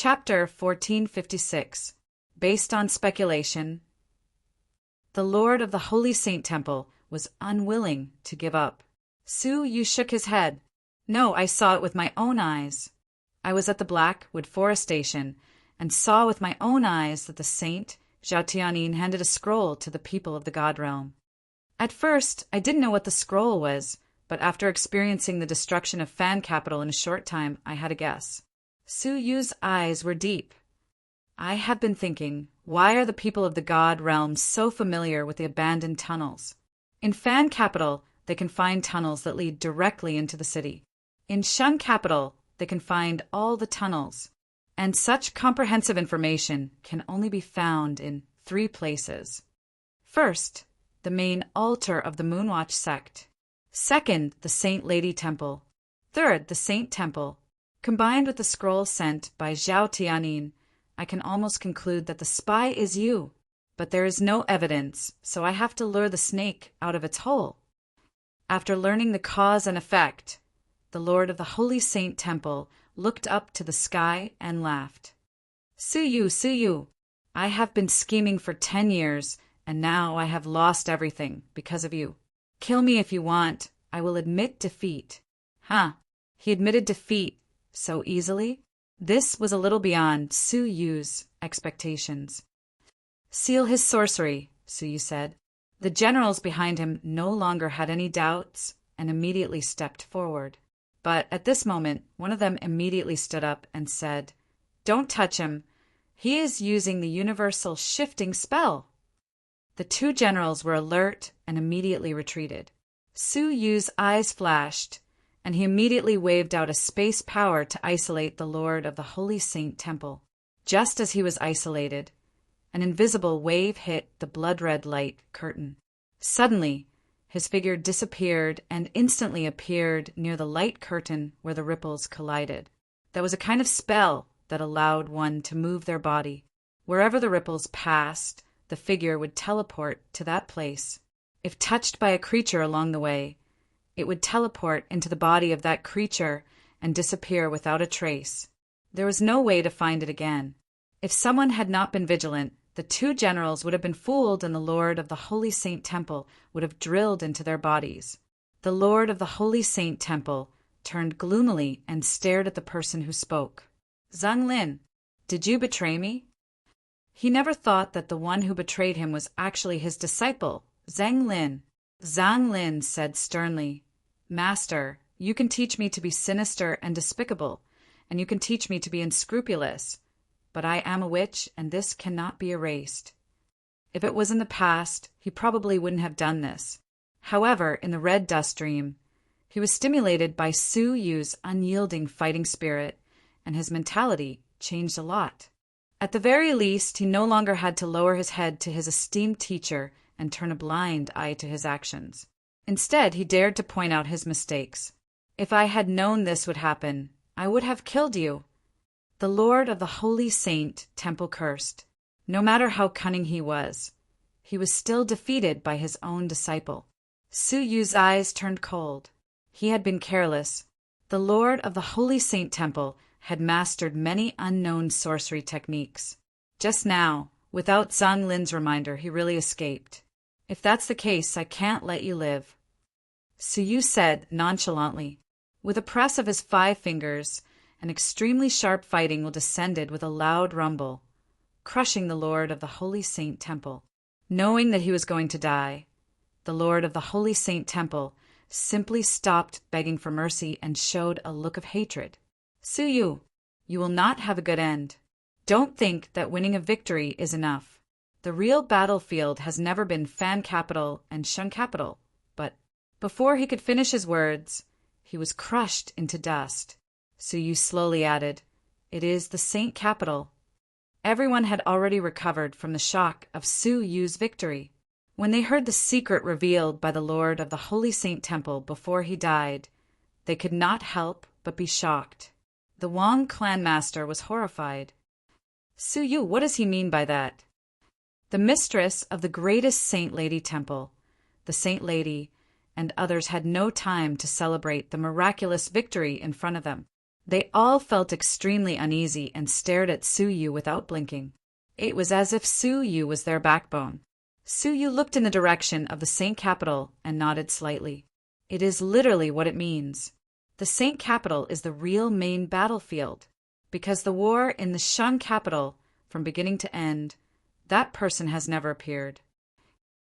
Chapter 1456. Based on speculation. The Lord of the Holy Saint Temple was unwilling to give up. Su Yu shook his head. No, I saw it with my own eyes. I was at the Blackwood Forest Station and saw with my own eyes that the saint, Zhao Tianyin, handed a scroll to the people of the God Realm. At first, I didn't know what the scroll was, but after experiencing the destruction of Fan Capital in a short time, I had a guess. Su Yu's eyes were deep. I have been thinking, why are the people of the God Realm so familiar with the abandoned tunnels? In Fan Capital, they can find tunnels that lead directly into the city. In Shun Capital, they can find all the tunnels. And such comprehensive information can only be found in 3 places. First, the main altar of the Moonwatch sect. Second, the Saint Lady Temple. Third, the Saint Temple. Combined with the scroll sent by Zhao Tianyin, I can almost conclude that the spy is you. But there is no evidence, so I have to lure the snake out of its hole. After learning the cause and effect, the Lord of the Holy Saint Temple looked up to the sky and laughed. Su Yu, I have been scheming for 10 years, and now I have lost everything because of you. Kill me if you want. I will admit defeat. Huh, he admitted defeat so easily? This was a little beyond Su Yu's expectations. Seal his sorcery, Su Yu said. The generals behind him no longer had any doubts and immediately stepped forward. But at this moment, one of them immediately stood up and said, "Don't touch him. He is using the universal shifting spell." The 2 generals were alert and immediately retreated. Su Yu's eyes flashed, and he immediately waved out a space power to isolate the Lord of the Holy Saint Temple. Just as he was isolated, an invisible wave hit the blood-red light curtain. Suddenly, his figure disappeared and instantly appeared near the light curtain where the ripples collided. That was a kind of spell that allowed one to move their body. Wherever the ripples passed, the figure would teleport to that place. If touched by a creature along the way, it would teleport into the body of that creature and disappear without a trace. There was no way to find it again. If someone had not been vigilant, the 2 generals would have been fooled and the Lord of the Holy Saint Temple would have drilled into their bodies. The Lord of the Holy Saint Temple turned gloomily and stared at the person who spoke. Zhang Lin, did you betray me? He never thought that the one who betrayed him was actually his disciple, Zhang Lin. Zhang Lin said sternly, "Master, you can teach me to be sinister and despicable, and you can teach me to be unscrupulous. But I am a witch, and this cannot be erased." If it was in the past, he probably wouldn't have done this. However, in the Red Dust Dream, he was stimulated by Su Yu's unyielding fighting spirit, and his mentality changed a lot. At the very least, he no longer had to lower his head to his esteemed teacher and turn a blind eye to his actions. Instead, he dared to point out his mistakes. "If I had known this would happen, I would have killed you." The Lord of the Holy Saint Temple cursed. No matter how cunning he was still defeated by his own disciple. Su Yu's eyes turned cold. He had been careless. The Lord of the Holy Saint Temple had mastered many unknown sorcery techniques. Just now, without Zhang Lin's reminder, he really escaped. "If that's the case, I can't let you live," Su Yu said nonchalantly. With a press of his 5 fingers, an extremely sharp fighting will descended with a loud rumble, crushing the Lord of the Holy Saint Temple. Knowing that he was going to die, the Lord of the Holy Saint Temple simply stopped begging for mercy and showed a look of hatred. "Su Yu, you will not have a good end. Don't think that winning a victory is enough. The real battlefield has never been Fan Capital and Shun Capital." But before he could finish his words, he was crushed into dust. Su Yu slowly added, "It is the Saint Capital." Everyone had already recovered from the shock of Su Yu's victory. When they heard the secret revealed by the Lord of the Holy Saint Temple before he died, they could not help but be shocked. The Wang clan master was horrified. "Su Yu, what does he mean by that?" The mistress of the greatest Saint Lady Temple, the Saint Lady, and others had no time to celebrate the miraculous victory in front of them. They all felt extremely uneasy and stared at Su Yu without blinking. It was as if Su Yu was their backbone. Su Yu looked in the direction of the Saint Capital and nodded slightly. It is literally what it means. The Saint Capital is the real main battlefield. Because the war in the Shang Capital, from beginning to end, that person has never appeared.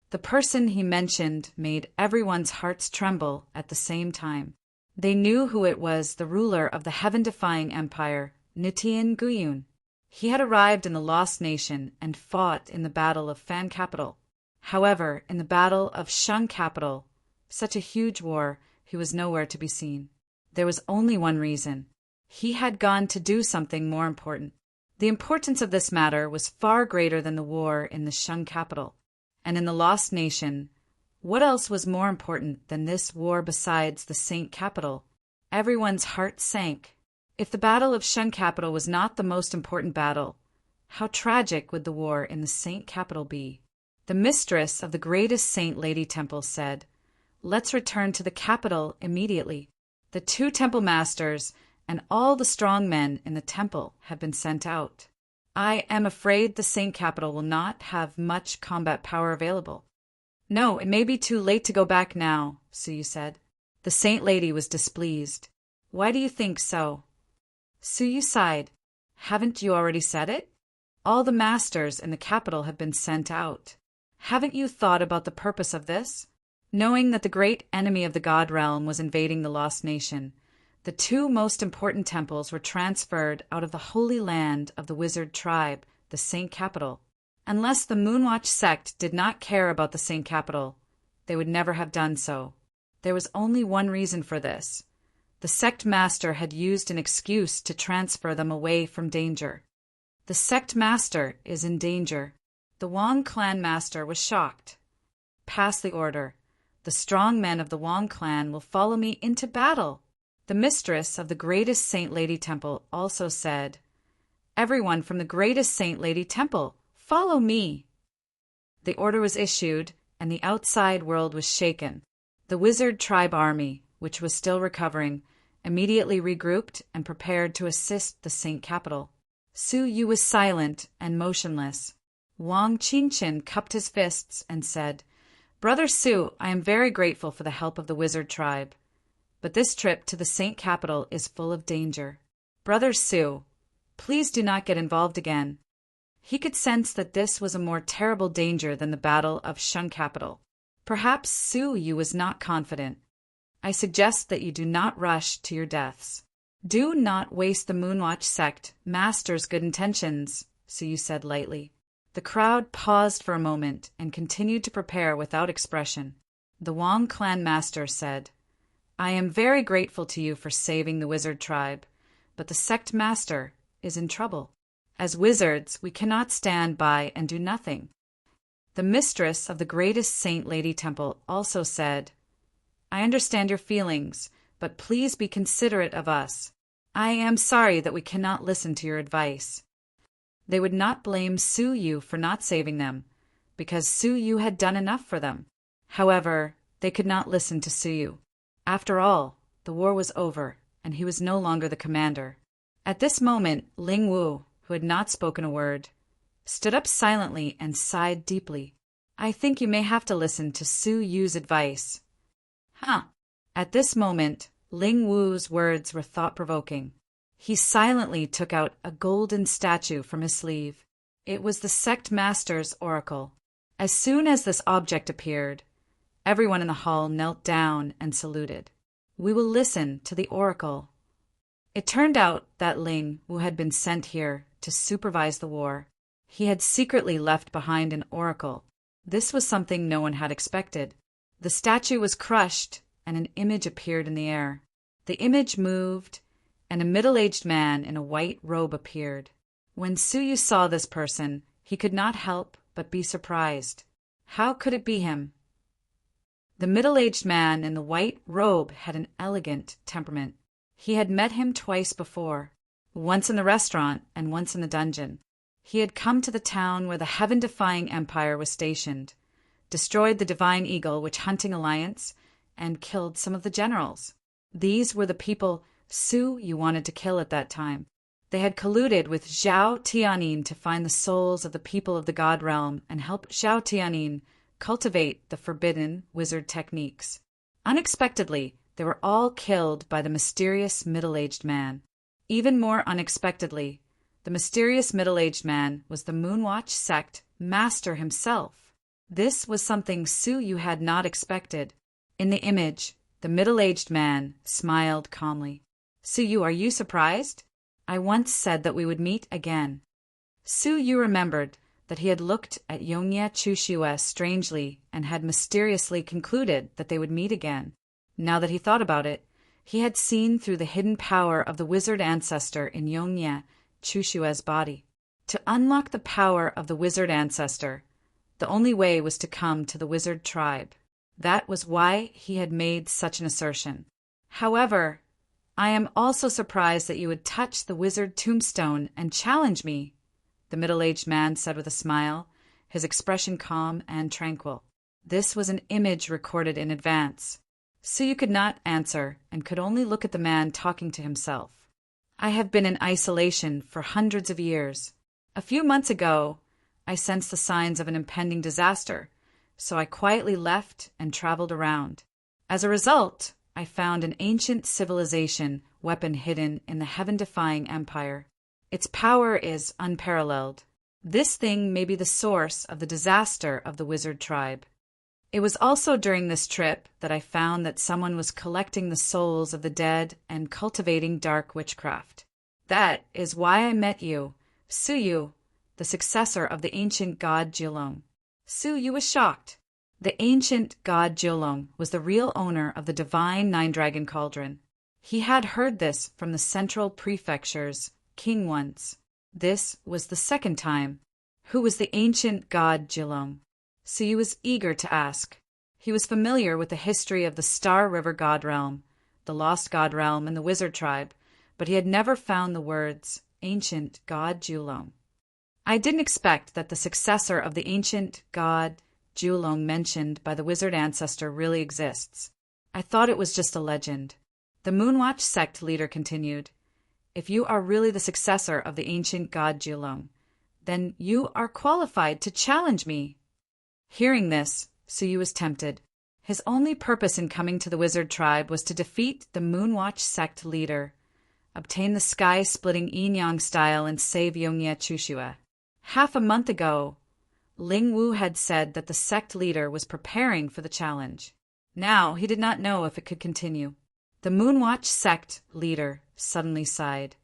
The person he mentioned made everyone's hearts tremble at the same time. They knew who it was, the ruler of the heaven-defying empire, Nitian Guyun. He had arrived in the Lost Nation and fought in the Battle of Fan Capital. However, in the Battle of Shang Capital, such a huge war, he was nowhere to be seen. There was only one reason. He had gone to do something more important. The importance of this matter was far greater than the war in the Shang Capital. And in the Lost Nation, what else was more important than this war besides the Saint Capital? Everyone's heart sank. If the Battle of Shang Capital was not the most important battle, how tragic would the war in the Saint Capital be? The mistress of the greatest Saint Lady Temple said, "Let's return to the capital immediately. The 2 temple masters and all the strong men in the temple have been sent out. I am afraid the Saint Capital will not have much combat power available." "No, it may be too late to go back now," Su Yu said. The Saint Lady was displeased. "Why do you think so?" Su Yu sighed. "Haven't you already said it? All the masters in the capital have been sent out. Haven't you thought about the purpose of this? Knowing that the great enemy of the God realm was invading the Lost Nation, the 2 most important temples were transferred out of the holy land of the wizard tribe, the Saint Capital. Unless the Moonwatch sect did not care about the Saint Capital, they would never have done so. There was only one reason for this. The sect master had used an excuse to transfer them away from danger. The sect master is in danger. The Wang clan master was shocked. "Pass the order. The strong men of the Wang clan will follow me into battle." The mistress of the greatest Saint Lady Temple also said, "Everyone from the greatest Saint Lady Temple, follow me." The order was issued, and the outside world was shaken. The wizard tribe army, which was still recovering, immediately regrouped and prepared to assist the Saint Capital. Su Yu was silent and motionless. Wang Qingchen cupped his fists and said, "Brother Su, I am very grateful for the help of the wizard tribe. But this trip to the Saint Capital is full of danger. Brother Su, please do not get involved again." He could sense that this was a more terrible danger than the Battle of Shang Capital. Perhaps Su Yu was not confident. "I suggest that you do not rush to your deaths. Do not waste the Moonwatch sect master's good intentions," Su Yu said lightly. The crowd paused for a moment and continued to prepare without expression. The Wang clan master said, "I am very grateful to you for saving the wizard tribe, but the sect master is in trouble. As wizards, we cannot stand by and do nothing." The mistress of the greatest Saint Lady Temple also said, "I understand your feelings, but please be considerate of us. I am sorry that we cannot listen to your advice." They would not blame Su Yu for not saving them, because Su Yu had done enough for them. However, they could not listen to Su Yu. After all, the war was over, and he was no longer the commander. At this moment, Ling Wu, who had not spoken a word, stood up silently and sighed deeply. "I think you may have to listen to Su Yu's advice." "Huh." At this moment, Ling Wu's words were thought-provoking. He silently took out a golden statue from his sleeve. It was the sect master's oracle. As soon as this object appeared, everyone in the hall knelt down and saluted. "We will listen to the oracle." It turned out that Ling Wu had been sent here to supervise the war. He had secretly left behind an oracle. This was something no one had expected. The statue was crushed, and an image appeared in the air. The image moved, and a middle-aged man in a white robe appeared. When Su Yu saw this person, he could not help but be surprised. How could it be him? The middle-aged man in the white robe had an elegant temperament. He had met him twice before, once in the restaurant and once in the dungeon. He had come to the town where the heaven-defying empire was stationed, destroyed the divine eagle witch-hunting alliance, and killed some of the generals. These were the people Su Yu wanted to kill at that time. They had colluded with Zhao Tianyin to find the souls of the people of the God realm and help Zhao Tianyin cultivate the forbidden wizard techniques. Unexpectedly, they were all killed by the mysterious middle-aged man. Even more unexpectedly, the mysterious middle-aged man was the Moonwatch sect master himself. This was something Su Yu had not expected. In the image, the middle-aged man smiled calmly. Su Yu, are you surprised? I once said that we would meet again. Su Yu remembered that he had looked at Yongye Chushue strangely and had mysteriously concluded that they would meet again. Now that he thought about it, he had seen through the hidden power of the wizard ancestor in Yongye Chushue's body. To unlock the power of the wizard ancestor, the only way was to come to the wizard tribe. That was why he had made such an assertion. However, I am also surprised that you would touch the wizard tombstone and challenge me, the middle-aged man said with a smile, his expression calm and tranquil. This was an image recorded in advance. Su Yu could not answer and could only look at the man talking to himself. I have been in isolation for hundreds of years. A few months ago, I sensed the signs of an impending disaster, so I quietly left and traveled around. As a result, I found an ancient civilization weapon hidden in the heaven-defying empire. Its power is unparalleled. This thing may be the source of the disaster of the wizard tribe. It was also during this trip that I found that someone was collecting the souls of the dead and cultivating dark witchcraft. That is why I met you, Su Yu, the successor of the ancient god Jilong. Su Yu was shocked. The ancient god Jilong was the real owner of the divine nine-dragon cauldron. He had heard this from the central prefecture's king once. This was the second time. Who was the ancient god Jilong? Su Yu was eager to ask. He was familiar with the history of the Star River God Realm, the Lost God Realm, and the Wizard Tribe, but he had never found the words ancient god Jilong. I didn't expect that the successor of the ancient god Jilong mentioned by the wizard ancestor really exists. I thought it was just a legend. The Moonwatch sect leader continued, If you are really the successor of the ancient god Jilong, then you are qualified to challenge me. Hearing this, Su Yu was tempted. His only purpose in coming to the wizard tribe was to defeat the Moonwatch sect leader, obtain the sky-splitting yin-yang style, and save Yongye Chushue. Half a month ago, Ling Wu had said that the sect leader was preparing for the challenge. Now he did not know if it could continue. The Moonwatch sect leader suddenly sighed.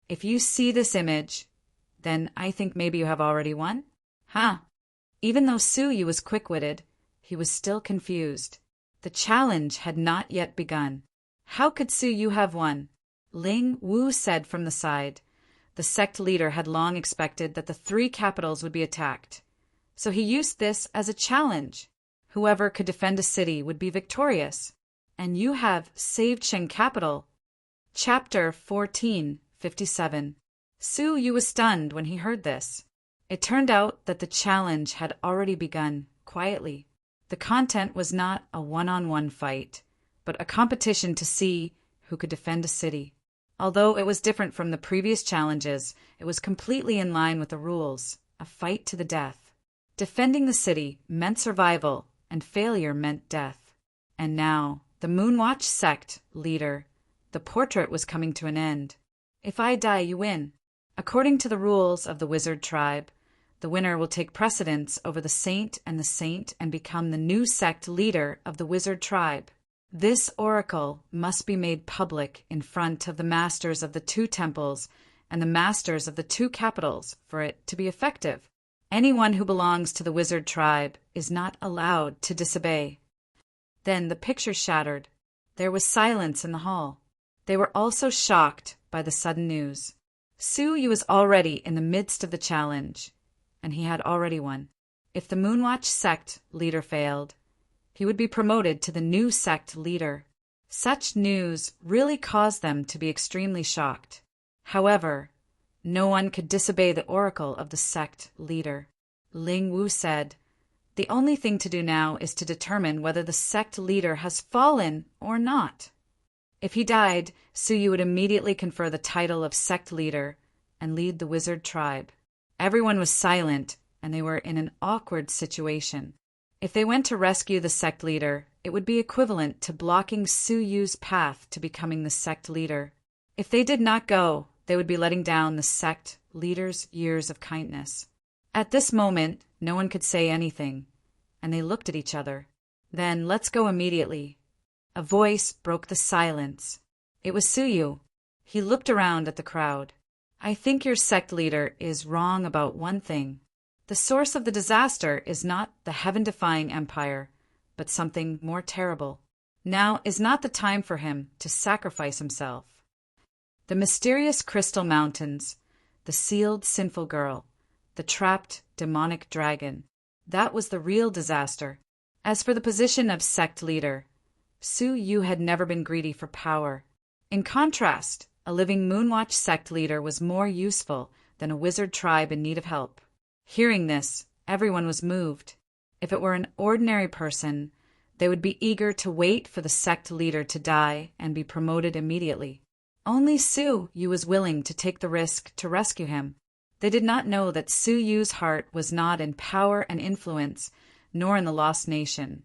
If you see this image, then I think maybe you have already won? Huh? Even though Su Yu was quick-witted, he was still confused. The challenge had not yet begun. How could Su Yu have won? Ling Wu said from the side. The sect leader had long expected that the 3 capitals would be attacked. So he used this as a challenge. Whoever could defend a city would be victorious. And you have saved Sheng Capital. Chapter 14:57. Su Yu was stunned when he heard this. It turned out that the challenge had already begun, quietly. The content was not a one-on-one fight, but a competition to see who could defend a city. Although it was different from the previous challenges, it was completely in line with the rules, a fight to the death. Defending the city meant survival, and failure meant death. And now, the Moonwatch sect leader, the portrait was coming to an end. If I die, you win. According to the rules of the wizard tribe, the winner will take precedence over the saint and become the new sect leader of the wizard tribe. This oracle must be made public in front of the masters of the 2 temples and the masters of the 2 capitals for it to be effective. Anyone who belongs to the wizard tribe is not allowed to disobey. Then the picture shattered. There was silence in the hall. They were also shocked by the sudden news. Su Yu was already in the midst of the challenge, and he had already won. If the Moonwatch sect leader failed, he would be promoted to the new sect leader. Such news really caused them to be extremely shocked. However, no one could disobey the oracle of the sect leader. Ling Wu said, "The only thing to do now is to determine whether the sect leader has fallen or not." If he died, Suyu would immediately confer the title of sect leader and lead the wizard tribe. Everyone was silent, and they were in an awkward situation. If they went to rescue the sect leader, it would be equivalent to blocking Suyu's path to becoming the sect leader. If they did not go, they would be letting down the sect leader's years of kindness. At this moment, no one could say anything, and they looked at each other. Then, let's go immediately. A voice broke the silence. It was Suyu. He looked around at the crowd. I think your sect leader is wrong about one thing. The source of the disaster is not the heaven-defying empire, but something more terrible. Now is not the time for him to sacrifice himself. The mysterious crystal mountains, the sealed sinful girl, the trapped demonic dragon, that was the real disaster. As for the position of sect leader, Suyu had never been greedy for power. In contrast, a living Moonwatch sect leader was more useful than a wizard tribe in need of help. Hearing this, everyone was moved. If it were an ordinary person, they would be eager to wait for the sect leader to die and be promoted immediately. Only Suyu was willing to take the risk to rescue him. They did not know that Suyu's heart was not in power and influence, nor in the lost nation,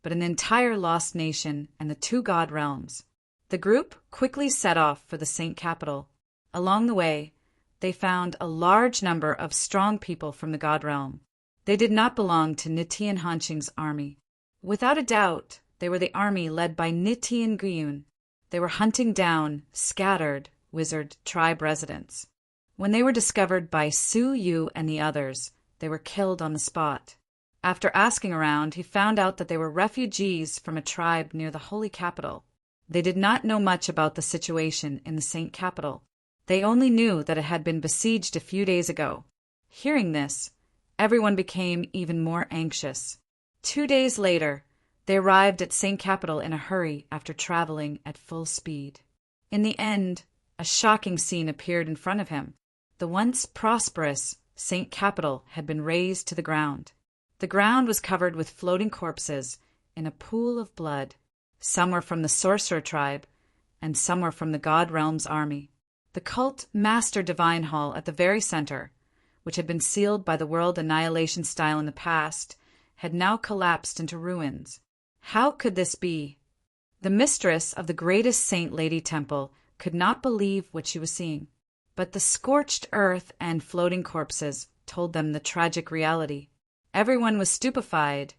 but in the entire lost nation and the two god realms. The group quickly set off for the Saint Capital. Along the way, they found a large number of strong people from the god realm. They did not belong to Nitian Hanqing's army. Without a doubt, they were the army led by Nitian Guyun. They were hunting down scattered wizard tribe residents. When they were discovered by Suyu and the others, they were killed on the spot. After asking around, he found out that they were refugees from a tribe near the holy capital. They did not know much about the situation in the Saint Capital. They only knew that it had been besieged a few days ago. Hearing this, everyone became even more anxious. 2 days later, they arrived at Saint Capital in a hurry after traveling at full speed. In the end, a shocking scene appeared in front of him. The once prosperous Saint Capital had been razed to the ground. The ground was covered with floating corpses in a pool of blood. Some were from the sorcerer tribe, and some were from the god realm's army. The cult master divine hall at the very center, which had been sealed by the world annihilation style in the past, had now collapsed into ruins. How could this be? The mistress of the greatest Saint Lady Temple could not believe what she was seeing. But the scorched earth and floating corpses told them the tragic reality. Everyone was stupefied,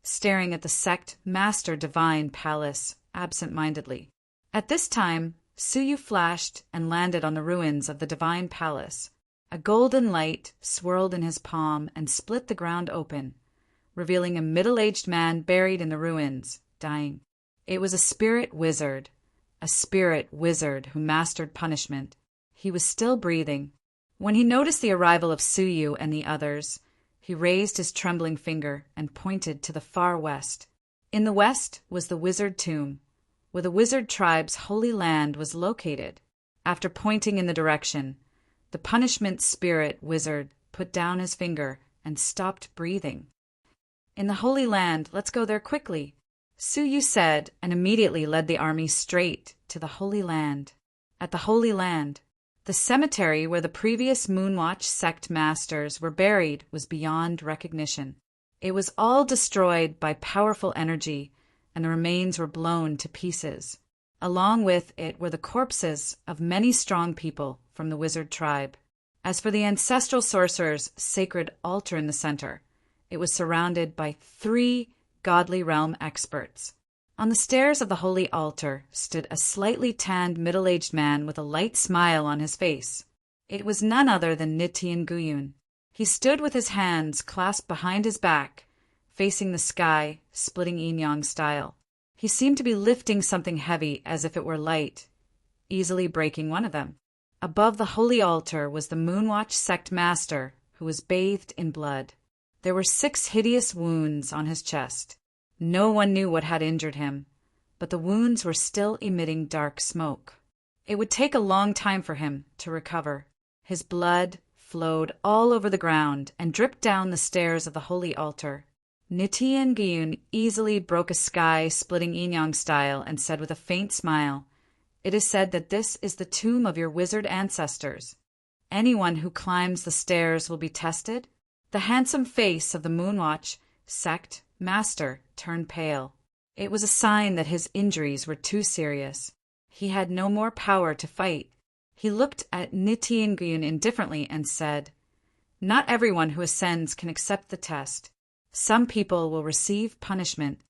staring at the sect master divine palace absent-mindedly. At this time, Suyu flashed and landed on the ruins of the divine palace. A golden light swirled in his palm and split the ground open, revealing a middle-aged man buried in the ruins, dying. It was a spirit wizard who mastered punishment. He was still breathing. When he noticed the arrival of Suyu and the others, he raised his trembling finger and pointed to the far west. In the west was the wizard tomb, where the wizard tribe's holy land was located. After pointing in the direction, the punishment spirit wizard put down his finger and stopped breathing. In the holy land, let's go there quickly, Suyu said, and immediately led the army straight to the holy land. At the holy land, the cemetery where the previous Moonwatch sect masters were buried was beyond recognition. It was all destroyed by powerful energy, and the remains were blown to pieces. Along with it were the corpses of many strong people from the wizard tribe. As for the ancestral sorcerer's sacred altar in the center, it was surrounded by 3 godly realm experts. On the stairs of the holy altar stood a slightly tanned middle-aged man with a light smile on his face. It was none other than Nitian Guyun. He stood with his hands clasped behind his back, facing the sky, splitting yin-yang style. He seemed to be lifting something heavy as if it were light, easily breaking one of them. Above the holy altar was the Moonwatch sect master, who was bathed in blood. There were 6 hideous wounds on his chest. No one knew what had injured him, but the wounds were still emitting dark smoke. It would take a long time for him to recover. His blood flowed all over the ground and dripped down the stairs of the holy altar. Nitian Guyun easily broke a sky-splitting yin-yang style and said with a faint smile, It is said that this is the tomb of your wizard ancestors. Anyone who climbs the stairs will be tested. The handsome face of the Moonwatch sect master turned pale. It was a sign that his injuries were too serious. He had no more power to fight. He looked at Nityingryun indifferently and said, "Not everyone who ascends can accept the test. Some people will receive punishment."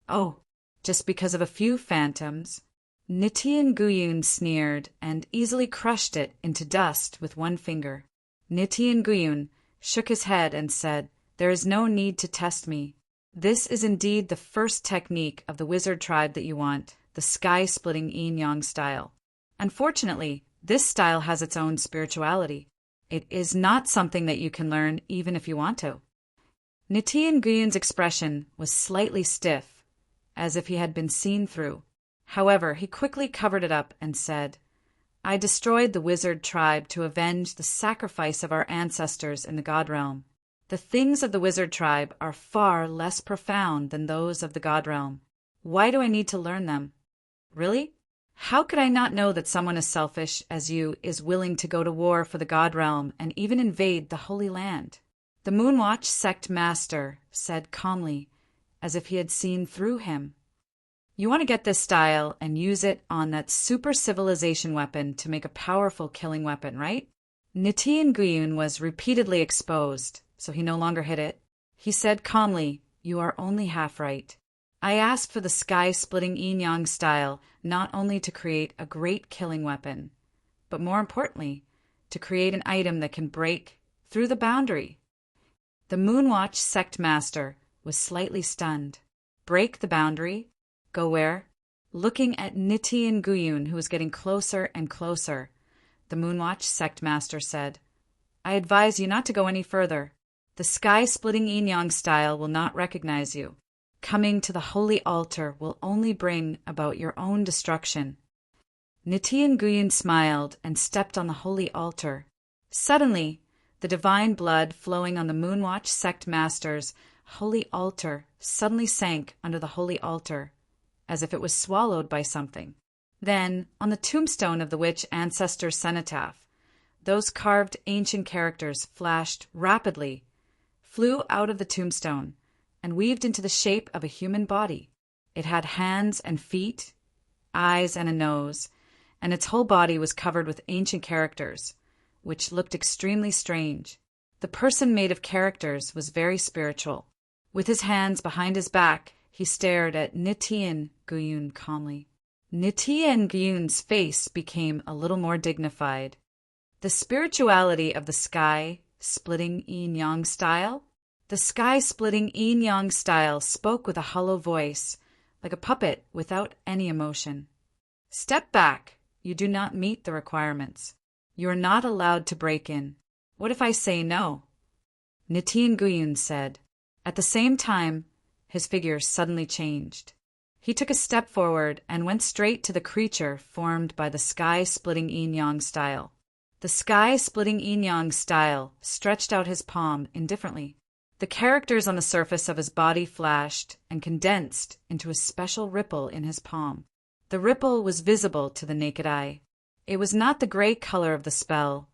"Oh, just because of a few phantoms?" Nityingryun sneered and easily crushed it into dust with one finger. Nityingryun shook his head and said, "There is no need to test me. This is indeed the first technique of the wizard tribe that you want, the sky-splitting yin-yang style. Unfortunately, this style has its own spirituality. It is not something that you can learn even if you want to." Nityingryun's expression was slightly stiff, as if he had been seen through. However, he quickly covered it up and said, "I destroyed the wizard tribe to avenge the sacrifice of our ancestors in the God realm. The things of the wizard tribe are far less profound than those of the God realm. Why do I need to learn them? Really? How could I not know that someone as selfish as you is willing to go to war for the God realm and even invade the Holy Land?" The Moonwatch sect master said calmly, as if he had seen through him, "You want to get this style and use it on that super civilization weapon to make a powerful killing weapon, right?" Nityingryun was repeatedly exposed, so he no longer hid it. He said calmly, "You are only half right. I asked for the sky-splitting yin-yang style not only to create a great killing weapon, but more importantly, to create an item that can break through the boundary." The Moonwatch sect master was slightly stunned. Break the boundary? Go where? Looking at Nityingryun, who was getting closer and closer, the Moonwatch sect master said, "I advise you not to go any further. The sky-splitting yin-yang style will not recognize you. Coming to the holy altar will only bring about your own destruction." Nityingryun smiled and stepped on the holy altar. Suddenly, the divine blood flowing on the Moonwatch sect master's holy altar suddenly sank under the holy altar, as if it was swallowed by something. Then, on the tombstone of the witch ancestor's cenotaph, those carved ancient characters flashed rapidly, flew out of the tombstone, and weaved into the shape of a human body. It had hands and feet, eyes and a nose, and its whole body was covered with ancient characters, which looked extremely strange. The person made of characters was very spiritual. With his hands behind his back, he stared at Nityingryun calmly. Nityingryun's face became a little more dignified. The spirituality of the sky-splitting yin-yang style? The sky-splitting yin-yang style spoke with a hollow voice, like a puppet without any emotion. "Step back. You do not meet the requirements. You are not allowed to break in. What if I say no?" Nityingryun said. At the same time, his figure suddenly changed. He took a step forward and went straight to the creature formed by the sky-splitting yin-yang style. The sky-splitting yin-yang style stretched out his palm indifferently. The characters on the surface of his body flashed and condensed into a special ripple in his palm. The ripple was visible to the naked eye. It was not the gray color of the spell,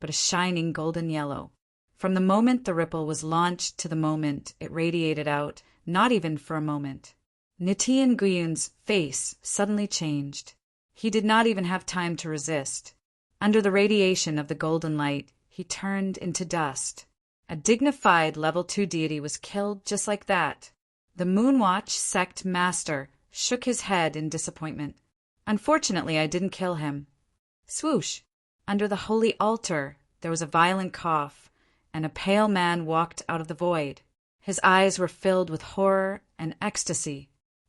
but a shining golden yellow. From the moment the ripple was launched to the moment it radiated out, not even for a moment, Nityingryun's face suddenly changed. He did not even have time to resist. Under the radiation of the golden light, he turned into dust. A dignified level 2 deity was killed just like that. The Moonwatch sect master shook his head in disappointment. "Unfortunately, I didn't kill him." Swoosh! Under the holy altar, there was a violent cough, and a pale man walked out of the void. His eyes were filled with horror and ecstasy.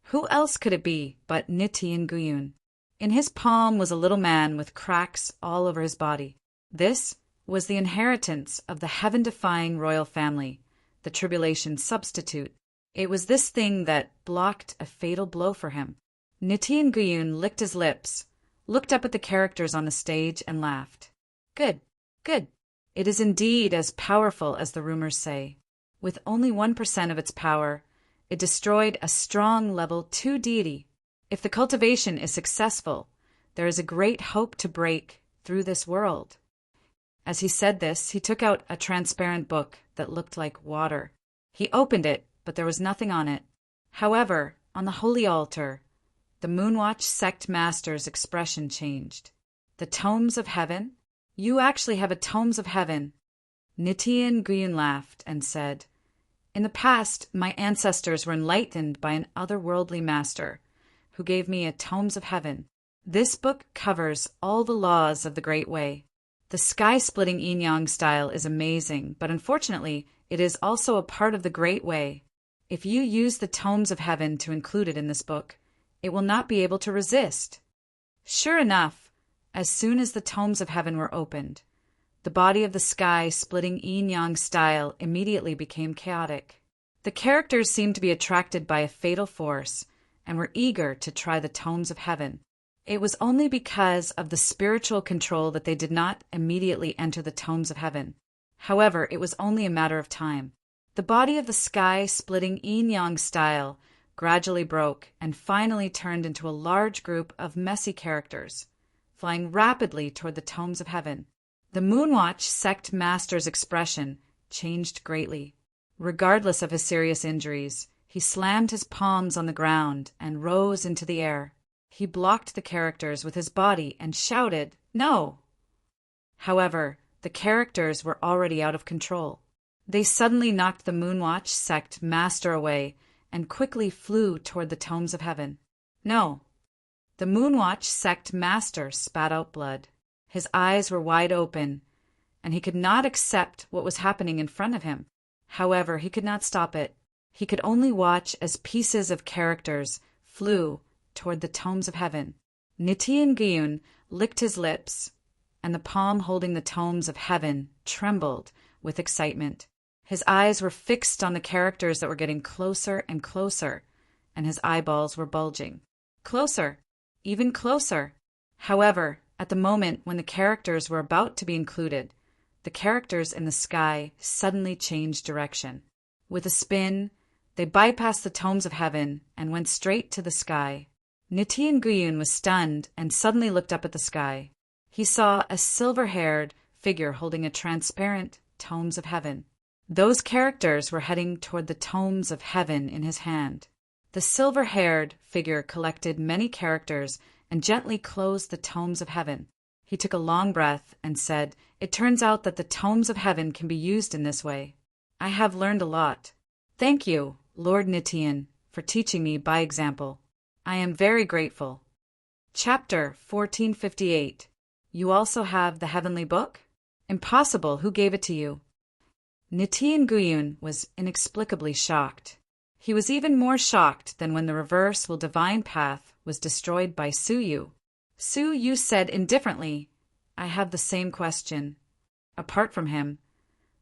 Who else could it be but Nityingryun? In his palm was a little man with cracks all over his body. This was the inheritance of the heaven-defying royal family, the tribulation substitute. It was this thing that blocked a fatal blow for him. Nityingryun licked his lips, looked up at the characters on the stage, and laughed. Good, good. It is indeed as powerful as the rumors say. With only 1% of its power, it destroyed a strong level 2 deity. If the cultivation is successful, There is a great hope to break through this world. As he said this, he took out a transparent book that looked like water. He opened it, but there was nothing on it. However, on the holy altar, the Moonwatch sect master's expression changed. The Tomes of Heaven? You actually have a Tomes of Heaven. Nichiren Gyun laughed and said, In the past, my ancestors were enlightened by an otherworldly master, who gave me a Tomes of Heaven. This book covers all the laws of the Great Way. The sky-splitting yin-yang style is amazing, but unfortunately, it is also a part of the Great Way. If you use the Tomes of Heaven to include it in this book, it will not be able to resist. Sure enough, as soon as the Tomes of Heaven were opened, the body of the sky-splitting yin-yang style immediately became chaotic. The characters seemed to be attracted by a fatal force and were eager to try the Tomes of Heaven. It was only because of the spiritual control that they did not immediately enter the Tomes of Heaven. However, it was only a matter of time. The body of the sky-splitting yin-yang style gradually broke and finally turned into a large group of messy characters, flying rapidly toward the Tomes of Heaven. The Moonwatch sect master's expression changed greatly. Regardless of his serious injuries, he slammed his palms on the ground and rose into the air. He blocked the characters with his body and shouted, "No!" However, the characters were already out of control. They suddenly knocked the Moonwatch sect master away and quickly flew toward the Tomes of Heaven. No! The Moonwatch sect master spat out blood. His eyes were wide open, and he could not accept what was happening in front of him. However, he could not stop it. He could only watch as pieces of characters flew toward the Tomes of Heaven. Nichiren Gyun licked his lips, and the palm holding the Tomes of Heaven trembled with excitement. His eyes were fixed on the characters that were getting closer and closer, and his eyeballs were bulging. Closer, even closer. However, at the moment when the characters were about to be included, the characters in the sky suddenly changed direction. With a spin, they bypassed the Tomes of Heaven and went straight to the sky. Nichiren Gyun was stunned and suddenly looked up at the sky. He saw a silver-haired figure holding a transparent Tomes of Heaven. Those characters were heading toward the Tomes of Heaven in his hand. The silver-haired figure collected many characters and gently closed the Tomes of Heaven. He took a long breath and said, "It turns out that the Tomes of Heaven can be used in this way. I have learned a lot. Thank you, Lord Nichiren, for teaching me by example. I am very grateful." Chapter 1458. You also have the Heavenly Book? Impossible, who gave it to you? Nichiren Gyun was inexplicably shocked. He was even more shocked than when the reversible divine path was destroyed by Suyu. Suyu said indifferently, "I have the same question." Apart from him,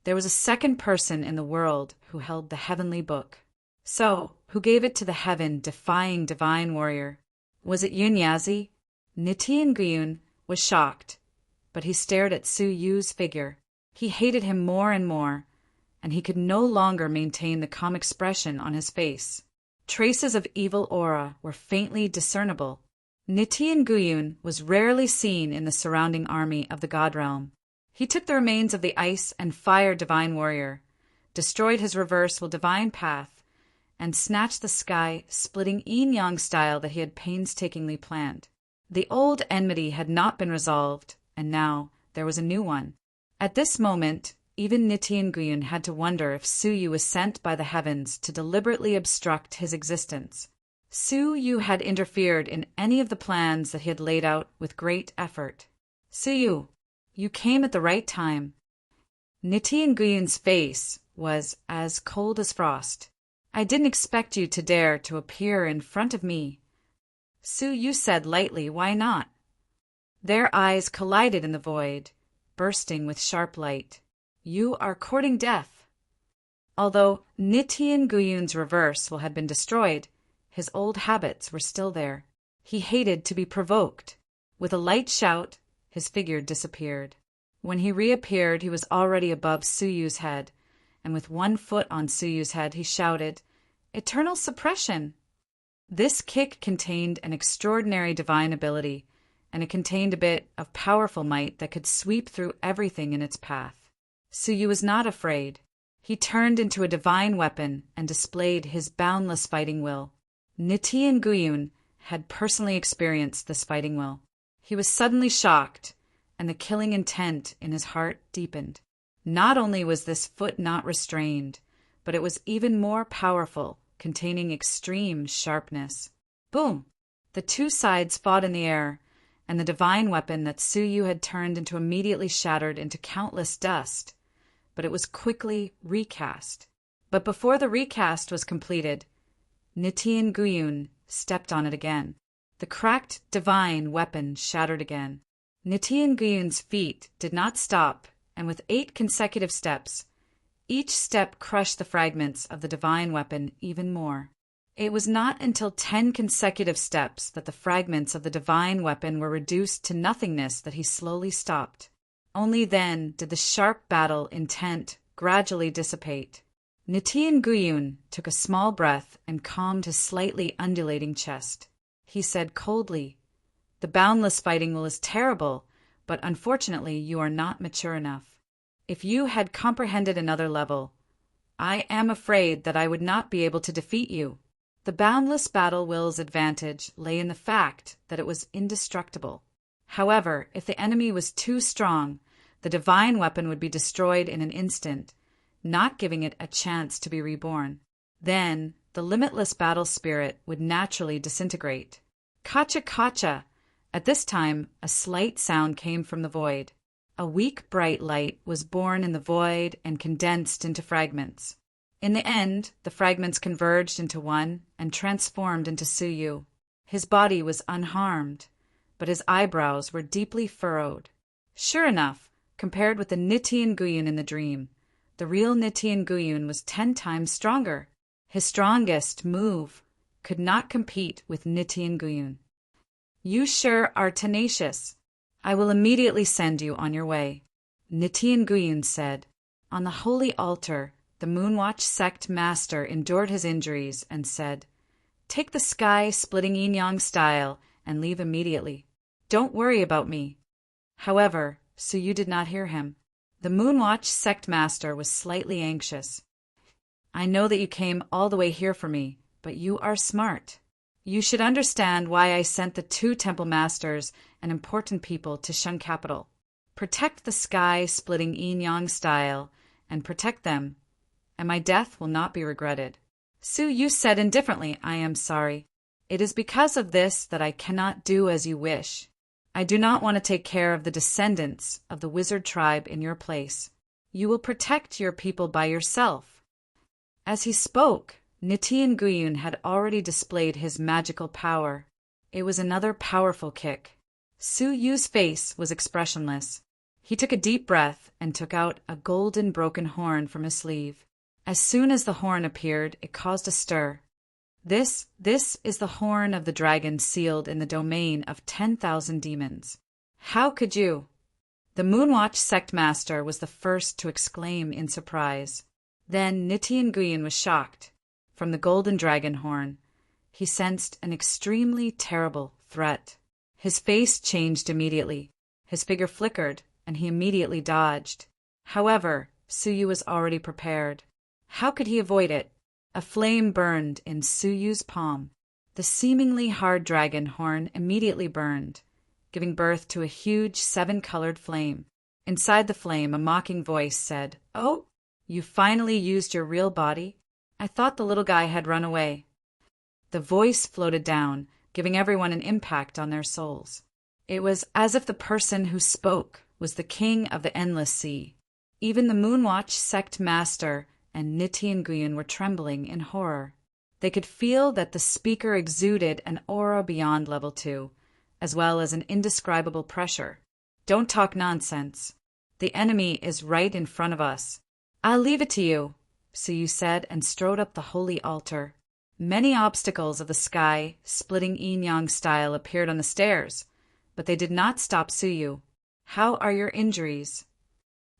there was a second person in the world who held the Heavenly Book. So, who gave it to the heaven-defying divine warrior? Was it Yunyazi? Nichiren Gyun was shocked, but he stared at Suyu's figure. He hated him more and more, and he could no longer maintain the calm expression on his face. Traces of evil aura were faintly discernible. Nichiren Gyun was rarely seen in the surrounding army of the God Realm. He took the remains of the ice and fire divine warrior, destroyed his reversible divine path, and snatched the sky-splitting yin-yang style that he had painstakingly planned. The old enmity had not been resolved, and now there was a new one. At this moment, even Nichiren Gyun had to wonder if Suyu was sent by the heavens to deliberately obstruct his existence. Suyu had interfered in any of the plans that he had laid out with great effort. "Suyu, you came at the right time." Nichiren Gyun's face was as cold as frost. "I didn't expect you to dare to appear in front of me." Suyu said lightly, "Why not?" Their eyes collided in the void, bursting with sharp light. "You are courting death." Although Nichiren Gyun's reversal had been destroyed, his old habits were still there. He hated to be provoked. With a light shout, his figure disappeared. When he reappeared, he was already above Suyu's head, and with one foot on Suyu's head, he shouted, "Eternal suppression!" This kick contained an extraordinary divine ability, and it contained a bit of powerful might that could sweep through everything in its path. Suyu was not afraid. He turned into a divine weapon and displayed his boundless fighting will. Nichiren Guyun had personally experienced this fighting will. He was suddenly shocked, and the killing intent in his heart deepened. Not only was this foot not restrained, but it was even more powerful, containing extreme sharpness. Boom! The two sides fought in the air, and the divine weapon that Suyu had turned into immediately shattered into countless dust, but it was quickly recast. But before the recast was completed, Nichiren Guyun stepped on it again. The cracked divine weapon shattered again. Nichiren Guyun's feet did not stop, and with 8 consecutive steps, each step crushed the fragments of the divine weapon even more. It was not until 10 consecutive steps that the fragments of the divine weapon were reduced to nothingness that he slowly stopped. Only then did the sharp battle intent gradually dissipate. Nichiren Guyun took a small breath and calmed his slightly undulating chest. He said coldly, "The boundless fighting will is terrible, but unfortunately you are not mature enough. If you had comprehended another level, I am afraid that I would not be able to defeat you." The boundless battle will's advantage lay in the fact that it was indestructible. However, if the enemy was too strong, the divine weapon would be destroyed in an instant, not giving it a chance to be reborn. Then, the limitless battle spirit would naturally disintegrate. Kacha kacha! At this time, a slight sound came from the void. A weak bright light was born in the void and condensed into fragments. In the end, the fragments converged into one and transformed into Suyu. His body was unharmed, but his eyebrows were deeply furrowed. Sure enough, compared with the Nichiren Guyun in the dream, the real Nichiren Guyun was 10 times stronger. His strongest move could not compete with Nichiren Guyun. "You sure are tenacious. I will immediately send you on your way," Nichiren Guyun said. On the holy altar, the Moonwatch sect master endured his injuries and said, "Take the sky-splitting yin-yang style and leave immediately. Don't worry about me." However, Suyu did not hear him. The Moonwatch sect master was slightly anxious. "I know that you came all the way here for me, but you are smart. You should understand why I sent the 2 temple masters and important people to Shun Capital. Protect the sky-splitting yin-yang style and protect them, and my death will not be regretted." Suyu said indifferently, "I am sorry. It is because of this that I cannot do as you wish. I do not want to take care of the descendants of the wizard tribe in your place. You will protect your people by yourself." As he spoke, Nichiren Guyun had already displayed his magical power. It was another powerful kick. Suyu's face was expressionless. He took a deep breath and took out a golden broken horn from his sleeve. As soon as the horn appeared, it caused a stir. This is the horn of the dragon sealed in the domain of 10,000 demons. How could you? The Moonwatch sect master was the first to exclaim in surprise. Then Nichiren Guyun was shocked. From the golden dragon horn, he sensed an extremely terrible threat. His face changed immediately. His figure flickered, and he immediately dodged. However, Suyu was already prepared. How could he avoid it? A flame burned in Suyu's palm. The seemingly hard dragon horn immediately burned, giving birth to a huge 7-colored flame. Inside the flame, a mocking voice said, "Oh, you finally used your real body? I thought the little guy had run away." The voice floated down, giving everyone an impact on their souls. It was as if the person who spoke was the king of the endless sea. Even the Moonwatch sect master and Nichiren Guyun were trembling in horror. They could feel that the speaker exuded an aura beyond level 2, as well as an indescribable pressure. "Don't talk nonsense. The enemy is right in front of us. I'll leave it to you," Suyu said and strode up the holy altar. Many obstacles of the sky, splitting yin-yang style appeared on the stairs, but they did not stop Suyu. "How are your injuries?"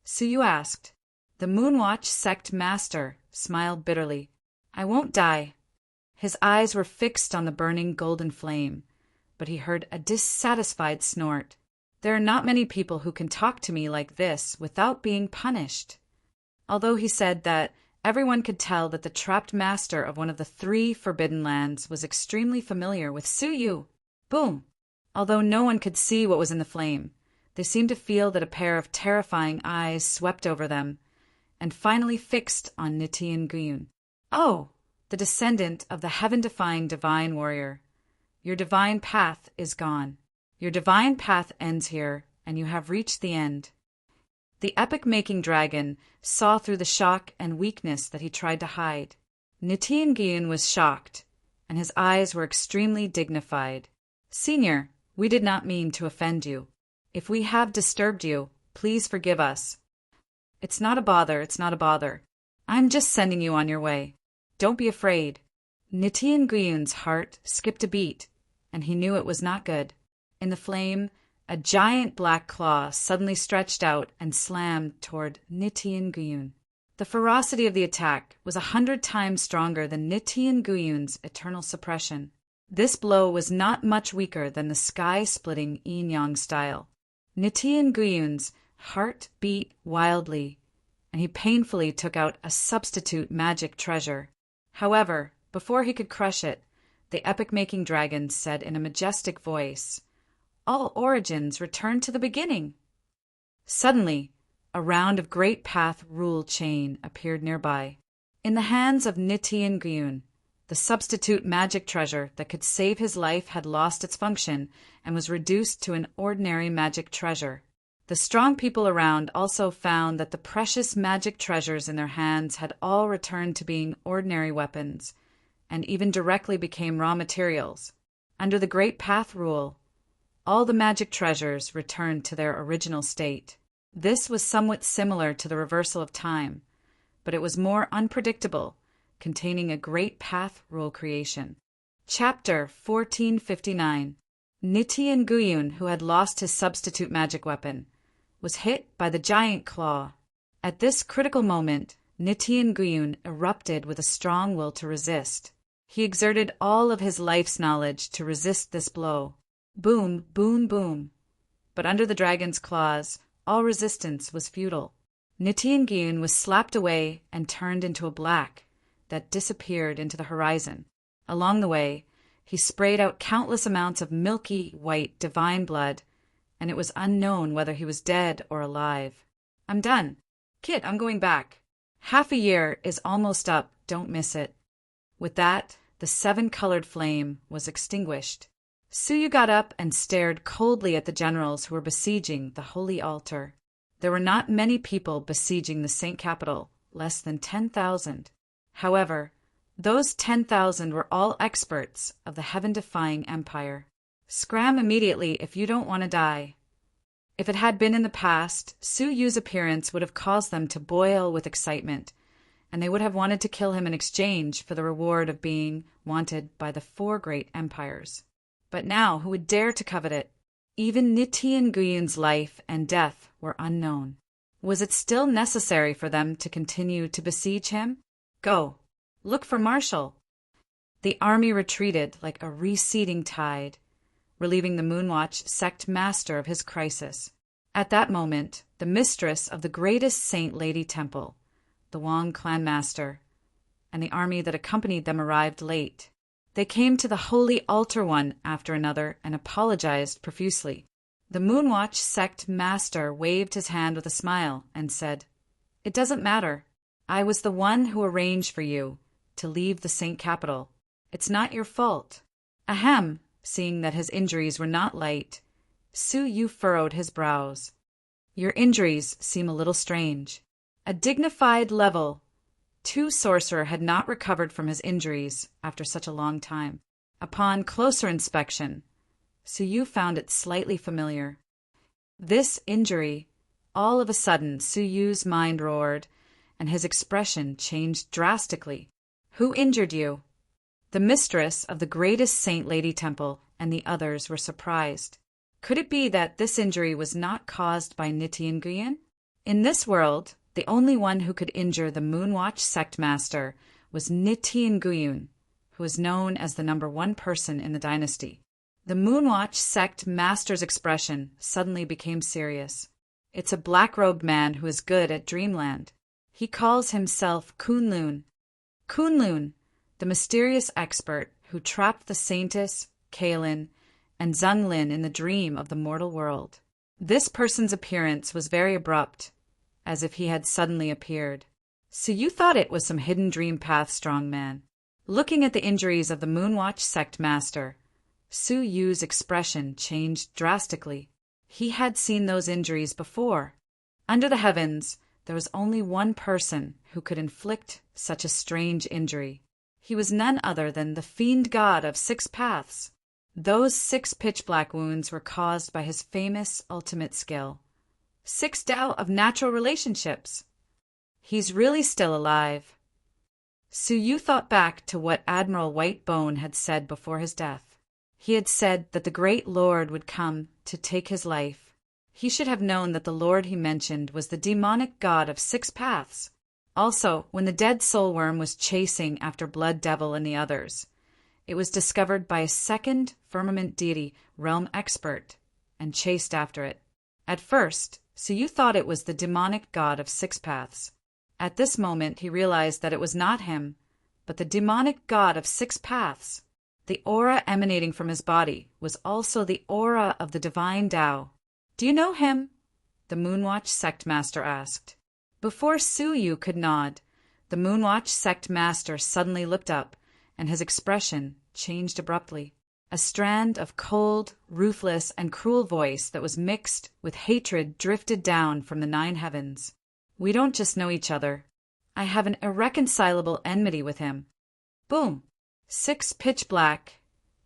Suyu asked. The Moonwatch sect master smiled bitterly. "I won't die." His eyes were fixed on the burning golden flame, but he heard a dissatisfied snort. There are not many people who can talk to me like this without being punished. Although he said that everyone could tell that the trapped master of one of the 3 forbidden lands was extremely familiar with Suyu. Boom! Although no one could see what was in the flame, they seemed to feel that a pair of terrifying eyes swept over them, and finally fixed on Nitian Gyun. Oh, the descendant of the heaven-defying divine warrior. Your divine path is gone. Your divine path ends here, and you have reached the end. The epic-making dragon saw through the shock and weakness that he tried to hide. Nitian Gyun was shocked, and his eyes were extremely dignified. Senior, we did not mean to offend you. If we have disturbed you, please forgive us. It's not a bother, it's not a bother. I'm just sending you on your way. Don't be afraid. Nitian Gyun's heart skipped a beat, and he knew it was not good. In the flame, a giant black claw suddenly stretched out and slammed toward Nitian Gyun. The ferocity of the attack was 100 times stronger than Nitian Gyun's eternal suppression. This blow was not much weaker than the sky-splitting yin-yang style. Nitian Gyun's heart beat wildly, and he painfully took out a substitute magic treasure. However, before he could crush it, the epic-making dragon said in a majestic voice, "All origins return to the beginning." Suddenly, a round of great path rule chain appeared nearby. In the hands of Nitian Gyun, the substitute magic treasure that could save his life had lost its function and was reduced to an ordinary magic treasure. The strong people around also found that the precious magic treasures in their hands had all returned to being ordinary weapons, and even directly became raw materials. Under the Great Path rule, all the magic treasures returned to their original state. This was somewhat similar to the reversal of time, but it was more unpredictable, containing a Great Path rule creation. Chapter 1459. Nitian Gyun, who had lost his substitute magic weapon, was hit by the giant claw. At this critical moment, Nitian Gyun erupted with a strong will to resist. He exerted all of his life's knowledge to resist this blow. Boom, boom, boom. But under the dragon's claws, all resistance was futile. Nitian Gyun was slapped away and turned into a black that disappeared into the horizon. Along the way, he sprayed out countless amounts of milky white divine blood, and it was unknown whether he was dead or alive. "I'm done. Kid, I'm going back. Half a year is almost up, don't miss it." With that, the 7-colored flame was extinguished. Suyu got up and stared coldly at the generals who were besieging the holy altar. There were not many people besieging the Saint capital, less than 10,000. However, those 10,000 were all experts of the heaven-defying empire. Scram immediately if you don't want to die. If it had been in the past, Suyu's appearance would have caused them to boil with excitement, and they would have wanted to kill him in exchange for the reward of being wanted by the 4 great empires. But now, who would dare to covet it? Even Nitian Gyun's life and death were unknown. Was it still necessary for them to continue to besiege him? Go. Look for Marshall. The army retreated like a receding tide, relieving the Moonwatch sect master of his crisis. At that moment, the mistress of the greatest Saint Lady Temple, the Wang clan master, and the army that accompanied them arrived late. They came to the holy altar one after another and apologized profusely. The Moonwatch sect master waved his hand with a smile and said, "It doesn't matter. I was the one who arranged for you to leave the Saint capital. It's not your fault." Ahem, seeing that his injuries were not light, Suyu furrowed his brows. "Your injuries seem a little strange." A dignified level 2 sorcerer had not recovered from his injuries after such a long time. Upon closer inspection, Suyu found it slightly familiar. This injury, all of a sudden Suyu's mind roared, and his expression changed drastically. "Who injured you?" The mistress of the greatest Saint Lady Temple and the others were surprised. Could it be that this injury was not caused by Nitian Gyun? In this world, the only one who could injure the Moonwatch sect master was Nitian Gyun, who was known as the #1 person in the dynasty. The Moonwatch sect master's expression suddenly became serious. It's a black-robed man who is good at dreamland. He calls himself Kunlun. Kunlun, the mysterious expert who trapped the Saintess, Kaelin, and Zunglin in the dream of the mortal world. This person's appearance was very abrupt, as if he had suddenly appeared. So you thought it was some hidden dream path strong man. Looking at the injuries of the Moonwatch sect master, Su Yu's expression changed drastically. He had seen those injuries before. Under the heavens, there was only one person who could inflict such a strange injury. He was none other than the fiend god of 6 paths. Those 6 pitch-black wounds were caused by his famous ultimate skill. 6 Tao of natural relationships. He's really still alive. Su Yu thought back to what Admiral Whitebone had said before his death. He had said that the great lord would come to take his life. He should have known that the lord he mentioned was the demonic god of 6 paths. Also, when the dead soul worm was chasing after Blood Devil and the others, it was discovered by a second firmament deity realm expert and chased after it. At first, Su Yu thought it was the demonic god of 6 paths. At this moment, he realized that it was not him, but the demonic god of 6 paths. The aura emanating from his body was also the aura of the divine Tao. "Do you know him?" the Moonwatch sect master asked. Before Su Yu could nod, the Moonwatch sect master suddenly looked up, and his expression changed abruptly. A strand of cold, ruthless, and cruel voice that was mixed with hatred drifted down from the 9 heavens. "We don't just know each other. I have an irreconcilable enmity with him." Boom! 6 pitch-black,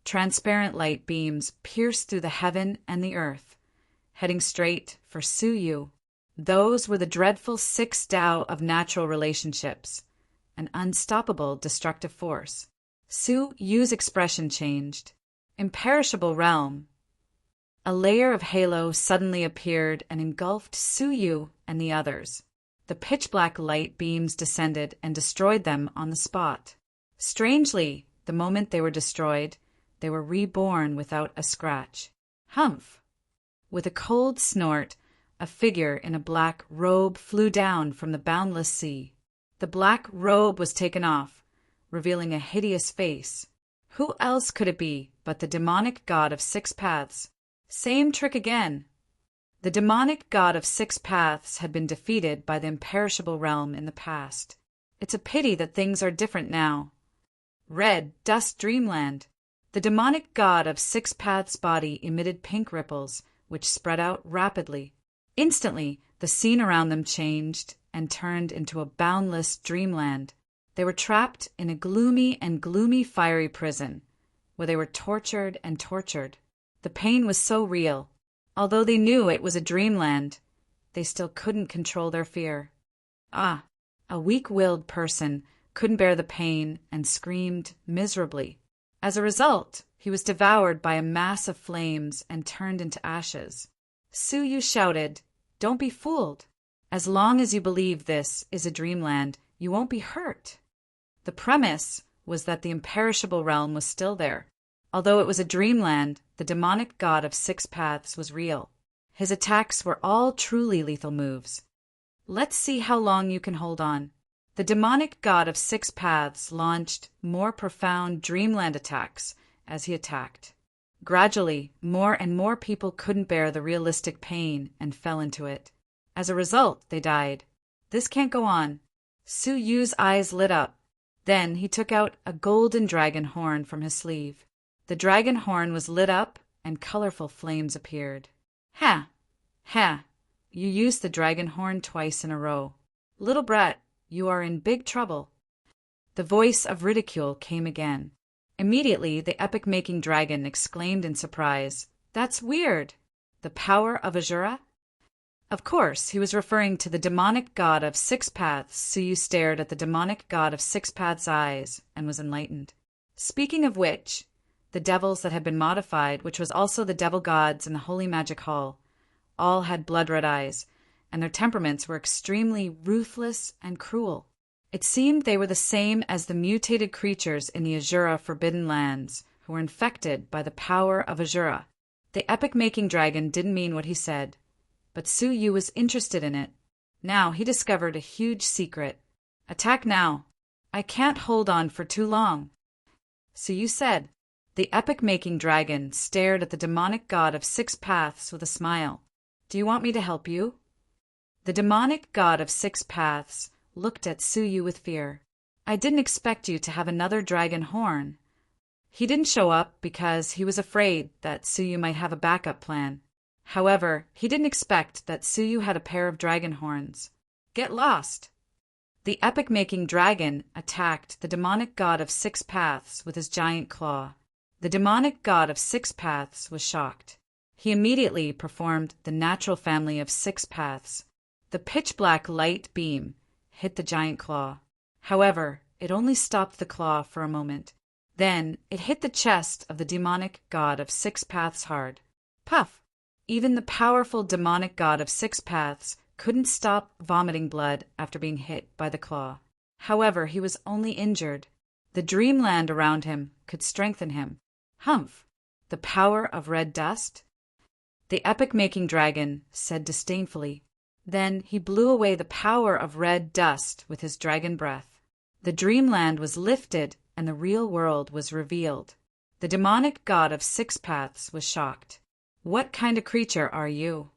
transparent light beams pierced through the heaven and the earth, heading straight for Su Yu. Those were the dreadful 6 Tao of natural relationships, an unstoppable destructive force. Su Yu's expression changed. Imperishable realm. A layer of halo suddenly appeared and engulfed Su Yu and the others. The pitch-black light beams descended and destroyed them on the spot. Strangely, the moment they were destroyed, they were reborn without a scratch. Humph! With a cold snort, a figure in a black robe flew down from the boundless sea. The black robe was taken off, revealing a hideous face. Who else could it be but the demonic god of 6 paths? Same trick again. The demonic god of 6 paths had been defeated by the imperishable realm in the past. It's a pity that things are different now. Red Dust Dreamland. The demonic god of 6 paths' body emitted pink ripples, which spread out rapidly. Instantly, the scene around them changed and turned into a boundless dreamland. They were trapped in a gloomy fiery prison, where they were tortured and tortured. The pain was so real. Although they knew it was a dreamland, they still couldn't control their fear. A weak-willed person couldn't bear the pain and screamed miserably. As a result, he was devoured by a mass of flames and turned into ashes. Su Yu shouted, "Don't be fooled. As long as you believe this is a dreamland, you won't be hurt." The premise was that the imperishable realm was still there. Although it was a dreamland, the demonic god of 6 paths was real. His attacks were all truly lethal moves. Let's see how long you can hold on. The demonic god of 6 paths launched more profound dreamland attacks as he attacked. Gradually, more and more people couldn't bear the realistic pain and fell into it. As a result, they died. This can't go on. Su Yu's eyes lit up. Then he took out a golden dragon horn from his sleeve. The dragon horn was lit up and colorful flames appeared. "Ha! Ha! You used the dragon horn twice in a row. Little brat, you are in big trouble." The voice of ridicule came again. Immediately, the epic-making dragon exclaimed in surprise, "That's weird! The power of Azura?" Of course, he was referring to the demonic god of 6 paths. Su Yu stared at the demonic god of 6 paths' eyes and was enlightened. Speaking of which, the devils that had been modified, which was also the devil gods in the Holy Magic Hall, all had blood-red eyes, and their temperaments were extremely ruthless and cruel. It seemed they were the same as the mutated creatures in the Azura Forbidden Lands, who were infected by the power of Azura. The epic-making dragon didn't mean what he said, but Su Yu was interested in it. Now he discovered a huge secret. "Attack now. I can't hold on for too long," Su Yu said. The epic-making dragon stared at the demonic god of six paths with a smile. "Do you want me to help you?" The demonic god of six paths looked at Su Yu with fear. "I didn't expect you to have another dragon horn." He didn't show up because he was afraid that Su Yu might have a backup plan. However, he didn't expect that Su Yu had a pair of dragon horns. "Get lost!" The epic-making dragon attacked the demonic god of six paths with his giant claw. The demonic god of six paths was shocked. He immediately performed the natural family of six paths. The pitch-black light beam hit the giant claw. However, it only stopped the claw for a moment. Then it hit the chest of the demonic god of six paths hard. Puff! Even the powerful demonic god of six paths couldn't stop vomiting blood after being hit by the claw. However, he was only injured. The dreamland around him could strengthen him. Humph! The power of red dust? The epic-making dragon said disdainfully. Then he blew away the power of red dust with his dragon breath. The dreamland was lifted and the real world was revealed. The demonic god of six paths was shocked. "What kind of creature are you?"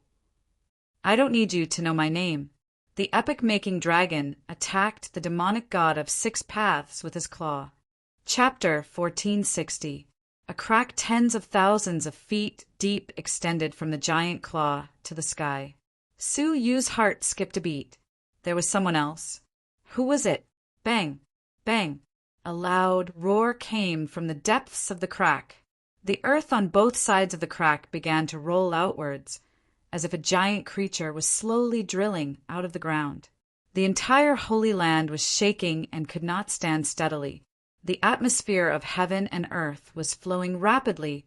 "I don't need you to know my name." The epic-making dragon attacked the demonic god of six paths with his claw. Chapter 1460. A crack tens of thousands of feet deep extended from the giant claw to the sky. Su Yu's heart skipped a beat. There was someone else. Who was it? Bang! Bang! A loud roar came from the depths of the crack. The earth on both sides of the crack began to roll outwards, as if a giant creature was slowly drilling out of the ground. The entire Holy Land was shaking and could not stand steadily. The atmosphere of heaven and earth was flowing rapidly,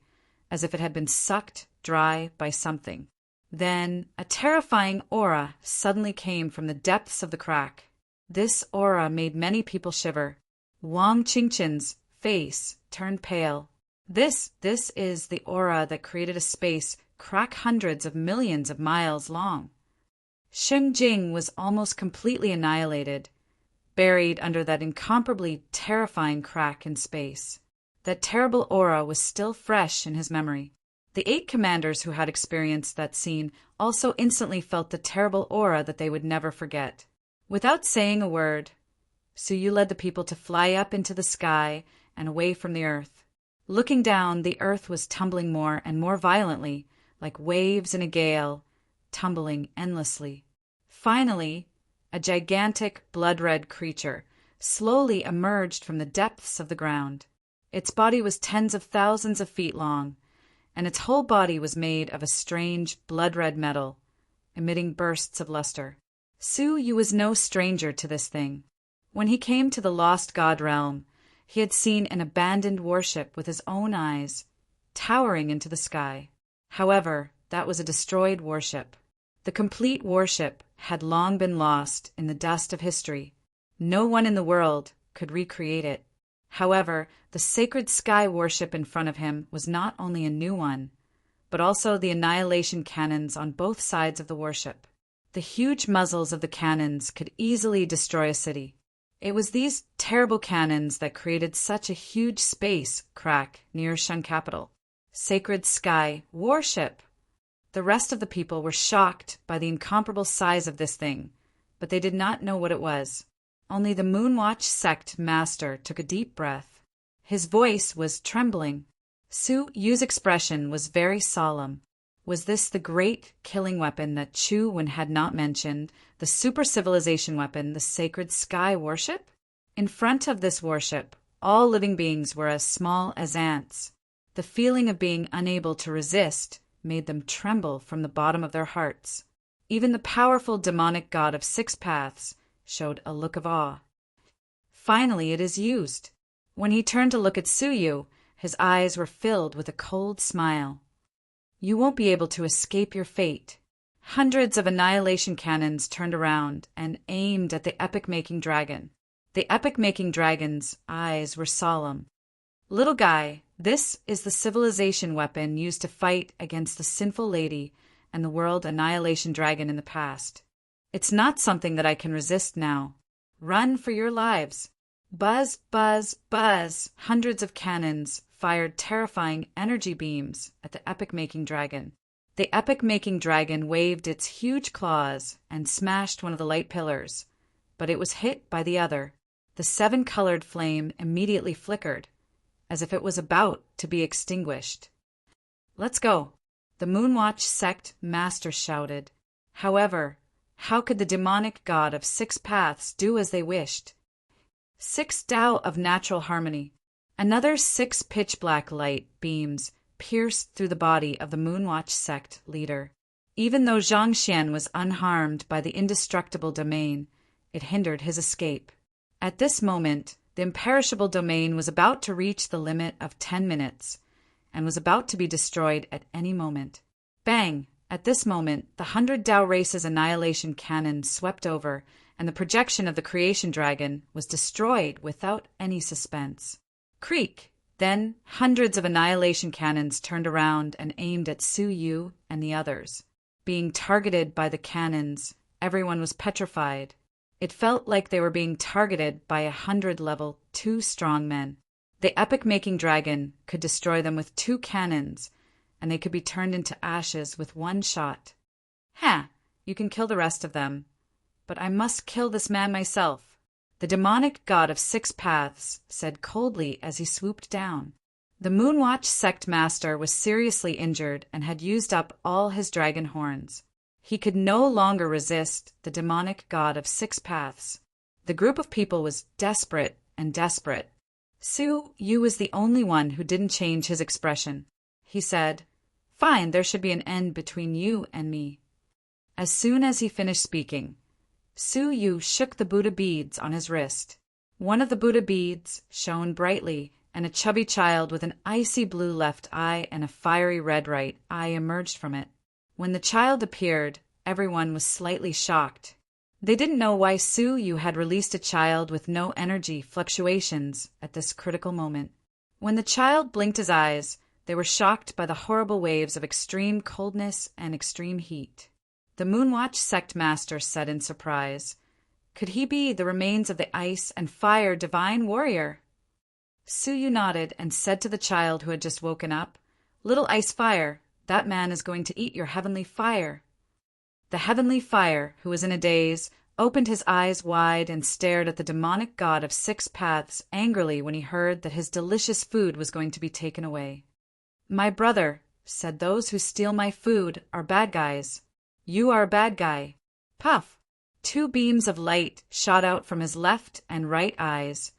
as if it had been sucked dry by something. Then a terrifying aura suddenly came from the depths of the crack. This aura made many people shiver. Wang Qingqian's face turned pale. This is the aura that created a space crack hundreds of millions of miles long. Sheng Jing was almost completely annihilated, buried under that incomparably terrifying crack in space. That terrible aura was still fresh in his memory. The 8 commanders who had experienced that scene also instantly felt the terrible aura that they would never forget. Without saying a word, Su Yu led the people to fly up into the sky and away from the earth. Looking down, the earth was tumbling more and more violently, like waves in a gale, tumbling endlessly. Finally, a gigantic blood-red creature slowly emerged from the depths of the ground. Its body was tens of thousands of feet long, and its whole body was made of a strange blood-red metal, emitting bursts of luster. Su Yu was no stranger to this thing. When he came to the Lost God realm, he had seen an abandoned warship with his own eyes, towering into the sky. However, that was a destroyed warship. The complete warship had long been lost in the dust of history. No one in the world could recreate it. However, the sacred sky warship in front of him was not only a new one, but also the annihilation cannons on both sides of the warship. The huge muzzles of the cannons could easily destroy a city. It was these terrible cannons that created such a huge space crack near Shun capital. Sacred sky warship! The rest of the people were shocked by the incomparable size of this thing, but they did not know what it was. Only the Moonwatch sect master took a deep breath. His voice was trembling. Su Yu's expression was very solemn. Was this the great killing weapon that Chu Wen had not mentioned, the super civilization weapon, the sacred sky warship? In front of this warship, all living beings were as small as ants. The feeling of being unable to resist made them tremble from the bottom of their hearts. Even the powerful demonic god of 6 paths showed a look of awe. Finally, it is used. When he turned to look at Su Yu, his eyes were filled with a cold smile. You won't be able to escape your fate. Hundreds of annihilation cannons turned around and aimed at the epic-making dragon. The epic-making dragon's eyes were solemn. Little guy, This is the civilization weapon used to fight against the sinful lady and the world annihilation dragon in the past. It's not something that I can resist now. Run for your lives. Buzz, buzz, buzz. Hundreds of cannons fired terrifying energy beams at the epic-making dragon. The epic-making dragon waved its huge claws and smashed one of the light pillars, but it was hit by the other. The seven-colored flame immediately flickered, as if it was about to be extinguished. "Let's go," the Moonwatch sect master shouted. However, how could the demonic god of six paths do as they wished? 6 Tao of natural harmony. Another 6 pitch-black light beams pierced through the body of the Moonwatch sect leader. Even though Zhangxian was unharmed by the indestructible domain, it hindered his escape. At this moment, the imperishable domain was about to reach the limit of 10 minutes, and was about to be destroyed at any moment. Bang! At this moment, the 100 Tao race's annihilation cannon swept over, and the projection of the creation dragon was destroyed without any suspense. Creak! Then, hundreds of annihilation cannons turned around and aimed at Su Yu and the others. Being targeted by the cannons, everyone was petrified. It felt like they were being targeted by 100 level 2 strong men. The epic-making dragon could destroy them with 2 cannons, and they could be turned into ashes with 1 shot. You can kill the rest of them. But I must kill this man myself, the demonic god of 6 paths said coldly as he swooped down. The Moonwatch sect master was seriously injured and had used up all his dragon horns. He could no longer resist the demonic god of 6 paths. The group of people was desperate and desperate. Su Yu was the only one who didn't change his expression. He said, "Fine, there should be an end between you and me." As soon as he finished speaking, Su Yu shook the Buddha beads on his wrist. One of the Buddha beads shone brightly, and a chubby child with an icy blue left eye and a fiery red right eye emerged from it. When the child appeared, everyone was slightly shocked. They didn't know why Su Yu had released a child with no energy fluctuations at this critical moment. When the child blinked his eyes, they were shocked by the horrible waves of extreme coldness and extreme heat. The Moonwatch sect master said in surprise, "Could he be the remains of the ice and fire divine warrior?" Su Yu nodded and said to the child who had just woken up, "Little ice fire, that man is going to eat your heavenly fire." The heavenly fire, who was in a daze, opened his eyes wide and stared at the demonic god of 6 paths angrily when he heard that his delicious food was going to be taken away. "My brother," said, "those who steal my food are bad guys. You are a bad guy." Puff! 2 beams of light shot out from his left and right eyes,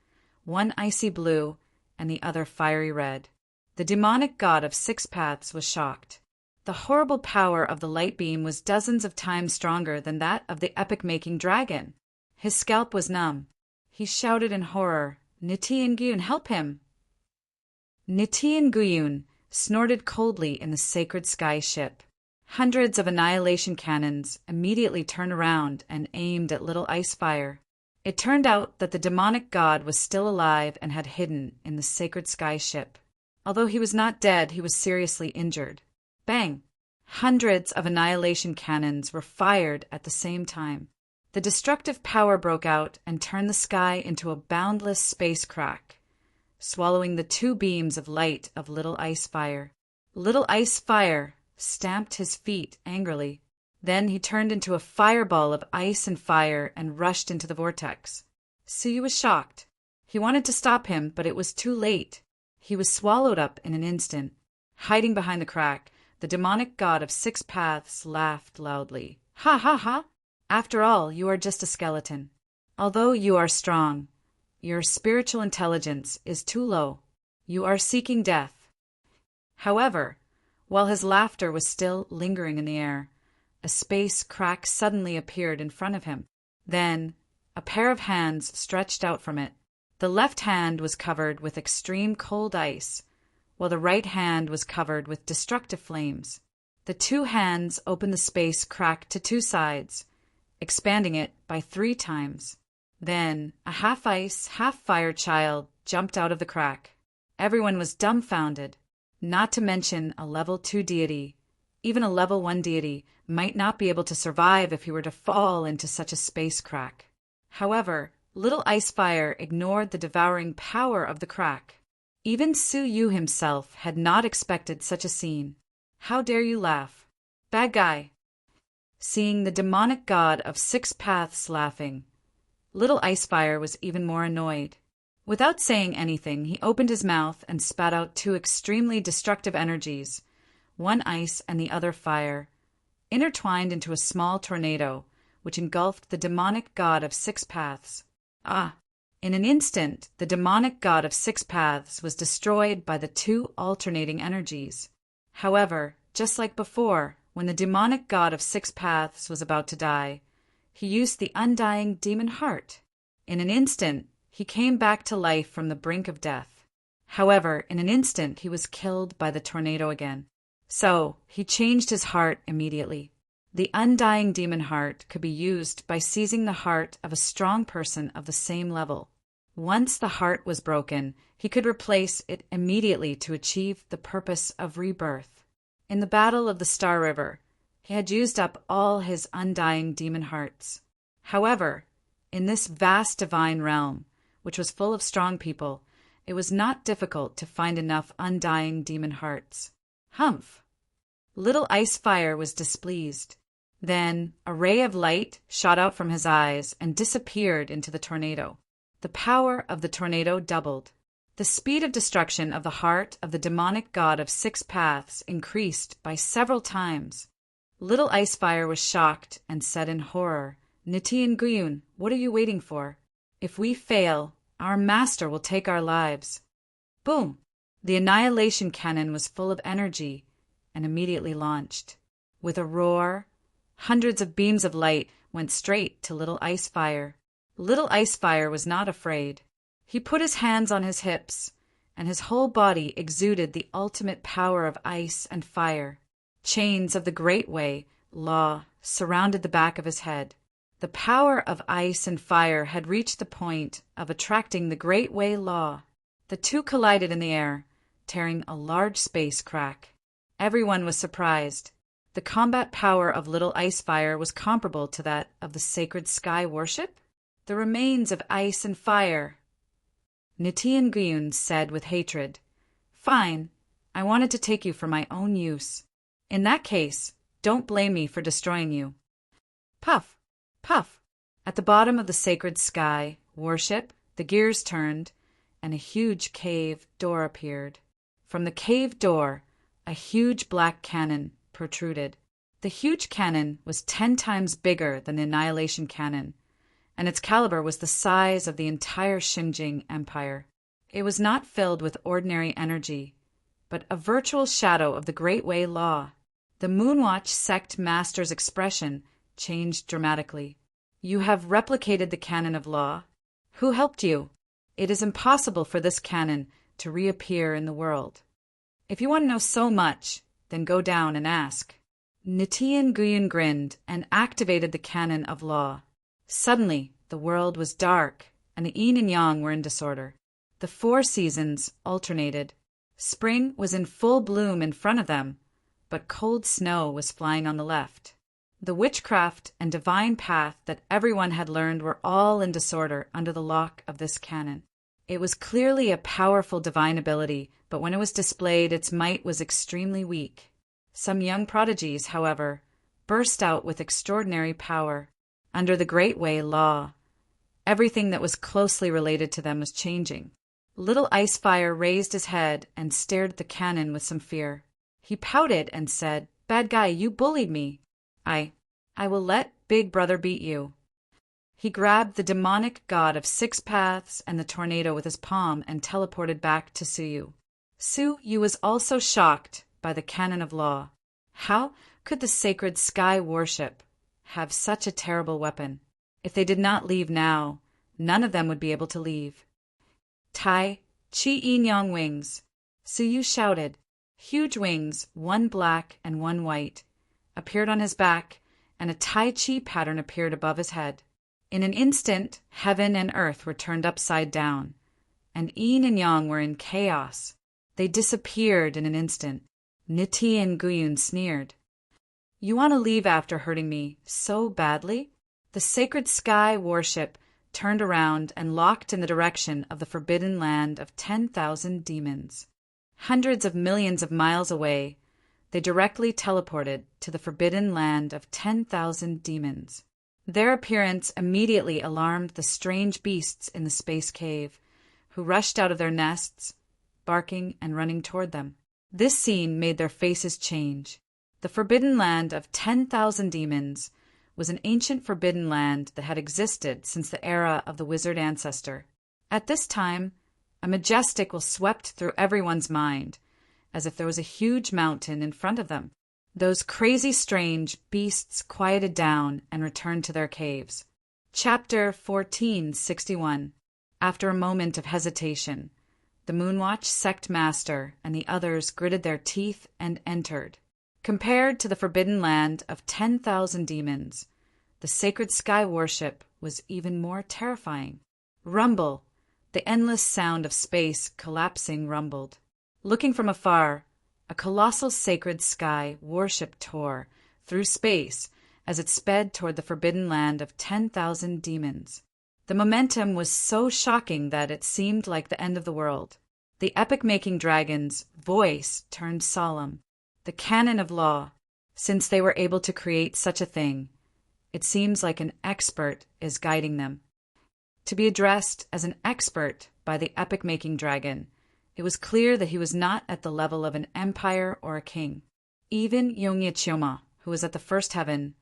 one icy blue and the other fiery red. The demonic god of 6 paths was shocked. The horrible power of the light beam was dozens of times stronger than that of the epic-making dragon. His scalp was numb. He shouted in horror, "Nitian Gyun, help him!" Nitian Gyun snorted coldly in the sacred sky ship. Hundreds of annihilation cannons immediately turned around and aimed at little ice fire. It turned out that the demonic god was still alive and had hidden in the sacred sky ship. Although he was not dead, he was seriously injured. Bang! Hundreds of annihilation cannons were fired at the same time. The destructive power broke out and turned the sky into a boundless space crack, swallowing the 2 beams of light of little ice fire. Little ice fire stamped his feet angrily. Then he turned into a fireball of ice and fire and rushed into the vortex. Su Yu was shocked. He wanted to stop him, but it was too late. He was swallowed up in an instant. Hiding behind the crack, the demonic god of 6 paths laughed loudly. "Ha ha ha! After all, you are just a skeleton. Although you are strong, your spiritual intelligence is too low. You are seeking death." However, while his laughter was still lingering in the air, a space crack suddenly appeared in front of him. Then, a pair of hands stretched out from it. The left hand was covered with extreme cold ice, while the right hand was covered with destructive flames. The 2 hands opened the space crack to 2 sides, expanding it by 3 times. Then, a half-ice, half-fire child jumped out of the crack. Everyone was dumbfounded, not to mention a level 2 deity. Even a level 1 deity might not be able to survive if he were to fall into such a space crack. However, Little Icefire ignored the devouring power of the crack. Even Su Yu himself had not expected such a scene. How dare you laugh? Bad guy. Seeing the demonic god of 6 paths laughing, Little Icefire was even more annoyed. Without saying anything, he opened his mouth and spat out 2 extremely destructive energies, one ice and the other fire, intertwined into a small tornado, which engulfed the demonic god of 6 paths. In an instant, the demonic god of 6 paths was destroyed by the 2 alternating energies. However, just like before, when the demonic god of 6 paths was about to die, he used the undying demon heart. In an instant, he came back to life from the brink of death. However, in an instant, he was killed by the tornado again. So, he changed his heart immediately. The undying demon heart could be used by seizing the heart of a strong person of the same level. Once the heart was broken, he could replace it immediately to achieve the purpose of rebirth. In the Battle of the Star River, he had used up all his undying demon hearts. However, in this vast divine realm, which was full of strong people, it was not difficult to find enough undying demon hearts. Humph! Little Icefire was displeased. Then a ray of light shot out from his eyes and disappeared into the tornado. The power of the tornado doubled. The speed of destruction of the heart of the demonic god of 6 paths increased by several times. Little Icefire was shocked and said in horror, "Nitian Guyun, what are you waiting for? If we fail, our master will take our lives." Boom! The annihilation cannon was full of energy and immediately launched. With a roar, hundreds of beams of light went straight to Little Icefire. Little Icefire was not afraid. He put his hands on his hips, and his whole body exuded the ultimate power of ice and fire. Chains of the Great Way, law, surrounded the back of his head. The power of ice and fire had reached the point of attracting the Great Way law. The two collided in the air, tearing a large space crack. Everyone was surprised. The combat power of Little Icefire was comparable to that of the sacred sky worship? The remains of ice and fire. Nitian Guyun said with hatred, "Fine, I wanted to take you for my own use. In that case, don't blame me for destroying you." Puff, puff. At the bottom of the sacred sky worship, the gears turned, and a huge cave door appeared. From the cave door, a huge black cannon protruded. The huge cannon was 10 times bigger than the Annihilation Cannon, and its caliber was the size of the entire Xinjing Empire. It was not filled with ordinary energy, but a virtual shadow of the Great Way Law. The Moonwatch sect master's expression changed dramatically. "You have replicated the Canon of Law. Who helped you? It is impossible for this canon to reappear in the world. If you want to know so much, then go down and ask." Nitian Guyun grinned and activated the Canon of Law. Suddenly, the world was dark, and the yin and yang were in disorder. The 4 seasons alternated. Spring was in full bloom in front of them, but cold snow was flying on the left. The witchcraft and divine path that everyone had learned were all in disorder under the lock of this canon. It was clearly a powerful divine ability, but when it was displayed, its might was extremely weak. Some young prodigies, however, burst out with extraordinary power. Under the Great Way Law, everything that was closely related to them was changing. Little Icefire raised his head and stared at the cannon with some fear. He pouted and said, "Bad guy, you bullied me. I will let Big Brother beat you." He grabbed the demonic god of 6 paths and the tornado with his palm and teleported back to Suyu. Suyu was also shocked by the Canon of Law. How could the sacred sky worship have such a terrible weapon? If they did not leave now, none of them would be able to leave. Tai Chi Yin Yang wings, Suyu shouted. Huge wings, one black and one white, appeared on his back, and a Tai Chi pattern appeared above his head. In an instant, heaven and earth were turned upside down, and Yin and Yang were in chaos. They disappeared in an instant. Niti and Guyun sneered. "You want to leave after hurting me so badly?" The sacred sky warship turned around and locked in the direction of the forbidden land of 10,000 demons. Hundreds of millions of miles away, they directly teleported to the forbidden land of 10,000 demons. Their appearance immediately alarmed the strange beasts in the space cave, who rushed out of their nests, barking and running toward them. This scene made their faces change. The forbidden land of 10,000 demons was an ancient forbidden land that had existed since the era of the wizard ancestor. At this time, a majestic will swept through everyone's mind, as if there was a huge mountain in front of them. Those crazy, strange beasts quieted down and returned to their caves. Chapter 1461. After a moment of hesitation, the Moonwatch sect master and the others gritted their teeth and entered. Compared to the forbidden land of 10,000 demons, the sacred sky warship was even more terrifying. Rumble, the endless sound of space collapsing rumbled. Looking from afar, a colossal sacred sky warship tore through space as it sped toward the forbidden land of 10,000 demons. The momentum was so shocking that it seemed like the end of the world. The epic-making dragon's voice turned solemn. The canon of law, since they were able to create such a thing, it seems like an expert is guiding them. To be addressed as an expert by the epic-making dragon, it was clear that he was not at the level of an empire or a king. Even Yongye-Chioma, who was at the first heaven,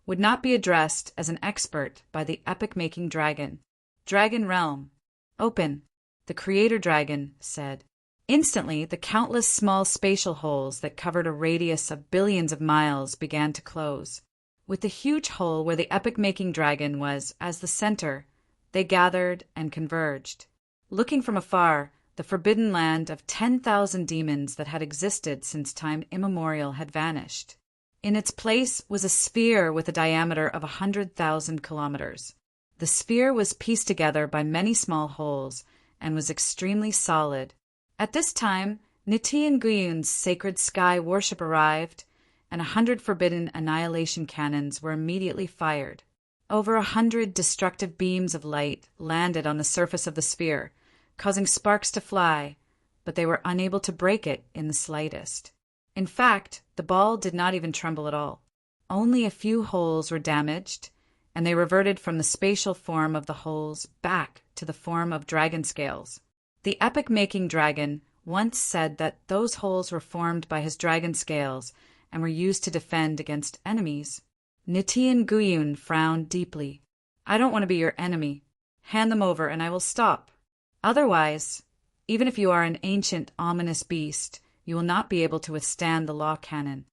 would not be addressed as an expert by the epic-making dragon. "Dragon realm, open," the creator dragon said. Instantly, the countless small spatial holes that covered a radius of billions of miles began to close. With the huge hole where the epic-making dragon was as the center, they gathered and converged. Looking from afar, the forbidden land of 10,000 demons that had existed since time immemorial had vanished. In its place was a sphere with a diameter of 100,000 kilometers. The sphere was pieced together by many small holes and was extremely solid. At this time, Niti and Guyun's sacred sky warship arrived, and 100 forbidden annihilation cannons were immediately fired. Over 100 destructive beams of light landed on the surface of the sphere, causing sparks to fly, but they were unable to break it in the slightest. In fact, the ball did not even tremble at all. Only a few holes were damaged, and they reverted from the spatial form of the holes back to the form of dragon scales. The epic-making dragon once said that those holes were formed by his dragon scales and were used to defend against enemies. Niti and Guyun frowned deeply. "I don't want to be your enemy. Hand them over and I will stop. Otherwise, even if you are an ancient, ominous beast, you will not be able to withstand the law canon."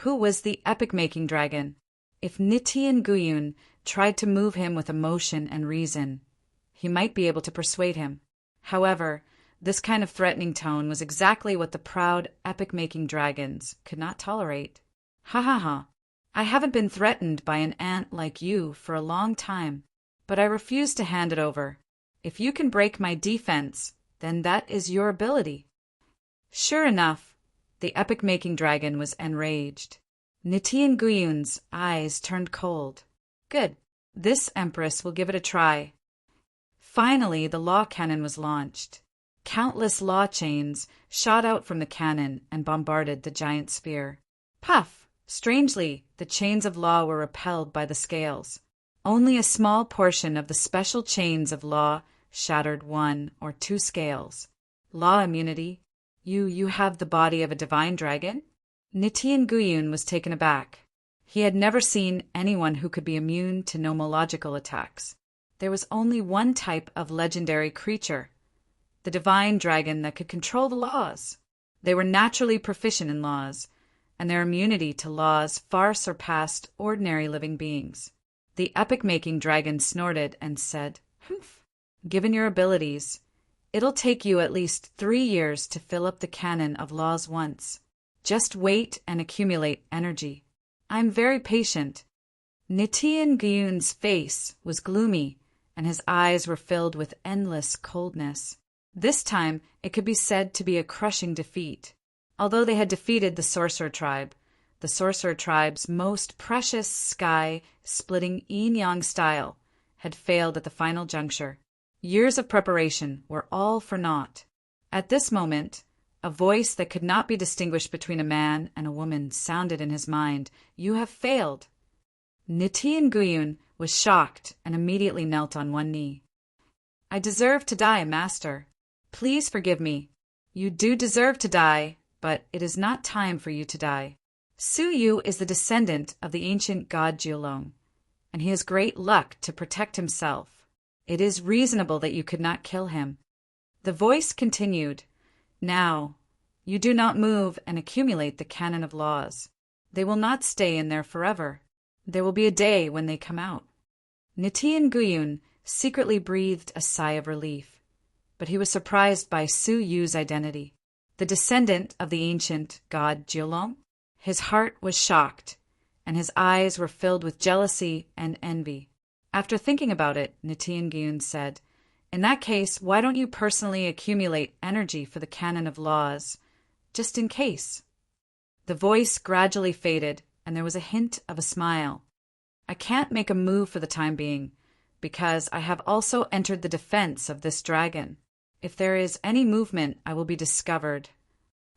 Who was the epic-making dragon? If Niti and Guyun tried to move him with emotion and reason, he might be able to persuade him. However, this kind of threatening tone was exactly what the proud, epic-making dragons could not tolerate. "Ha ha ha. I haven't been threatened by an ant like you for a long time, but I refuse to hand it over. If you can break my defense, then that is your ability." Sure enough, the epic-making dragon was enraged. Niti and Guyun's eyes turned cold. "Good. This empress will give it a try." Finally, the law cannon was launched. Countless law chains shot out from the cannon and bombarded the giant sphere. Puff! Strangely, the chains of law were repelled by the scales. Only a small portion of the special chains of law shattered 1 or 2 scales. Law immunity. You have the body of a divine dragon? Niti and Guyun was taken aback. He had never seen anyone who could be immune to nomological attacks. There was only one type of legendary creature, the divine dragon that could control the laws. They were naturally proficient in laws, and their immunity to laws far surpassed ordinary living beings. The epic-making dragon snorted and said, "Humph. Given your abilities, it'll take you at least 3 years to fill up the canon of laws once. Just wait and accumulate energy. I'm very patient." Niti and Guyun's face was gloomy, and his eyes were filled with endless coldness. This time, it could be said to be a crushing defeat. Although they had defeated the Sorcerer Tribe, the Sorcerer Tribe's most precious sky-splitting yin-yang style had failed at the final juncture. Years of preparation were all for naught. At this moment, a voice that could not be distinguished between a man and a woman sounded in his mind. "You have failed." Ninefold was shocked and immediately knelt on one knee. "I deserve to die, Master. Please forgive me. You do deserve to die, but it is not time for you to die. Su is the descendant of the ancient god Jiulong, and he has great luck to protect himself. It is reasonable that you could not kill him." The voice continued, "Now, you do not move and accumulate the canon of laws. They will not stay in there forever. There will be a day when they come out." Ninefold secretly breathed a sigh of relief, but he was surprised by Su's identity. The descendant of the ancient god Jiulong? His heart was shocked, and his eyes were filled with jealousy and envy. After thinking about it, Ninefold said, "In that case, why don't you personally accumulate energy for the canon of laws, just in case?" The voice gradually faded, and there was a hint of a smile. "I can't make a move for the time being, because I have also entered the defense of this dragon. If there is any movement, I will be discovered."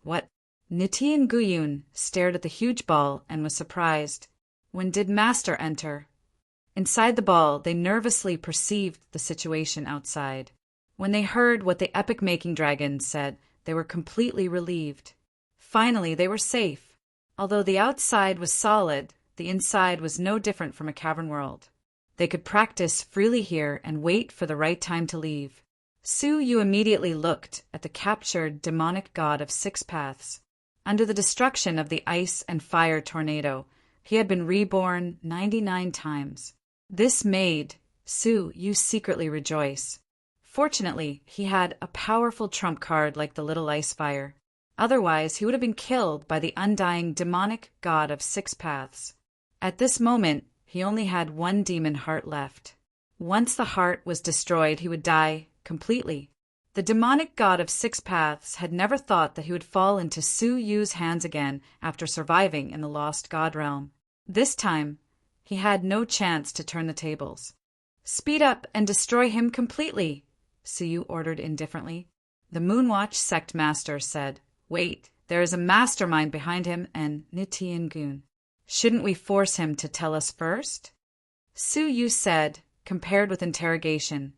"What?" Ninefold stared at the huge ball and was surprised. "When did Master enter?" Inside the ball, they nervously perceived the situation outside. When they heard what the epic-making dragon said, they were completely relieved. Finally, they were safe. Although the outside was solid, the inside was no different from a cavern world. They could practice freely here and wait for the right time to leave. Su immediately looked at the captured demonic god of six paths. Under the destruction of the ice and fire tornado, he had been reborn 99 times. This made Su secretly rejoice. Fortunately, he had a powerful trump card like the little ice fire. Otherwise, he would have been killed by the undying demonic god of six paths. At this moment, he only had one demon heart left. Once the heart was destroyed, he would die completely. The demonic god of six paths had never thought that he would fall into Su's hands again after surviving in the lost god realm. This time, he had no chance to turn the tables. "Speed up and destroy him completely," Su ordered indifferently. The Moonwatch sect master said, "Wait, there is a mastermind behind him," and Ninefold. "Shouldn't we force him to tell us first?" Su said, compared with interrogation,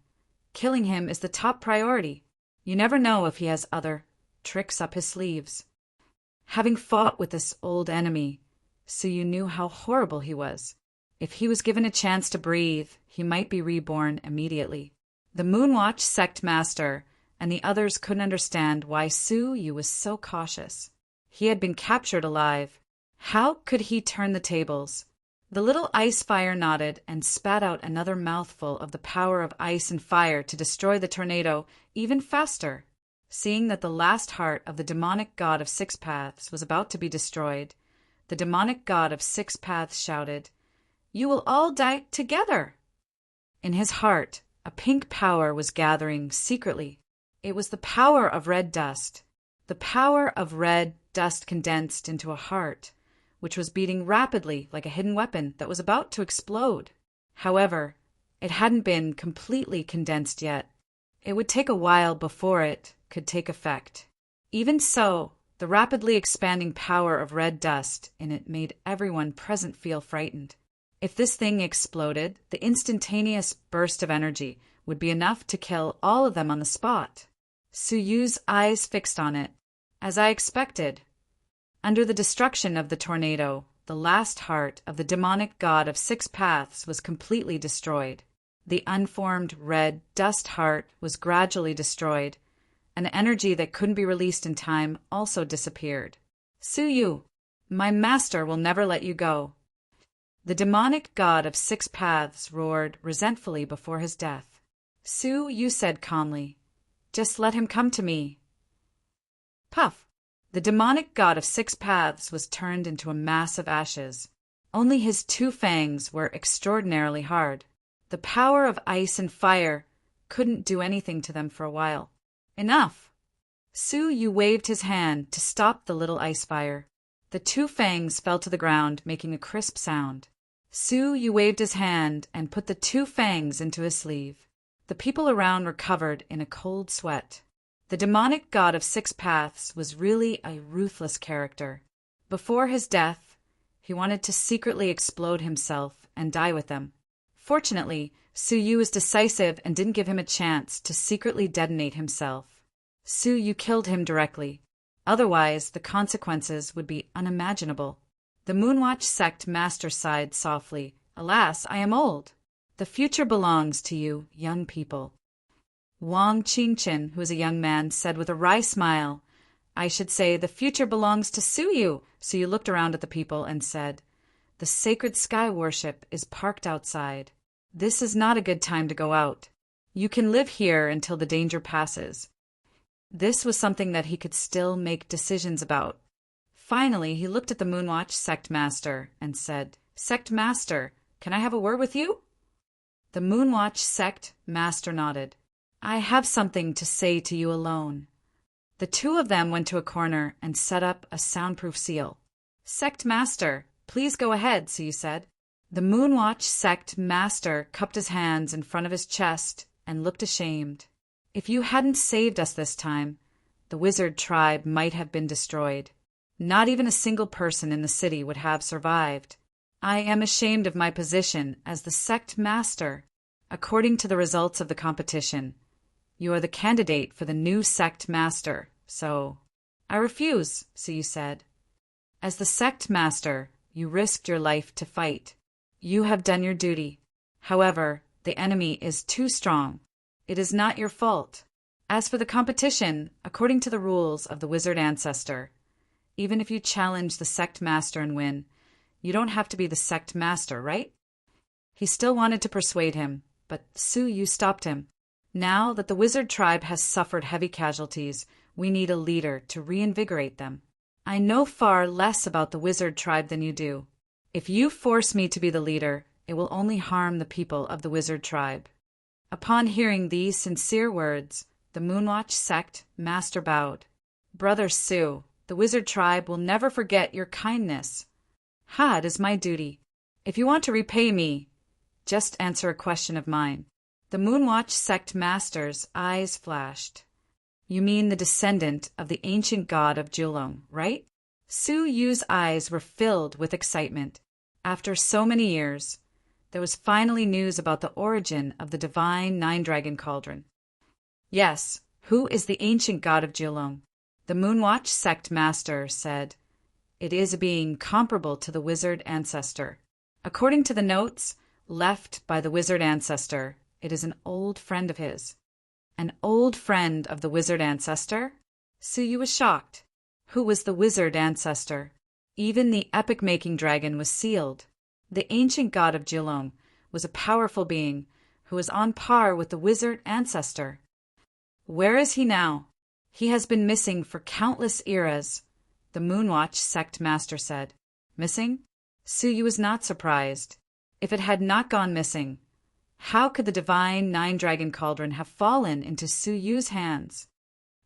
"Killing him is the top priority. You never know if he has other tricks up his sleeves." Having fought with this old enemy, Su knew how horrible he was. If he was given a chance to breathe, he might be reborn immediately. The Moonwatch sect master and the others couldn't understand why Su was so cautious. He had been captured alive. How could he turn the tables? The little ice fire nodded and spat out another mouthful of the power of ice and fire to destroy the tornado even faster. Seeing that the last heart of the demonic god of six paths was about to be destroyed, the demonic god of six paths shouted, "You will all die together!" In his heart, a pink power was gathering secretly. It was the power of red dust. The power of red dust condensed into a heart, which was beating rapidly like a hidden weapon that was about to explode. However, it hadn't been completely condensed yet. It would take a while before it could take effect. Even so, the rapidly expanding power of red dust in it made everyone present feel frightened. If this thing exploded, the instantaneous burst of energy would be enough to kill all of them on the spot. Su's eyes fixed on it. As I expected, under the destruction of the tornado, the last heart of the demonic god of six paths was completely destroyed. The unformed red dust heart was gradually destroyed, and energy that couldn't be released in time also disappeared. "Su, my master will never let you go." The demonic god of six paths roared resentfully before his death. Su said calmly, "Just let him come to me." Puff! The demonic god of six paths was turned into a mass of ashes. Only his two fangs were extraordinarily hard. The power of ice and fire couldn't do anything to them for a while. Enough! Su Yu waved his hand to stop the little ice fire. The two fangs fell to the ground, making a crisp sound. Su Yu waved his hand and put the two fangs into his sleeve. The people around were covered in a cold sweat. The demonic god of six paths was really a ruthless character. Before his death, he wanted to secretly explode himself and die with them. Fortunately, Su Yu was decisive and didn't give him a chance to secretly detonate himself. Su Yu killed him directly. Otherwise, the consequences would be unimaginable. The Moonwatch sect master sighed softly. Alas, I am old. The future belongs to you, young people. Wang Qingchen, who was a young man, said with a wry smile, I should say the future belongs to Su Yu. Su Yu looked around at the people and said, The sacred sky worship is parked outside. This is not a good time to go out. You can live here until the danger passes. This was something that he could still make decisions about. Finally, he looked at the Moonwatch sect master and said, Sect master, can I have a word with you? The Moonwatch sect master nodded. I have something to say to you alone. The two of them went to a corner and set up a soundproof seal. Sect master, please go ahead, Su Yu said. The Moonwatch sect master cupped his hands in front of his chest and looked ashamed. If you hadn't saved us this time, the wizard tribe might have been destroyed. Not even a single person in the city would have survived. I am ashamed of my position as the sect master. According to the results of the competition, you are the candidate for the new sect master, so I refuse, Su Yu said. As the sect master, you risked your life to fight. You have done your duty. However, the enemy is too strong. It is not your fault. As for the competition, according to the rules of the wizard ancestor, even if you challenge the sect master and win, you don't have to be the sect master, right? He still wanted to persuade him, but Su Yu stopped him. Now that the wizard tribe has suffered heavy casualties, we need a leader to reinvigorate them. I know far less about the wizard tribe than you do. If you force me to be the leader, it will only harm the people of the wizard tribe. Upon hearing these sincere words, the Moonwatch sect master bowed. Brother Su, the wizard tribe will never forget your kindness. It is my duty. If you want to repay me, just answer a question of mine. The Moonwatch sect master's eyes flashed. You mean the descendant of the ancient god of Julong, right? Su Yu's eyes were filled with excitement. After so many years, there was finally news about the origin of the divine nine-dragon cauldron. Yes, who is the ancient god of Julong? The Moonwatch sect master said, It is a being comparable to the wizard ancestor. According to the notes left by the wizard ancestor, it is an old friend of his. An old friend of the wizard ancestor? Su Yu was shocked. Who was the wizard ancestor? Even the epic-making dragon was sealed. The ancient god of Julong was a powerful being who was on par with the wizard ancestor. Where is he now? He has been missing for countless eras, the Moonwatch sect master said. Missing? Su Yu was not surprised. If it had not gone missing, how could the divine nine-dragon cauldron have fallen into Su Yu's hands?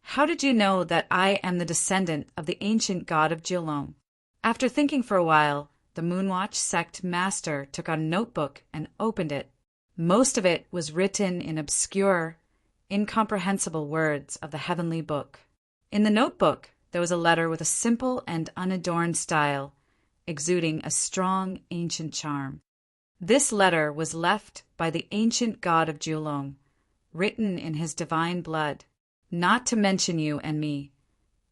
How did you know that I am the descendant of the ancient god of Julong? After thinking for a while, the Moonwatch sect master took out a notebook and opened it. Most of it was written in obscure, incomprehensible words of the heavenly book. In the notebook, there was a letter with a simple and unadorned style, exuding a strong ancient charm. This letter was left by the ancient god of Julong, written in his divine blood, not to mention you and me.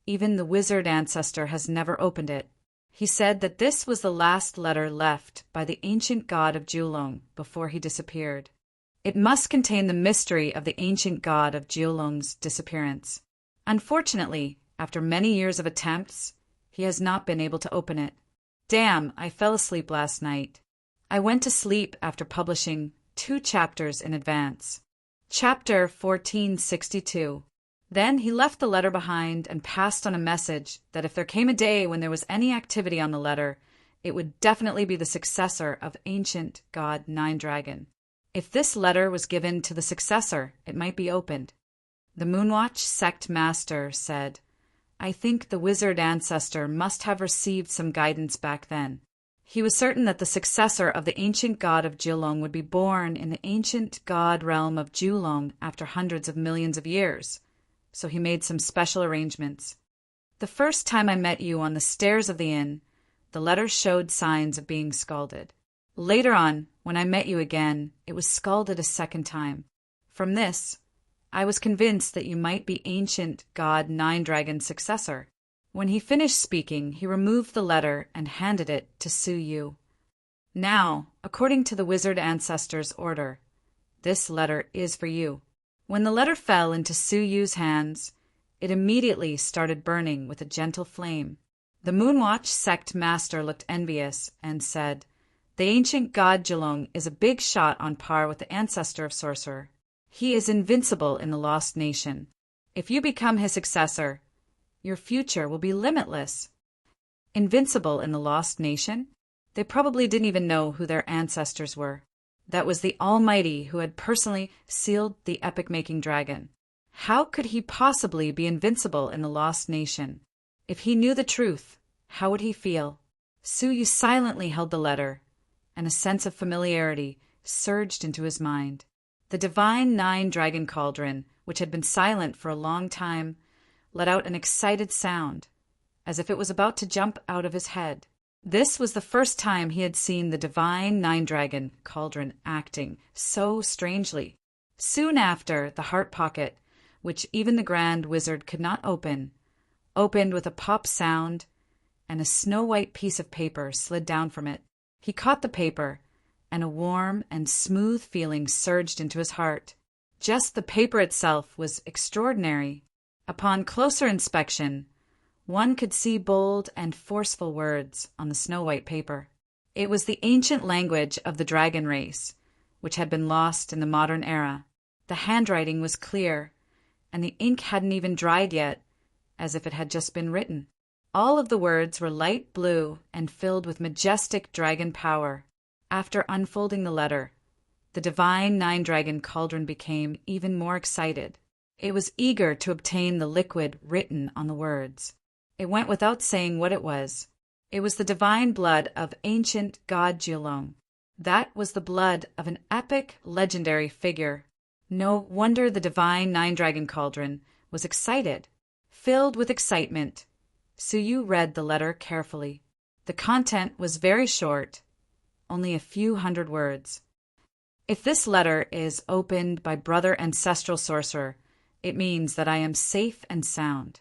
Even the wizard ancestor has never opened it. He said that this was the last letter left by the ancient god of Julong before he disappeared. It must contain the mystery of the ancient god of Julong's disappearance. Unfortunately, after many years of attempts, he has not been able to open it. Damn, I fell asleep last night. I went to sleep after publishing 2 chapters in advance. Chapter 1462. Then he left the letter behind and passed on a message that if there came a day when there was any activity on the letter, it would definitely be the successor of ancient god Nine-Dragon. If this letter was given to the successor, it might be opened. The Moonwatch sect master said, I think the wizard ancestor must have received some guidance back then. He was certain that the successor of the ancient god of Jilong would be born in the ancient god realm of Julong after hundreds of millions of years, so he made some special arrangements. The first time I met you on the stairs of the inn, the letter showed signs of being scalded. Later on, when I met you again, it was scalded a second time. From this, I was convinced that you might be ancient god Nine-Dragon's successor. When he finished speaking, he removed the letter and handed it to Su Yu. Now, according to the wizard ancestor's order, this letter is for you. When the letter fell into Su Yu's hands, it immediately started burning with a gentle flame. The Moonwatch sect master looked envious and said, The ancient god Jilong is a big shot on par with the ancestor of Sorcerer. He is invincible in the Lost Nation. If you become his successor, your future will be limitless. Invincible in the Lost Nation? They probably didn't even know who their ancestors were. That was the Almighty who had personally sealed the epic-making dragon. How could he possibly be invincible in the Lost Nation? If he knew the truth, how would he feel? Su Yu silently held the letter, and a sense of familiarity surged into his mind. The divine Nine-Dragon Cauldron, which had been silent for a long time, let out an excited sound, as if it was about to jump out of his head. This was the first time he had seen the divine Nine-Dragon Cauldron acting so strangely. Soon after, the heart pocket, which even the Grand Wizard could not open, opened with a pop sound, and a snow-white piece of paper slid down from it. He caught the paper, and a warm and smooth feeling surged into his heart. Just the paper itself was extraordinary. Upon closer inspection, one could see bold and forceful words on the snow-white paper. It was the ancient language of the dragon race, which had been lost in the modern era. The handwriting was clear, and the ink hadn't even dried yet, as if it had just been written. All of the words were light blue and filled with majestic dragon power. After unfolding the letter, the divine Nine-Dragon Cauldron became even more excited. It was eager to obtain the liquid written on the words. It went without saying what it was. It was the divine blood of ancient god Jilong. That was the blood of an epic, legendary figure. No wonder the divine Nine-Dragon Cauldron was excited. Filled with excitement, Su Yu read the letter carefully. The content was very short, only a few hundred words. If this letter is opened by Brother Ancestral Sorcerer, it means that I am safe and sound.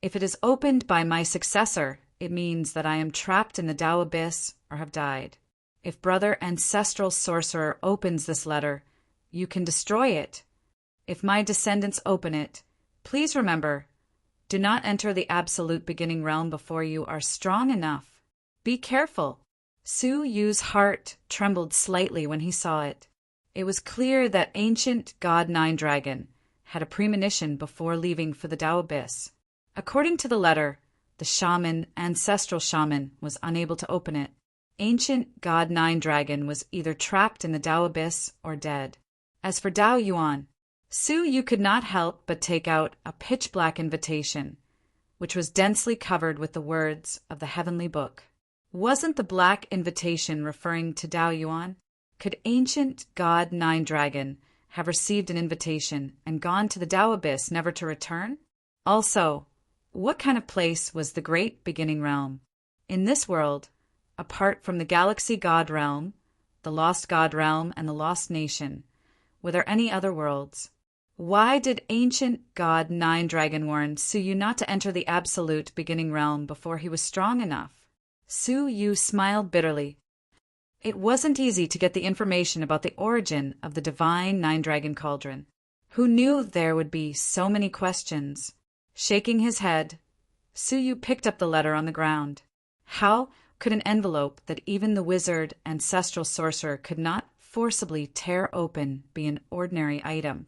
If it is opened by my successor, it means that I am trapped in the Tao Abyss or have died. If Brother Ancestral Sorcerer opens this letter, you can destroy it. If my descendants open it, please remember, do not enter the absolute beginning realm before you are strong enough. Be careful. Su Yu's heart trembled slightly when he saw it. It was clear that ancient god Nine-Dragon had a premonition before leaving for the Tao Abyss. According to the letter, the ancestral shaman, was unable to open it. Ancient god Nine-Dragon was either trapped in the Tao Abyss or dead. As for Dao Yuan, Su Yu could not help but take out a pitch-black invitation, which was densely covered with the words of the heavenly book. Wasn't the black invitation referring to Dao Yuan? Could ancient god Nine-Dragon have received an invitation and gone to the Tao Abyss never to return? Also, what kind of place was the Great Beginning Realm? In this world, apart from the Galaxy God Realm, the Lost God Realm, and the Lost Nation, were there any other worlds? Why did ancient god Nine-Dragon warn Su Yu not to enter the absolute beginning realm before he was strong enough? Su Yu smiled bitterly. It wasn't easy to get the information about the origin of the divine Nine-Dragon Cauldron. Who knew there would be so many questions? Shaking his head, Su Yu picked up the letter on the ground. How could an envelope that even the wizard ancestral sorcerer could not forcibly tear open be an ordinary item?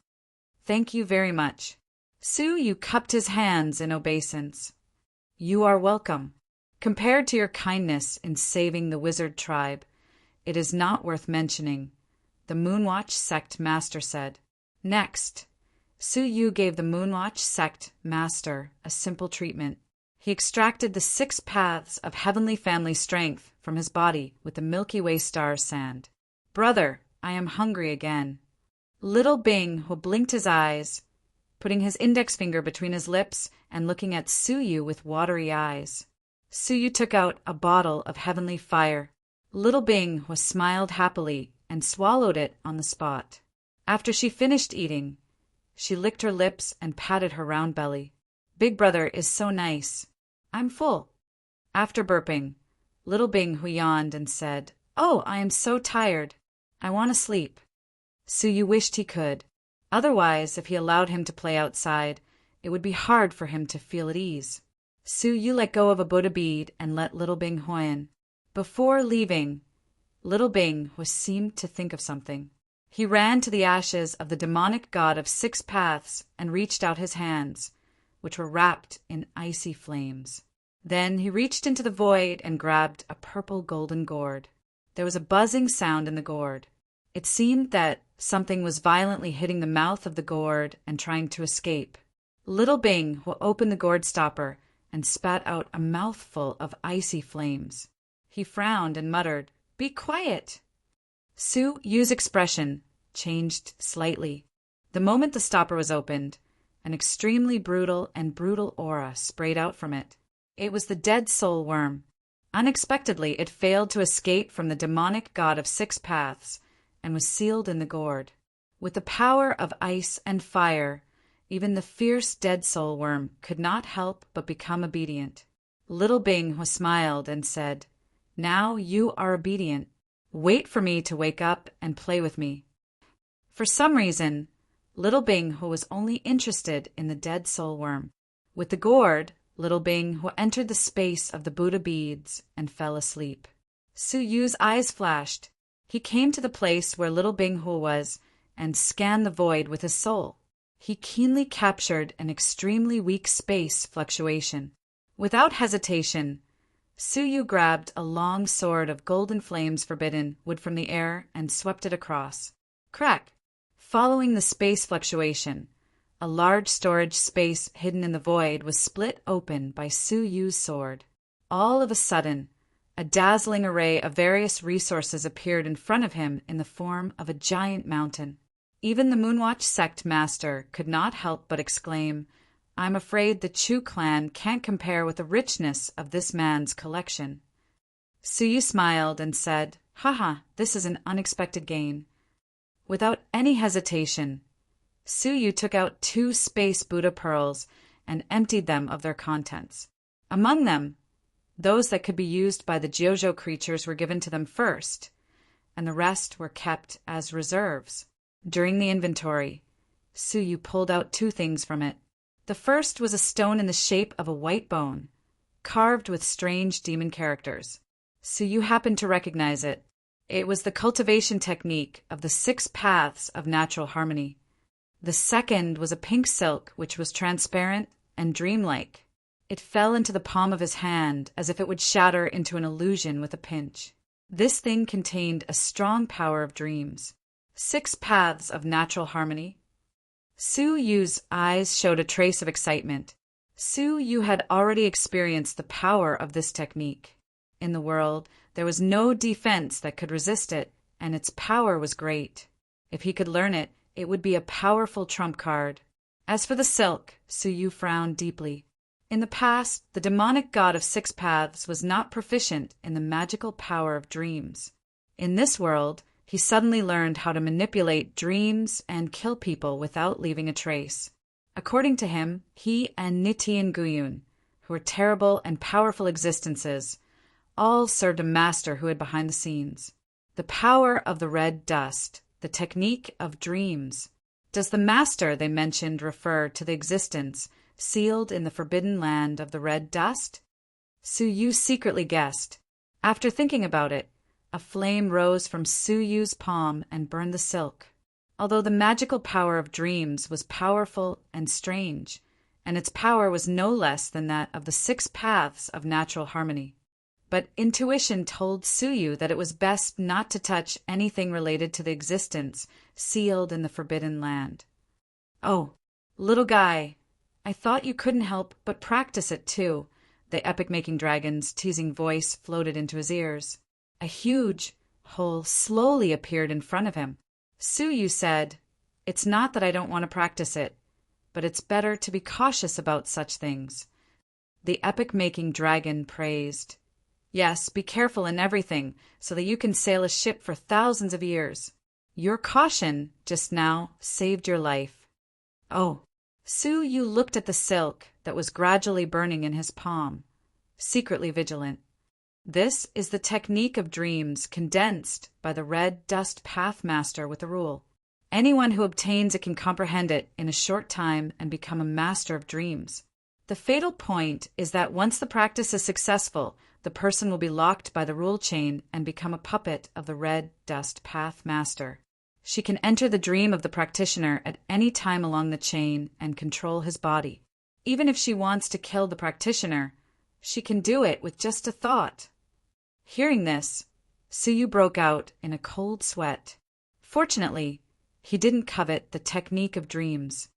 Thank you very much. Su Yu cupped his hands in obeisance. You are welcome. Compared to your kindness in saving the wizard tribe, it is not worth mentioning, the Moonwatch sect master said. Next, Su Yu gave the Moonwatch sect master a simple treatment. He extracted the 6 paths of heavenly family strength from his body with the Milky Way star sand. Brother, I am hungry again. Little Bing, who blinked his eyes, putting his index finger between his lips and looking at Su Yu with watery eyes. Su Yu took out a bottle of heavenly fire. Little Bing who smiled happily and swallowed it on the spot. After she finished eating, she licked her lips and patted her round belly. Big brother is so nice. I'm full. After burping, Little Bing who yawned and said, Oh, I am so tired. I want to sleep. Su Yu wished he could. Otherwise, if he allowed him to play outside, it would be hard for him to feel at ease. Su Yu let go of a Buddha bead and let Little Bing in. Before leaving, Little Bing seemed to think of something. He ran to the ashes of the demonic god of 6 paths and reached out his hands, which were wrapped in icy flames. Then he reached into the void and grabbed a purple golden gourd. There was a buzzing sound in the gourd. It seemed that something was violently hitting the mouth of the gourd and trying to escape. Little Bing opened the gourd stopper and spat out a mouthful of icy flames. He frowned and muttered, Be quiet! Su Yu's expression changed slightly. The moment the stopper was opened, an extremely brutal aura sprayed out from it. It was the dead soul worm. Unexpectedly, it failed to escape from the demonic god of 6 paths and was sealed in the gourd. With the power of ice and fire, even the fierce dead soul worm could not help but become obedient. Little Bing smiled and said, Now you are obedient. Wait for me to wake up and play with me. For some reason, Little Bing was only interested in the dead soul worm. With the gourd, Little Bing entered the space of the Buddha beads and fell asleep. Su Yu's eyes flashed. He came to the place where Little Bing was and scanned the void with his soul. He keenly captured an extremely weak space fluctuation. Without hesitation, Su Yu grabbed a long sword of golden flames forbidden wood from the air and swept it across. Crack! Following the space fluctuation, a large storage space hidden in the void was split open by Su Yu's sword. All of a sudden, a dazzling array of various resources appeared in front of him in the form of a giant mountain. Even the Moonwatch sect master could not help but exclaim, I'm afraid the Chu clan can't compare with the richness of this man's collection. Su Yu smiled and said, Haha, this is an unexpected gain. Without any hesitation, Su Yu took out 2 space Buddha pearls and emptied them of their contents. Among them, those that could be used by the Jojo creatures were given to them first, and the rest were kept as reserves. During the inventory, Su Yu pulled out 2 things from it. The first was a stone in the shape of a white bone, carved with strange demon characters. Su Yu happened to recognize it. It was the cultivation technique of the 6 paths of natural harmony. The second was a pink silk which was transparent and dreamlike. It fell into the palm of his hand as if it would shatter into an illusion with a pinch. This thing contained a strong power of dreams. 6 paths of natural harmony. Su Yu's eyes showed a trace of excitement. Su Yu had already experienced the power of this technique. In the world, there was no defense that could resist it, and its power was great. If he could learn it, it would be a powerful trump card. As for the silk, Su Yu frowned deeply. In the past, the demonic god of 6 paths was not proficient in the magical power of dreams. In this world, he suddenly learned how to manipulate dreams and kill people without leaving a trace. According to him, he and Nitian Guyun, who were terrible and powerful existences, all served a master who hid behind the scenes. The power of the red dust, the technique of dreams. Does the master they mentioned refer to the existence sealed in the forbidden land of the red dust? Su Yu secretly guessed. After thinking about it, a flame rose from Su Yu's palm and burned the silk. Although the magical power of dreams was powerful and strange, and its power was no less than that of the 6 paths of natural harmony. But intuition told Suyu that it was best not to touch anything related to the existence sealed in the Forbidden Land. "Oh, little guy, I thought you couldn't help but practice it too," the epic-making dragon's teasing voice floated into his ears. A huge hole slowly appeared in front of him. Suyu said, "It's not that I don't want to practice it, but it's better to be cautious about such things." The epic-making dragon praised, "Yes, be careful in everything, so that you can sail a ship for thousands of years. Your caution just now saved your life." "Oh." Suyu looked at the silk that was gradually burning in his palm, secretly vigilant. "This is the technique of dreams condensed by the Red Dust Pathmaster with a rule. Anyone who obtains it can comprehend it in a short time and become a master of dreams. The fatal point is that once the practice is successful, the person will be locked by the rule chain and become a puppet of the Red Dust Pathmaster. She can enter the dream of the practitioner at any time along the chain and control his body. Even if she wants to kill the practitioner, she can do it with just a thought." Hearing this, Suyu broke out in a cold sweat. Fortunately, he didn't covet the technique of dreams.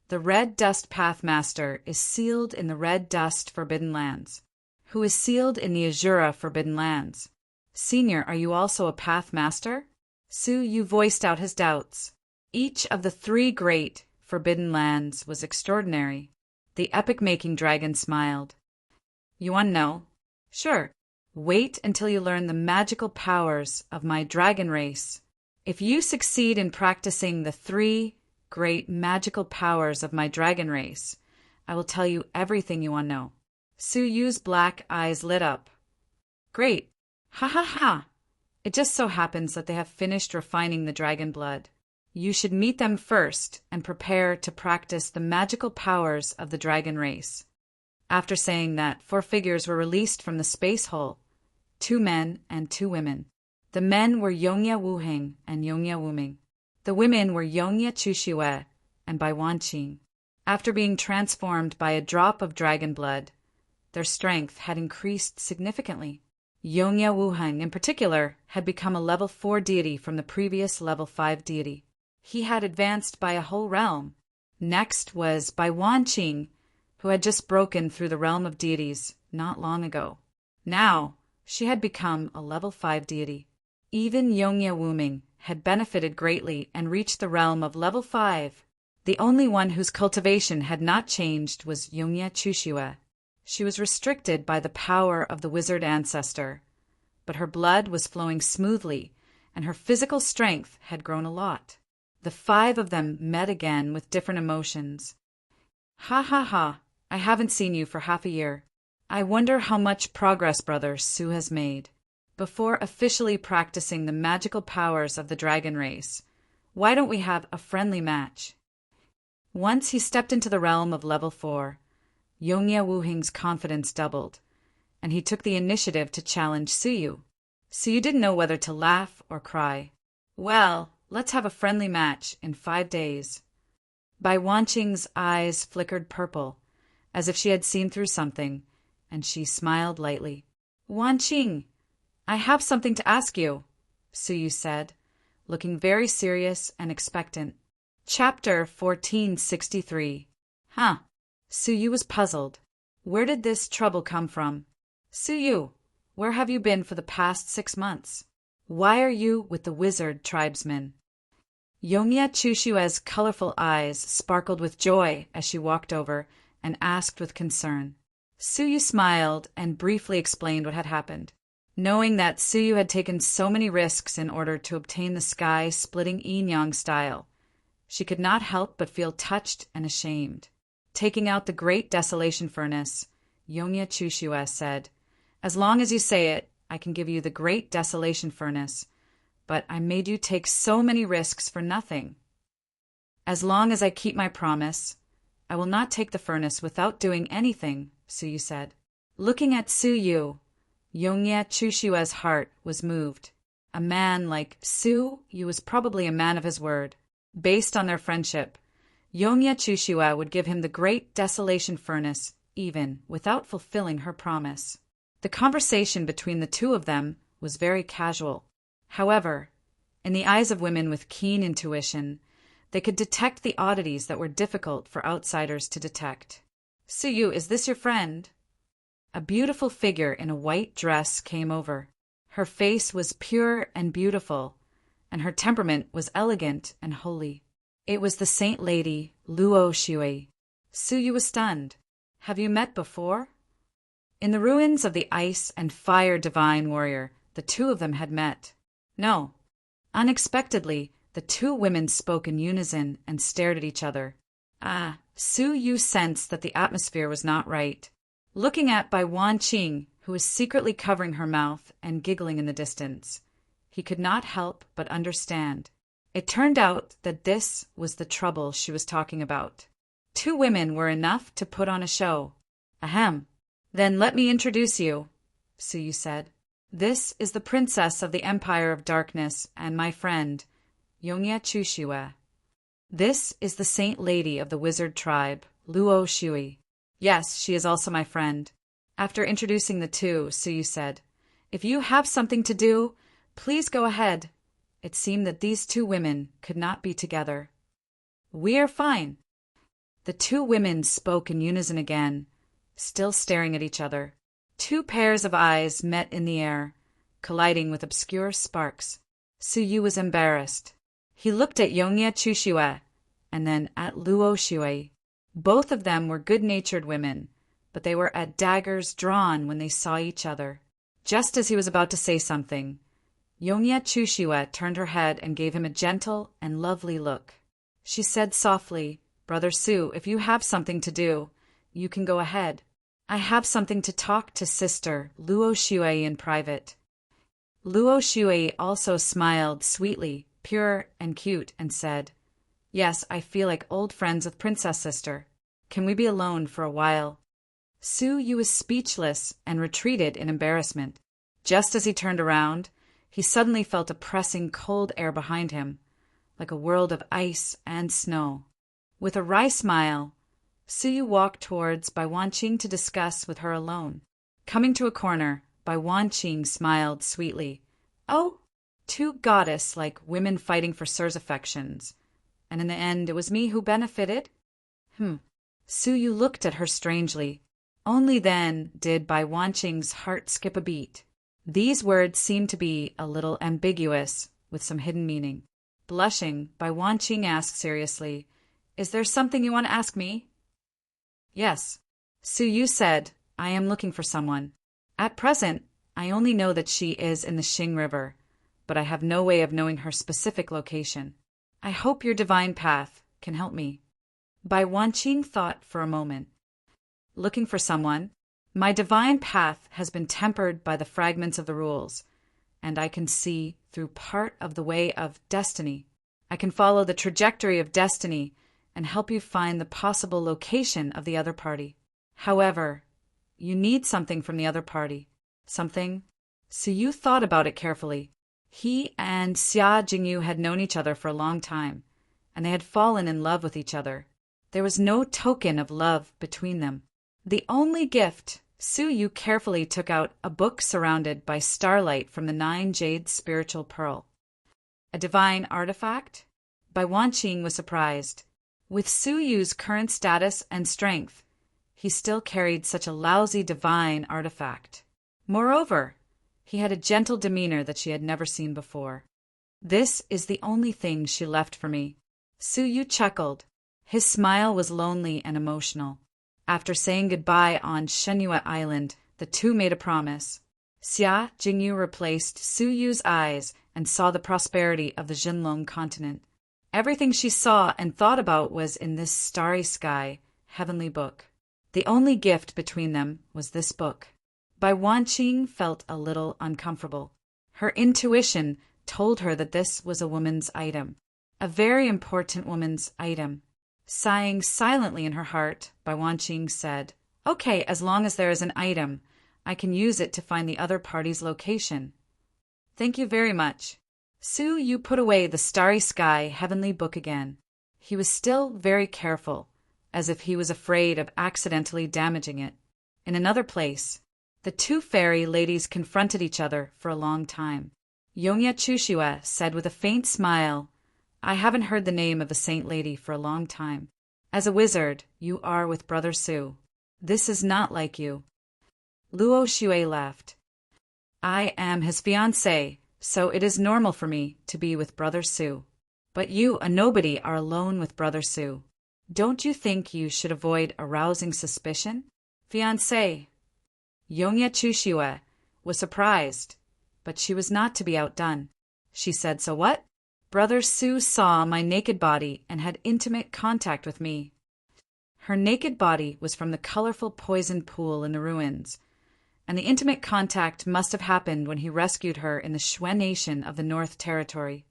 The Red Dust Pathmaster is sealed in the Red Dust Forbidden Lands, who is sealed in the Azura Forbidden Lands. "Senior, are you also a Pathmaster?" Suyu voiced out his doubts. Each of the 3 great Forbidden Lands was extraordinary. The epic-making dragon smiled. "You want to know?" "Sure. Wait until you learn the magical powers of my dragon race. If you succeed in practicing the 3 great magical powers of my dragon race, I will tell you everything you want to know." Suyu's black eyes lit up. "Great! Ha ha ha! It just so happens that they have finished refining the dragon blood. You should meet them first and prepare to practice the magical powers of the dragon race." After saying that, 4 figures were released from the space hole, 2 men and 2 women. The men were Yongya Wuheng and Yongya Wuming. The women were Yongya Chushiwe and Bai Wanqing. After being transformed by a drop of dragon blood, their strength had increased significantly. Yongya Wuheng, in particular, had become a level 4 deity from the previous level 5 deity. He had advanced by a whole realm. Next was Bai Wanqing, who had just broken through the realm of deities not long ago. Now, she had become a level 5 deity. Even Yongya Wuming had benefited greatly and reached the realm of level 5. The only one whose cultivation had not changed was Yongya Chushiwe. She was restricted by the power of the wizard ancestor, but her blood was flowing smoothly, and her physical strength had grown a lot. The 5 of them met again with different emotions. "Ha ha ha, I haven't seen you for half a year. I wonder how much progress Brother Su has made. Before officially practicing the magical powers of the dragon race, why don't we have a friendly match?" Once he stepped into the realm of level 4, Yongya Wuheng's confidence doubled, and he took the initiative to challenge Suyu. Suyu didn't know whether to laugh or cry. "Well, let's have a friendly match in 5 days." Bai Wanqing's eyes flickered purple, as if she had seen through something, and she smiled lightly. "Wanqing, I have something to ask you," Suyu said, looking very serious and expectant. Chapter 1463. Huh. Suyu was puzzled. Where did this trouble come from? "Suyu, where have you been for the past 6 months? Why are you with the wizard tribesmen?" Yongya Chushiwe's colorful eyes sparkled with joy as she walked over and asked with concern. Suyu smiled and briefly explained what had happened. Knowing that Suyu had taken so many risks in order to obtain the sky-splitting yin-yang style, she could not help but feel touched and ashamed. Taking out the great desolation furnace, Yongya Chushiwe said, "As long as you say it, I can give you the great desolation furnace, but I made you take so many risks for nothing." "As long as I keep my promise, I will not take the furnace without doing anything," Suyu said. Looking at Suyu, Yongya Chushiwe's heart was moved. A man like Suyu was probably a man of his word. Based on their friendship, Yongya Chushiwe would give him the great desolation furnace even without fulfilling her promise. The conversation between the two of them was very casual. However, in the eyes of women with keen intuition, they could detect the oddities that were difficult for outsiders to detect. "Suyu, is this your friend?" A beautiful figure in a white dress came over. Her face was pure and beautiful, and her temperament was elegant and holy. It was the saint lady Luo Shui. Suyu was stunned. "Have you met before?" In the ruins of the ice and fire divine warrior, the two of them had met. No. Unexpectedly, the two women spoke in unison and stared at each other. Suyu sensed that the atmosphere was not right. Looking at Bai Wanqing, who was secretly covering her mouth and giggling in the distance, he could not help but understand. It turned out that this was the trouble she was talking about. Two women were enough to put on a show. Ahem. "Then let me introduce you," Suyu said. "This is the princess of the Empire of Darkness and my friend, Yongye Chushiwe. This is the saint lady of the wizard tribe, Luo Shui. Yes, she is also my friend." After introducing the two, Suyu said, "If you have something to do, please go ahead." It seemed that these two women could not be together. "We are fine." The two women spoke in unison again, still staring at each other. Two pairs of eyes met in the air, colliding with obscure sparks. Suyu was embarrassed. He looked at Yongye Chushiwe and then at Luo Shui. Both of them were good-natured women, but they were at daggers drawn when they saw each other. Just as he was about to say something, Yongye Chushiwe turned her head and gave him a gentle and lovely look. She said softly, "Brother Su, if you have something to do, you can go ahead. I have something to talk to Sister Luo Shui in private." Luo Shui also smiled sweetly, pure and cute, and said, "Yes, I feel like old friends with Princess Sister. Can we be alone for a while?" Suyu was speechless and retreated in embarrassment. Just as he turned around, he suddenly felt a pressing cold air behind him, like a world of ice and snow. With a wry smile, Suyu walked towards Bai Wanqing to discuss with her alone. Coming to a corner, Bai Wanqing smiled sweetly. "Oh, two goddess-like women fighting for Sir's affections. And in the end, it was me who benefited?" Suyu looked at her strangely. Only then did Bai Wanqing's heart skip a beat. These words seemed to be a little ambiguous, with some hidden meaning. Blushing, Bai Wanqing asked seriously, "Is there something you want to ask me?" "Yes." Suyu said, "I am looking for someone. At present, I only know that she is in the Xing River, but I have no way of knowing her specific location. I hope your divine path can help me." Bai Wanqing thought for a moment. "Looking for someone? My divine path has been tempered by the fragments of the rules, and I can see through part of the way of destiny. I can follow the trajectory of destiny and help you find the possible location of the other party. However, you need something from the other party. Something?" Suyu thought about it carefully. He and Xia Jingyu had known each other for a long time, and they had fallen in love with each other. There was no token of love between them. The only gift, Suyu carefully took out a book surrounded by starlight from the 9 jade spiritual pearl. A divine artifact? Bai Wanqing was surprised. With Suyu's current status and strength, he still carried such a lousy divine artifact. Moreover, he had a gentle demeanor that she had never seen before. "This is the only thing she left for me." Suyu chuckled. His smile was lonely and emotional. After saying goodbye on Shenyue Island, the two made a promise. Xia Jingyu replaced Suyu's eyes and saw the prosperity of the Jinlong continent. Everything she saw and thought about was in this starry sky, heavenly book. The only gift between them was this book. Bai Wanqing felt a little uncomfortable. Her intuition told her that this was a woman's item, a very important woman's item. Sighing silently in her heart, Bai Wanqing said, "Okay, as long as there is an item, I can use it to find the other party's location." "Thank you very much." Suyu put away the starry sky heavenly book again. He was still very careful, as if he was afraid of accidentally damaging it. In another place, The two fairy ladies confronted each other for a long time. Yongya Chushue said with a faint smile, I haven't heard the name of the saint lady for a long time. As a wizard, you are with Brother Su. This is not like you. Luo Xue laughed. I am his fiancé, so it is normal for me to be with Brother Su. But you, a nobody, are alone with Brother Su. Don't you think you should avoid arousing suspicion? Fiancé. Yongya Chushue was surprised, but she was not to be outdone. She said, So what? Brother Su saw my naked body and had intimate contact with me. Her naked body was from the colorful poisoned pool in the ruins, and the intimate contact must have happened when he rescued her in the Xue Nation of the North Territory.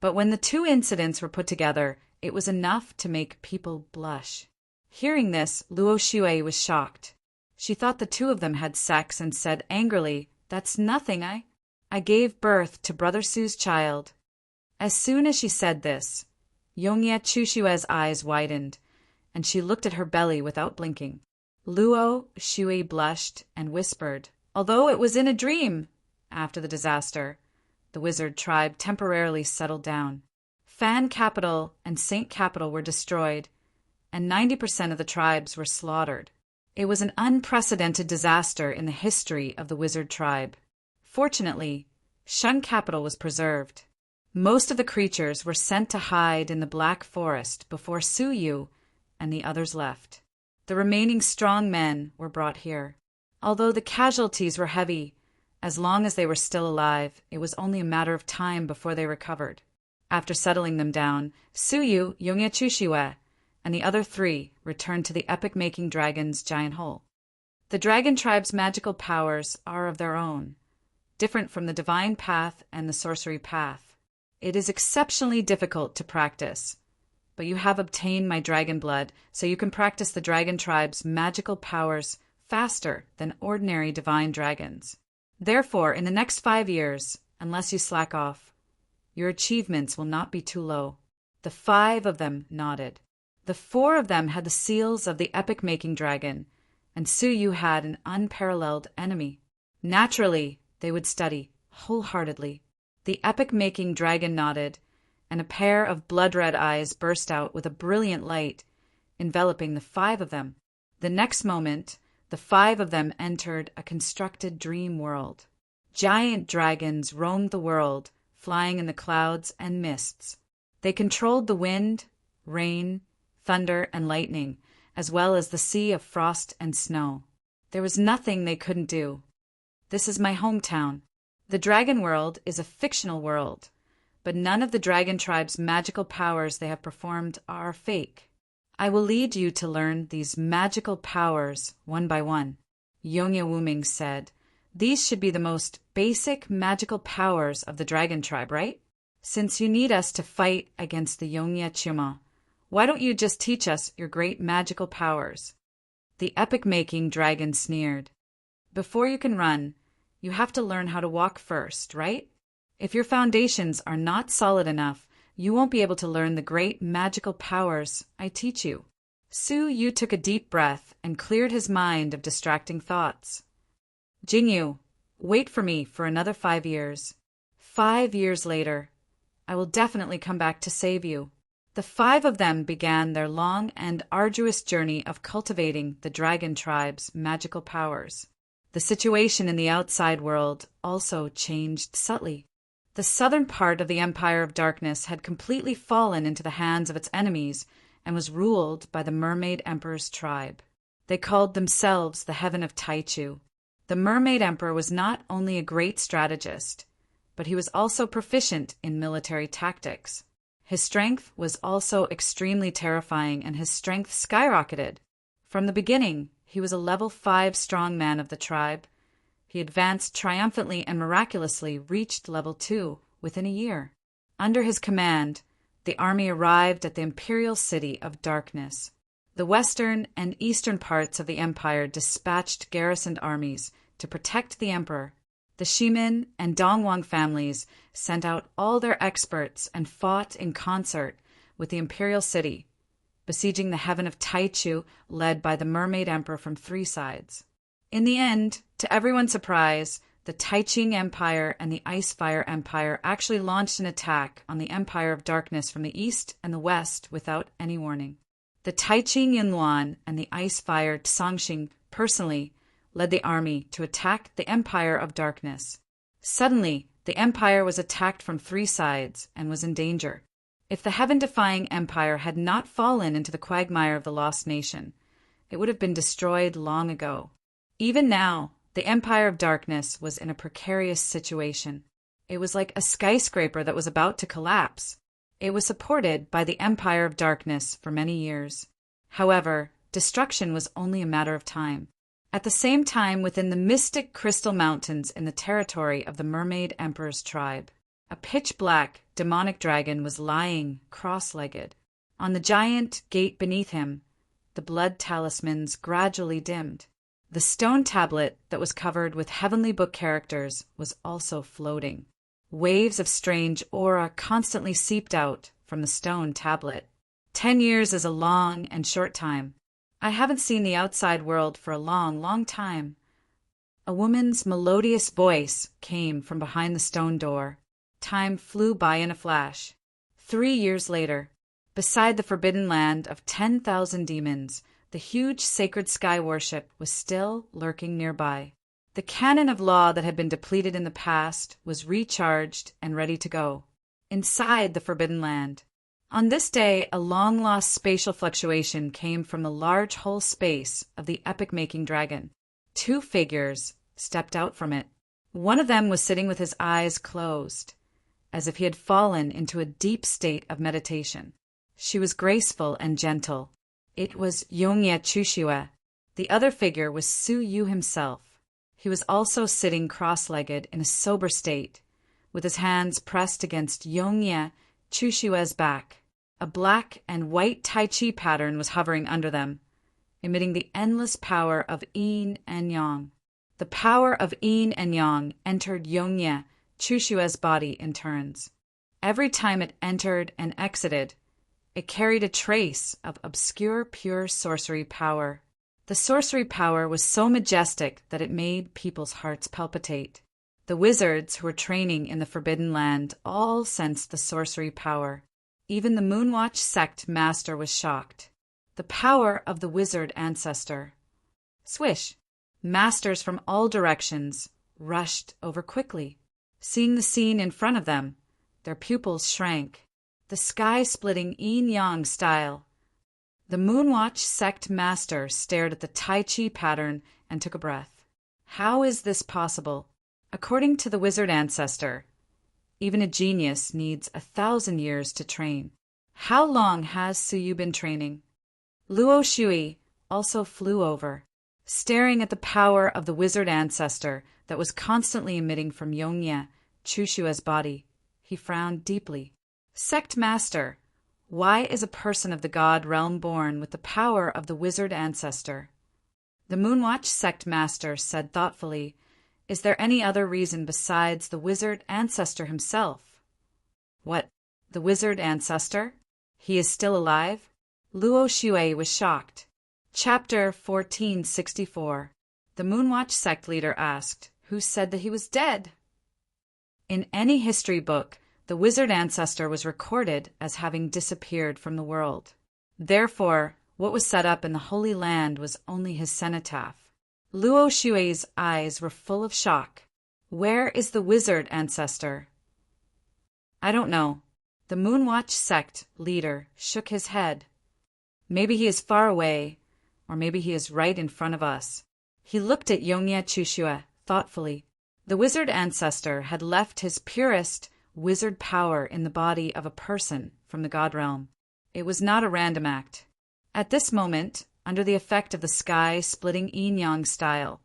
But when the two incidents were put together, it was enough to make people blush. Hearing this, Luo Xue was shocked. She thought the two of them had sex and said angrily, That's nothing, I gave birth to Brother Su's child. As soon as she said this, Yongya Chushue's eyes widened, and she looked at her belly without blinking. Luo Xue blushed and whispered, Although it was in a dream. After the disaster, the wizard tribe temporarily settled down. Fan capital and Saint capital were destroyed, and 90% of the tribes were slaughtered. It was an unprecedented disaster in the history of the wizard tribe. Fortunately, Shun capital was preserved. Most of the creatures were sent to hide in the Black Forest before Su Yu and the others left. The remaining strong men were brought here. Although the casualties were heavy, as long as they were still alive, it was only a matter of time before they recovered. After settling them down, Su Yu, Yongya Chushue, and the other three returned to the epic-making dragon's giant hole. The dragon tribe's magical powers are of their own, different from the divine path and the sorcery path. It is exceptionally difficult to practice, but you have obtained my dragon blood, so you can practice the dragon tribe's magical powers faster than ordinary divine dragons. Therefore, in the next 5 years, unless you slack off, your achievements will not be too low. The 5 of them nodded. The 4 of them had the seals of the epic-making dragon, and Su Yu had an unparalleled enemy. Naturally, they would study wholeheartedly. The epic-making dragon nodded, and a pair of blood-red eyes burst out with a brilliant light, enveloping the 5 of them. The next moment, the 5 of them entered a constructed dream world. Giant dragons roamed the world, flying in the clouds and mists. They controlled the wind, rain, thunder, and lightning, as well as the sea of frost and snow. There was nothing they couldn't do. This is my hometown. The dragon world is a fictional world, but none of the dragon tribe's magical powers they have performed are fake. I will lead you to learn these magical powers one by one. Yongya Wuming said, These should be the most basic magical powers of the dragon tribe, right? Since you need us to fight against the Yongya Chuma, why don't you just teach us your great magical powers? The epic-making dragon sneered. Before you can run, you have to learn how to walk first, right? If your foundations are not solid enough, you won't be able to learn the great magical powers I teach you. Su Yu took a deep breath and cleared his mind of distracting thoughts. Jingyu, wait for me for another 5 years. 5 years later, I will definitely come back to save you. The 5 of them began their long and arduous journey of cultivating the dragon tribe's magical powers. The situation in the outside world also changed subtly. The southern part of the Empire of Darkness had completely fallen into the hands of its enemies and was ruled by the Mermaid Emperor's tribe. They called themselves the Heaven of Taichu. The Mermaid Emperor was not only a great strategist, but he was also proficient in military tactics. His strength was also extremely terrifying, and his strength skyrocketed. From the beginning, he was a level 5 strongman of the tribe. He advanced triumphantly and miraculously reached level 2 within a year. Under his command, the army arrived at the imperial city of Darkness. The western and eastern parts of the empire dispatched garrisoned armies to protect the emperor. The Shimin and Dongwang families sent out all their experts and fought in concert with the imperial city, besieging the Heaven of Taichu, led by the Mermaid Emperor from 3 sides. In the end, to everyone's surprise, the Taiqing Empire and the Ice Fire Empire actually launched an attack on the Empire of Darkness from the east and the west without any warning. The Taiqing Yunluan and the Ice Fire Tsangxing personally led the army to attack the Empire of Darkness. Suddenly, the empire was attacked from 3 sides and was in danger. If the heaven-defying empire had not fallen into the quagmire of the lost nation, it would have been destroyed long ago. Even now, the Empire of Darkness was in a precarious situation. It was like a skyscraper that was about to collapse. It was supported by the Empire of Darkness for many years. However, destruction was only a matter of time. At the same time, within the mystic crystal mountains in the territory of the Mermaid Emperor's tribe, a pitch-black, demonic dragon was lying cross-legged. On the giant gate beneath him, the blood talismans gradually dimmed. The stone tablet that was covered with heavenly book characters was also floating. Waves of strange aura constantly seeped out from the stone tablet. 10 years is a long and short time. I haven't seen the outside world for a long, long time. A woman's melodious voice came from behind the stone door. Time flew by in a flash. 3 years later, beside the forbidden land of 10,000 demons, the huge sacred sky worship was still lurking nearby. The canon of law that had been depleted in the past was recharged and ready to go. Inside the forbidden land, on this day, a long-lost spatial fluctuation came from the large whole space of the epic-making dragon. 2 figures stepped out from it. One of them was sitting with his eyes closed, as if he had fallen into a deep state of meditation. She was graceful and gentle. It was Yongye Chushue. The other figure was Su Yu himself. He was also sitting cross-legged in a sober state, with his hands pressed against Yongye Chushue's back. A black and white Tai Chi pattern was hovering under them, emitting the endless power of yin and yang. The power of yin and yang entered Yongye Chushue's body in turns. Every time it entered and exited, it carried a trace of obscure pure sorcery power. The sorcery power was so majestic that it made people's hearts palpitate. The wizards who were training in the Forbidden Land all sensed the sorcery power. Even the Moonwatch sect master was shocked. The power of the wizard ancestor. Swish! Masters from all directions rushed over quickly. Seeing the scene in front of them, their pupils shrank. The sky-splitting yin-yang style. The Moonwatch sect master stared at the Tai Chi pattern and took a breath. How is this possible? According to the wizard ancestor, even a genius needs 1,000 years to train. How long has Su Yu been training? Luo Shui also flew over, staring at the power of the wizard ancestor that was constantly emitting from Yongye Chushue's body. He frowned deeply. Sect master, why is a person of the god realm born with the power of the wizard ancestor? The Moonwatch sect master said thoughtfully, is there any other reason besides the wizard ancestor himself? What, the wizard ancestor? He is still alive? Luo Shui was shocked. Chapter 1464. The Moonwatch sect leader asked, who said that he was dead? In any history book, the wizard ancestor was recorded as having disappeared from the world. Therefore, what was set up in the Holy Land was only his cenotaph. Luo Shui's eyes were full of shock. Where is the wizard ancestor? I don't know. The Moonwatch sect leader shook his head. Maybe he is far away, or maybe he is right in front of us. He looked at Yongye Chushue thoughtfully. The wizard ancestor had left his purest wizard power in the body of a person from the god realm. It was not a random act. At this moment, under the effect of the sky-splitting yin-yang style,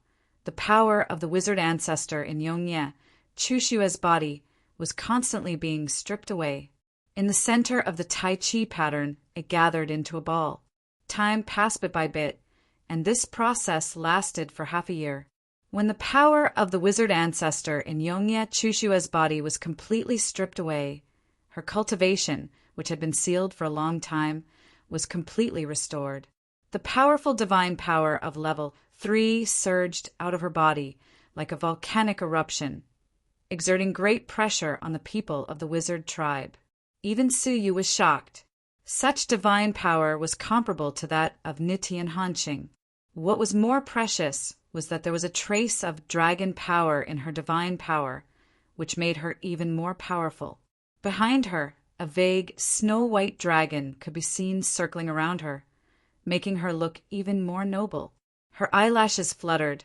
the power of the wizard ancestor in Yongye Chushue's body was constantly being stripped away. In the center of the Tai Chi pattern, it gathered into a ball. Time passed bit by bit, and this process lasted for half a year. When the power of the wizard ancestor in Yongye Chushue's body was completely stripped away, her cultivation, which had been sealed for a long time, was completely restored. The powerful divine power of level 3 surged out of her body like a volcanic eruption, exerting great pressure on the people of the wizard tribe. Even Suyu was shocked. Such divine power was comparable to that of Niti and Hanqing. What was more precious was that there was a trace of dragon power in her divine power, which made her even more powerful. Behind her, a vague, snow-white dragon could be seen circling around her, making her look even more noble. Her eyelashes fluttered,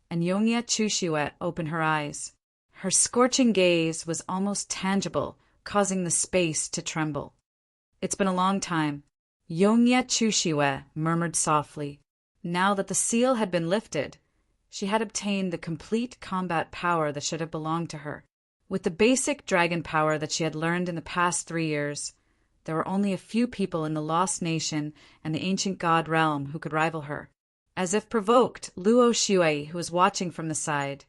and Yongye Chushue opened her eyes. Her scorching gaze was almost tangible, causing the space to tremble. "It's been a long time," Yongye Chushue murmured softly. Now that the seal had been lifted, she had obtained the complete combat power that should have belonged to her. With the basic dragon power that she had learned in the past 3 years, there were only a few people in the Lost Nation and the ancient god realm who could rival her. As if provoked, Luo Shui, who was watching from the side,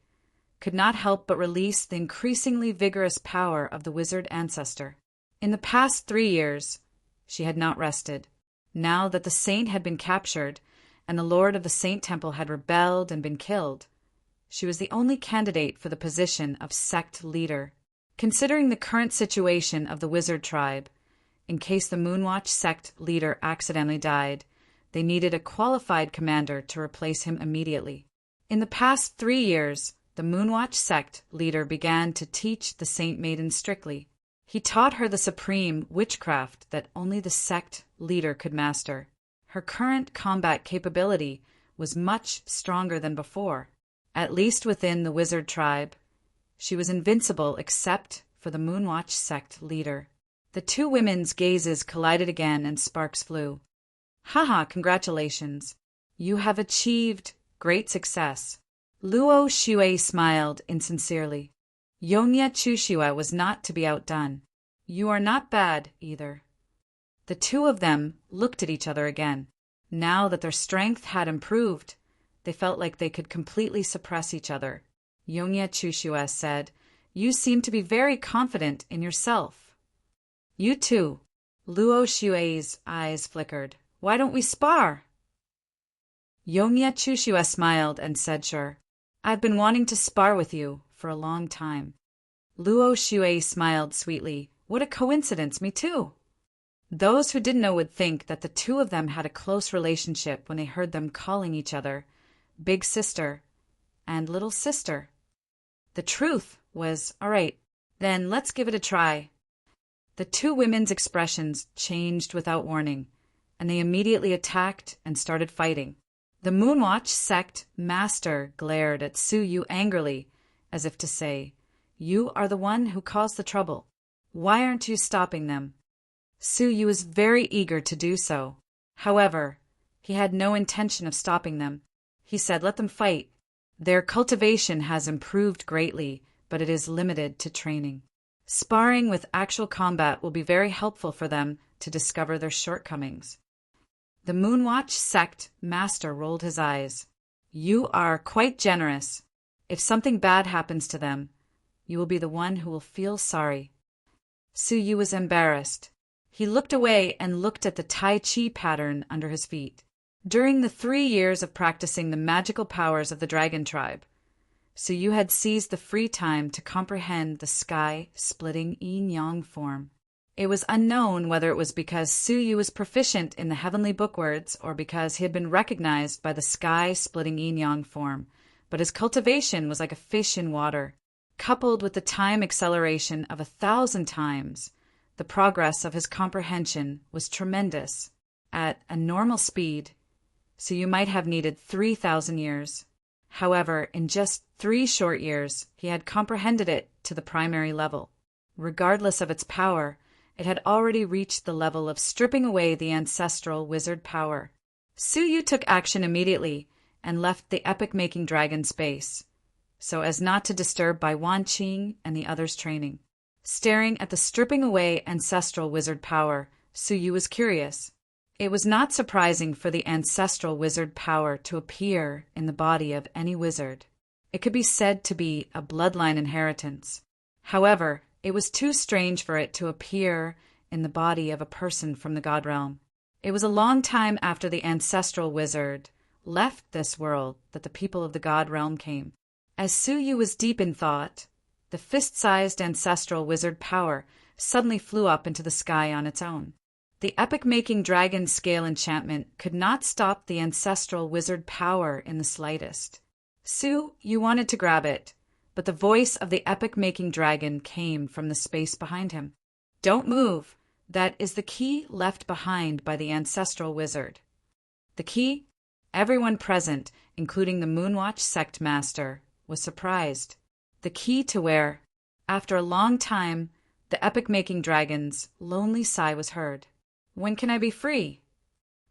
could not help but release the increasingly vigorous power of the wizard ancestor. In the past 3 years, she had not rested. Now that the saint had been captured, and the lord of the Saint Temple had rebelled and been killed, she was the only candidate for the position of sect leader. Considering the current situation of the wizard tribe, in case the Moonwatch sect leader accidentally died, they needed a qualified commander to replace him immediately. In the past 3 years, the Moonwatch sect leader began to teach the Saint Maiden strictly. He taught her the supreme witchcraft that only the sect leader could master. Her current combat capability was much stronger than before. At least within the wizard tribe, she was invincible except for the Moonwatch sect leader. The two women's gazes collided again and sparks flew. "Haha, congratulations. You have achieved great success." Luo Shui smiled insincerely. Yongye Chushue was not to be outdone. "You are not bad, either." The two of them looked at each other again. Now that their strength had improved, they felt like they could completely suppress each other. Yongye Chushue said, "You seem to be very confident in yourself." "You too." Luo Shui's eyes flickered. "Why don't we spar?" Yongye Chushue smiled and said, "Sure. I've been wanting to spar with you for a long time." Luo Shui smiled sweetly. "What a coincidence, me too." Those who didn't know would think that the two of them had a close relationship when they heard them calling each other big sister and little sister. The truth was, "All right, then let's give it a try." The two women's expressions changed without warning, and they immediately attacked and started fighting. The Moonwatch sect master glared at Suyu angrily, as if to say, "You are the one who caused the trouble. Why aren't you stopping them?" Suyu was very eager to do so. However, he had no intention of stopping them. He said, "Let them fight. Their cultivation has improved greatly, but it is limited to training. Sparring with actual combat will be very helpful for them to discover their shortcomings." The Moonwatch sect master rolled his eyes. "You are quite generous. If something bad happens to them, you will be the one who will feel sorry." Suyu was embarrassed. He looked away and looked at the Tai Chi pattern under his feet. During the 3 years of practicing the magical powers of the dragon tribe, Suyu had seized the free time to comprehend the sky-splitting yin-yang form. It was unknown whether it was because Suyu was proficient in the heavenly bookwords or because he had been recognized by the sky-splitting yin-yang form, but his cultivation was like a fish in water. Coupled with the time acceleration of 1,000 times, the progress of his comprehension was tremendous. At a normal speed, Suyu might have needed 3,000 years. However, in just 3 short years, he had comprehended it to the primary level. Regardless of its power, it had already reached the level of stripping away the ancestral wizard power. Suyu took action immediately and left the epic-making dragon space, so as not to disturb Bai Wanqing and the others' training. Staring at the stripping away ancestral wizard power, Suyu was curious. It was not surprising for the ancestral wizard power to appear in the body of any wizard. It could be said to be a bloodline inheritance. However, it was too strange for it to appear in the body of a person from the god realm. It was a long time after the ancestral wizard left this world that the people of the god realm came. As Su Yu was deep in thought, the fist-sized ancestral wizard power suddenly flew up into the sky on its own. The epic-making dragon scale enchantment could not stop the ancestral wizard power in the slightest. Su Yu wanted to grab it, but the voice of the epic-making dragon came from the space behind him. "Don't move. That is the key left behind by the ancestral wizard." The key? Everyone present, including the Moonwatch sect master, was surprised. The key to where, after a long time, the epic-making dragon's lonely sigh was heard. "When can I be free?"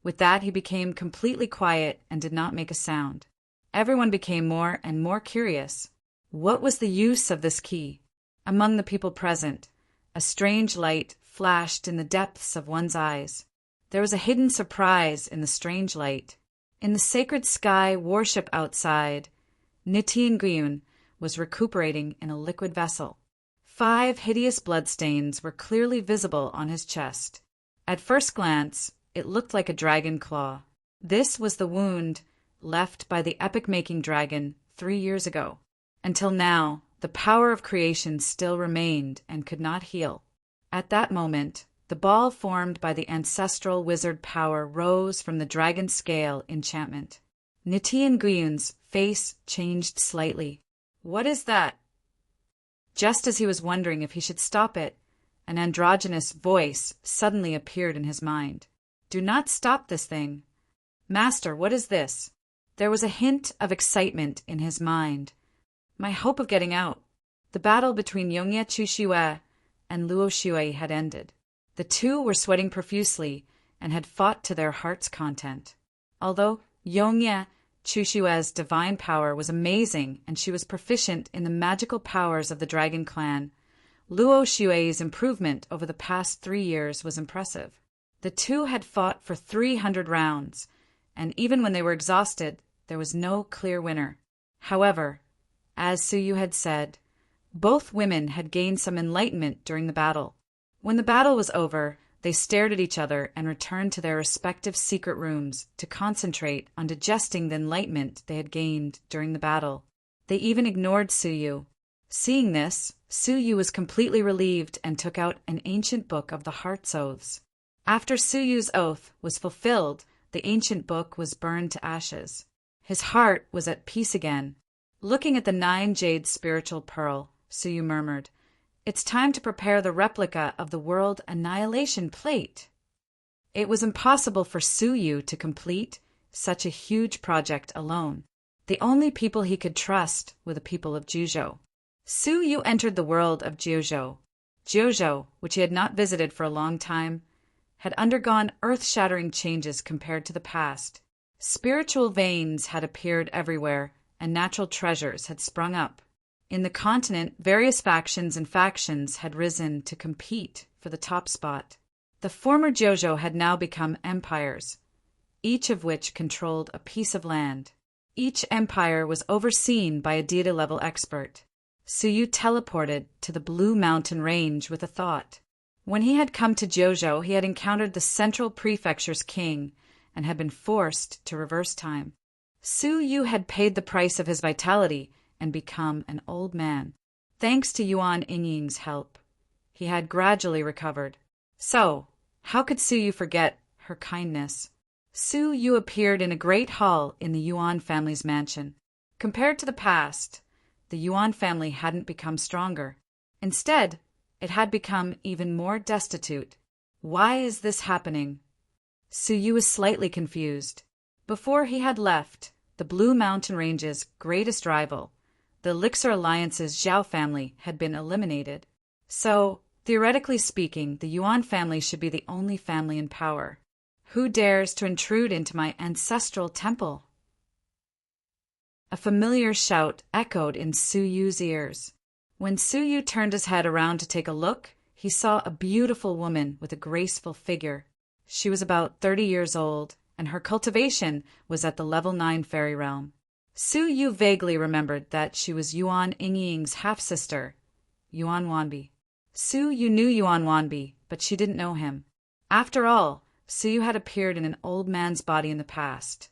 With that, he became completely quiet and did not make a sound. Everyone became more and more curious. What was the use of this key? Among the people present, a strange light flashed in the depths of one's eyes. There was a hidden surprise in the strange light. In the sacred sky worship outside, Ninefold was recuperating in a liquid vessel. 5 hideous bloodstains were clearly visible on his chest. At first glance, it looked like a dragon claw. This was the wound left by the epic-making dragon 3 years ago. Until now, the power of creation still remained and could not heal. At that moment, the ball formed by the ancestral wizard power rose from the dragon scale enchantment. Ninefold's face changed slightly. "What is that?" Just as he was wondering if he should stop it, an androgynous voice suddenly appeared in his mind. "Do not stop this thing." "Master, what is this?" There was a hint of excitement in his mind. "My hope of getting out." The battle between Yongye Chushiwe and Luo Shui had ended. The two were sweating profusely and had fought to their heart's content. Although Yongye Chushiwe's divine power was amazing and she was proficient in the magical powers of the Dragon Clan, Luo Shui's improvement over the past 3 years was impressive. The two had fought for 300 rounds, and even when they were exhausted, there was no clear winner. However, as Su Yu had said, both women had gained some enlightenment during the battle. When the battle was over, they stared at each other and returned to their respective secret rooms to concentrate on digesting the enlightenment they had gained during the battle. They even ignored Su Yu. Seeing this, Su Yu was completely relieved and took out an ancient book of the Heart's Oaths. After Su Yu's oath was fulfilled, the ancient book was burned to ashes. His heart was at peace again. Looking at the 9 jade spiritual pearl, Su Yu murmured, "It's time to prepare the replica of the World Annihilation Plate." It was impossible for Su Yu to complete such a huge project alone. The only people he could trust were the people of Juzhou. Su Yu entered the world of Juzhou. Juzhou, which he had not visited for a long time, had undergone earth-shattering changes compared to the past. Spiritual veins had appeared everywhere, and natural treasures had sprung up. In the continent, various factions and factions had risen to compete for the top spot. The former Juzhou had now become empires, each of which controlled a piece of land. Each empire was overseen by a deity-level expert. Su Yu teleported to the Blue Mountain Range with a thought. When he had come to Juzhou, he had encountered the Central Prefecture's king and had been forced to reverse time. Su Yu had paid the price of his vitality and become an old man. Thanks to Yuan Yingying's help, he had gradually recovered. So, how could Su Yu forget her kindness? Su Yu appeared in a great hall in the Yuan family's mansion. Compared to the past, the Yuan family hadn't become stronger. Instead, it had become even more destitute. Why is this happening? Su Yu was slightly confused. Before he had left, the Blue Mountain Range's greatest rival, the Elixir Alliance's Zhao family, had been eliminated. So, theoretically speaking, the Yuan family should be the only family in power. Who dares to intrude into my ancestral temple? A familiar shout echoed in Su Yu's ears. When Su Yu turned his head around to take a look, he saw a beautiful woman with a graceful figure. She was about 30 years old, and her cultivation was at the level 9 fairy realm. Su Yu vaguely remembered that she was Yuan Yingying's half-sister, Yuan Wanbi. Su Yu knew Yuan Wanbi, but she didn't know him. After all, Su Yu had appeared in an old man's body in the past.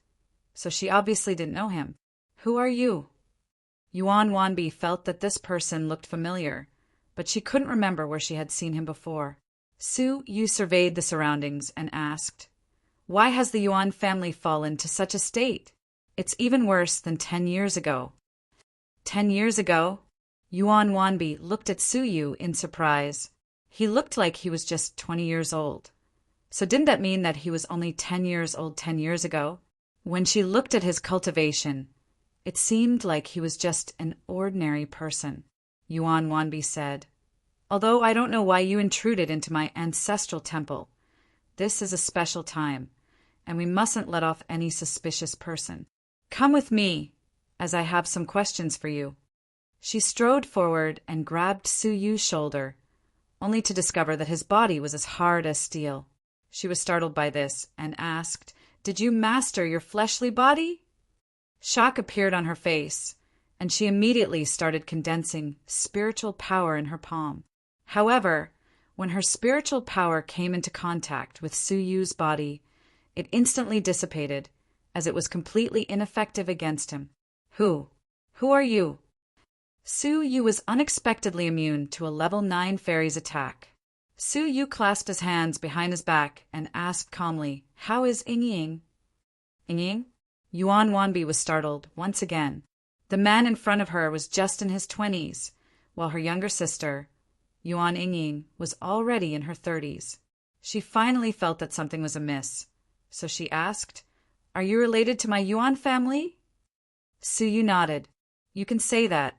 so she obviously didn't know him. "Who are you?" Yuan Wanbi felt that this person looked familiar, but she couldn't remember where she had seen him before. Su Yu surveyed the surroundings and asked, "Why has the Yuan family fallen to such a state? It's even worse than 10 years ago." 10 years ago? Yuan Wanbi looked at Su Yu in surprise. He looked like he was just 20 years old. So didn't that mean that he was only 10 years old 10 years ago? When she looked at his cultivation, it seemed like he was just an ordinary person. Yuan Wanbi said, "Although I don't know why you intruded into my ancestral temple, this is a special time, and we mustn't let off any suspicious person. Come with me, as I have some questions for you." She strode forward and grabbed Su Yu's shoulder, only to discover that his body was as hard as steel. She was startled by this and asked, "Did you master your fleshly body?" Shock appeared on her face, and she immediately started condensing spiritual power in her palm. However, when her spiritual power came into contact with Su Yu's body, it instantly dissipated, as it was completely ineffective against him. Who are you?" Su Yu was unexpectedly immune to a level 9 fairy's attack. Su Yu clasped his hands behind his back and asked calmly, "How is Ying? Ying?" Yuan Wanbi was startled once again. The man in front of her was just in his 20s, while her younger sister, Yuan Ying, was already in her 30s. She finally felt that something was amiss, so she asked, "Are you related to my Yuan family?" Su Yu nodded. "You can say that.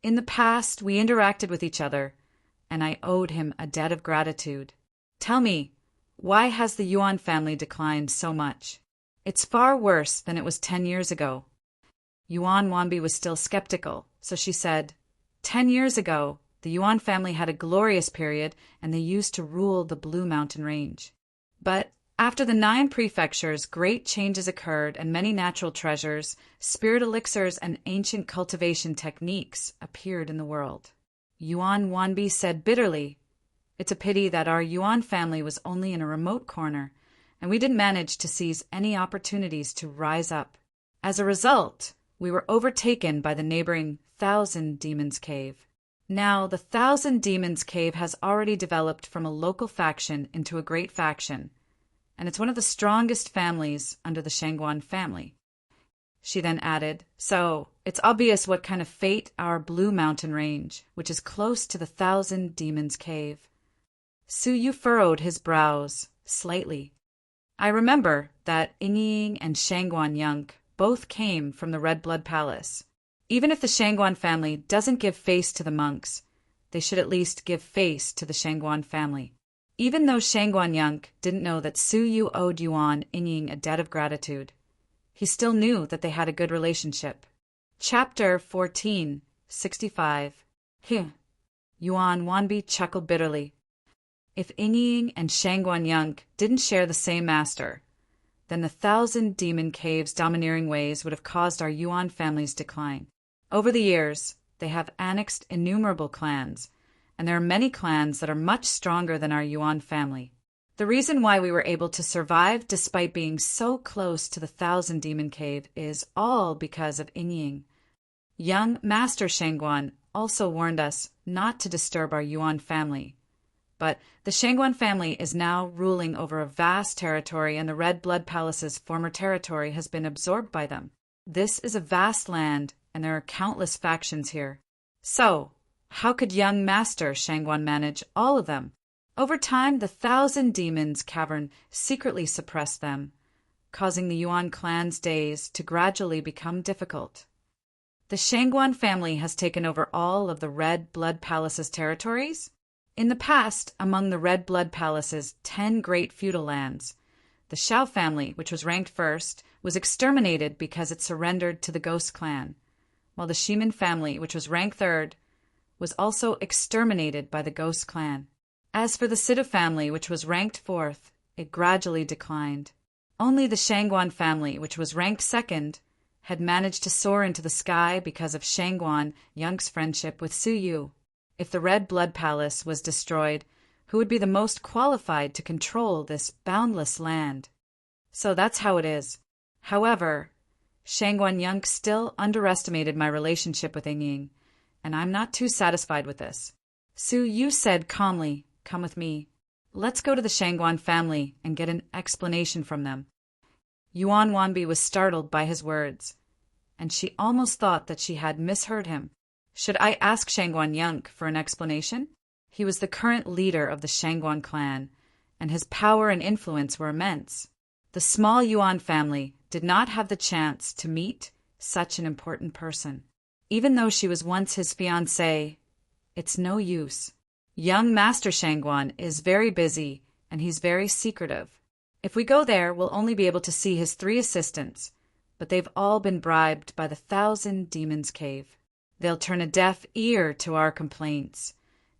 In the past, we interacted with each other, and I owed him a debt of gratitude. Tell me, why has the Yuan family declined so much? It's far worse than it was 10 years ago." Yuan Wanbi was still skeptical, so she said, 10 years ago, the Yuan family had a glorious period, and they used to rule the Blue Mountain Range. But after the 9 prefectures, great changes occurred, and many natural treasures, spirit elixirs, and ancient cultivation techniques appeared in the world. Yuan Wanbi said bitterly, "It's a pity that our Yuan family was only in a remote corner, and we didn't manage to seize any opportunities to rise up. As a result, we were overtaken by the neighboring Thousand Demons Cave. Now, the Thousand Demons Cave has already developed from a local faction into a great faction, and it's one of the strongest families under the Shangguan family." She then added, "So, it's obvious what kind of fate our Blue Mountain Range, which is close to the Thousand Demons Cave." Su Yu furrowed his brows slightly. "I remember that Ying and Shangguan Yunk both came from the Red Blood Palace. Even if the Shangguan family doesn't give face to the monks, they should at least give face to the Shangguan family." Even though Shangguan Yunk didn't know that Su Yu owed Yuan Ying a debt of gratitude, he still knew that they had a good relationship. Chapter 14, 65. Yuan Wanbi chuckled bitterly. If Ying and Shangguan Yunk didn't share the same master, then the Thousand Demon Cave's domineering ways would have caused our Yuan family's decline. Over the years, they have annexed innumerable clans, and there are many clans that are much stronger than our Yuan family. The reason why we were able to survive despite being so close to the Thousand Demon Cave is all because of Ying. Young Master Shangguan also warned us not to disturb our Yuan family. But the Shangguan family is now ruling over a vast territory, and the Red Blood Palace's former territory has been absorbed by them. This is a vast land, and there are countless factions here. So, how could young Master Shangguan manage all of them? Over time, the Thousand Demons Cavern secretly suppressed them, causing the Yuan clan's days to gradually become difficult. The Shangguan family has taken over all of the Red Blood Palace's territories. In the past, among the Red Blood Palace's 10 great feudal lands, the Shao family, which was ranked first, was exterminated because it surrendered to the Ghost Clan, while the Shimin family, which was ranked third, was also exterminated by the Ghost Clan. As for the Siddha family, which was ranked fourth, it gradually declined. Only the Shangguan family, which was ranked second, had managed to soar into the sky because of Shangguan Yunk's friendship with Su Yu. If the Red Blood Palace was destroyed, who would be the most qualified to control this boundless land? So that's how it is. However, Shangguan Yunk still underestimated my relationship with Ying, and I'm not too satisfied with this. Su Yu said calmly, "Come with me. Let's go to the Shangguan family and get an explanation from them." Yuan Wanbi was startled by his words, and she almost thought that she had misheard him. Should I ask Shangguan Yunk for an explanation? He was the current leader of the Shangguan clan, and his power and influence were immense. The small Yuan family did not have the chance to meet such an important person. Even though she was once his fiancée, it's no use. Young Master Shangguan is very busy, and he's very secretive. If we go there, we'll only be able to see his 3 assistants, but they've all been bribed by the 1,000 Demons Cave. They'll turn a deaf ear to our complaints,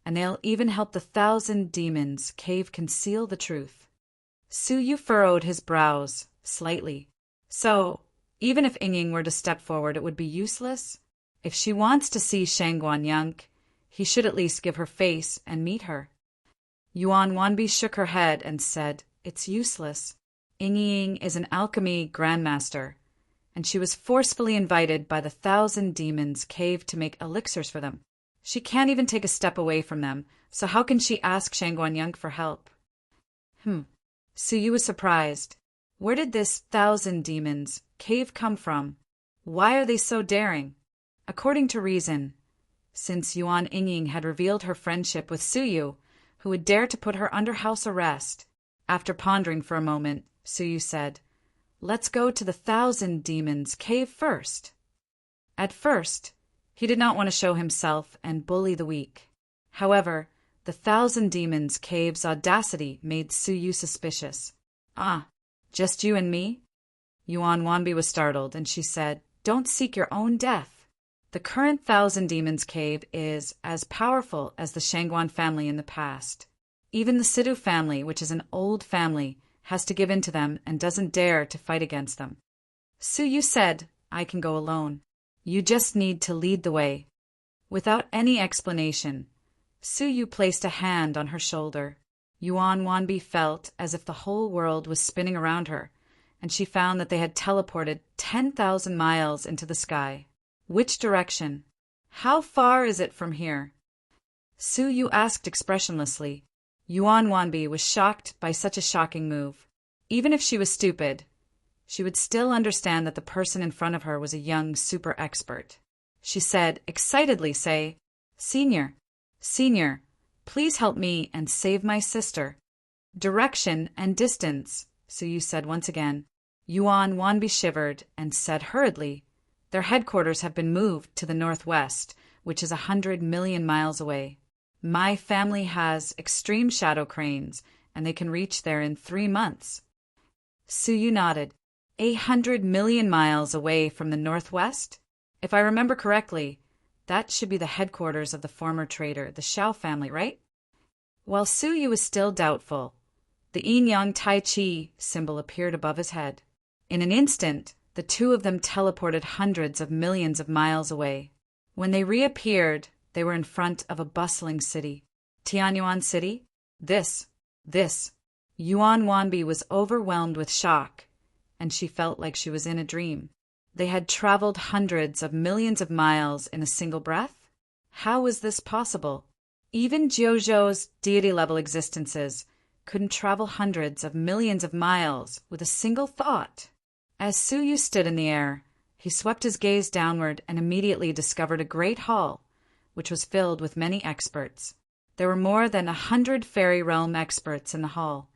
and they'll even help the 1,000 Demons Cave conceal the truth. Su Yu furrowed his brows slightly. So, even if Ying were to step forward, it would be useless? If she wants to see Shangguan Yunk, he should at least give her face and meet her. Yuan Wanbi shook her head and said, "It's useless. Ying is an alchemy grandmaster, and she was forcefully invited by the 1,000 Demons Cave to make elixirs for them. She can't even take a step away from them, so how can she ask Shangguan Yunk for help?" Su Yu was surprised. Where did this 1,000 Demons Cave come from? Why are they so daring? According to reason, since Yuan Ying had revealed her friendship with Su Yu, who would dare to put her under house arrest. After pondering for a moment, Su Yu said, "Let's go to the 1,000 Demons Cave first." At first, he did not want to show himself and bully the weak. However, the 1,000 Demons Cave's audacity made Su Yu suspicious. "Ah, just you and me?" Yuan Wanbi was startled, and she said, "Don't seek your own death. The current 1,000 Demons Cave is as powerful as the Shangguan family in the past. Even the Sidhu family, which is an old family, has to give in to them and doesn't dare to fight against them." Su Yu said, "I can go alone. You just need to lead the way." Without any explanation, Su Yu placed a hand on her shoulder. Yuan Wanbi felt as if the whole world was spinning around her, and she found that they had teleported 10,000 miles into the sky. Which direction? How far is it from here? Su Yu asked expressionlessly. Yuan Wanbi was shocked by such a shocking move. Even if she was stupid, she would still understand that the person in front of her was a young super expert. She said, excitedly, "Senior, please help me and save my sister." "Direction and distance," Su Yu said once again. Yuan Wanbi shivered and said hurriedly, "Their headquarters have been moved to the northwest, which is 100 million miles away. My family has extreme shadow cranes, and they can reach there in 3 months." Su Yu nodded. 100 million miles away from the northwest? If I remember correctly, that should be the headquarters of the former trader, the Xiao family, right? While Su Yu was still doubtful, the yin-yang tai chi symbol appeared above his head. In an instant, the two of them teleported hundreds of millions of miles away. When they reappeared, they were in front of a bustling city. Tianyuan City? This. Yuan Wanbi was overwhelmed with shock, and she felt like she was in a dream. They had traveled hundreds of millions of miles in a single breath? How was this possible? Even Jiuzhou's deity-level existences couldn't travel hundreds of millions of miles with a single thought. As Su Yu stood in the air, he swept his gaze downward and immediately discovered a great hall, which was filled with many experts. There were more than 100 fairy realm experts in the hall,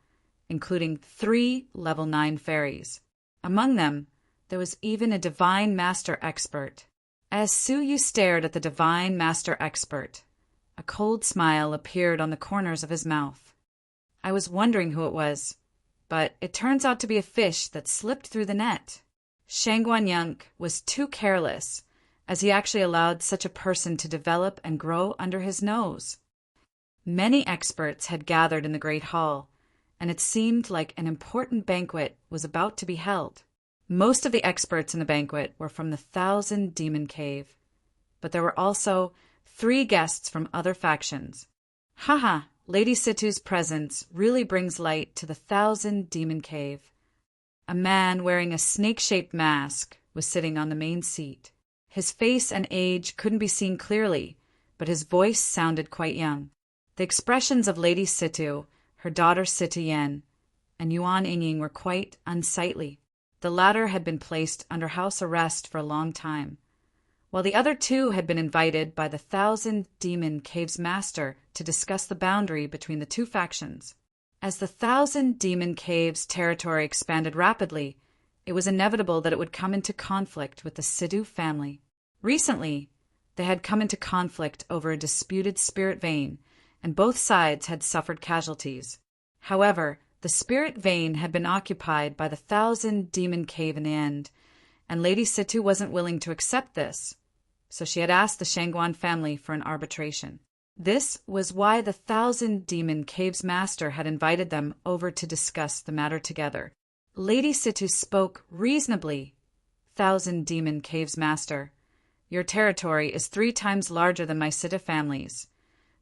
including 3 level 9 fairies. Among them, there was even a divine master expert. As Su Yu stared at the divine master expert, a cold smile appeared on the corners of his mouth. I was wondering who it was, but it turns out to be a fish that slipped through the net. Shangguan Yunk was too careless, as he actually allowed such a person to develop and grow under his nose. Many experts had gathered in the great hall, and it seemed like an important banquet was about to be held. Most of the experts in the banquet were from the 1,000 Demon Cave, but there were also 3 guests from other factions. Haha, Lady Situ's presence really brings light to the 1,000 Demon Cave. A man wearing a snake-shaped mask was sitting on the main seat. His face and age couldn't be seen clearly, but his voice sounded quite young. The expressions of Lady Situ, her daughter Situ Yen, and Yuan Yingying were quite unsightly. The latter had been placed under house arrest for a long time, while the other two had been invited by the Thousand Demon Cave's master to discuss the boundary between the two factions. As the Thousand Demon Cave's territory expanded rapidly, it was inevitable that it would come into conflict with the Sidu family. Recently, they had come into conflict over a disputed spirit vein, and both sides had suffered casualties. However, the spirit vein had been occupied by the Thousand Demon Cave in the end, and Lady Situ wasn't willing to accept this, so she had asked the Shangguan family for an arbitration. This was why the Thousand Demon Cave's master had invited them over to discuss the matter together. Lady Situ spoke reasonably. Thousand Demon Cave's master, your territory is 3 times larger than my Situ family's,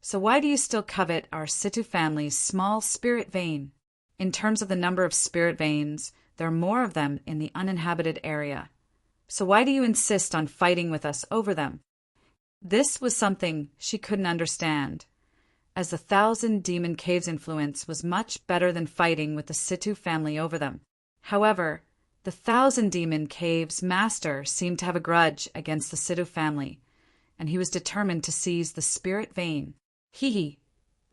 so why do you still covet our Situ family's small spirit vein? In terms of the number of spirit veins, there are more of them in the uninhabited area. So why do you insist on fighting with us over them? This was something she couldn't understand, as the Thousand Demon Cave's influence was much better than fighting with the Situ family over them. However, the Thousand Demon Cave's master seemed to have a grudge against the Situ family, and he was determined to seize the spirit vein.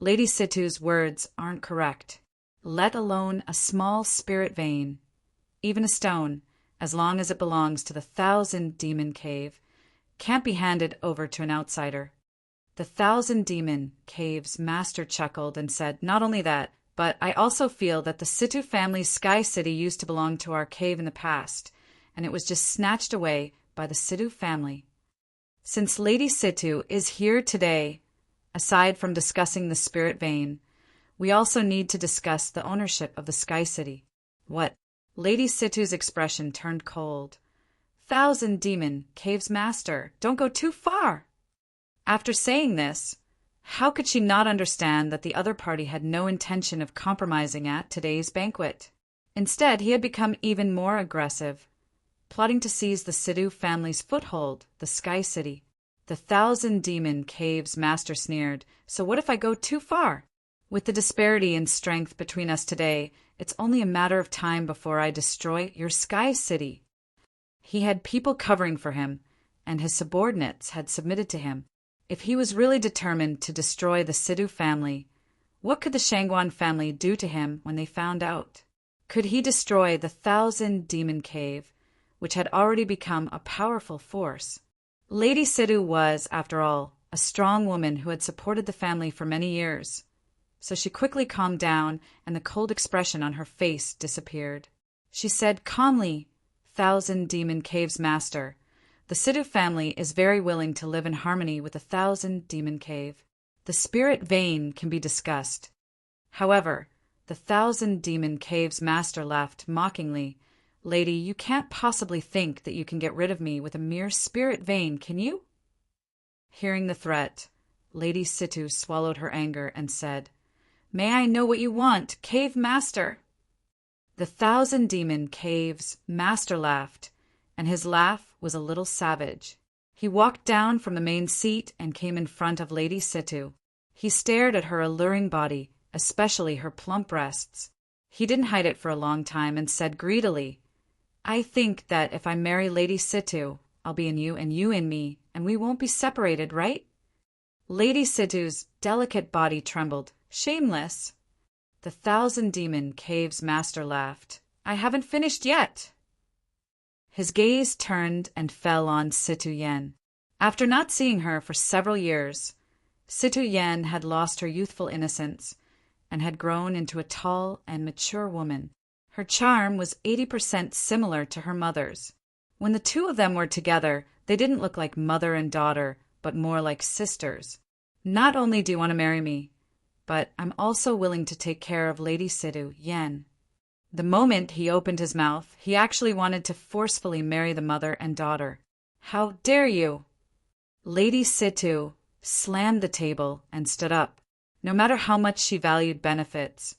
Lady Situ's words aren't correct. Let alone a small spirit vein, even a stone, as long as it belongs to the Thousand Demon Cave, can't be handed over to an outsider. The Thousand Demon Cave's master chuckled and said, not only that, but I also feel that the Situ family's Sky City used to belong to our cave in the past, and it was just snatched away by the Situ family. Since Lady Situ is here today, aside from discussing the spirit vein, we also need to discuss the ownership of the Sky City. What? Lady Situ's expression turned cold. Thousand Demon Cave's master, don't go too far! After saying this, how could she not understand that the other party had no intention of compromising at today's banquet? Instead, he had become even more aggressive, plotting to seize the Situ family's foothold, the Sky City. The Thousand Demon Cave's master sneered, so what if I go too far? With the disparity in strength between us today, it's only a matter of time before I destroy your Sky City. He had people covering for him, and his subordinates had submitted to him. If he was really determined to destroy the Situ family, what could the Shangguan family do to him when they found out? Could he destroy the Thousand Demon Cave, which had already become a powerful force? Lady Situ was, after all, a strong woman who had supported the family for many years. So she quickly calmed down, and the cold expression on her face disappeared. She said calmly, Thousand Demon Cave's master, the Situ family is very willing to live in harmony with the Thousand Demon Cave. The spirit vein can be discussed. However, the Thousand Demon Cave's master laughed mockingly. Lady, you can't possibly think that you can get rid of me with a mere spirit vein, can you? Hearing the threat, Lady Situ swallowed her anger and said, May I know what you want, Cave Master? The Thousand Demon Cave's master laughed, and his laugh was a little savage. He walked down from the main seat and came in front of Lady Situ. He stared at her alluring body, especially her plump breasts. He didn't hide it for a long time and said greedily, I think that if I marry Lady Situ, I'll be in you and you in me, and we won't be separated, right? Lady Situ's delicate body trembled. Shameless. The Thousand Demon Cave's master laughed. I haven't finished yet. His gaze turned and fell on Situ Yen. After not seeing her for several years, Situ Yen had lost her youthful innocence and had grown into a tall and mature woman. Her charm was 80% similar to her mother's. When the two of them were together, they didn't look like mother and daughter, but more like sisters. Not only do you want to marry me, but I'm also willing to take care of Lady Situ Yen. The moment he opened his mouth, he actually wanted to forcefully marry the mother and daughter. How dare you? Lady Situ slammed the table and stood up. No matter how much she valued benefits,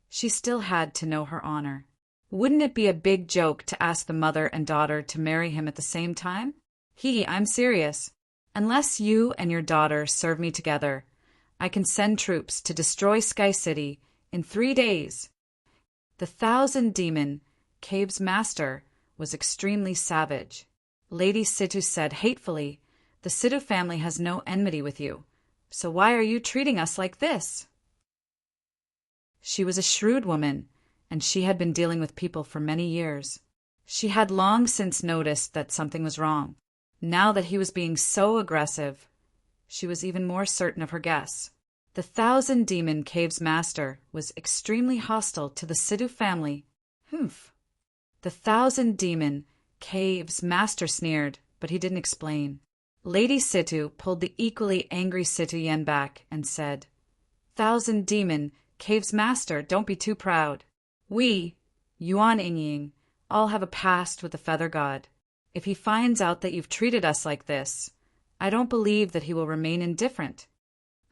she still had to know her honor. Wouldn't it be a big joke to ask the mother and daughter to marry him at the same time? I'm serious. Unless you and your daughter serve me together, I can send troops to destroy Sky City in 3 days. The 1,000-demon cave's master was extremely savage. Lady Situ said hatefully, "The Situ family has no enmity with you, so why are you treating us like this?" She was a shrewd woman, and she had been dealing with people for many years. She had long since noticed that something was wrong. Now that he was being so aggressive, she was even more certain of her guess. The 1,000-demon cave's master was extremely hostile to the Situ family. Humph. The 1,000-demon cave's master sneered, but he didn't explain. Lady Situ pulled the equally angry Situ Yen back and said, "1,000-demon cave's master, don't be too proud. We, Yuan Yingying, all have a past with the Feather God. If he finds out that you've treated us like this, I don't believe that he will remain indifferent."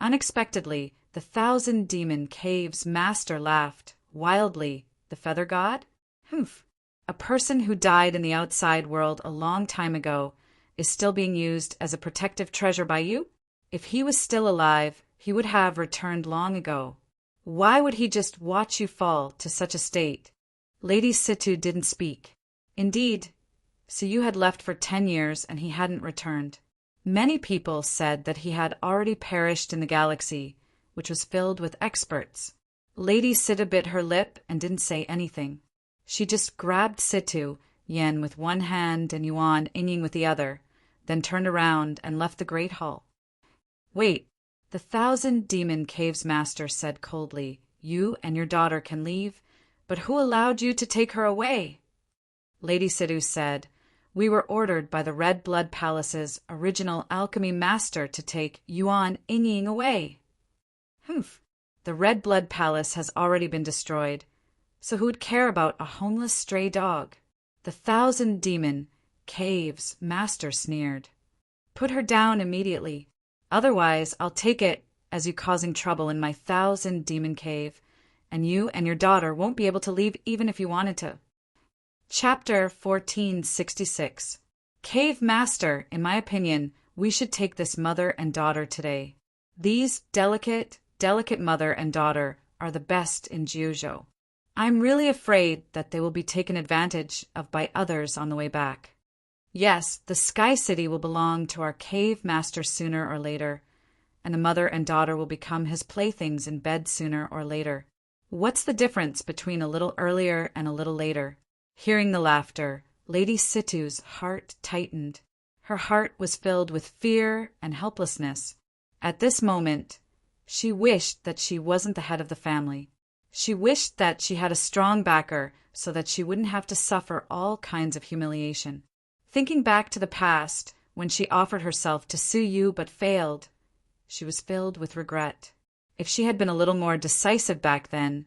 Unexpectedly, the 1,000-demon cave's master laughed wildly. "The Feather God? Humph. A person who died in the outside world a long time ago is still being used as a protective treasure by you? If he was still alive, he would have returned long ago. Why would he just watch you fall to such a state?" Lady Situ didn't speak. Indeed, so you had left for 10 years and he hadn't returned. Many people said that he had already perished in the galaxy, which was filled with experts. Lady Situ bit her lip and didn't say anything. She just grabbed Situ Yen with one hand and Yuan Yingying with the other, then turned around and left the great hall. "Wait," the 1,000-demon cave's master said coldly. "You and your daughter can leave, but who allowed you to take her away?" Lady Situ said, "We were ordered by the Red Blood Palace's original alchemy master to take Yuan Yingying away." "Humph. The Red Blood Palace has already been destroyed, so who would care about a homeless stray dog?" The 1,000-demon cave's master sneered. "Put her down immediately. Otherwise, I'll take it as you causing trouble in my 1,000-demon cave, and you and your daughter won't be able to leave even if you wanted to." Chapter 1466. Cave Master, in my opinion, we should take this mother and daughter today. These delicate mother and daughter are the best in Jiuzhou. I'm really afraid that they will be taken advantage of by others on the way back. Yes, the Sky City will belong to our cave master sooner or later, and the mother and daughter will become his playthings in bed sooner or later. What's the difference between a little earlier and a little later? Hearing the laughter, Lady Situ's heart tightened. Her heart was filled with fear and helplessness. At this moment, she wished that she wasn't the head of the family. She wished that she had a strong backer so that she wouldn't have to suffer all kinds of humiliation. Thinking back to the past, when she offered herself to Su Yu but failed, she was filled with regret. If she had been a little more decisive back then,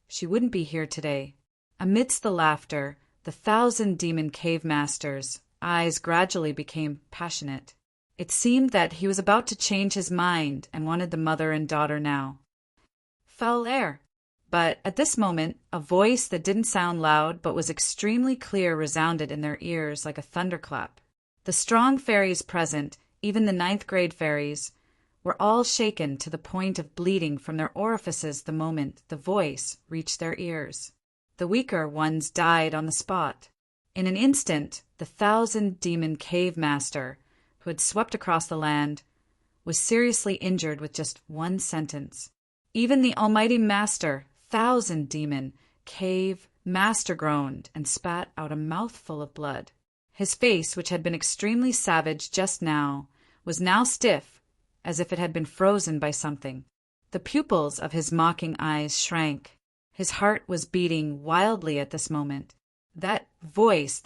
she wouldn't be here today. Amidst the laughter, the 1,000-demon cave master's eyes gradually became passionate. It seemed that he was about to change his mind and wanted the mother and daughter now. Foul air. But at this moment, a voice that didn't sound loud but was extremely clear resounded in their ears like a thunderclap. The strong fairies present, even the 9th grade fairies, were all shaken to the point of bleeding from their orifices the moment the voice reached their ears. The weaker ones died on the spot. In an instant, the 1,000-demon cave master, who had swept across the land, was seriously injured with just one sentence. Even the almighty master, 1,000-demon cave master, groaned and spat out a mouthful of blood. His face, which had been extremely savage just now, was now stiff, as if it had been frozen by something. The pupils of his mocking eyes shrank. His heart was beating wildly at this moment. That voice,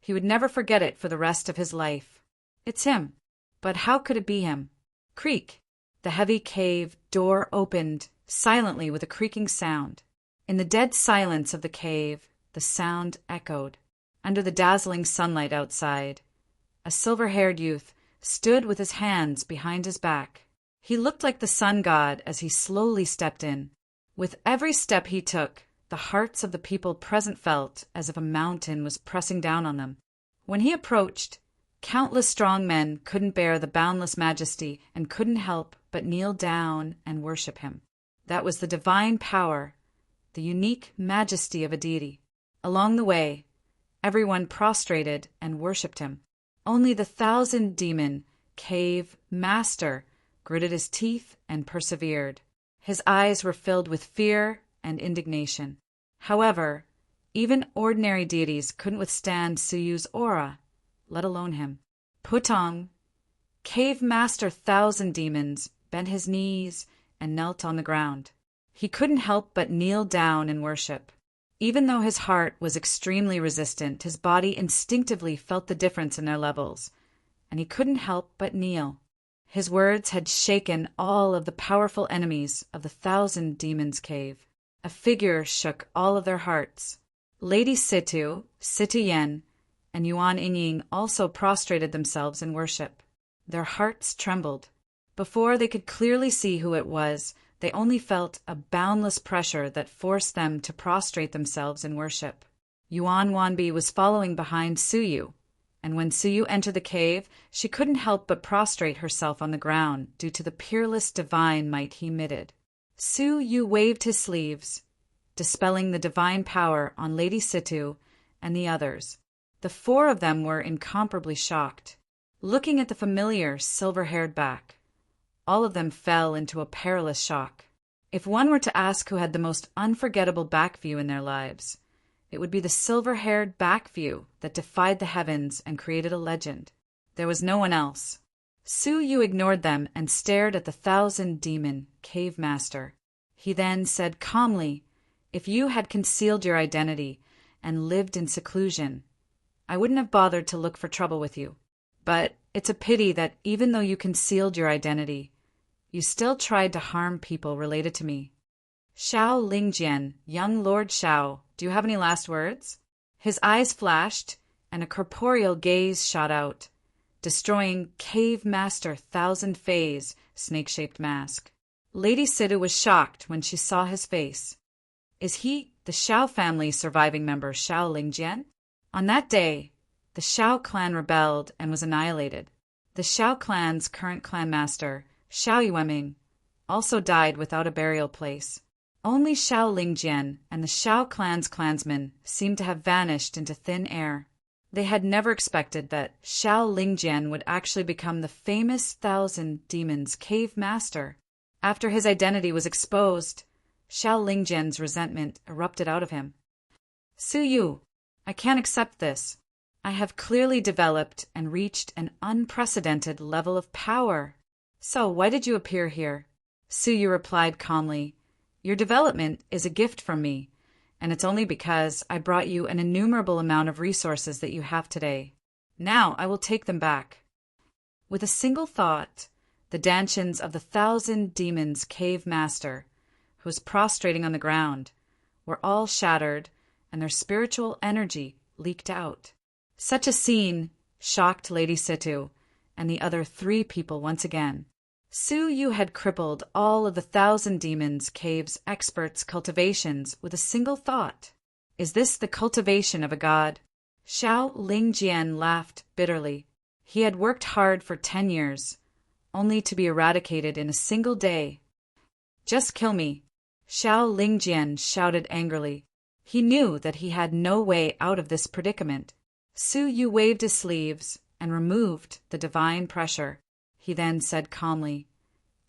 he would never forget it for the rest of his life. It's him. But how could it be him? Creak. The heavy cave door opened silently with a creaking sound. In the dead silence of the cave, the sound echoed. Under the dazzling sunlight outside, a silver-haired youth stood with his hands behind his back. He looked like the sun god as he slowly stepped in. With every step he took, the hearts of the people present felt as if a mountain was pressing down on them. When he approached, countless strong men couldn't bear the boundless majesty and couldn't help but kneel down and worship him. That was the divine power, the unique majesty of a deity. Along the way, everyone prostrated and worshipped him. Only the 1,000-demon cave master gritted his teeth and persevered. His eyes were filled with fear and indignation. However, even ordinary deities couldn't withstand Suyu's aura, let alone him. Putong, cave master 1,000 demons, bent his knees and knelt on the ground. He couldn't help but kneel down and worship. Even though his heart was extremely resistant, his body instinctively felt the difference in their levels, and he couldn't help but kneel. His words had shaken all of the powerful enemies of the 1,000 demons cave. A figure shook all of their hearts. Lady Situ, Situ Yen, and Yuan Yingying also prostrated themselves in worship. Their hearts trembled. Before they could clearly see who it was, they only felt a boundless pressure that forced them to prostrate themselves in worship. Yuan Wanbi was following behind Suyu, and when Suyu entered the cave, she couldn't help but prostrate herself on the ground due to the peerless divine might he emitted. Suyu waved his sleeves, dispelling the divine power on Lady Situ and the others. The 4 of them were incomparably shocked. Looking at the familiar silver-haired back, all of them fell into a perilous shock. If one were to ask who had the most unforgettable back view in their lives, it would be the silver-haired back view that defied the heavens and created a legend. There was no one else. Suyu ignored them and stared at the 1,000-demon cave master. He then said calmly, "If you had concealed your identity and lived in seclusion, I wouldn't have bothered to look for trouble with you. But it's a pity that even though you concealed your identity, you still tried to harm people related to me. Xiao Lingjian, young Lord Xiao, do you have any last words?" His eyes flashed, and a corporeal gaze shot out, destroying Cave Master 1,000 Fei's snake-shaped mask. Lady Situ was shocked when she saw his face. Is he the Xiao family's surviving member, Xiao Lingjian? On that day, the Xiao clan rebelled and was annihilated. The Xiao clan's current clan master, Xiao Yueming, also died without a burial place. Only Xiao Lingjian and the Xiao clan's clansmen seemed to have vanished into thin air. They had never expected that Xiao Lingjian would actually become the famous 1,000 Demons cave master. After his identity was exposed, Xiao Lingjian's resentment erupted out of him. Suyu, I can't accept this. I have clearly developed and reached an unprecedented level of power. So why did you appear here? Suyu replied calmly, Your development is a gift from me, and it's only because I brought you an innumerable amount of resources that you have today. Now I will take them back. With a single thought, the dantians of the 1,000 Demons cave master, who was prostrating on the ground, were all shattered, and their spiritual energy leaked out. Such a scene shocked Lady Situ and the other 3 people once again. Suyu had crippled all of the 1,000 Demons cave's experts' cultivations with a single thought. Is this the cultivation of a god? Xiao Lingjian laughed bitterly. He had worked hard for 10 years, only to be eradicated in a single day. Just kill me, Xiao Lingjian shouted angrily. He knew that he had no way out of this predicament. Suyu waved his sleeves and removed the divine pressure. He then said calmly,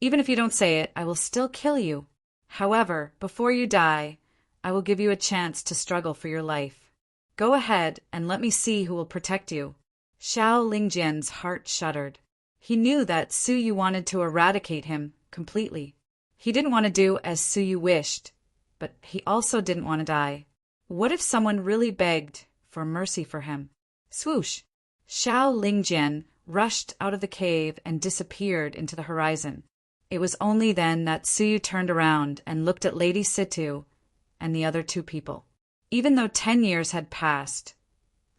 Even if you don't say it, I will still kill you. However, before you die, I will give you a chance to struggle for your life. Go ahead and let me see who will protect you. Xiao Lingjian's heart shuddered. He knew that Suyu wanted to eradicate him completely. He didn't want to do as Suyu wished, but he also didn't want to die. What if someone really begged for mercy for him? Swoosh! Xiao Lingjian rushed out of the cave and disappeared into the horizon. It was only then that Suyu turned around and looked at Lady Situ and the other 2 people. Even though 10 years had passed,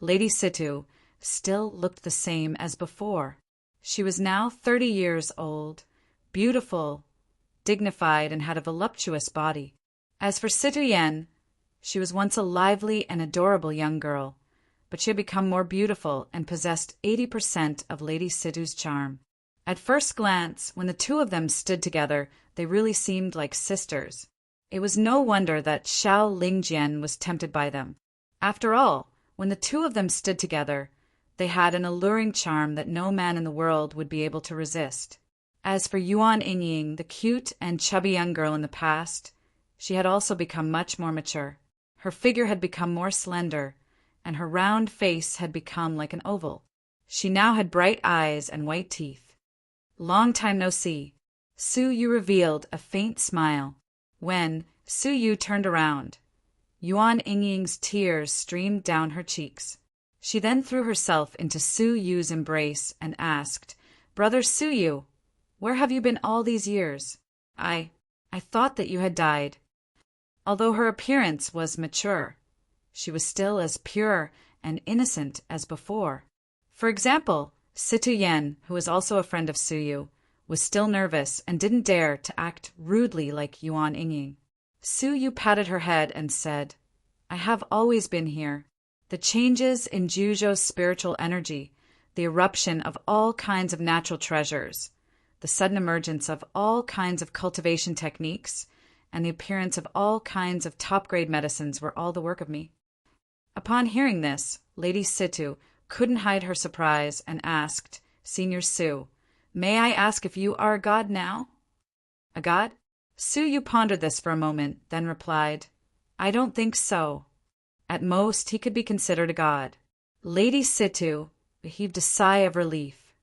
Lady Situ still looked the same as before. She was now 30 years old, beautiful, dignified, and had a voluptuous body. As for Situ Yen, She was once a lively and adorable young girl, but she had become more beautiful and possessed 80% of Lady Situ's charm. At first glance, when the two of them stood together, they really seemed like sisters. It was no wonder that Xiao Lingjian was tempted by them. After all, when the two of them stood together, they had an alluring charm that no man in the world would be able to resist. As for Yuan Yingying, the cute and chubby young girl in the past, she had also become much more mature. Her figure had become more slender, and her round face had become like an oval. She now had bright eyes and white teeth. Long time no see. Su Yu revealed a faint smile. When Su Yu turned around, Yuan Yingying's tears streamed down her cheeks. She then threw herself into Su Yu's embrace and asked, "Brother Su Yu, where have you been all these years? I thought that you had died." Although her appearance was mature, she was still as pure and innocent as before. For example, Situ Yen, who was also a friend of Su Yu, was still nervous and didn't dare to act rudely like Yuan Yingying. Su Yu patted her head and said, "I have always been here. The changes in Juzhou's spiritual energy, the eruption of all kinds of natural treasures, the sudden emergence of all kinds of cultivation techniques, and the appearance of all kinds of top-grade medicines were all the work of me." Upon hearing this, Lady Situ couldn't hide her surprise and asked, "Senior Su, may I ask if you are a god now?" "A god?" Su Yu pondered this for a moment, then replied, "I don't think so. At most, he could be considered a god." Lady Situ heaved a sigh of relief.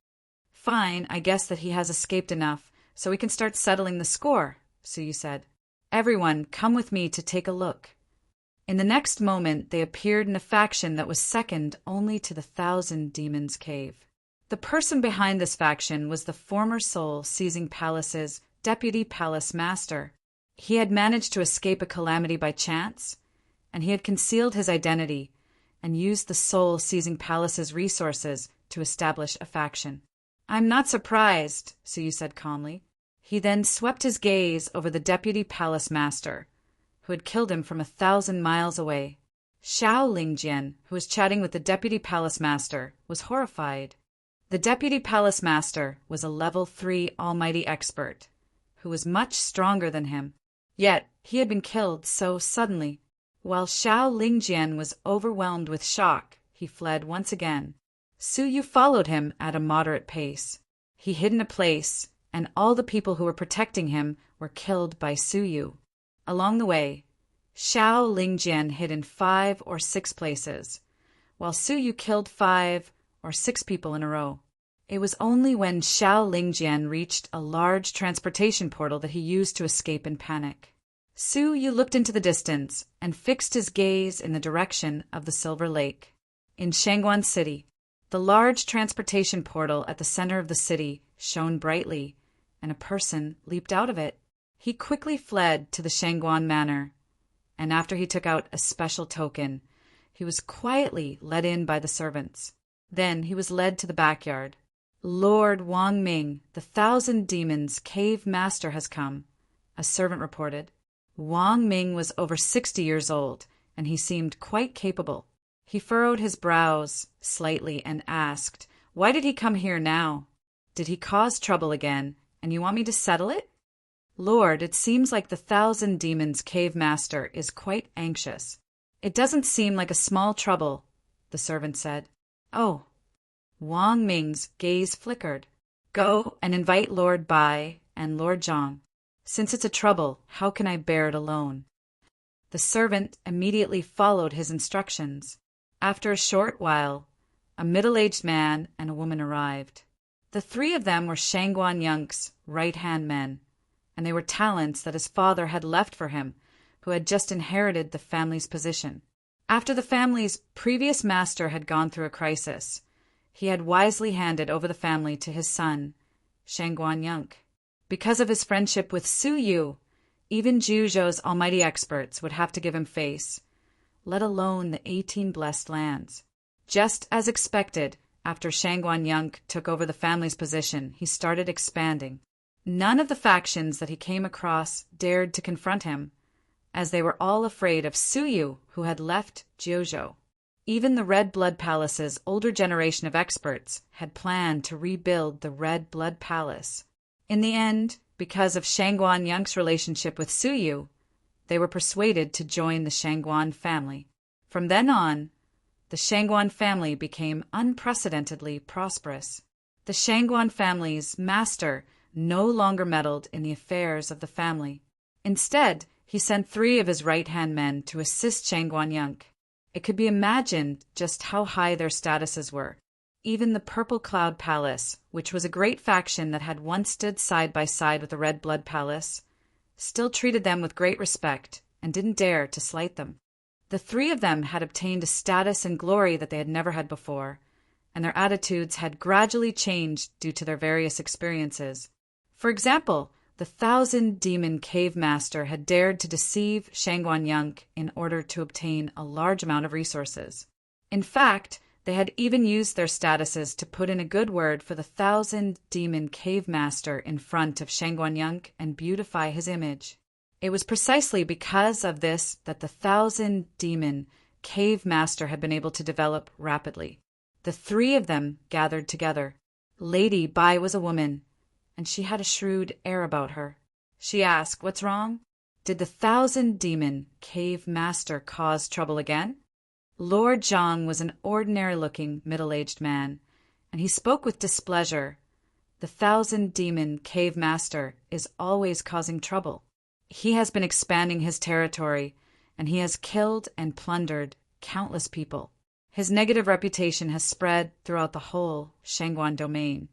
"Fine, I guess that he has escaped enough, so we can start settling the score," Su Yu said. "Everyone, come with me to take a look." In the next moment, they appeared in a faction that was second only to the Thousand Demons Cave. The person behind this faction was the former Soul Seizing Palace's Deputy Palace Master. He had managed to escape a calamity by chance, and he had concealed his identity and used the Soul Seizing Palace's resources to establish a faction. "I'm not surprised," Su Yu said calmly. He then swept his gaze over the Deputy Palace Master, who had killed him from 1,000 miles away. Xiao Lingjian, who was chatting with the Deputy Palace Master, was horrified. The Deputy Palace Master was a level 3 almighty expert, who was much stronger than him. Yet he had been killed so suddenly. While Xiao Lingjian was overwhelmed with shock, he fled once again. Su Yu followed him at a moderate pace. He hid in a place, and all the people who were protecting him were killed by Su Yu. Along the way, Xiao Lingjian hid in 5 or 6 places, while Su Yu killed 5 or 6 people in a row. It was only when Xiao Lingjian reached a large transportation portal that he used to escape in panic. Su Yu looked into the distance and fixed his gaze in the direction of the Silver Lake. In Shangguan City, the large transportation portal at the center of the city shone brightly, and a person leaped out of it. He quickly fled to the Shangguan Manor, and after he took out a special token, he was quietly let in by the servants. Then he was led to the backyard. "Lord Wang Ming, the Thousand Demons Cave Master has come," a servant reported. Wang Ming was over 60 years old, and he seemed quite capable. He furrowed his brows slightly and asked, "Why did he come here now? Did he cause trouble again, and you want me to settle it?" "Lord, it seems like the Thousand Demons Cave Master is quite anxious." "It doesn't seem like a small trouble," the servant said. "Oh." Wang Ming's gaze flickered. "Go and invite Lord Bai and Lord Zhang. Since it's a trouble, how can I bear it alone?" The servant immediately followed his instructions. After a short while, a middle-aged man and a woman arrived. The 3 of them were Shangguan Yunk's right-hand men, and they were talents that his father had left for him, who had just inherited the family's position. After the family's previous master had gone through a crisis, he had wisely handed over the family to his son, Shangguan Yunk. Because of his friendship with Su Yu, even Juzhou's almighty experts would have to give him face, let alone the 18 blessed lands. Just as expected, after Shangguan Yunk took over the family's position, he started expanding. None of the factions that he came across dared to confront him, as they were all afraid of Suyu, who had left Jiuzhou. Even the Red Blood Palace's older generation of experts had planned to rebuild the Red Blood Palace. In the end, because of Shangguan Yang's relationship with Suyu, they were persuaded to join the Shangguan family. From then on, the Shangguan family became unprecedentedly prosperous. The Shangguan family's master no longer meddled in the affairs of the family. Instead, he sent 3 of his right-hand men to assist Shangguan Yang. It could be imagined just how high their statuses were. Even the Purple Cloud Palace, which was a great faction that had once stood side by side with the Red Blood Palace, still treated them with great respect and didn't dare to slight them. The 3 of them had obtained a status and glory that they had never had before, and their attitudes had gradually changed due to their various experiences. For example, the 1,000-demon cave master had dared to deceive Shangguan Yang in order to obtain a large amount of resources. In fact, they had even used their statuses to put in a good word for the 1,000-demon cave master in front of Shangguan Yang and beautify his image. It was precisely because of this that the 1,000-demon cave master had been able to develop rapidly. The 3 of them gathered together. Lady Bai was a woman, and she had a shrewd air about her. She asked, "What's wrong? Did the 1,000-demon cave master cause trouble again?" Lord Zhang was an ordinary-looking, middle-aged man, and he spoke with displeasure. The 1,000-demon cave master is always causing trouble. He has been expanding his territory, and he has killed and plundered countless people. His negative reputation has spread throughout the whole Shangguan domain,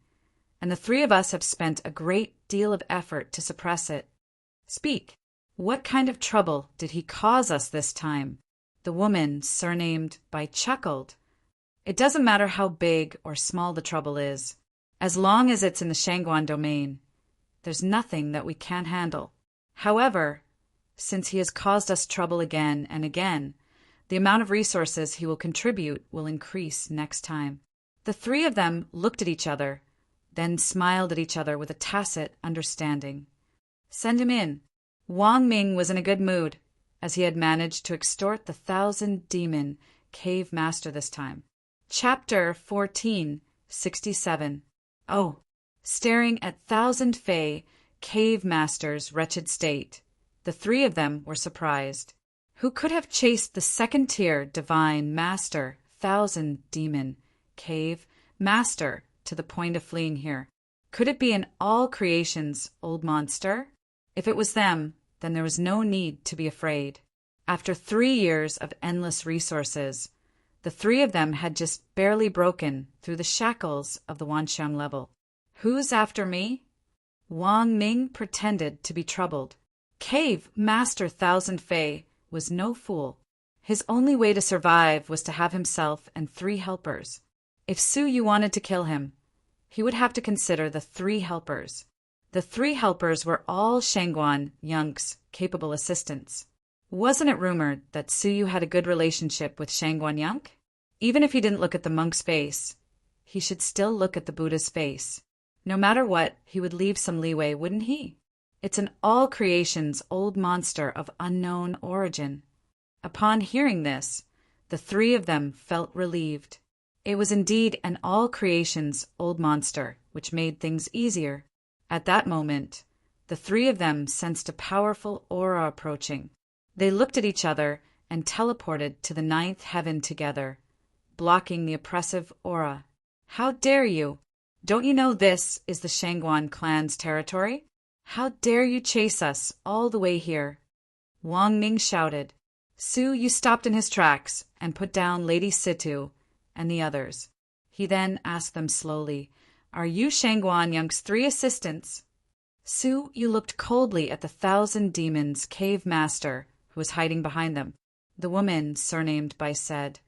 and the 3 of us have spent a great deal of effort to suppress it. Speak. What kind of trouble did he cause us this time? The woman, surnamed Bai, chuckled. It doesn't matter how big or small the trouble is. As long as it's in the Shangguan domain, there's nothing that we can't handle. However, since he has caused us trouble again and again, the amount of resources he will contribute will increase next time. The 3 of them looked at each other, then smiled at each other with a tacit understanding. Send him in. Wang Ming was in a good mood, as he had managed to extort the 1,000-demon cave master this time. Chapter 14:67. Oh, staring at 1,000 Fei cave master's wretched state, the 3 of them were surprised. Who could have chased the second-tier divine master, 1,000-demon cave master to the point of fleeing here? Could it be in all creation's old monster? If it was them, then there was no need to be afraid. After 3 years of endless resources, the 3 of them had just barely broken through the shackles of the Wanxiang level. Who's after me? Wang Ming pretended to be troubled. Cave Master 1,000 Fei was no fool. His only way to survive was to have himself and 3 helpers. If Suyu wanted to kill him, he would have to consider the 3 helpers. The 3 helpers were all Shangguan Yang's capable assistants. Wasn't it rumored that Suyu had a good relationship with Shangguan Yang? Even if he didn't look at the monk's face, he should still look at the Buddha's face. No matter what, he would leave some leeway, wouldn't he? It's an all creation's old monster of unknown origin. Upon hearing this, the 3 of them felt relieved. It was indeed an all creation's old monster, which made things easier. At that moment, the 3 of them sensed a powerful aura approaching. They looked at each other and teleported to the 9th heaven together, blocking the oppressive aura. How dare you? Don't you know this is the Shangguan clan's territory? How dare you chase us all the way here? Wang Ming shouted. Su stopped in his tracks and put down Lady Situ and the others. He then asked them slowly, "Are you Shangguan Yang's 3 assistants?" Su looked coldly at the 1,000 demons cave master who was hiding behind them. The woman, surnamed Bai, said,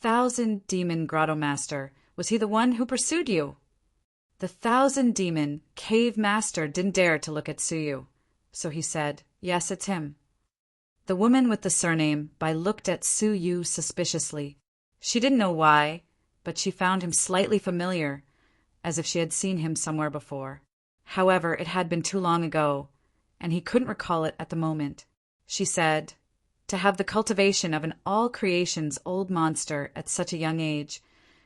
1,000 demon grotto master, was he the one who pursued you? The 1,000 demon cave master didn't dare to look at Suyu, so he said, "Yes, it's him." The woman with the surname Bai looked at Suyu suspiciously. She didn't know why, but she found him slightly familiar, as if she had seen him somewhere before. However, it had been too long ago, and he couldn't recall it at the moment. she said. To have the cultivation of an all-creation's old monster at such a young age,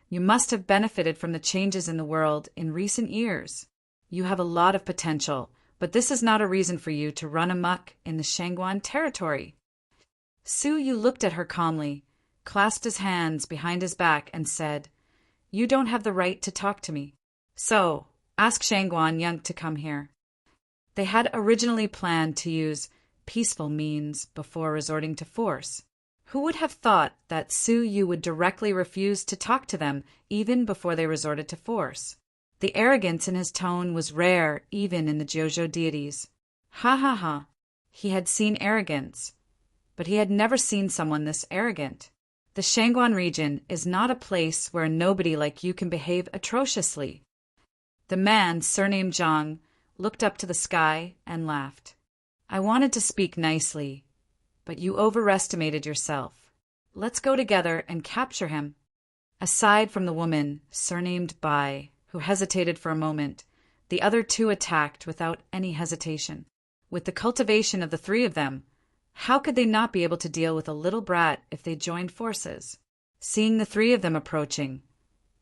you must have benefited from the changes in the world in recent years. You have a lot of potential, but this is not a reason for you to run amok in the Shangguan territory. Su Yu looked at her calmly, clasped his hands behind his back, and said, "You don't have the right to talk to me. So, ask Shangguan Yang to come here." They had originally planned to use peaceful means before resorting to force. Who would have thought that Su Yu would directly refuse to talk to them even before they resorted to force? The arrogance in his tone was rare even in the Jojo deities. Ha ha ha. He had seen arrogance, but he had never seen someone this arrogant. The Shangguan region is not a place where a nobody like you can behave atrociously. The man, surnamed Zhang, looked up to the sky and laughed. I wanted to speak nicely, but you overestimated yourself. Let's go together and capture him. Aside from the woman, surnamed Bai, who hesitated for a moment, the other two attacked without any hesitation. With the cultivation of the three of them, how could they not be able to deal with a little brat if they joined forces? Seeing the three of them approaching,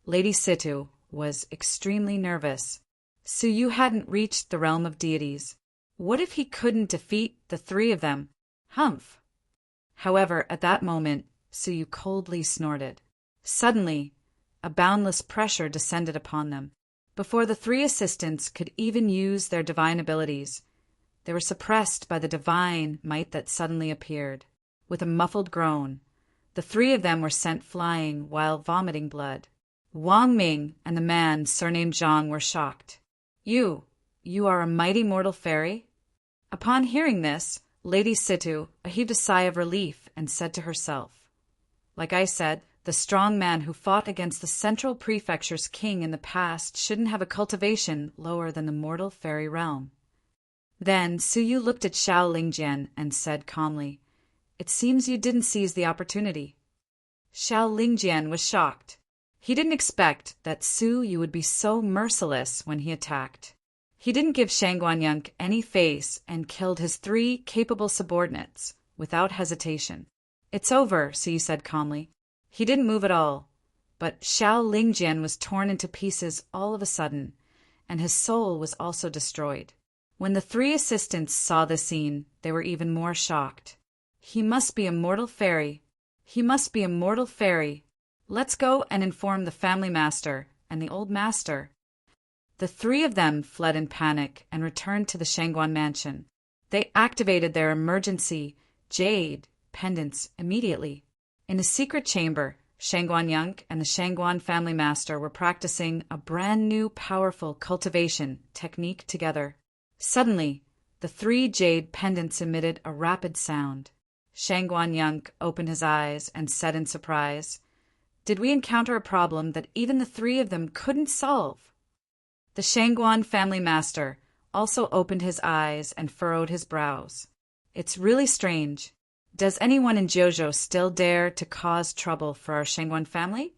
Lady Situ was extremely nervous. Su Yu hadn't reached the realm of deities. What if he couldn't defeat the three of them? Humph! However, at that moment, Su Yu coldly snorted. Suddenly, a boundless pressure descended upon them. Before the three assistants could even use their divine abilities, they were suppressed by the divine might that suddenly appeared. With a muffled groan, the three of them were sent flying while vomiting blood. Wang Ming and the man surnamed Zhang were shocked. You are a mighty mortal fairy? Upon hearing this, Lady Situ heaved a sigh of relief and said to herself, like I said, the strong man who fought against the Central Prefecture's king in the past shouldn't have a cultivation lower than the mortal fairy realm. Then Su Yu looked at Xiao Lingjian and said calmly, It seems you didn't seize the opportunity. Xiao Lingjian was shocked. He didn't expect that Su Yu would be so merciless when he attacked. He didn't give Shangguan Yang any face and killed his three capable subordinates without hesitation. It's over, Su Yu said calmly. He didn't move at all, but Xiao Lingjian was torn into pieces all of a sudden, and his soul was also destroyed. When the three assistants saw this scene, they were even more shocked. He must be a mortal fairy. He must be a mortal fairy. Let's go and inform the family master and the old master. The three of them fled in panic and returned to the Shangguan mansion. They activated their emergency jade pendants immediately. In a secret chamber, Shangguan Yang and the Shangguan family master were practicing a brand new powerful cultivation technique together. Suddenly, the three jade pendants emitted a rapid sound. Shangguan Yang opened his eyes and said in surprise, Did we encounter a problem that even the three of them couldn't solve? The Shangguan family master also opened his eyes and furrowed his brows. It's really strange. Does anyone in Jojo still dare to cause trouble for our Shangguan family?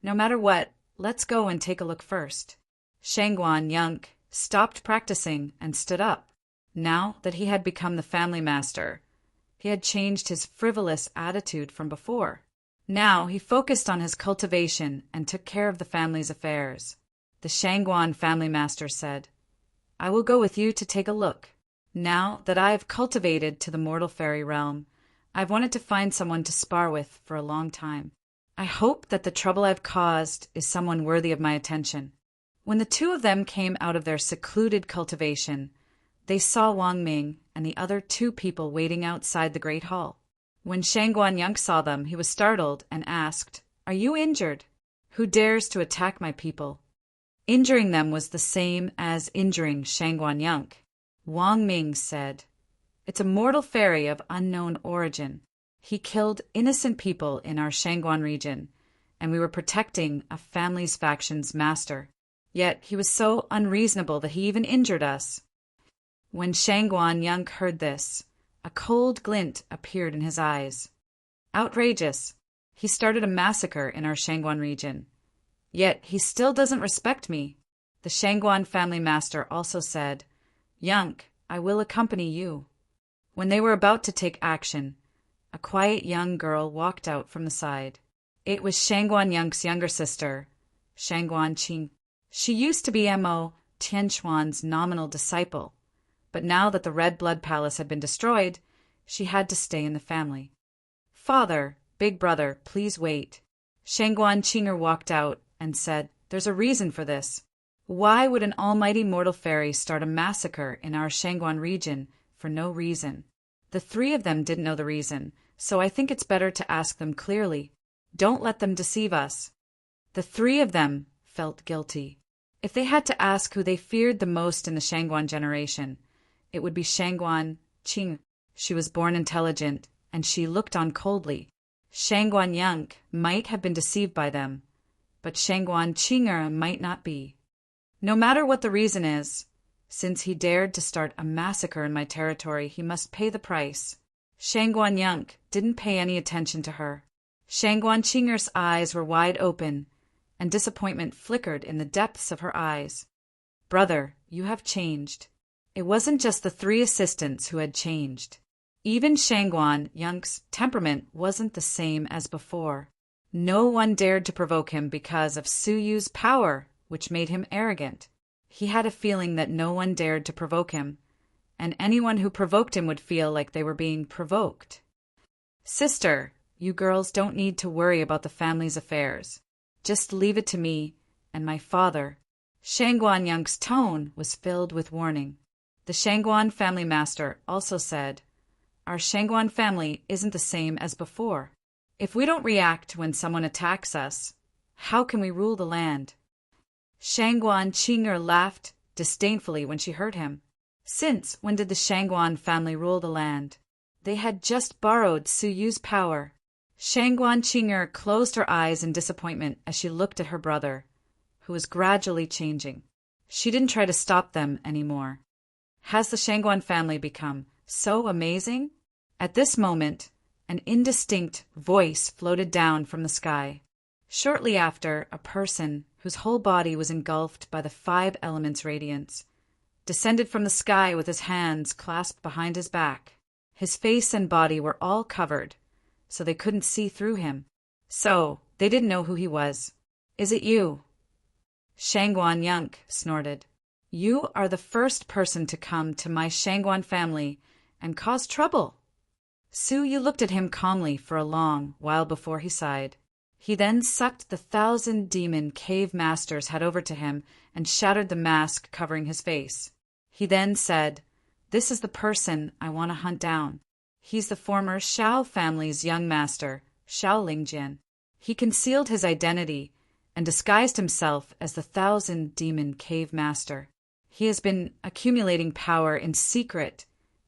No matter what, let's go and take a look first. Shangguan Yang stopped practicing and stood up. Now that he had become the family master, he had changed his frivolous attitude from before. Now he focused on his cultivation and took care of the family's affairs. The Shangguan family master said, I will go with you to take a look. Now that I have cultivated to the mortal fairy realm, I've wanted to find someone to spar with for a long time. I hope that the trouble I've caused is someone worthy of my attention. When the two of them came out of their secluded cultivation, they saw Wang Ming and the other two people waiting outside the great hall. When Shangguan Yang saw them, he was startled and asked, Are you injured? Who dares to attack my people? Injuring them was the same as injuring Shangguan Yang. Wang Ming said, It's a mortal fairy of unknown origin. He killed innocent people in our Shangguan region, and we were protecting a family's faction's master. Yet he was so unreasonable that he even injured us. When Shangguan Yang heard this, a cold glint appeared in his eyes. Outrageous. He started a massacre in our Shangguan region. Yet he still doesn't respect me. The Shangguan family master also said, Yang, I will accompany you. When they were about to take action, a quiet young girl walked out from the side. It was Shangguan Yunk's younger sister, Shangguan Qing. She used to be Mo Tianquan's nominal disciple, but now that the Red Blood Palace had been destroyed, she had to stay in the family. "Father, big brother, please wait." Shangguan Qing'er walked out and said, "There's a reason for this. Why would an almighty mortal fairy start a massacre in our Shangguan region for no reason?" The three of them didn't know the reason, so I think it's better to ask them clearly. Don't let them deceive us. The three of them felt guilty. If they had to ask who they feared the most in the Shangguan generation, it would be Shangguan Qing. She was born intelligent, and she looked on coldly. Shangguan Yunk might have been deceived by them, but Shangguan Qing'er might not be. No matter what the reason is, since he dared to start a massacre in my territory, he must pay the price. Shangguan Yunk didn't pay any attention to her. Shangguan Qing'er's eyes were wide open, and disappointment flickered in the depths of her eyes. "Brother, you have changed." It wasn't just the three assistants who had changed. Even Shangguan Yunk's temperament wasn't the same as before. No one dared to provoke him because of Su Yu's power, which made him arrogant. He had a feeling that no one dared to provoke him, and anyone who provoked him would feel like they were being provoked. "Sister, you girls don't need to worry about the family's affairs. Just leave it to me and my father." Shangguan Yunk's tone was filled with warning. The Shangguan family master also said, "Our Shangguan family isn't the same as before. If we don't react when someone attacks us, how can we rule the land?" Shangguan Qing'er laughed disdainfully when she heard him. Since when did the Shangguan family rule the land? They had just borrowed Su Yu's power. Shangguan Qing'er closed her eyes in disappointment as she looked at her brother, who was gradually changing. She didn't try to stop them anymore. Has the Shangguan family become so amazing? At this moment, an indistinct voice floated down from the sky. Shortly after, a person, whose whole body was engulfed by the 5 elements' radiance, descended from the sky with his hands clasped behind his back. His face and body were all covered, so they couldn't see through him. So, they didn't know who he was. "Is it you?" Shangguan Yunk snorted. "You are the first person to come to my Shangguan family and cause trouble." Su Yu looked at him calmly for a long while before he sighed. He then sucked the 1,000 demon cave master's head over to him and shattered the mask covering his face. He then said, "This is the person I want to hunt down. He's the former Shao family's young master, Shao Lingjian." He concealed his identity and disguised himself as the 1,000 demon cave master. He has been accumulating power in secret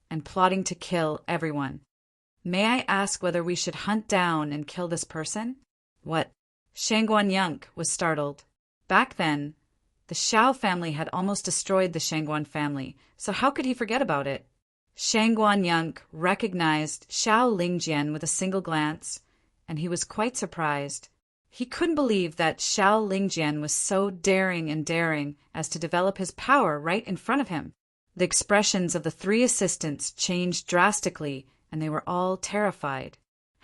and plotting to kill everyone. May I ask whether we should hunt down and kill this person? What? Shangguan Yunk was startled. Back then, the Shao family had almost destroyed the Shangguan family, so how could he forget about it? Shangguan Yunk recognized Shao Lingjian with a single glance, and he was quite surprised. He couldn't believe that Shao Lingjian was so daring as to develop his power right in front of him. The expressions of the 3 assistants changed drastically, and they were all terrified.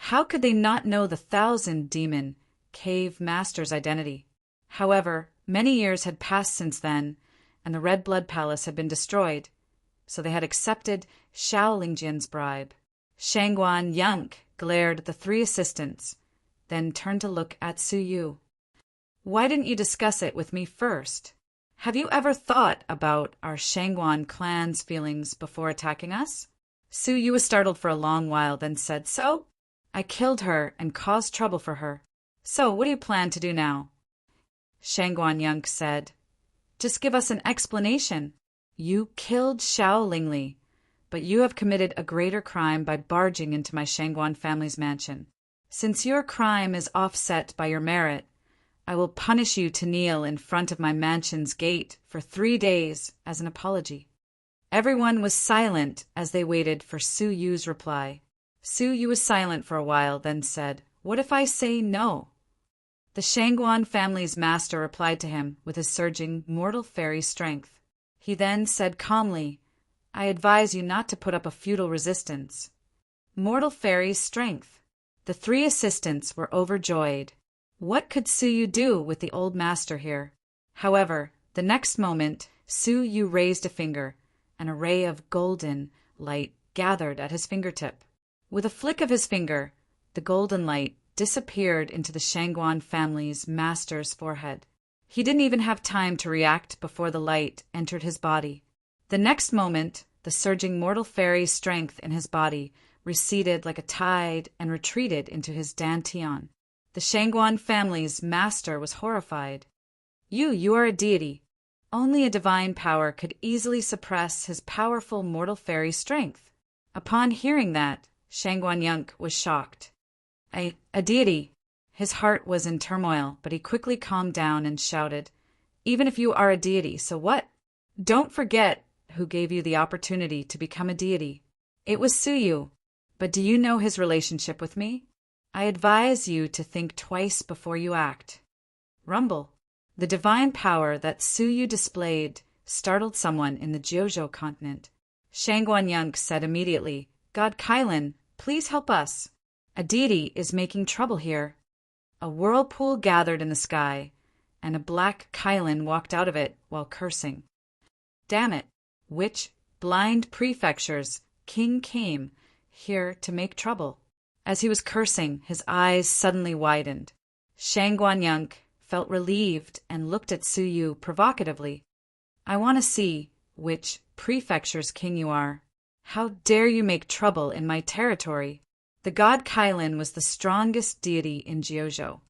How could they not know the 1,000 demon cave master's identity? However, many years had passed since then, and the Red Blood Palace had been destroyed, so they had accepted Shao Lingjian's bribe. Shangguan Yunk glared at the 3 assistants, then turned to look at Su Yu. "Why didn't you discuss it with me first? Have you ever thought about our Shangguan clan's feelings before attacking us?" Su Yu was startled for a long while, then said, "So? I killed her and caused trouble for her. So what do you plan to do now?" Shangguan Yunk said, "Just give us an explanation. You killed Shao Lingli, but you have committed a greater crime by barging into my Shangguan family's mansion. Since your crime is offset by your merit, I will punish you to kneel in front of my mansion's gate for 3 days as an apology." Everyone was silent as they waited for Su Yu's reply. Su Yu was silent for a while, then said, "What if I say no?" The Shangguan family's master replied to him with his surging mortal fairy strength. He then said calmly, I advise you not to put up a futile resistance. Mortal fairy's strength. The three assistants were overjoyed. What could Su Yu do with the old master here? However, the next moment, Su Yu raised a finger, and a ray of golden light gathered at his fingertip. With a flick of his finger, the golden light disappeared into the Shangguan family's master's forehead. He didn't even have time to react before the light entered his body. The next moment, the surging mortal fairy's strength in his body receded like a tide and retreated into his dantian. The Shangguan family's master was horrified. You are a deity. Only a divine power could easily suppress his powerful mortal fairy strength. Upon hearing that, Shangguan Yunk was shocked. A deity. His heart was in turmoil, but he quickly calmed down and shouted, "Even if you are a deity, so what? Don't forget who gave you the opportunity to become a deity. It was Su Yu. But do you know his relationship with me? I advise you to think twice before you act." Rumble. The divine power that Su Yu displayed startled someone in the Jiuzhou continent. Shangguan Yunk said immediately, "God Kailan, please help us. A deity is making trouble here." A whirlpool gathered in the sky, and a black Kailan walked out of it while cursing. "Damn it! Which blind prefecture's king came here to make trouble?" As he was cursing, his eyes suddenly widened. Shangguan Yunk felt relieved and looked at Su Yu provocatively. "I want to see which prefecture's king you are. How dare you make trouble in my territory?" The god Kailan was the strongest deity in Jiuzhou.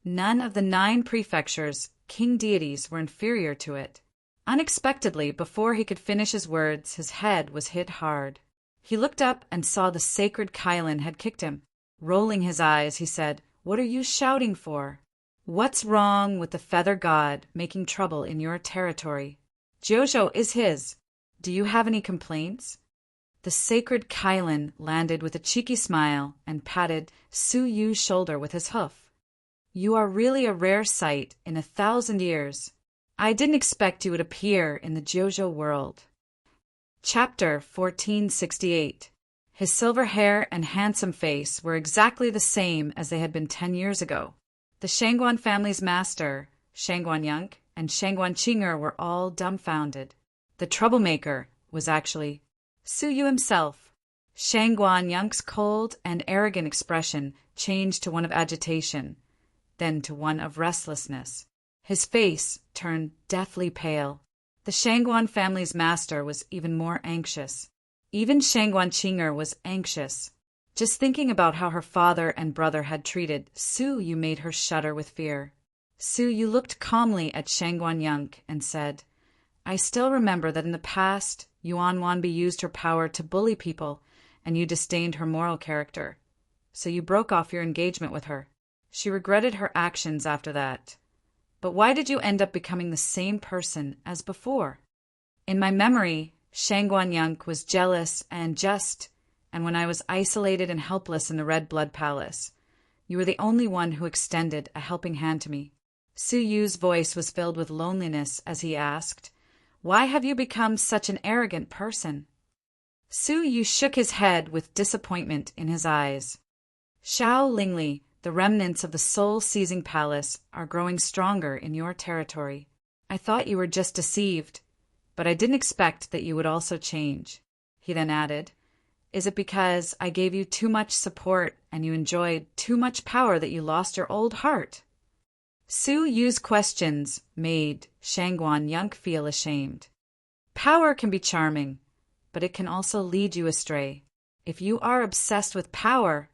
None of the 9 prefectures' king deities were inferior to it. Unexpectedly, before he could finish his words, his head was hit hard. He looked up and saw the sacred Kailan had kicked him. Rolling his eyes, he said, "What are you shouting for? What's wrong with the feather god making trouble in your territory? Jiuzhou is his. Do you have any complaints?" The sacred Kailan landed with a cheeky smile and patted Su Yu's shoulder with his hoof. "You are really a rare sight in 1,000 years. I didn't expect you would appear in the Jiuzhou world." Chapter 1468. His silver hair and handsome face were exactly the same as they had been 10 years ago. The Shangguan family's master, Shangguan Yunk, and Shangguan Qing'er were all dumbfounded. The troublemaker was actually Su Yu himself. Shangguan Yunk's cold and arrogant expression changed to one of agitation, then to one of restlessness. His face turned deathly pale. The Shangguan family's master was even more anxious. Even Shangguan Qing'er was anxious. Just thinking about how her father and brother had treated Su Yu made her shudder with fear. Su Yu looked calmly at Shangguan Yunk and said, "I still remember that in the past, Yuan Wanbi used her power to bully people, and you disdained her moral character. So you broke off your engagement with her. She regretted her actions after that. But why did you end up becoming the same person as before? In my memory, Shangguan Yunk was jealous and just, and when I was isolated and helpless in the Red Blood Palace, you were the only one who extended a helping hand to me." Su Yu's voice was filled with loneliness as he asked, "Why have you become such an arrogant person?" Su Yu shook his head with disappointment in his eyes. "Shao Lingli, the remnants of the soul-seizing palace are growing stronger in your territory. I thought you were just deceived, but I didn't expect that you would also change." He then added, "Is it because I gave you too much support and you enjoyed too much power that you lost your old heart?" Su Yu's questions made Shangguan Yunk feel ashamed. Power can be charming, but it can also lead you astray. If you are obsessed with power,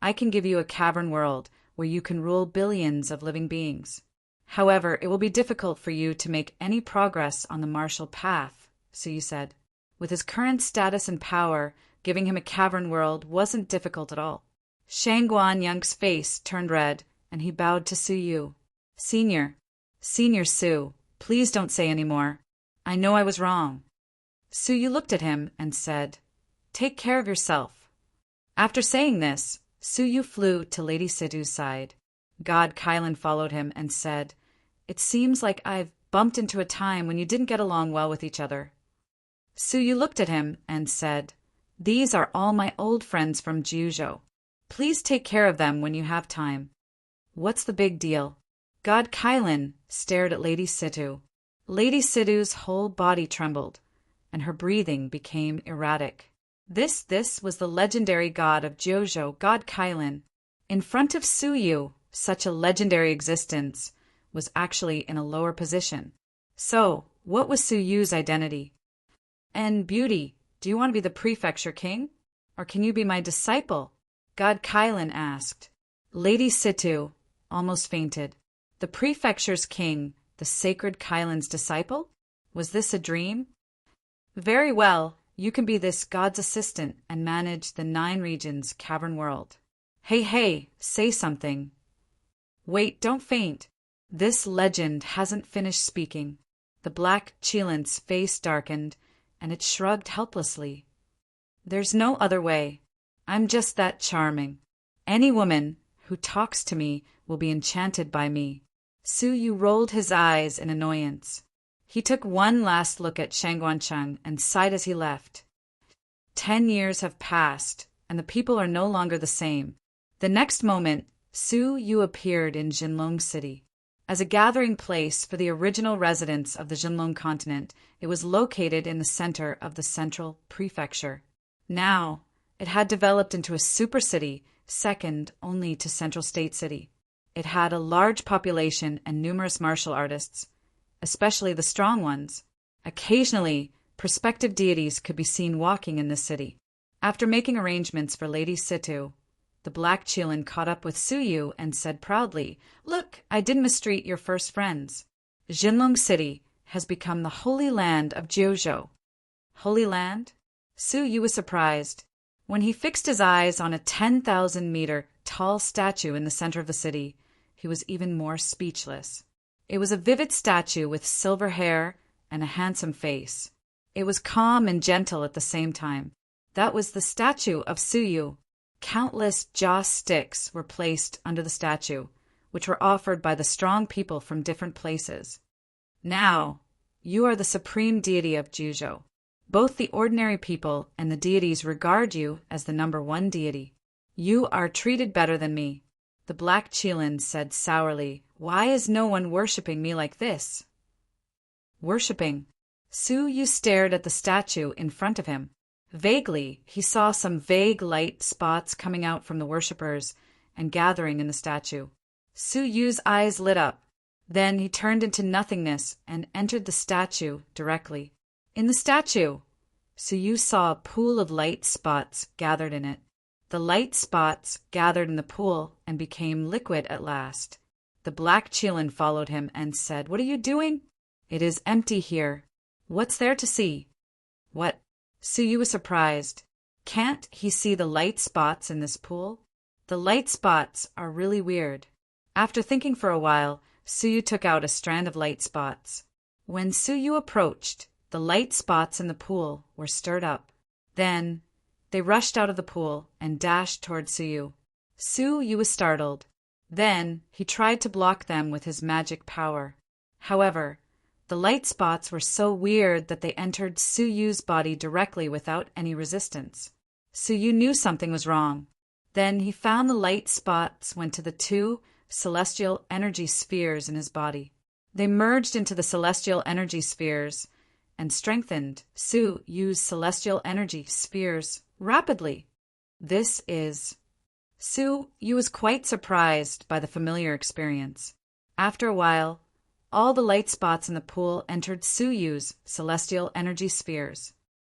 I can give you a cavern world where you can rule billions of living beings. However, it will be difficult for you to make any progress on the martial path, Su Yu said. With his current status and power, giving him a cavern world wasn't difficult at all. Shangguan Yunk's face turned red, and he bowed to Su Yu. Senior Su, please don't say any more. I know I was wrong." Su Yu looked at him and said, "Take care of yourself." After saying this, Su Yu flew to Lady Sidhu's side. God Kailan followed him and said, "It seems like I've bumped into a time when you didn't get along well with each other." Suyu looked at him and said, "These are all my old friends from Jiuzhou. Please take care of them when you have time." "What's the big deal?" God Kylin stared at Lady Situ. Lady Situ's whole body trembled, and her breathing became erratic. This was the legendary god of Jiuzhou, God Kylin. In front of Suyu, such a legendary existence was actually in a lower position. So, what was Suyu's identity? "And beauty, do you want to be the prefecture king? Or can you be my disciple?" God Kylin asked. Lady Situ almost fainted. The prefecture's king, the sacred Kylin's disciple? Was this a dream? "Very well, you can be this god's assistant and manage the 9 regions cavern world." Hey, say something." "Wait, don't faint. This legend hasn't finished speaking." The black Chilin's face darkened, and it shrugged helplessly. "There's no other way. I'm just that charming. Any woman who talks to me will be enchanted by me." Suyu rolled his eyes in annoyance. He took one last look at Shangguancheng and sighed as he left. 10 years have passed, and the people are no longer the same. The next moment, Suyu appeared in Jinlong City. As a gathering place for the original residents of the Jinlong continent, it was located in the center of the central prefecture. Now, it had developed into a super city, second only to Central State City. It had a large population and numerous martial artists, especially the strong ones. Occasionally, prospective deities could be seen walking in the city. After making arrangements for Lady Situ, the Black Qilin caught up with Suyu and said proudly, "Look, I didn't mistreat your first friends. Jinlong City has become the holy land of Jiuzhou." Holy land? Suyu was surprised. When he fixed his eyes on a 10,000-meter tall statue in the center of the city, he was even more speechless. It was a vivid statue with silver hair and a handsome face. It was calm and gentle at the same time. That was the statue of Suyu. Countless joss sticks were placed under the statue, which were offered by the strong people from different places. "Now, you are the supreme deity of Jiuzhou. Both the ordinary people and the deities regard you as the number 1 deity. You are treated better than me." The Black Qilin said sourly, "Why is no one worshipping me like this?" Worshipping? Suyu stared at the statue in front of him. Vaguely, he saw some vague light spots coming out from the worshippers and gathering in the statue. Suyu's eyes lit up. Then he turned into nothingness and entered the statue directly. In the statue, Suyu saw a pool of light spots gathered in it. The light spots gathered in the pool and became liquid at last. The Black Qilin followed him and said, "What are you doing?" "It is empty here." "What's there to see?" "What?" Suyu was surprised. "Can't he see the light spots in this pool?" "The light spots are really weird." After thinking for a while, Suyu took out a strand of light spots. When Suyu approached, the light spots in the pool were stirred up. Then they rushed out of the pool and dashed toward Suyu. Suyu was startled. Then he tried to block them with his magic power. However, the light spots were so weird that they entered Suyu's body directly without any resistance. Suyu knew something was wrong. Then he found the light spots went to the 2 celestial energy spheres in his body. They merged into the celestial energy spheres and strengthened Suyu's celestial energy spheres rapidly. Suyu was quite surprised by the familiar experience. After a while, all the light spots in the pool entered Suyu's celestial energy spheres.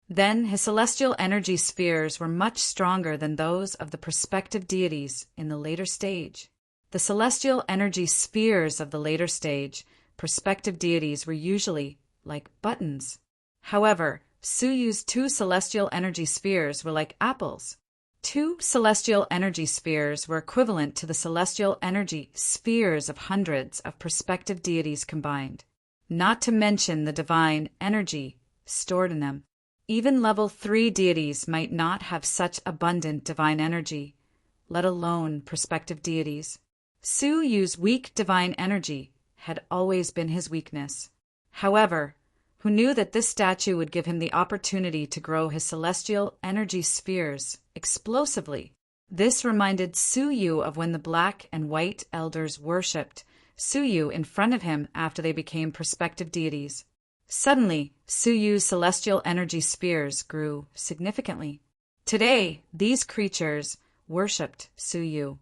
Then his celestial energy spheres were much stronger than those of the prospective deities in the later stage. The celestial energy spheres of the later stage, prospective deities were usually like buttons. However, Suyu's 2 celestial energy spheres were like apples. 2 celestial energy spheres were equivalent to the celestial energy spheres of hundreds of prospective deities combined, not to mention the divine energy stored in them. Even level 3 deities might not have such abundant divine energy, let alone prospective deities. Suyu's weak divine energy had always been his weakness. However, who knew that this statue would give him the opportunity to grow his celestial energy spheres explosively. This reminded Suyu of when the black and white elders worshipped Suyu in front of him after they became prospective deities. Suddenly, Suyu's celestial energy spheres grew significantly. Today, these creatures worshipped Suyu.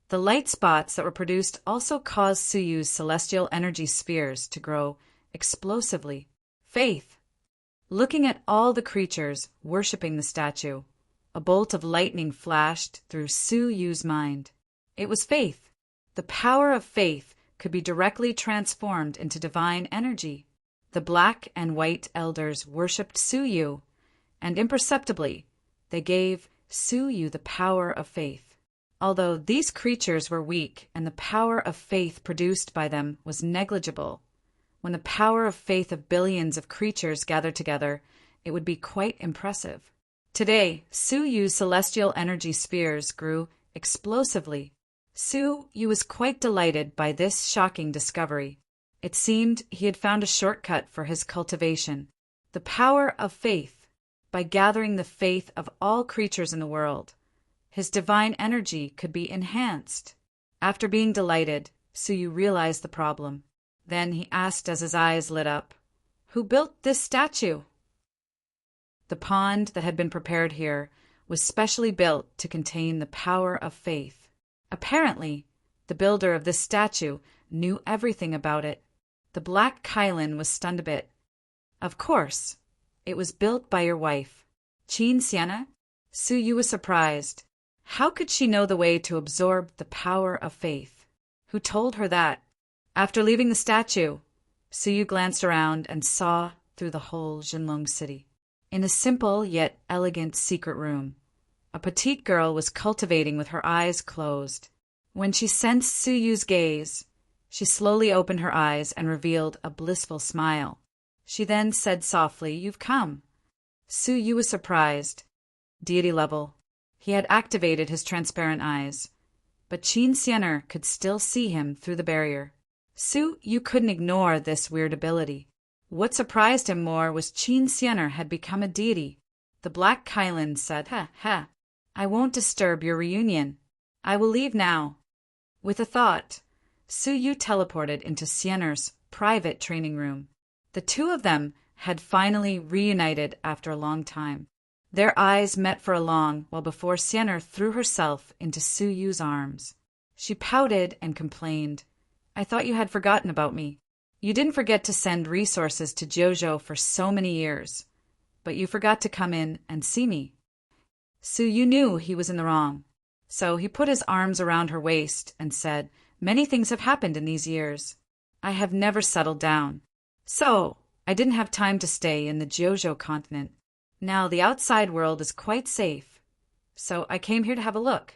The light spots that were produced also caused Suyu's celestial energy spheres to grow explosively. Faith. Looking at all the creatures worshipping the statue, a bolt of lightning flashed through Suyu's mind. It was faith. The power of faith could be directly transformed into divine energy. The black and white elders worshipped Suyu, and imperceptibly, they gave Suyu the power of faith. Although these creatures were weak and the power of faith produced by them was negligible, when the power of faith of billions of creatures gathered together, it would be quite impressive. Today, Suyu's celestial energy spheres grew explosively. Suyu was quite delighted by this shocking discovery. It seemed he had found a shortcut for his cultivation. The power of faith. By gathering the faith of all creatures in the world, his divine energy could be enhanced. After being delighted, Suyu realized the problem. Then he asked as his eyes lit up, "Who built this statue?" The pond that had been prepared here was specially built to contain the power of faith. Apparently, the builder of this statue knew everything about it. The black Kylan was stunned a bit. "Of course. It was built by your wife, Qin Sienna?" Suyu was surprised. How could she know the way to absorb the power of faith? Who told her that? After leaving the statue, Suyu glanced around and saw through the whole Jinlong city. In a simple yet elegant secret room, a petite girl was cultivating with her eyes closed. When she sensed Suyu's gaze, she slowly opened her eyes and revealed a blissful smile. She then said softly, "You've come." Suyu was surprised. Deity level. He had activated his transparent eyes, but Qin Sienna could still see him through the barrier. Suyu couldn't ignore this weird ability. What surprised him more was Qin Sienna had become a deity. The black Kylan said, "Ha, I won't disturb your reunion. I will leave now." With a thought, Suyu teleported into Sienna's private training room. The two of them had finally reunited after a long time. Their eyes met for a long while before Sienna threw herself into Suyu's arms. She pouted and complained, "I thought you had forgotten about me. You didn't forget to send resources to Jojo for so many years, but you forgot to come in and see me." Suyu knew he was in the wrong, so he put his arms around her waist and said, "Many things have happened in these years. I have never settled down. So, I didn't have time to stay in the Jojo continent. Now the outside world is quite safe, so I came here to have a look."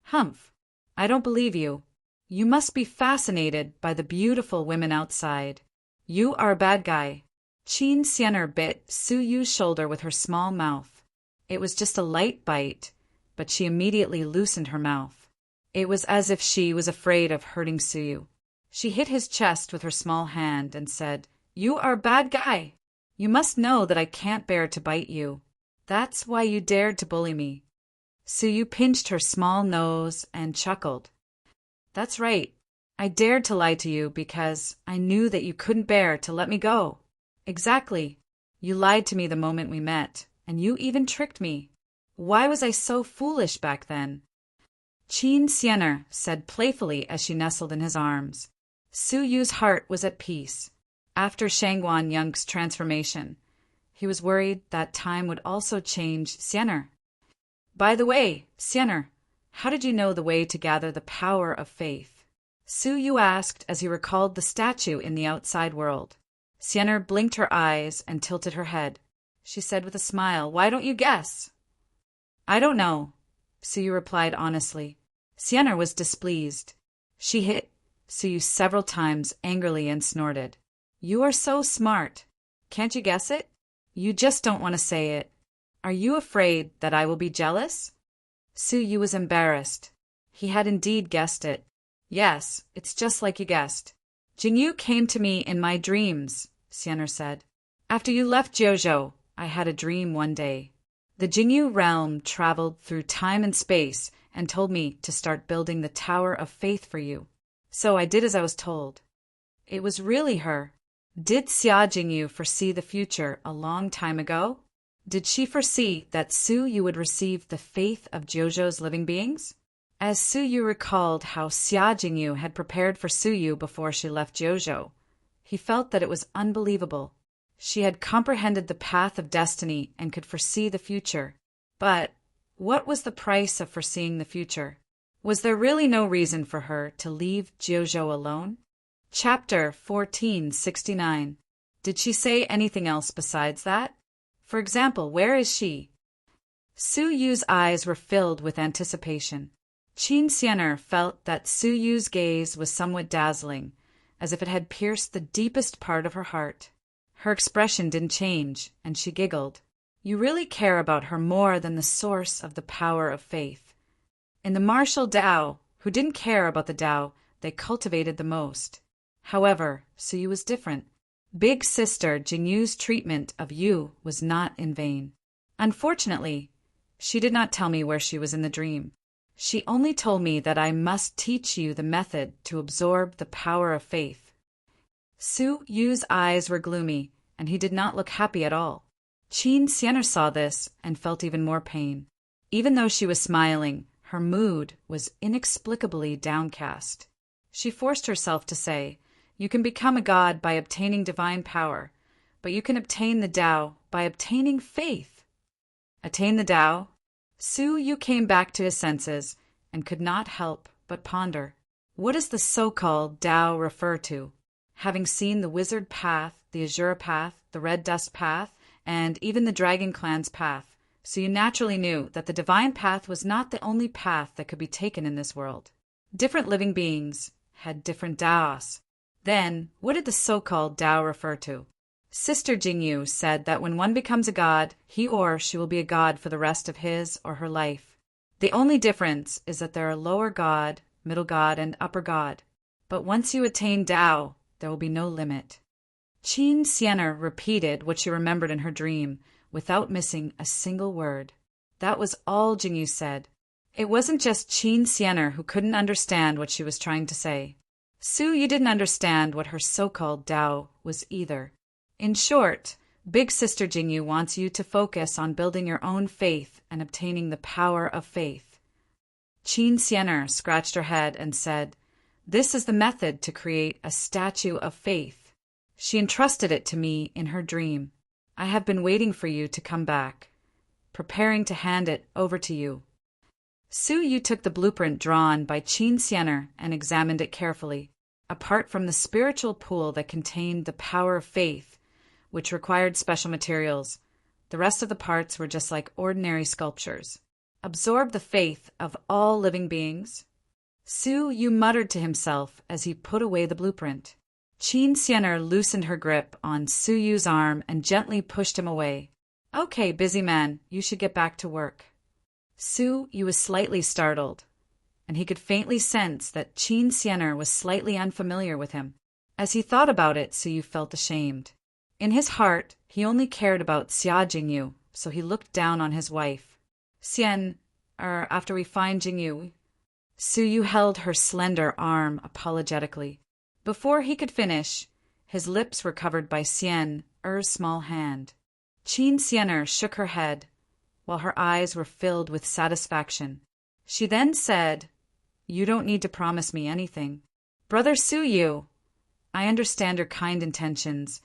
"Humph, I don't believe you. You must be fascinated by the beautiful women outside. You are a bad guy." Qin Sienna bit Suyu's shoulder with her small mouth. It was just a light bite, but she immediately loosened her mouth. It was as if she was afraid of hurting Suyu. She hit his chest with her small hand and said, "You are a bad guy. You must know that I can't bear to bite you. That's why you dared to bully me." Suyu pinched her small nose and chuckled. "That's right. I dared to lie to you because I knew that you couldn't bear to let me go." "Exactly. You lied to me the moment we met, and you even tricked me. Why was I so foolish back then?" Qin Sienna said playfully as she nestled in his arms. Suyu's heart was at peace. After Shangguan Yunk's transformation, he was worried that time would also change Sienna. "By the way, Sienna, how did you know the way to gather the power of faith?" Suyu asked as he recalled the statue in the outside world. Sienna blinked her eyes and tilted her head. She said with a smile, "Why don't you guess?" "I don't know," Suyu replied honestly. Sienna was displeased. She hit Suyu several times angrily and snorted, "You are so smart. Can't you guess it? You just don't want to say it. Are you afraid that I will be jealous?" Suyu was embarrassed. He had indeed guessed it. "Yes, it's just like you guessed. Jinyu came to me in my dreams," Sienna said. After you left Jojo, I had a dream one day. The Jingyu realm traveled through time and space and told me to start building the Tower of Faith for you. So I did as I was told. It was really her. Did Xia Jingyu foresee the future a long time ago? Did she foresee that Su Yu would receive the faith of Jojo's living beings? As Su Yu recalled how Xia Jingyu had prepared for Su Yu before she left Jojo, he felt that it was unbelievable. She had comprehended the path of destiny and could foresee the future. But what was the price of foreseeing the future? Was there really no reason for her to leave Jojo alone? Chapter 1469. Did she say anything else besides that? For example, where is she? Su Yu's eyes were filled with anticipation. Qin Xianer felt that Su Yu's gaze was somewhat dazzling, as if it had pierced the deepest part of her heart. Her expression didn't change, and she giggled. You really care about her more than the source of the power of faith. In the martial Tao, who didn't care about the Tao they cultivated the most. However, Su Yu was different. Big Sister Jingyu's treatment of you was not in vain. Unfortunately, she did not tell me where she was in the dream. She only told me that I must teach you the method to absorb the power of faith. Su Yu's eyes were gloomy, and he did not look happy at all. Qin Xianer saw this and felt even more pain. Even though she was smiling, her mood was inexplicably downcast. She forced herself to say, You can become a god by obtaining divine power, but you can obtain the Tao by obtaining faith. Attain the Tao? Su Yu came back to his senses and could not help but ponder. What does the so-called Tao refer to? Having seen the Wizard Path, the Azura Path, the Red Dust Path, and even the Dragon Clan's path, Su Yu naturally knew that the divine path was not the only path that could be taken in this world. Different living beings had different Taos. Then, what did the so-called Tao refer to? Sister Jingyu said that when one becomes a god, he or she will be a god for the rest of his or her life. The only difference is that there are lower god, middle god, and upper god. But once you attain Tao, there will be no limit. Qin Xianer repeated what she remembered in her dream, without missing a single word. That was all Jingyu said. It wasn't just Qin Xianer who couldn't understand what she was trying to say. Su Yu didn't understand what her so-called Tao was either. In short, Big Sister Jingyu wants you to focus on building your own faith and obtaining the power of faith. Qin Xianer scratched her head and said, This is the method to create a statue of faith. She entrusted it to me in her dream. I have been waiting for you to come back, preparing to hand it over to you. Su Yu took the blueprint drawn by Qin Xianer and examined it carefully. Apart from the spiritual pool that contained the power of faith, which required special materials, the rest of the parts were just like ordinary sculptures. Absorb the faith of all living beings. Su Yu muttered to himself as he put away the blueprint. Qin Xianer loosened her grip on Su Yu's arm and gently pushed him away. Okay, busy man, you should get back to work. Su Yu was slightly startled, and he could faintly sense that Qin Xianer was slightly unfamiliar with him. As he thought about it, Su Yu felt ashamed. In his heart, he only cared about Xia Jingyu, so he looked down on his wife. After we find Jingyu. Su Yu held her slender arm apologetically. Before he could finish, his lips were covered by Er's small hand. Qin Xianer shook her head, while her eyes were filled with satisfaction. She then said, You don't need to promise me anything. Brother Su Yu, I understand your kind intentions,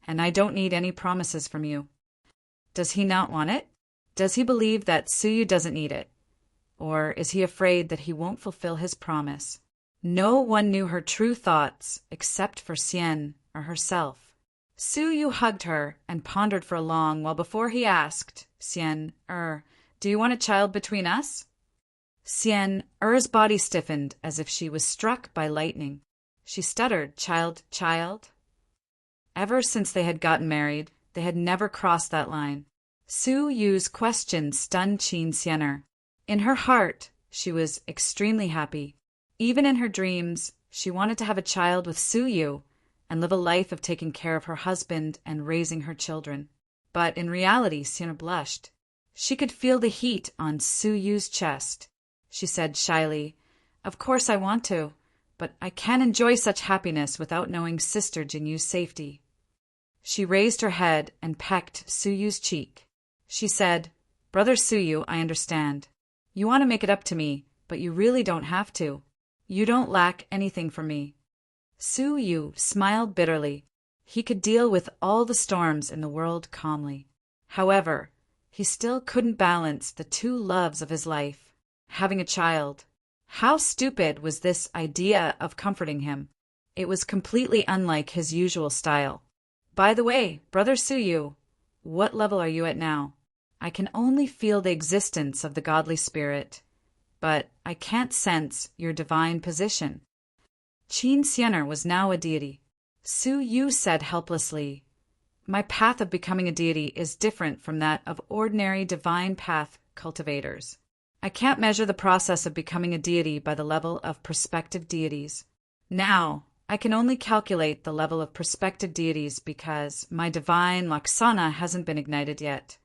and I don't need any promises from you. Does he not want it? Does he believe that Su Yu doesn't need it? Or is he afraid that he won't fulfill his promise? No one knew her true thoughts except for Xian or herself. Su Yu hugged her and pondered for long while before he asked, do you want a child between us? Er's body stiffened as if she was struck by lightning. She stuttered, child. Ever since they had gotten married, they had never crossed that line. Su Yu's question stunned Qin Xianer. In her heart, she was extremely happy. Even in her dreams, she wanted to have a child with Su Yu, and live a life of taking care of her husband and raising her children. But in reality, Sienna blushed. She could feel the heat on Su Yu's chest. She said shyly, "Of course I want to, but I can't enjoy such happiness without knowing Sister Jinyu's safety." She raised her head and pecked Su Yu's cheek. She said, "Brother Su Yu, I understand. You want to make it up to me, but you really don't have to. You don't lack anything from me." Su Yu smiled bitterly. He could deal with all the storms in the world calmly. However, he still couldn't balance the two loves of his life. Having a child. How stupid was this idea of comforting him? It was completely unlike his usual style. "By the way, Brother Su Yu, what level are you at now? I can only feel the existence of the godly spirit, but I can't sense your divine position." Qin Xianer was now a deity. Su Yu said helplessly, "My path of becoming a deity is different from that of ordinary divine path cultivators. I can't measure the process of becoming a deity by the level of prospective deities. Now, I can only calculate the level of prospective deities because my divine Laksana hasn't been ignited yet."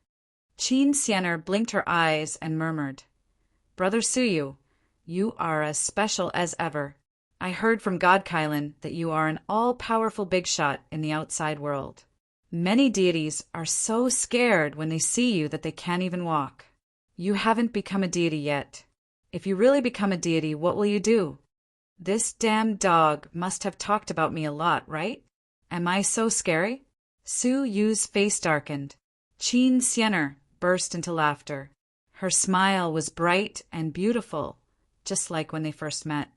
Qin Xianer blinked her eyes and murmured, "Brother Su Yu, you are as special as ever. I heard from God Kylan that you are an all-powerful big shot in the outside world. Many deities are so scared when they see you that they can't even walk. You haven't become a deity yet. If you really become a deity, what will you do? This damn dog must have talked about me a lot, right? Am I so scary?" Su Yu's face darkened. Qin Xianer burst into laughter. Her smile was bright and beautiful, just like when they first met.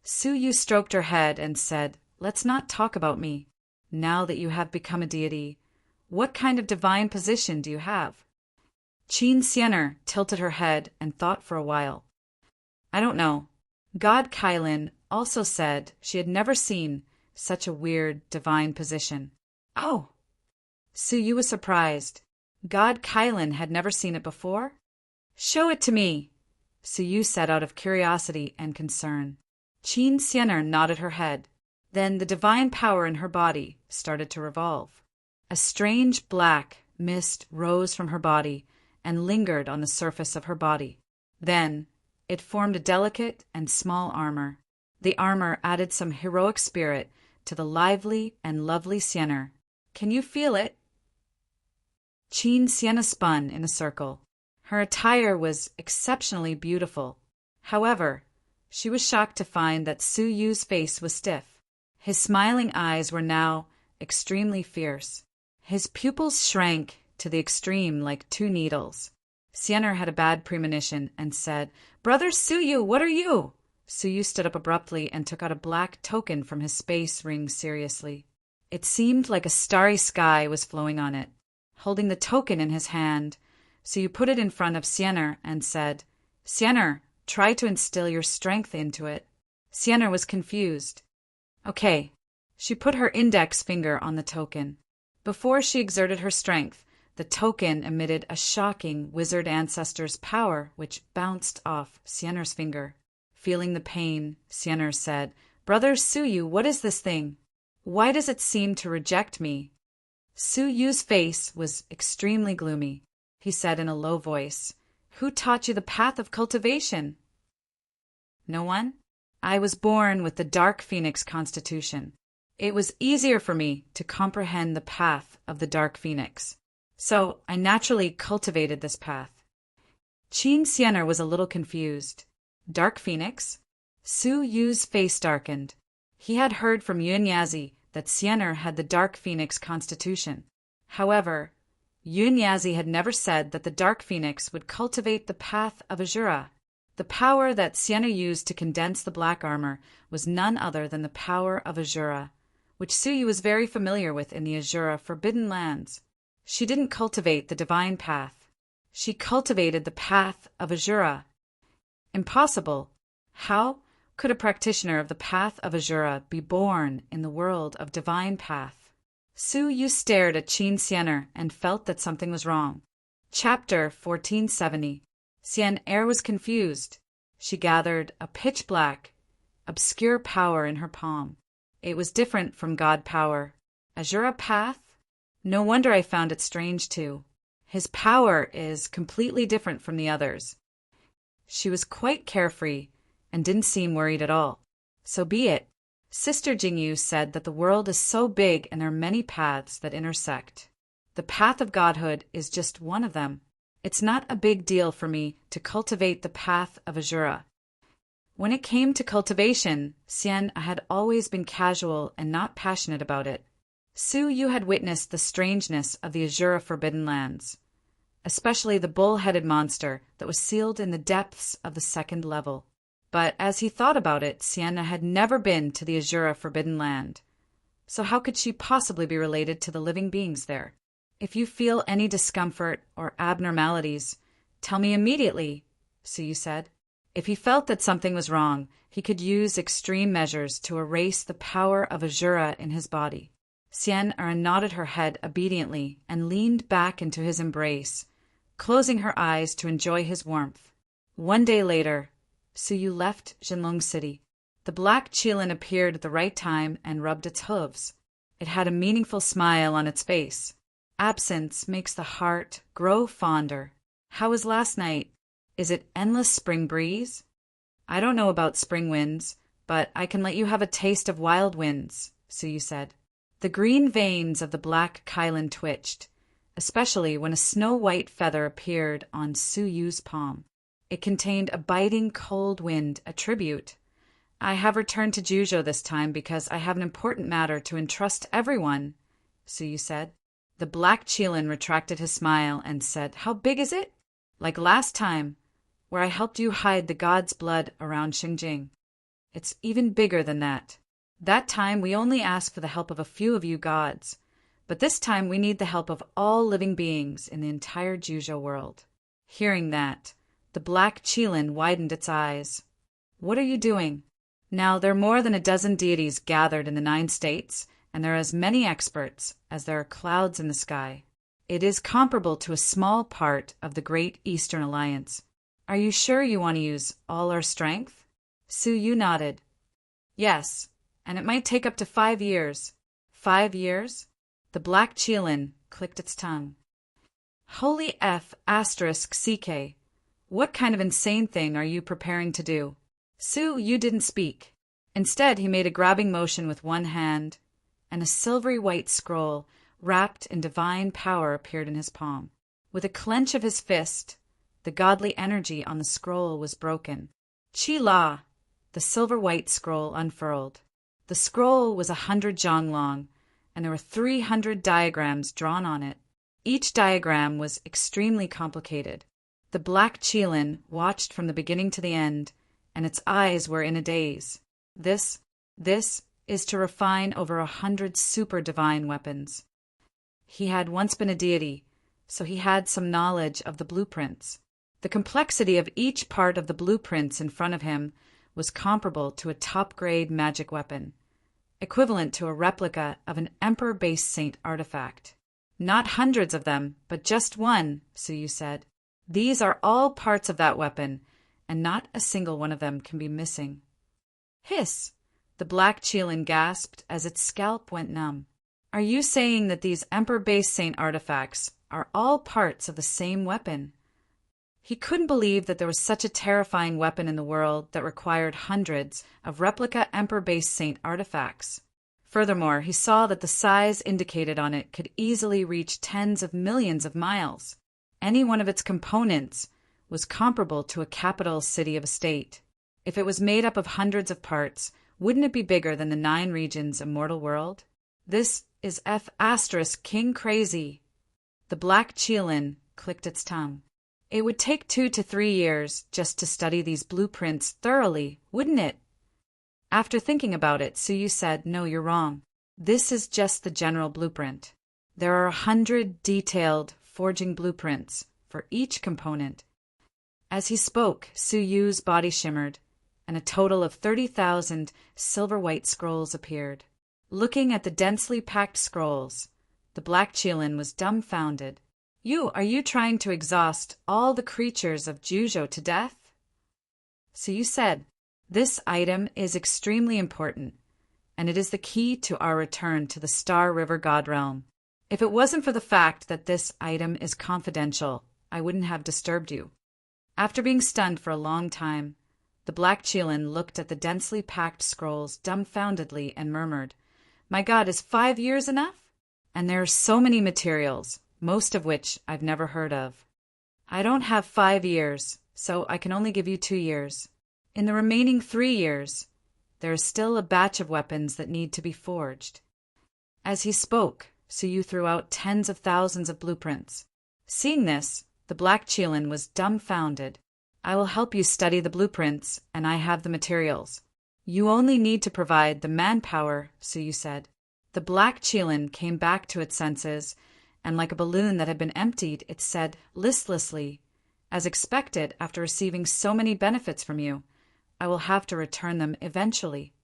Su Yu stroked her head and said, "Let's not talk about me. Now that you have become a deity, what kind of divine position do you have?" Qin Xianer tilted her head and thought for a while. "I don't know. God Kylan also said she had never seen such a weird divine position." "Oh!" Su Yu was surprised. God Kylan had never seen it before? "Show it to me," Su Yu said out of curiosity and concern. Qin Xianer nodded her head. Then the divine power in her body started to revolve. A strange black mist rose from her body and lingered on the surface of her body. Then it formed a delicate and small armor. The armor added some heroic spirit to the lively and lovely Xianer. "Can you feel it?" Qin Xianer spun in a circle. Her attire was exceptionally beautiful. However, she was shocked to find that Su Yu's face was stiff. His smiling eyes were now extremely fierce. His pupils shrank to the extreme like two needles. Xianer had a bad premonition and said, "Brother Su Yu, what are you?" Su Yu stood up abruptly and took out a black token from his space ring seriously. It seemed like a starry sky was flowing on it. Holding the token in his hand, Su Yu put it in front of Xianer and said, "Xianer, try to instill your strength into it." Xianer was confused. "Okay." She put her index finger on the token. Before she exerted her strength, the token emitted a shocking wizard ancestor's power which bounced off Xianer's finger. Feeling the pain, Xianer said, "Brother Su Yu, what is this thing? Why does it seem to reject me?" Su Yu's face was extremely gloomy. He said in a low voice, "Who taught you the path of cultivation?" "No one. I was born with the Dark Phoenix constitution. It was easier for me to comprehend the path of the Dark Phoenix. So I naturally cultivated this path." Qin Xianer was a little confused. Dark Phoenix? Su Yu's face darkened. He had heard from Yun Yazi that Xianer had the Dark Phoenix constitution. However, Yun Yazi had never said that the Dark Phoenix would cultivate the path of Azura. The power that Xianer used to condense the black armor was none other than the power of Azura, which Su Yu was very familiar with in the Azura Forbidden Lands. She didn't cultivate the divine path. She cultivated the path of Azura. Impossible. How could a practitioner of the path of Azura be born in the world of divine path? Su Yu stared at Qin Xianer and felt that something was wrong. Chapter 1470. Xianer was confused. She gathered a pitch-black, obscure power in her palm. It was different from God power. Azura path? No wonder I found it strange too. His power is completely different from the others. She was quite carefree and didn't seem worried at all. So be it. Sister Jingyu said that the world is so big and there are many paths that intersect. The path of godhood is just one of them. It's not a big deal for me to cultivate the path of Azura. When it came to cultivation, Xian had always been casual and not passionate about it. Su Yu had witnessed the strangeness of the Azura Forbidden Lands, especially the bull-headed monster that was sealed in the depths of the second level. But as he thought about it, Sienna had never been to the Azura Forbidden Land. So how could she possibly be related to the living beings there? If you feel any discomfort or abnormalities, tell me immediately, Su Yu said. If he felt that something was wrong, he could use extreme measures to erase the power of Azura in his body. Xian'er nodded her head obediently and leaned back into his embrace, closing her eyes to enjoy his warmth. One day later, Su Yu left Jinlong City. The black Qilin appeared at the right time and rubbed its hooves. It had a meaningful smile on its face. Absence makes the heart grow fonder. How was last night? Is it endless spring breeze? I don't know about spring winds, but I can let you have a taste of wild winds, Su Yu said. The green veins of the black Qilin twitched, especially when a snow-white feather appeared on Su Yu's palm. It contained a biting cold wind, a tribute. I have returned to Juzhou this time because I have an important matter to entrust everyone, Su Yu said. The black Qilin retracted his smile and said, How big is it? Like last time, where I helped you hide the god's blood around Xingjing. It's even bigger than that. That time we only asked for the help of a few of you gods, but this time we need the help of all living beings in the entire Juzhou world. Hearing that, the black Qilin widened its eyes. What are you doing? Now there are more than a dozen deities gathered in the 9 states, and there are as many experts as there are clouds in the sky. It is comparable to a small part of the Great Eastern Alliance. Are you sure you want to use all our strength? Su Yu nodded. Yes, and it might take up to 5 years. 5 years? The black Qilin clicked its tongue. Holy F asterisk CK. What kind of insane thing are you preparing to do? Su Yu didn't speak. Instead, he made a grabbing motion with one hand, and a silvery white scroll wrapped in divine power appeared in his palm. With a clench of his fist, the godly energy on the scroll was broken. Chi La! The silver-white scroll unfurled. The scroll was 100 zhang long, and there were 300 diagrams drawn on it. Each diagram was extremely complicated. The black Qilin watched from the beginning to the end, and its eyes were in a daze. This is to refine over 100 super-divine weapons. He had once been a deity, so he had some knowledge of the blueprints. The complexity of each part of the blueprints in front of him was comparable to a top-grade magic weapon, equivalent to a replica of an emperor-based saint artifact. Not hundreds of them, but just one, Su Yu said. These are all parts of that weapon, and not a single one of them can be missing. Hiss! The black Qilin gasped as its scalp went numb. Are you saying that these emperor-based saint artifacts are all parts of the same weapon? He couldn't believe that there was such a terrifying weapon in the world that required hundreds of replica emperor-based saint artifacts. Furthermore, he saw that the size indicated on it could easily reach tens of millions of miles. Any one of its components was comparable to a capital city of a state. If it was made up of hundreds of parts, wouldn't it be bigger than the 9 regions of mortal world? This is F asterisk king crazy. The black Qilin clicked its tongue. It would take 2 to 3 years just to study these blueprints thoroughly, wouldn't it? After thinking about it, Su Yu said, No, you're wrong. This is just the general blueprint. There are 100 detailed forging blueprints for each component. As he spoke, Su Yu's body shimmered, and a total of 30,000 silver-white scrolls appeared. Looking at the densely packed scrolls, the black Qilin was dumbfounded. Are you trying to exhaust all the creatures of Juzhou to death? So you said, this item is extremely important. and it is the key to our return to the Star River God Realm. If it wasn't for the fact that this item is confidential, I wouldn't have disturbed you." After being stunned for a long time, the Black Cheelin looked at the densely packed scrolls dumbfoundedly and murmured, "My God, is 5 years enough? And there are so many materials, most of which I've never heard of." "I don't have 5 years, so I can only give you 2 years. In the remaining 3 years, there is still a batch of weapons that need to be forged." As he spoke, Suyu threw out tens of thousands of blueprints. Seeing this, the Black Cheelin was dumbfounded. "I will help you study the blueprints, and I have the materials. You only need to provide the manpower," Suyu said. The Black Cheelin came back to its senses, and like a balloon that had been emptied, it said listlessly, "As expected, after receiving so many benefits from you, I will have to return them eventually."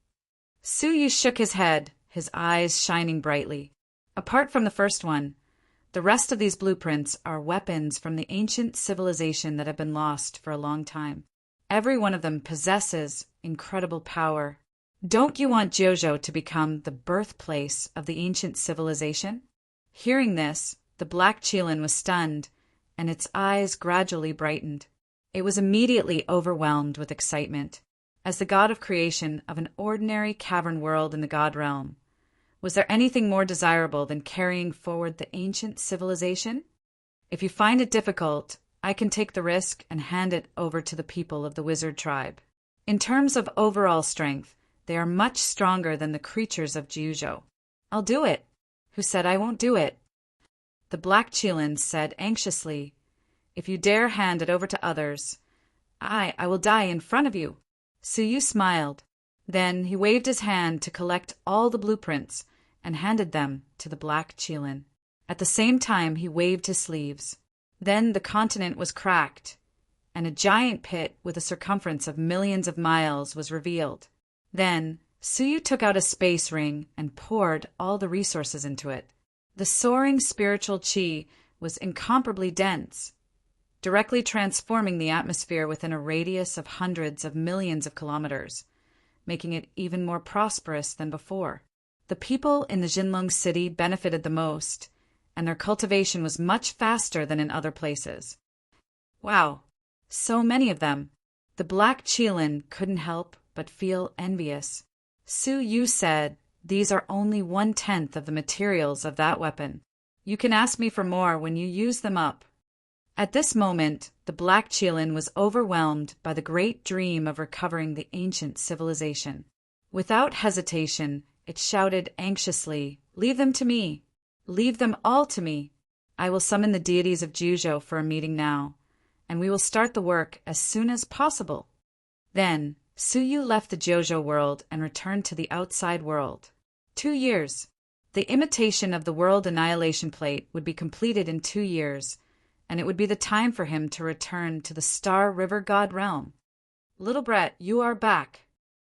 Suyu shook his head, his eyes shining brightly. "Apart from the first one, the rest of these blueprints are weapons from the ancient civilization that have been lost for a long time. Every one of them possesses incredible power. Don't you want Jojo to become the birthplace of the ancient civilization?" Hearing this, the Black Cheelin was stunned, and its eyes gradually brightened. It was immediately overwhelmed with excitement. As the god of creation of an ordinary cavern world in the God Realm, was there anything more desirable than carrying forward the ancient civilization? "If you find it difficult, I can take the risk and hand it over to the people of the wizard tribe. In terms of overall strength, they are much stronger than the creatures of Jiuzhou." "I'll do it." "Who said I won't do it?" The Black Cheelin said anxiously, "If you dare hand it over to others, I will die in front of you." Suyu smiled. Then he waved his hand to collect all the blueprints and handed them to the Black Cheelin. At the same time, he waved his sleeves. Then the continent was cracked, and a giant pit with a circumference of millions of miles was revealed. Then Suyu took out a space ring and poured all the resources into it. The soaring spiritual chi was incomparably dense, directly transforming the atmosphere within a radius of hundreds of millions of kilometers, making it even more prosperous than before. The people in the Jinlong city benefited the most, and their cultivation was much faster than in other places. Wow, so many of them. The Black Cheelin couldn't help but feel envious. Suyu said, "These are only 1/10 of the materials of that weapon. You can ask me for more when you use them up." At this moment, the Black Cheelin was overwhelmed by the great dream of recovering the ancient civilization. Without hesitation, it shouted anxiously, "Leave them to me! Leave them all to me! I will summon the deities of Jiuzhou for a meeting now, and we will start the work as soon as possible." Then Suyu left the Jojo world and returned to the outside world. 2 years. The imitation of the World Annihilation Plate would be completed in 2 years, and it would be the time for him to return to the Star River God Realm. "Little Brett, you are back."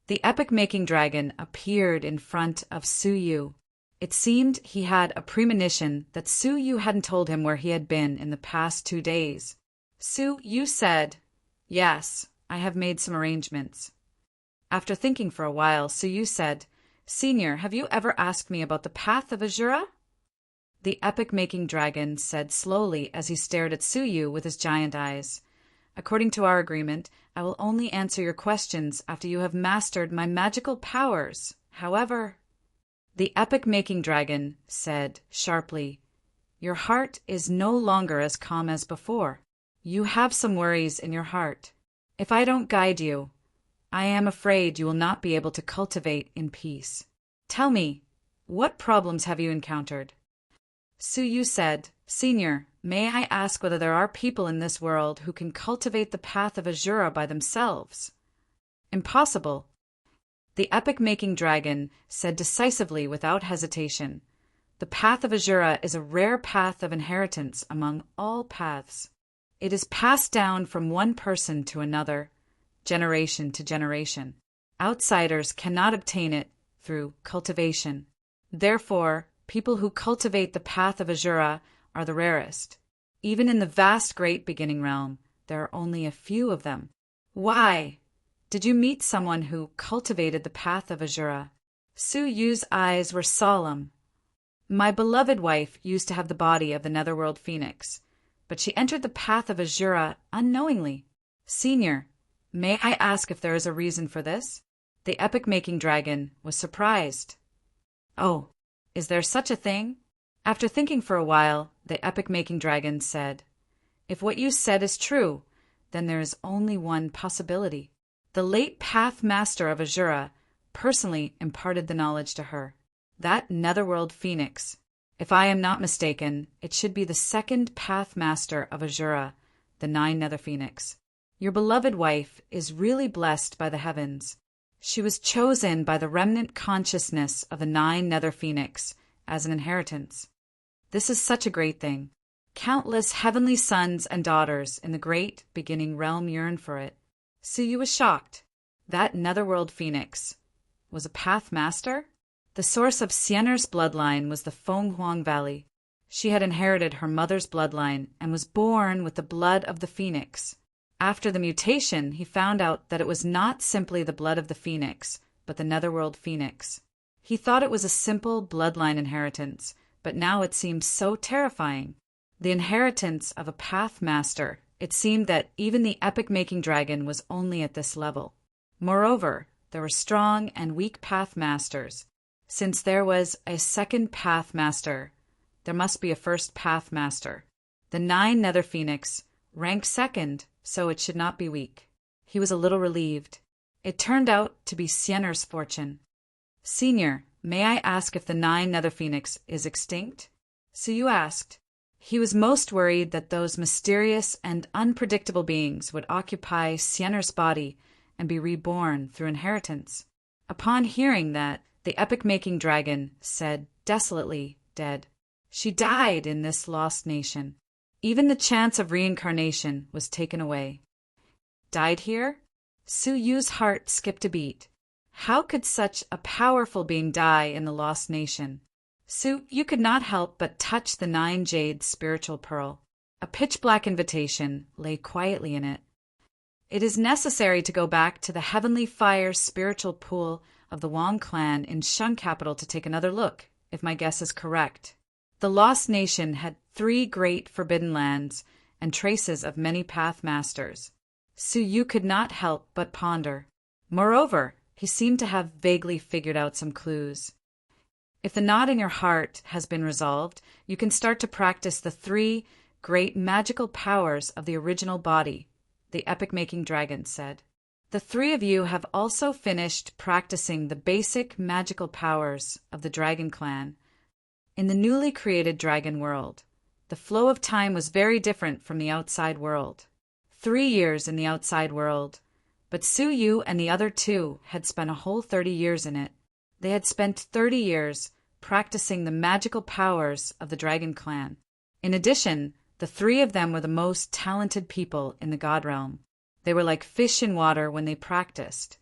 The epic-making dragon appeared in front of Suyu. It seemed he had a premonition that Suyu hadn't told him where he had been in the past 2 days. Suyu said, "Yes, I have made some arrangements." After thinking for a while, Suyu said, "Senior, have you ever asked me about the Path of Azura?" The epic-making dragon said slowly as he stared at Suyu with his giant eyes, "According to our agreement, I will only answer your questions after you have mastered my magical powers. However—" The epic-making dragon said sharply, "Your heart is no longer as calm as before. You have some worries in your heart. If I don't guide you, I am afraid you will not be able to cultivate in peace. Tell me, what problems have you encountered?" Suyu said, "Senior, may I ask whether there are people in this world who can cultivate the Path of Azura by themselves?" "Impossible." The epic-making dragon said decisively without hesitation, "The Path of Azura is a rare path of inheritance among all paths. It is passed down from one person to another, generation to generation. Outsiders cannot obtain it through cultivation. Therefore, people who cultivate the Path of Azura are the rarest. Even in the vast great beginning realm, there are only a few of them." "Why? Did you meet someone who cultivated the Path of Azura?" Su Yu's eyes were solemn. My beloved wife used to have the body of the Netherworld Phoenix, but she entered the path of Azura unknowingly. Senior, may I ask if there is a reason for this? The epic-making dragon was surprised. Oh, is there such a thing? After thinking for a while, the epic-making dragon said, If what you said is true, then there is only one possibility. The late Path Master of Azura personally imparted the knowledge to her. That Netherworld Phoenix. If I am not mistaken, it should be the second Path Master of Azura, the Nine Nether Phoenix. Your beloved wife is really blessed by the heavens. She was chosen by the remnant consciousness of the Nine Nether Phoenix as an inheritance. This is such a great thing. Countless heavenly sons and daughters in the great beginning realm yearn for it. Suyu was shocked. That Netherworld Phoenix was a Path Master? The source of Sienner's bloodline was the Fenghuang Valley. She had inherited her mother's bloodline and was born with the blood of the Phoenix. After the mutation, he found out that it was not simply the blood of the Phoenix, but the Netherworld Phoenix. He thought it was a simple bloodline inheritance, but now it seemed so terrifying. The inheritance of a Path Master. It seemed that even the epic-making dragon was only at this level. Moreover, there were strong and weak Path Masters. Since there was a second Path Master, there must be a first Path Master. The Nine Nether Phoenix ranked second, so it should not be weak. He was a little relieved. It turned out to be Sienner's fortune. Senior, may I ask if the Nine Nether Phoenix is extinct? Suyu asked. He was most worried that those mysterious and unpredictable beings would occupy Sienner's body and be reborn through inheritance. Upon hearing that, the epic-making dragon said desolately, dead. She died in this lost nation. Even the chance of reincarnation was taken away. Died here? Su Yu's heart skipped a beat. How could such a powerful being die in the lost nation? Su, you could not help but touch the 9 jade spiritual pearl. A pitch-black invitation lay quietly in it. It is necessary to go back to the heavenly fire spiritual pool of the Wang clan in Shun capital to take another look, if my guess is correct. The lost nation had 3 great forbidden lands and traces of many Path Masters. Su Yu could not help but ponder. Moreover, he seemed to have vaguely figured out some clues. If the knot in your heart has been resolved, you can start to practice the 3 great magical powers of the original body, the epic-making dragon said. The 3 of you have also finished practicing the basic magical powers of the Dragon Clan. In the newly created Dragon World, the flow of time was very different from the outside world. 3 years in the outside world, but Su Yu and the other 2 had spent a whole 30 years in it. They had spent 30 years practicing the magical powers of the Dragon Clan. In addition, the 3 of them were the most talented people in the God Realm. They were like fish in water when they practiced.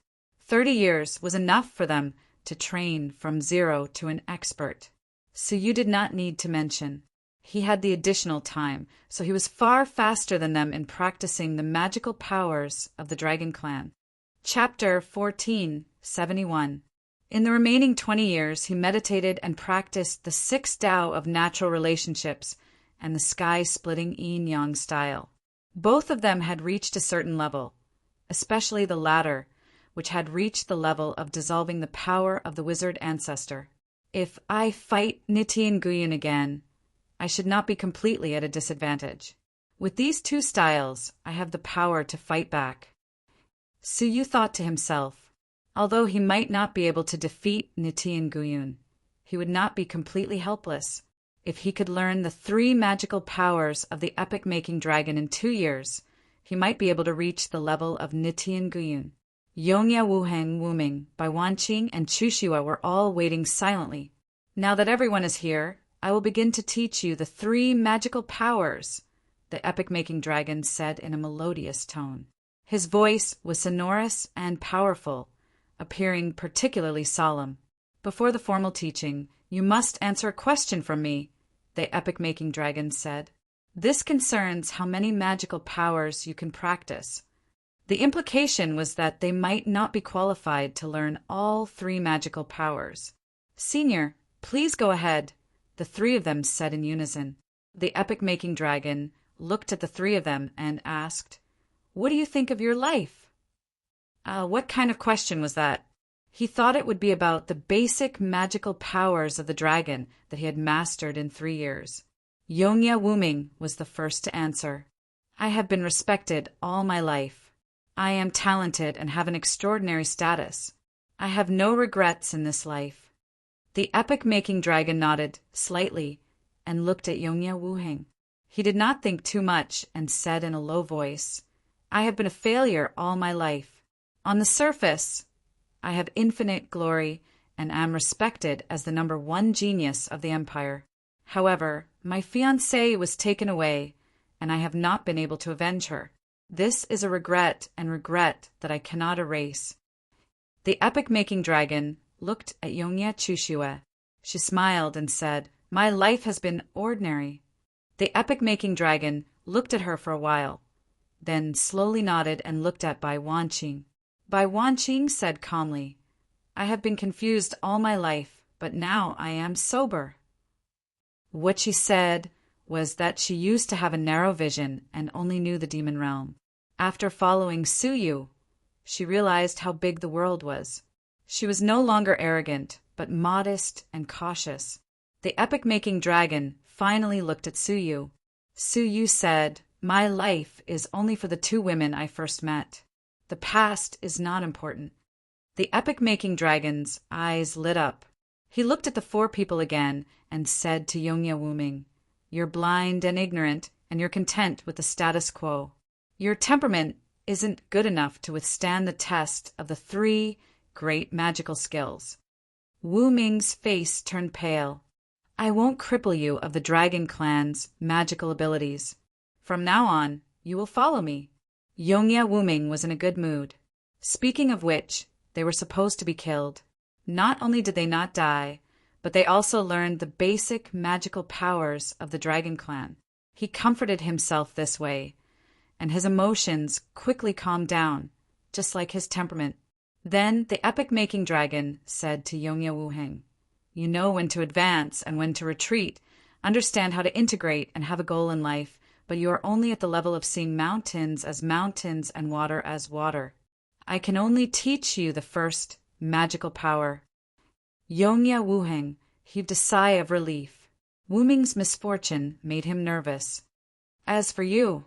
30 years was enough for them to train from zero to an expert. So you did not need to mention. He had the additional time, so he was far faster than them in practicing the magical powers of the Dragon Clan. Chapter 1471. In the remaining 20 years, he meditated and practiced the 6 Tao of natural relationships and the sky-splitting yin-yang style. Both of them had reached a certain level, especially the latter, which had reached the level of dissolving the power of the wizard ancestor. If I fight Nitian Guyon again, I should not be completely at a disadvantage. With these 2 styles, I have the power to fight back. Su Yu thought to himself, although he might not be able to defeat Nitian Guyon, he would not be completely helpless. If he could learn the 3 magical powers of the epic-making dragon in 2 years, he might be able to reach the level of Nitian Guyon. Yongya Wuheng Wuming, Bai Wanqing, and Chushua were all waiting silently. Now that everyone is here, I will begin to teach you the 3 magical powers, the epic-making dragon said in a melodious tone. His voice was sonorous and powerful, appearing particularly solemn. Before the formal teaching, you must answer a question from me, the epic-making dragon said. This concerns how many magical powers you can practice. The implication was that they might not be qualified to learn all 3 magical powers. "Senior, please go ahead," the 3 of them said in unison. The epic-making dragon looked at the 3 of them and asked, "What do you think of your life?" What kind of question was that? He thought it would be about the basic magical powers of the dragon that he had mastered in 3 years. Yongya Wuming was the first to answer. "I have been respected all my life. I am talented and have an extraordinary status. I have no regrets in this life." The epic-making dragon nodded slightly and looked at Yongya Wuheng. He did not think too much and said in a low voice, "I have been a failure all my life. On the surface, I have infinite glory and am respected as the #1 genius of the empire. However, my fiancée was taken away, and I have not been able to avenge her. This is a regret that I cannot erase." The epic-making dragon looked at Yongya Chushue. She smiled and said, "My life has been ordinary." The epic-making dragon looked at her for a while, then slowly nodded and looked at Bai Wanqing. Bai Wanqing said calmly, "I have been confused all my life, but now I am sober." What she said was that she used to have a narrow vision and only knew the demon realm. After following Suyu, she realized how big the world was. She was no longer arrogant, but modest and cautious. The epic-making dragon finally looked at Suyu. Suyu said, "My life is only for the 2 women I first met. The past is not important." The epic-making dragon's eyes lit up. He looked at the 4 people again and said to Yongya Wuming, "You're blind and ignorant, and you're content with the status quo. Your temperament isn't good enough to withstand the test of the 3 great magical skills." Wuming's face turned pale. "I won't cripple you of the Dragon Clan's magical abilities. From now on, you will follow me." Yongya Wuming was in a good mood. Speaking of which, they were supposed to be killed. Not only did they not die, but they also learned the basic magical powers of the Dragon Clan. He comforted himself this way, and his emotions quickly calmed down, just like his temperament. Then the epic-making dragon said to Yongya Wuheng, "You know when to advance and when to retreat, understand how to integrate and have a goal in life, but you are only at the level of seeing mountains as mountains and water as water. I can only teach you the first magical power." Yongya Wuheng heaved a sigh of relief. Wuming's misfortune made him nervous. "As for you,"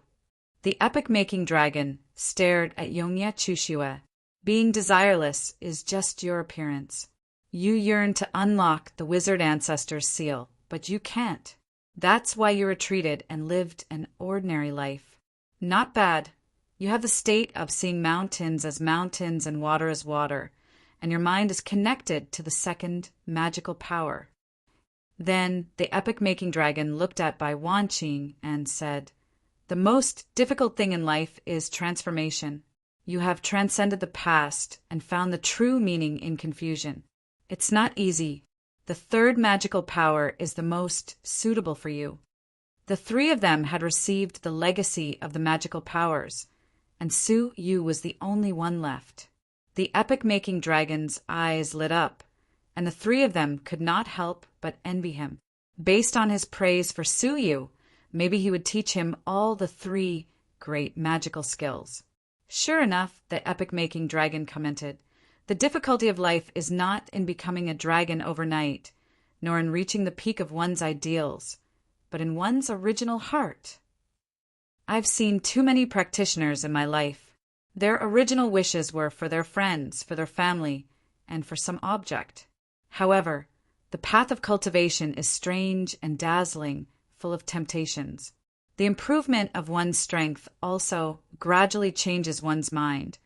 the epic-making dragon stared at Yongya Chushue. "Being desireless is just your appearance. You yearn to unlock the wizard ancestor's seal, but you can't. That's why you retreated and lived an ordinary life. Not bad. You have the state of seeing mountains as mountains and water as water, and your mind is connected to the second magical power." Then the epic-making dragon looked at Bai Wanqing and said, "The most difficult thing in life is transformation. You have transcended the past and found the true meaning in confusion. It's not easy. The 3rd magical power is the most suitable for you." The 3 of them had received the legacy of the magical powers, and Su Yu was the only one left. The epic-making dragon's eyes lit up, and the 3 of them could not help but envy him. Based on his praise for Su Yu, maybe he would teach him all the 3 great magical skills. Sure enough, the epic-making dragon commented, "The difficulty of life is not in becoming a dragon overnight, nor in reaching the peak of one's ideals, but in one's original heart. I've seen too many practitioners in my life. Their original wishes were for their friends, for their family, and for some object. However, the path of cultivation is strange and dazzling, full of temptations. The improvement of one's strength also gradually changes one's mind,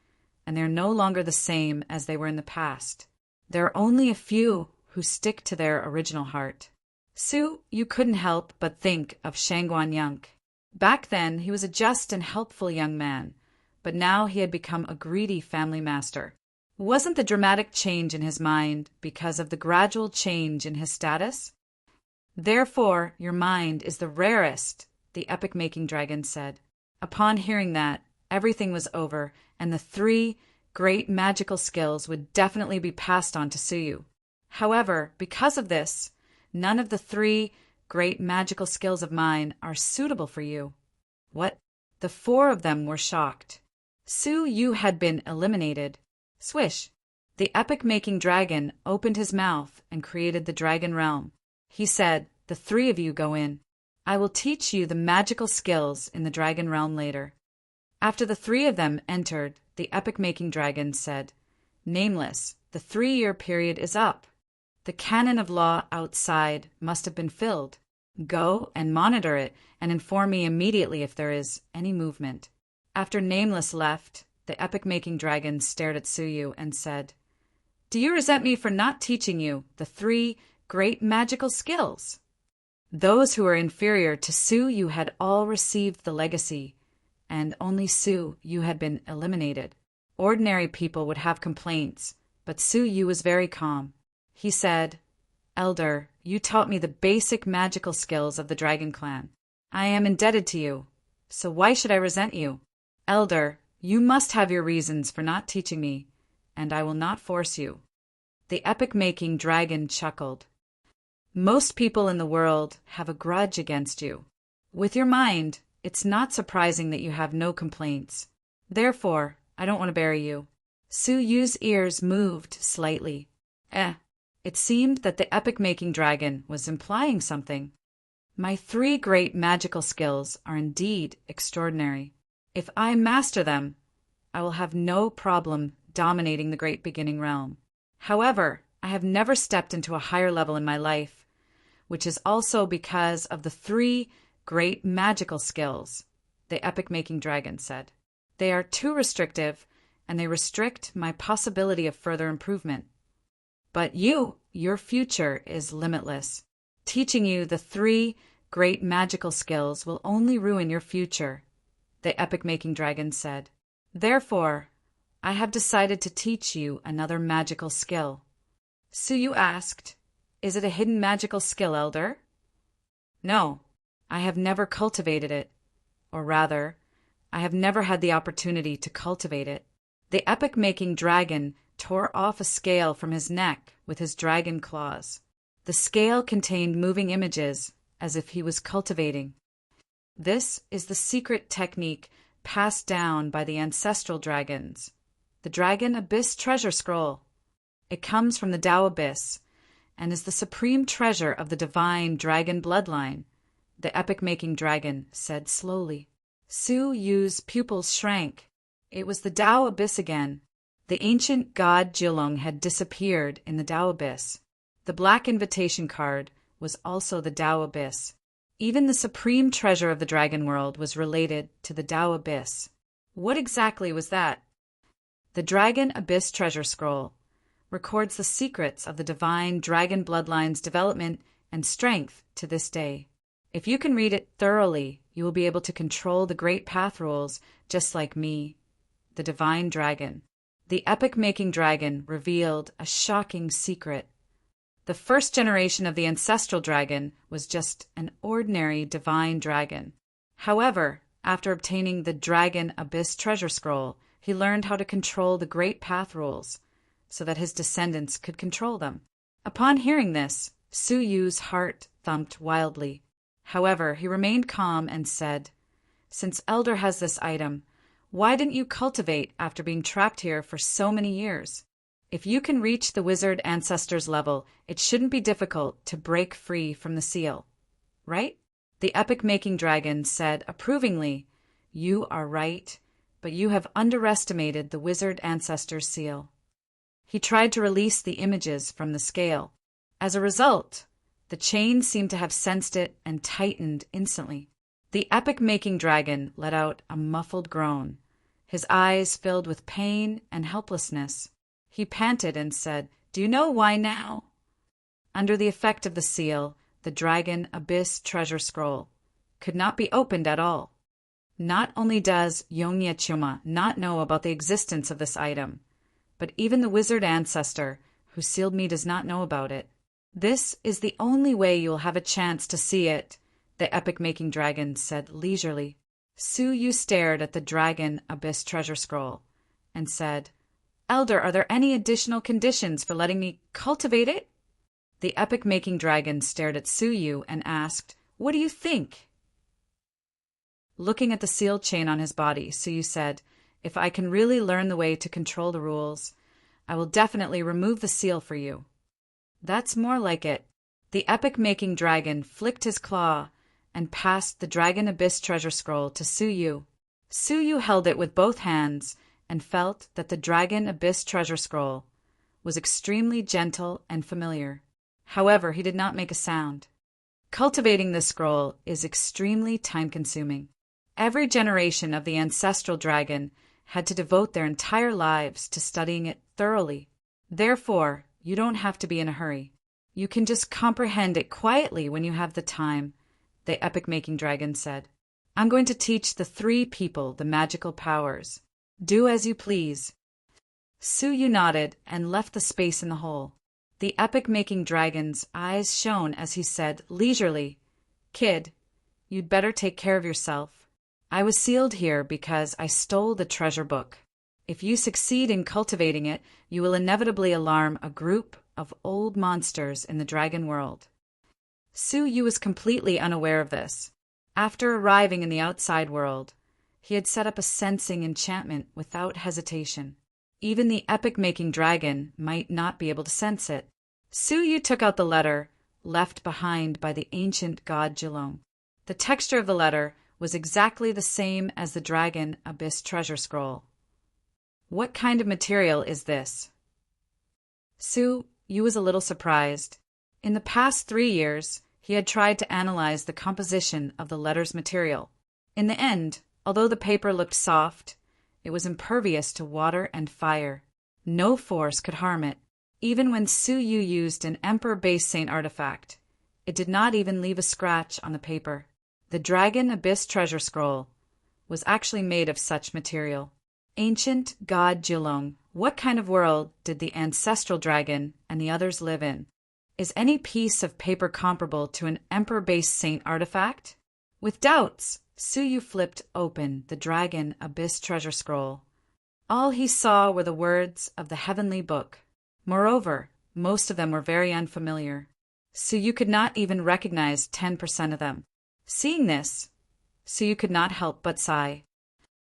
and they're no longer the same as they were in the past. There are only a few who stick to their original heart." Su, you couldn't help but think of Shangguan Yunk. Back then, he was a just and helpful young man, but now he had become a greedy family master. Wasn't the dramatic change in his mind because of the gradual change in his status? "Therefore, your mind is the rarest," the epic-making dragon said. Upon hearing that, everything was over, and the 3 great magical skills would definitely be passed on to Suyu. However, because of this, none of the 3 great magical skills of mine are suitable for you. What? The 4 of them were shocked. Suyu had been eliminated. Swish! The epic-making dragon opened his mouth and created the dragon realm. He said, "The 3 of you go in. I will teach you the magical skills in the dragon realm later." After the 3 of them entered, the epic-making dragon said, "Nameless, the 3-year period is up. The canon of law outside must have been filled. Go and monitor it and inform me immediately if there is any movement." After Nameless left, the epic-making dragon stared at Suyu and said, "Do you resent me for not teaching you the 3 great magical skills?" Those who were inferior to Suyu had all received the legacy, and only Suyu had been eliminated. Ordinary people would have complaints, but Suyu was very calm. He said, "Elder, you taught me the basic magical skills of the Dragon Clan. I am indebted to you, so why should I resent you? Elder, you must have your reasons for not teaching me, and I will not force you." The epic-making dragon chuckled. "Most people in the world have a grudge against you. With your mind, it's not surprising that you have no complaints. Therefore, I don't want to bury you." Suyu's ears moved slightly. It seemed that the epic-making dragon was implying something. "My 3 great magical skills are indeed extraordinary. If I master them, I will have no problem dominating the great beginning realm. However, I have never stepped into a higher level in my life, which is also because of the 3 great magical skills," the epic-making dragon said. "They are too restrictive, and they restrict my possibility of further improvement. But your future is limitless. Teaching you the 3 great magical skills will only ruin your future," the epic-making dragon said. "Therefore, I have decided to teach you another magical skill." Suyu asked, "Is it a hidden magical skill, Elder?" "No, I have never cultivated it. Or rather, I have never had the opportunity to cultivate it." The epic-making dragon tore off a scale from his neck with his dragon claws. The scale contained moving images, as if he was cultivating. This is the secret technique passed down by the ancestral dragons, the Dragon Abyss Treasure Scroll. It comes from the Tao Abyss, and is the supreme treasure of the divine dragon bloodline, the epic-making dragon said slowly. Suyu's pupils shrank. It was the Tao Abyss again. The ancient god Jilong had disappeared in the Tao Abyss. The black invitation card was also the Tao Abyss. Even the supreme treasure of the dragon world was related to the Tao Abyss. What exactly was that? The Dragon Abyss Treasure Scroll records the secrets of the divine dragon bloodline's development and strength to this day. If you can read it thoroughly, you will be able to control the great path rules just like me, the divine dragon. The epic-making dragon revealed a shocking secret. The first generation of the ancestral dragon was just an ordinary divine dragon. However, after obtaining the Dragon Abyss Treasure Scroll, he learned how to control the great path rules, so that his descendants could control them. Upon hearing this, Suyu's heart thumped wildly. However, he remained calm and said, "Since Elder has this item, why didn't you cultivate after being trapped here for so many years? If you can reach the wizard ancestor's level, it shouldn't be difficult to break free from the seal, right?" The epic-making dragon said approvingly, "You are right, but you have underestimated the wizard ancestor's seal." He tried to release the images from the scale. As a result, the chain seemed to have sensed it and tightened instantly. The epic-making dragon let out a muffled groan. His eyes filled with pain and helplessness. He panted and said, "Do you know why now?" Under the effect of the seal, the Dragon Abyss Treasure Scroll could not be opened at all. Not only does Yongye Chuma not know about the existence of this item, but even the wizard ancestor who sealed me does not know about it. This is the only way you will have a chance to see it, the epic-making dragon said leisurely. Su Yu stared at the Dragon Abyss treasure scroll and said, "Elder, are there any additional conditions for letting me cultivate it?" The epic-making dragon stared at Su Yu and asked, "What do you think?" Looking at the sealed chain on his body, Su Yu said, "If I can really learn the way to control the rules, I will definitely remove the seal for you." "That's more like it." The epic-making dragon flicked his claw and passed the Dragon Abyss treasure scroll to Su Yu. Su Yu held it with both hands and felt that the Dragon Abyss treasure scroll was extremely gentle and familiar. However, he did not make a sound. Cultivating this scroll is extremely time-consuming. Every generation of the ancestral dragon had to devote their entire lives to studying it thoroughly. Therefore, you don't have to be in a hurry. You can just comprehend it quietly when you have the time, the epic-making dragon said. "I'm going to teach the 3 people the magical powers. Do as you please." Su Yu nodded and left the space in the hole. The epic-making dragon's eyes shone as he said leisurely, "Kid, you'd better take care of yourself. I was sealed here because I stole the treasure book. If you succeed in cultivating it, you will inevitably alarm a group of old monsters in the dragon world." Su Yu was completely unaware of this. After arriving in the outside world, he had set up a sensing enchantment without hesitation. Even the epic-making dragon might not be able to sense it. Su Yu took out the letter left behind by the ancient god Jilong. The texture of the letter was exactly the same as the Dragon Abyss treasure scroll. "What kind of material is this?" Su Yu was a little surprised. In the past 3 years, he had tried to analyze the composition of the letter's material. In the end, although the paper looked soft, it was impervious to water and fire. No force could harm it. Even when Su Yu used an Emperor-based Saint artifact, it did not even leave a scratch on the paper. The Dragon Abyss treasure scroll was actually made of such material. Ancient god Jilong, what kind of world did the ancestral dragon and the others live in? Is any piece of paper comparable to an Emperor-based Saint artifact? With doubts, Su Yu flipped open the Dragon Abyss treasure scroll. All he saw were the words of the heavenly book. Moreover, most of them were very unfamiliar. Su Yu could not even recognize 10% of them. Seeing this, Su Yu could not help but sigh.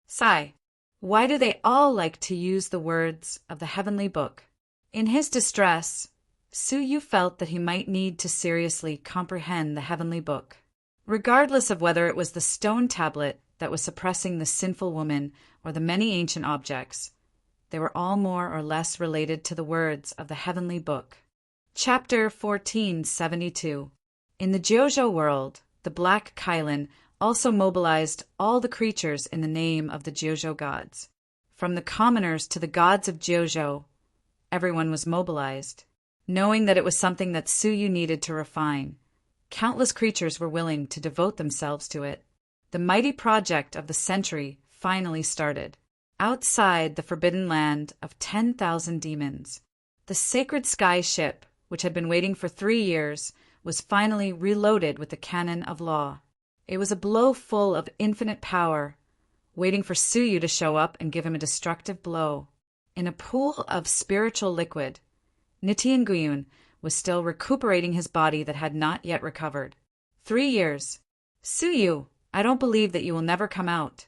Sigh. Why do they all like to use the words of the heavenly book? In his distress, Su Yu felt that he might need to seriously comprehend the heavenly book. Regardless of whether it was the stone tablet that was suppressing the sinful woman or the many ancient objects, they were all more or less related to the words of the heavenly book. Chapter 1472. In the Jojo world, the Black Kylan also mobilized all the creatures in the name of the Jojo gods. From the commoners to the gods of Jojo, everyone was mobilized. Knowing that it was something that Su Yu needed to refine, countless creatures were willing to devote themselves to it. The mighty project of the century finally started. Outside the forbidden land of 10,000 demons, the sacred sky ship, which had been waiting for 3 years, was finally reloaded with the cannon of law. It was a blow full of infinite power, waiting for Su Yu to show up and give him a destructive blow. In a pool of spiritual liquid, Ninefold was still recuperating his body that had not yet recovered. 3 years. Su Yu, I don't believe that you will never come out,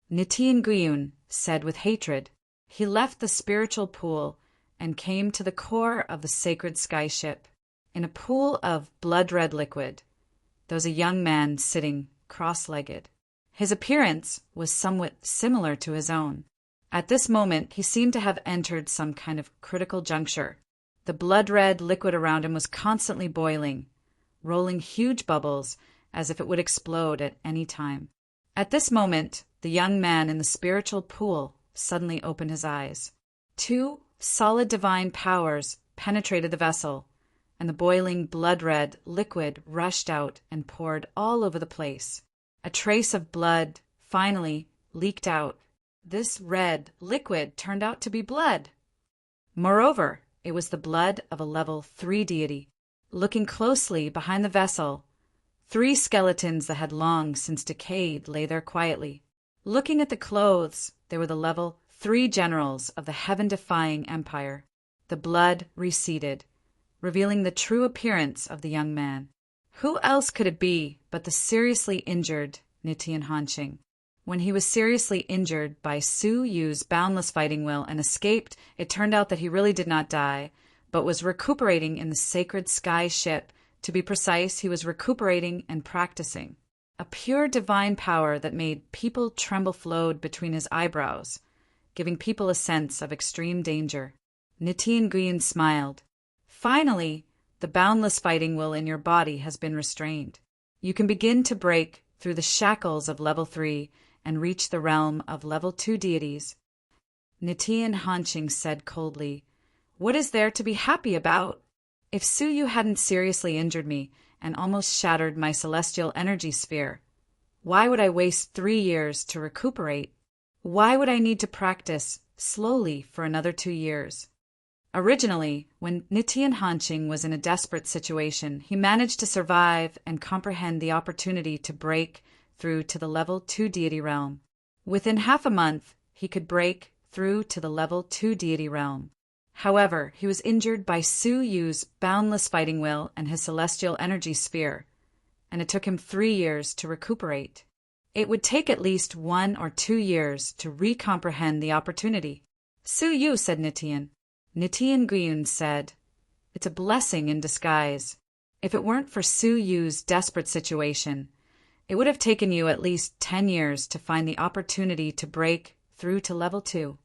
Ninefold said with hatred. He left the spiritual pool and came to the core of the sacred sky ship. In a pool of blood-red liquid, there was a young man sitting cross-legged. His appearance was somewhat similar to his own. At this moment, he seemed to have entered some kind of critical juncture. The blood-red liquid around him was constantly boiling, rolling huge bubbles as if it would explode at any time. At this moment, the young man in the spiritual pool suddenly opened his eyes. 2 solid divine powers penetrated the vessel, and the boiling blood-red liquid rushed out and poured all over the place. A trace of blood finally leaked out. This red liquid turned out to be blood. Moreover, it was the blood of a level 3 deity. Looking closely behind the vessel, 3 skeletons that had long since decayed lay there quietly. Looking at the clothes, they were the level 3 generals of the heaven-defying empire. The blood receded, revealing the true appearance of the young man. Who else could it be but the seriously injured Nichiren Hanshing? When he was seriously injured by Su Yu's boundless fighting will and escaped, it turned out that he really did not die, but was recuperating in the sacred sky ship. To be precise, he was recuperating and practicing. A pure divine power that made people tremble flowed between his eyebrows, giving people a sense of extreme danger. Nichiren Guiyun smiled. Finally, the boundless fighting will in your body has been restrained. You can begin to break through the shackles of level 3 and reach the realm of level 2 deities. Nichiren Hanshing said coldly, "What is there to be happy about? If Su Yu hadn't seriously injured me and almost shattered my celestial energy sphere, why would I waste 3 years to recuperate? Why would I need to practice slowly for another 2 years?" Originally, when Nichiren Hanshing was in a desperate situation, he managed to survive and comprehend the opportunity to break through to the level 2 deity realm. Within half a month, he could break through to the level 2 deity realm. However, he was injured by Su Yu's boundless fighting will and his celestial energy sphere, and it took him 3 years to recuperate. It would take at least 1 or 2 years to recomprehend the opportunity. "Su Yu," said Nichiren. Nichiren Guiyun said, "It's a blessing in disguise. If it weren't for Su Yu's desperate situation, it would have taken you at least 10 years to find the opportunity to break through to level 2.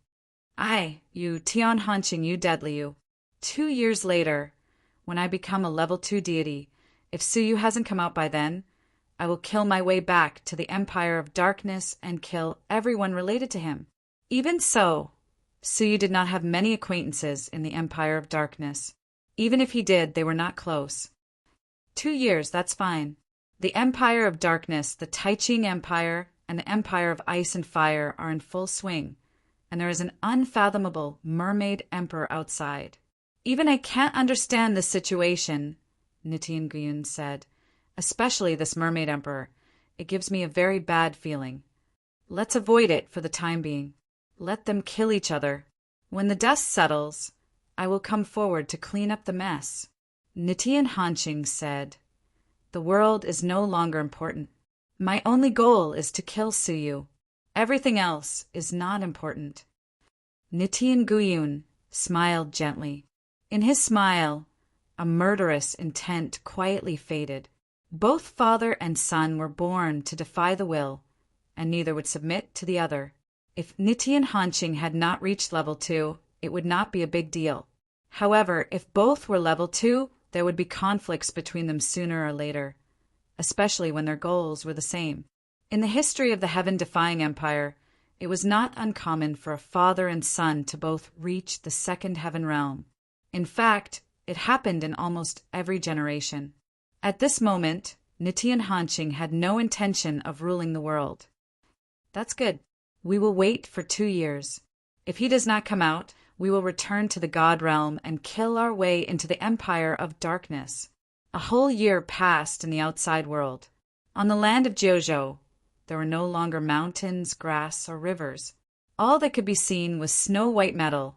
I, you Tian Hanshing, you deadly you. 2 years later, when I become a level 2 deity, if Su Yu hasn't come out by then, I will kill my way back to the Empire of Darkness and kill everyone related to him." Even so, Su Yu did not have many acquaintances in the Empire of Darkness. Even if he did, they were not close. 2 years, that's fine. The Empire of Darkness, the Taiching Empire, and the Empire of Ice and Fire are in full swing, and there is an unfathomable mermaid emperor outside. "Even I can't understand this situation," Nichiren Guiyun said. "Especially this mermaid emperor. It gives me a very bad feeling. Let's avoid it for the time being. Let them kill each other. When the dust settles, I will come forward to clean up the mess." Nichiren Hanshing said, "The world is no longer important. My only goal is to kill Su Yu. Everything else is not important." Nichiren Guiyun smiled gently. In his smile, a murderous intent quietly faded. Both father and son were born to defy the will, and neither would submit to the other. If Nichiren Hanshing had not reached level 2, it would not be a big deal. However, if both were level 2, there would be conflicts between them sooner or later, especially when their goals were the same. In the history of the heaven-defying empire, it was not uncommon for a father and son to both reach the second heaven realm. In fact, it happened in almost every generation. At this moment, Nichiren Hanshing had no intention of ruling the world. "That's good. We will wait for 2 years. If he does not come out, we will return to the God realm and kill our way into the Empire of Darkness." A whole year passed in the outside world. On the land of Jojo, there were no longer mountains, grass, or rivers. All that could be seen was snow-white metal,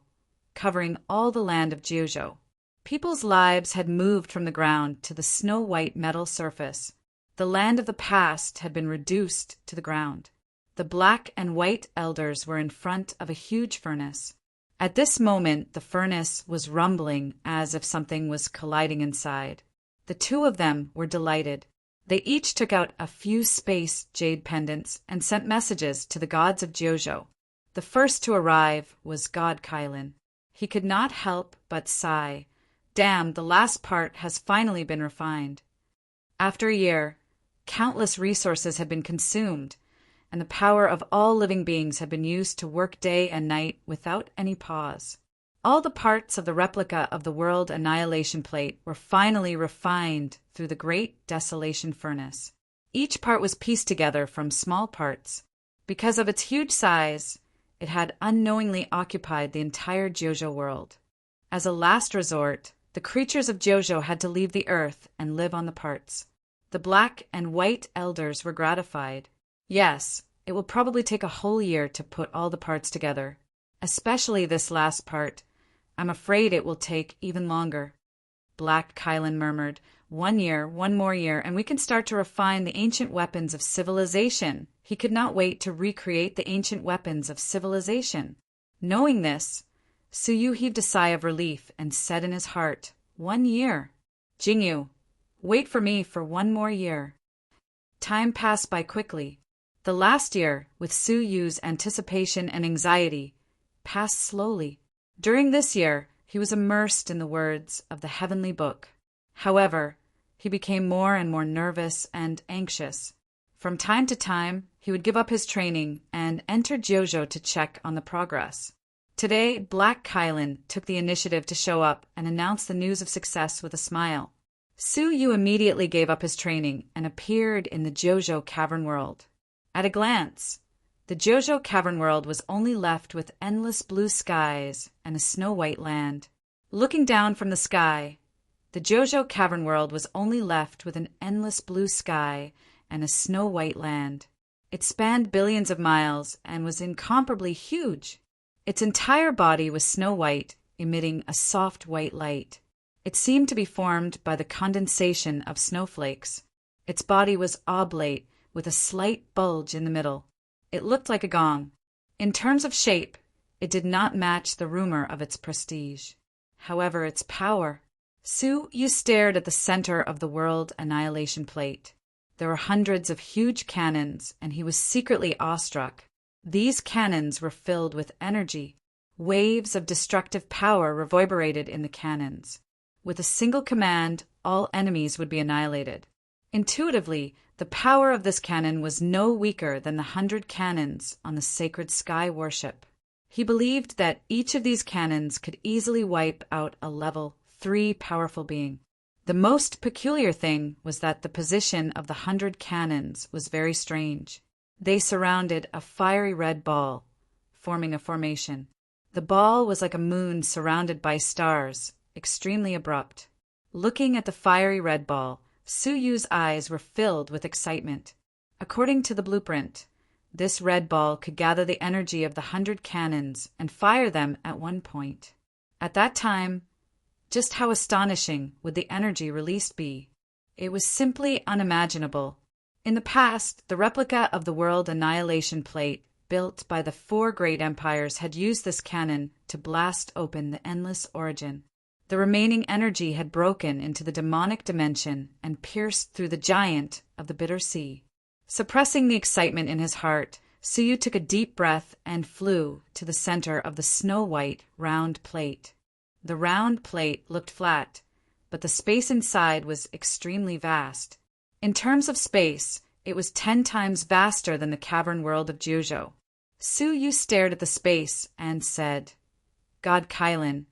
covering all the land of Jojo. People's lives had moved from the ground to the snow-white metal surface. The land of the past had been reduced to the ground. The black and white elders were in front of a huge furnace. At this moment, the furnace was rumbling as if something was colliding inside. The two of them were delighted. They each took out a few space jade pendants and sent messages to the gods of Jojo. The first to arrive was God Kylin. He could not help but sigh. Damn, the last part has finally been refined. After a year, countless resources had been consumed, and the power of all living beings had been used to work day and night without any pause. All the parts of the replica of the World Annihilation Plate were finally refined through the Great Desolation Furnace. Each part was pieced together from small parts. Because of its huge size, it had unknowingly occupied the entire Jojo world. As a last resort, the creatures of Jojo had to leave the earth and live on the parts. The black and white elders were gratified. Yes, it will probably take a whole year to put all the parts together. Especially this last part. I'm afraid it will take even longer. Black Kylan murmured, 1 year, 1 more year, and we can start to refine the ancient weapons of civilization. He could not wait to recreate the ancient weapons of civilization. Knowing this, Suyu heaved a sigh of relief and said in his heart, 1 year. Jingyu, wait for me for 1 more year. Time passed by quickly. The last year, with Suyu's anticipation and anxiety, passed slowly. During this year, he was immersed in the words of the heavenly book. However, he became more and more nervous and anxious. From time to time, he would give up his training and enter Jojo to check on the progress. Today, Black Kylan took the initiative to show up and announce the news of success with a smile. Suyu immediately gave up his training and appeared in the Jojo Cavern World. At a glance, the Jojo Cavern World was only left with endless blue skies and a snow-white land. Looking down from the sky, the Jojo Cavern World was only left with an endless blue sky and a snow-white land. It spanned billions of miles and was incomparably huge. Its entire body was snow-white, emitting a soft white light. It seemed to be formed by the condensation of snowflakes. Its body was oblate, with a slight bulge in the middle. It looked like a gong. In terms of shape, it did not match the rumor of its prestige. However, its power. Suyu stared at the center of the world annihilation plate. There were hundreds of huge cannons, and he was secretly awestruck. These cannons were filled with energy. Waves of destructive power reverberated in the cannons. With a single command, all enemies would be annihilated. Intuitively, the power of this cannon was no weaker than the 100 cannons on the sacred sky warship. He believed that each of these cannons could easily wipe out a level 3 powerful being. The most peculiar thing was that the position of the 100 cannons was very strange. They surrounded a fiery red ball, forming a formation. The ball was like a moon surrounded by stars, extremely abrupt. Looking at the fiery red ball, Suyu's eyes were filled with excitement. According to the blueprint, this red ball could gather the energy of the 100 cannons and fire them at one point. At that time, just how astonishing would the energy released be? It was simply unimaginable. In the past, the replica of the world annihilation plate built by the 4 great empires had used this cannon to blast open the endless origin. The remaining energy had broken into the demonic dimension and pierced through the giant of the bitter sea. Suppressing the excitement in his heart, Suyu took a deep breath and flew to the center of the snow-white round plate. The round plate looked flat, but the space inside was extremely vast. In terms of space, it was 10 times vaster than the cavern world of Jojo. Suyu stared at the space and said, God Kylan,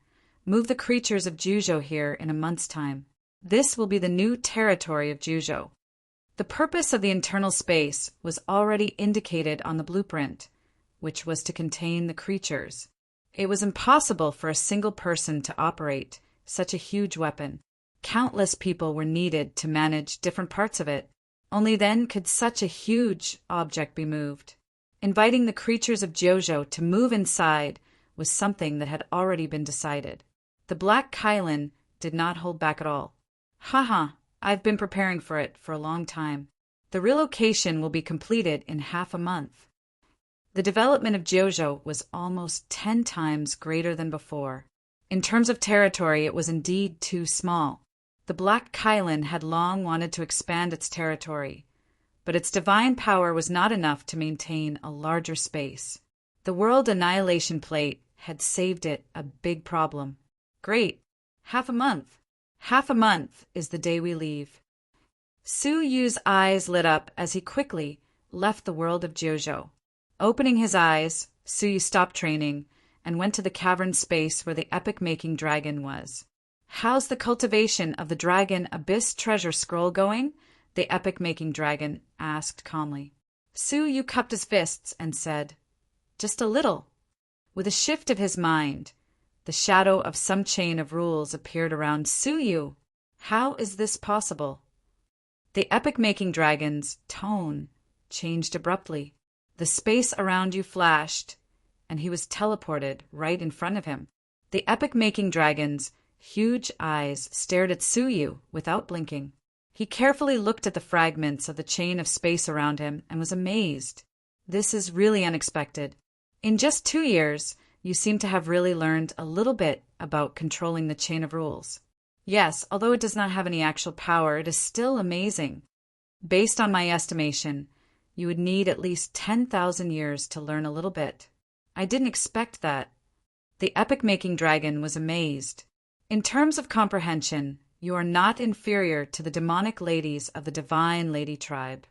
move the creatures of Jojo here in a month's time. This will be the new territory of Jojo. The purpose of the internal space was already indicated on the blueprint, which was to contain the creatures. It was impossible for a single person to operate such a huge weapon. Countless people were needed to manage different parts of it. Only then could such a huge object be moved. Inviting the creatures of Jojo to move inside was something that had already been decided. The Black Kylan did not hold back at all. Haha, I've been preparing for it for a long time. The relocation will be completed in half a month. The development of Jojo was almost 10 times greater than before. In terms of territory, it was indeed too small. The Black Kylan had long wanted to expand its territory, but its divine power was not enough to maintain a larger space. The World Annihilation Plate had saved it a big problem. Great. Half a month. Half a month is the day we leave. Suyu's eyes lit up as he quickly left the world of Jojo. Opening his eyes, Suyu stopped training and went to the cavern space where the epic-making dragon was. How's the cultivation of the dragon abyss treasure scroll going? The epic-making dragon asked calmly. Suyu cupped his fists and said, Just a little. With a shift of his mind, the shadow of some chain of rules appeared around Suyu. How is this possible? The epic-making dragon's tone changed abruptly. The space around you flashed, and he was teleported right in front of him. The epic-making dragon's huge eyes stared at Suyu without blinking. He carefully looked at the fragments of the chain of space around him and was amazed. This is really unexpected. In just 2 years, you seem to have really learned a little bit about controlling the chain of rules. Yes, although it does not have any actual power, it is still amazing. Based on my estimation, you would need at least 10,000 years to learn a little bit. I didn't expect that. The epic-making dragon was amazed. In terms of comprehension, you are not inferior to the demonic ladies of the Divine Lady tribe.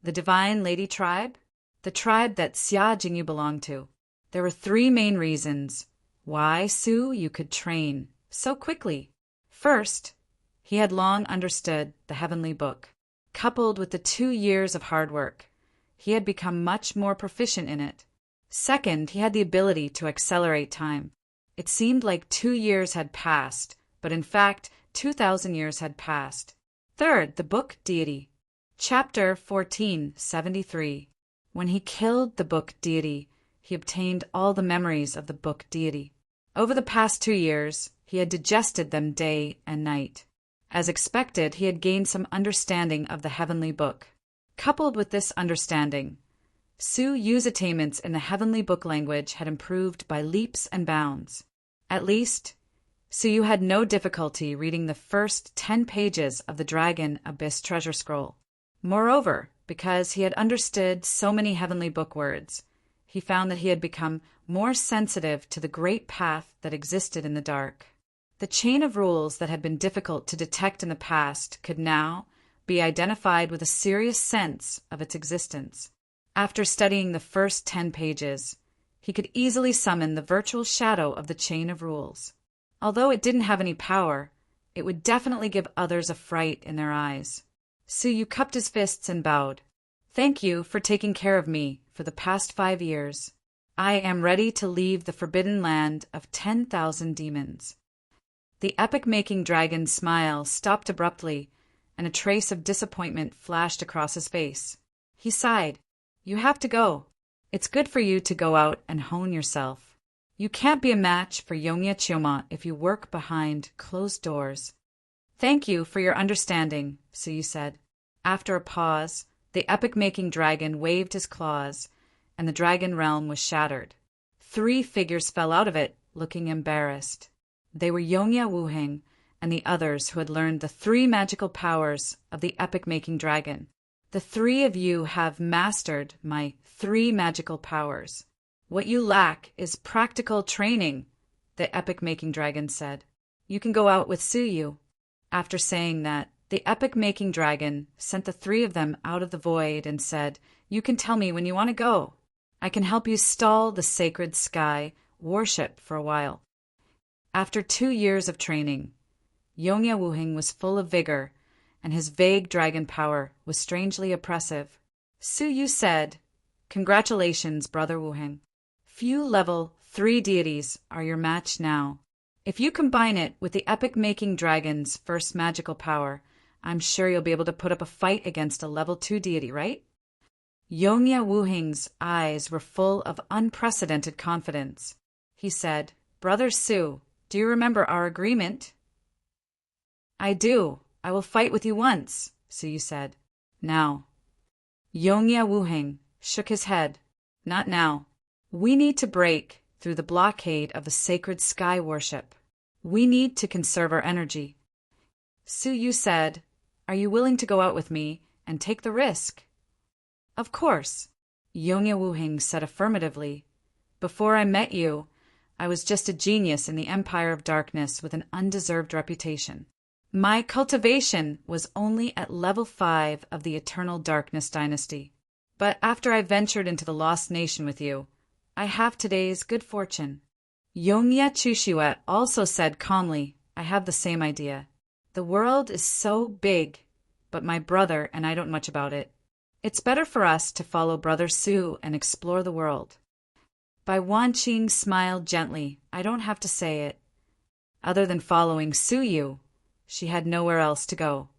The Divine Lady tribe? The tribe that Xia Jingyu belonged to. There were 3 main reasons why Su you could train so quickly. First, he had long understood the heavenly book. Coupled with the 2 years of hard work, he had become much more proficient in it. Second, he had the ability to accelerate time. It seemed like 2 years had passed, but in fact, 2,000 years had passed. Third, the book deity. Chapter 1473. When he killed the book deity, he obtained all the memories of the book deity. Over the past 2 years, he had digested them day and night. As expected, he had gained some understanding of the heavenly book. Coupled with this understanding, Su Yu's attainments in the heavenly book language had improved by leaps and bounds. At least, Su Yu had no difficulty reading the first 10 pages of the Dragon Abyss Treasure Scroll. Moreover, because he had understood so many heavenly book words, he found that he had become more sensitive to the great path that existed in the dark. The chain of rules that had been difficult to detect in the past could now be identified with a serious sense of its existence. After studying the first 10 pages, he could easily summon the virtual shadow of the chain of rules. Although it didn't have any power, it would definitely give others a fright in their eyes. Su Yu cupped his fists and bowed. Thank you for taking care of me for the past 5 years. I am ready to leave the forbidden land of 10,000 demons. The epic-making dragon's smile stopped abruptly, and a trace of disappointment flashed across his face. He sighed. You have to go. It's good for you to go out and hone yourself. You can't be a match for Yongya Chioma if you work behind closed doors. Thank you for your understanding, Su Yu said. After a pause, the epic-making dragon waved his claws, and the dragon realm was shattered. 3 figures fell out of it, looking embarrassed. They were Yongya Wuheng and the others who had learned the 3 magical powers of the epic-making dragon. The 3 of you have mastered my 3 magical powers. What you lack is practical training, the epic-making dragon said. You can go out with Su Yu. After saying that, the epic-making dragon sent the 3 of them out of the void and said, You can tell me when you want to go. I can help you stall the sacred sky worship for a while. After 2 years of training, Yongya Wuheng was full of vigor, and his vague dragon power was strangely oppressive. Su Yu said, Congratulations, Brother Wuheng. Few level 3 deities are your match now. If you combine it with the epic-making dragon's first magical power, I'm sure you'll be able to put up a fight against a level 2 deity, right? Yongya Wuheng's eyes were full of unprecedented confidence. He said, Brother Su, do you remember our agreement? I do. I will fight with you once, Su Yu said. Now. Yongya Wuheng shook his head. Not now. We need to break through the blockade of the sacred sky worship. We need to conserve our energy. Su Yu said, Are you willing to go out with me and take the risk? Of course. Yongya Wuheng said affirmatively. Before I met you, I was just a genius in the Empire of Darkness with an undeserved reputation. My cultivation was only at level 5 of the Eternal Darkness dynasty. But after I ventured into the Lost Nation with you, I have today's good fortune. Yongya Chushue also said calmly, I have the same idea. The world is so big, but my brother and I don't much about it. It's better for us to follow Brother Su and explore the world. Bai Wanqing smiled gently. I don't have to say it. Other than following Su Yu, she had nowhere else to go.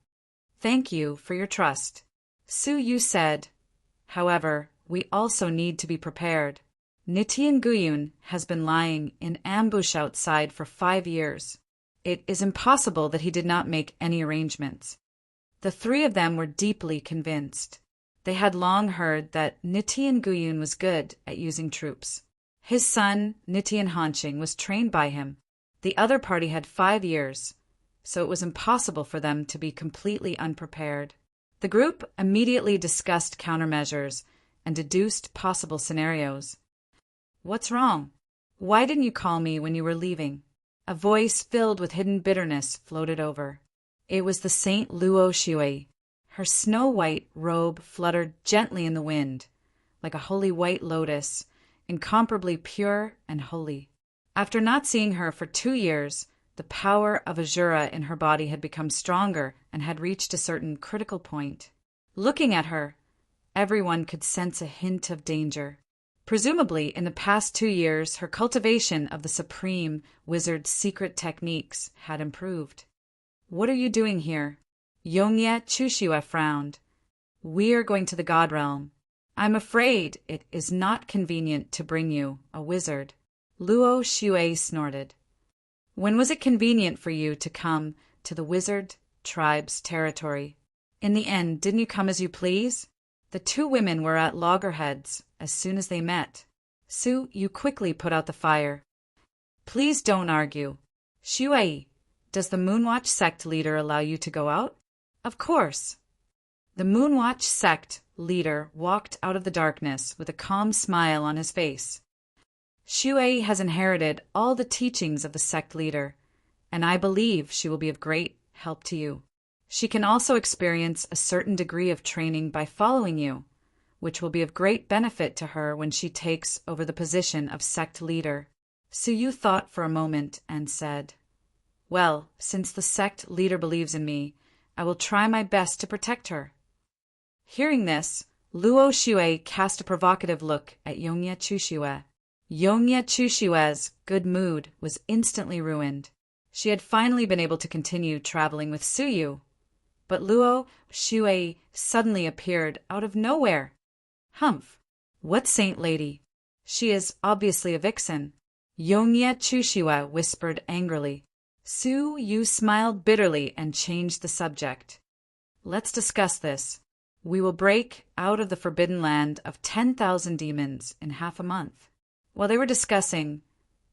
Thank you for your trust. Su Yu said. However, we also need to be prepared. Nitian Guyun has been lying in ambush outside for 5 years. It is impossible that he did not make any arrangements. The three of them were deeply convinced. They had long heard that Nitian Guyun was good at using troops. His son, Nitian Hanqing, was trained by him. The other party had 5 years, so it was impossible for them to be completely unprepared. The group immediately discussed countermeasures and deduced possible scenarios. What's wrong? Why didn't you call me when you were leaving? A voice filled with hidden bitterness floated over. It was the Saint Luo Shui. Her snow-white robe fluttered gently in the wind, like a holy white lotus, incomparably pure and holy. After not seeing her for 2 years, the power of Azura in her body had become stronger and had reached a certain critical point. Looking at her, everyone could sense a hint of danger. Presumably, in the past 2 years, her cultivation of the supreme wizard's secret techniques had improved. What are you doing here? Yongye Chushue frowned. We are going to the God Realm. I'm afraid it is not convenient to bring you, a wizard. Luo Shui snorted. When was it convenient for you to come to the wizard tribe's territory? In the end, didn't you come as you please? The two women were at loggerheads as soon as they met. Su Yu quickly put out the fire. Please don't argue. Shui, does the Moonwatch sect leader allow you to go out? Of course. The Moonwatch sect leader walked out of the darkness with a calm smile on his face. Shui has inherited all the teachings of the sect leader, and I believe she will be of great help to you. She can also experience a certain degree of training by following you, which will be of great benefit to her when she takes over the position of sect leader. Su Yu thought for a moment and said, Well, since the sect leader believes in me, I will try my best to protect her. Hearing this, Luo Shui cast a provocative look at Yongye Chushue. Yongye Chushue's good mood was instantly ruined. She had finally been able to continue traveling with Su Yu, but Luo Shui suddenly appeared out of nowhere. Humph! What saint lady? She is obviously a vixen. Yongye Chushue whispered angrily. Su Yu smiled bitterly and changed the subject. Let's discuss this. We will break out of the forbidden land of 10,000 demons in half a month. While they were discussing,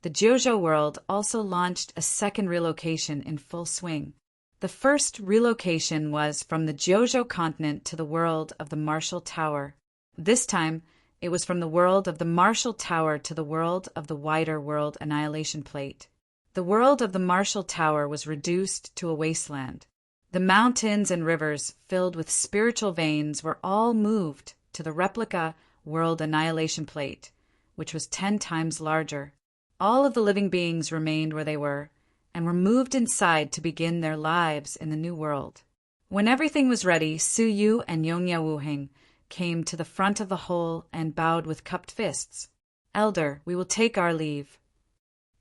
the Jojo world also launched a second relocation in full swing. The first relocation was from the Jojo continent to the world of the Martial Tower. This time, it was from the world of the Martial Tower to the world of the wider world Annihilation Plate. The world of the Martial Tower was reduced to a wasteland. The mountains and rivers filled with spiritual veins were all moved to the replica world Annihilation Plate, which was 10 times larger. All of the living beings remained where they were, and were moved inside to begin their lives in the new world. When everything was ready, Su Yu and Yongye Wuheng came to the front of the hole and bowed with cupped fists. Elder, we will take our leave.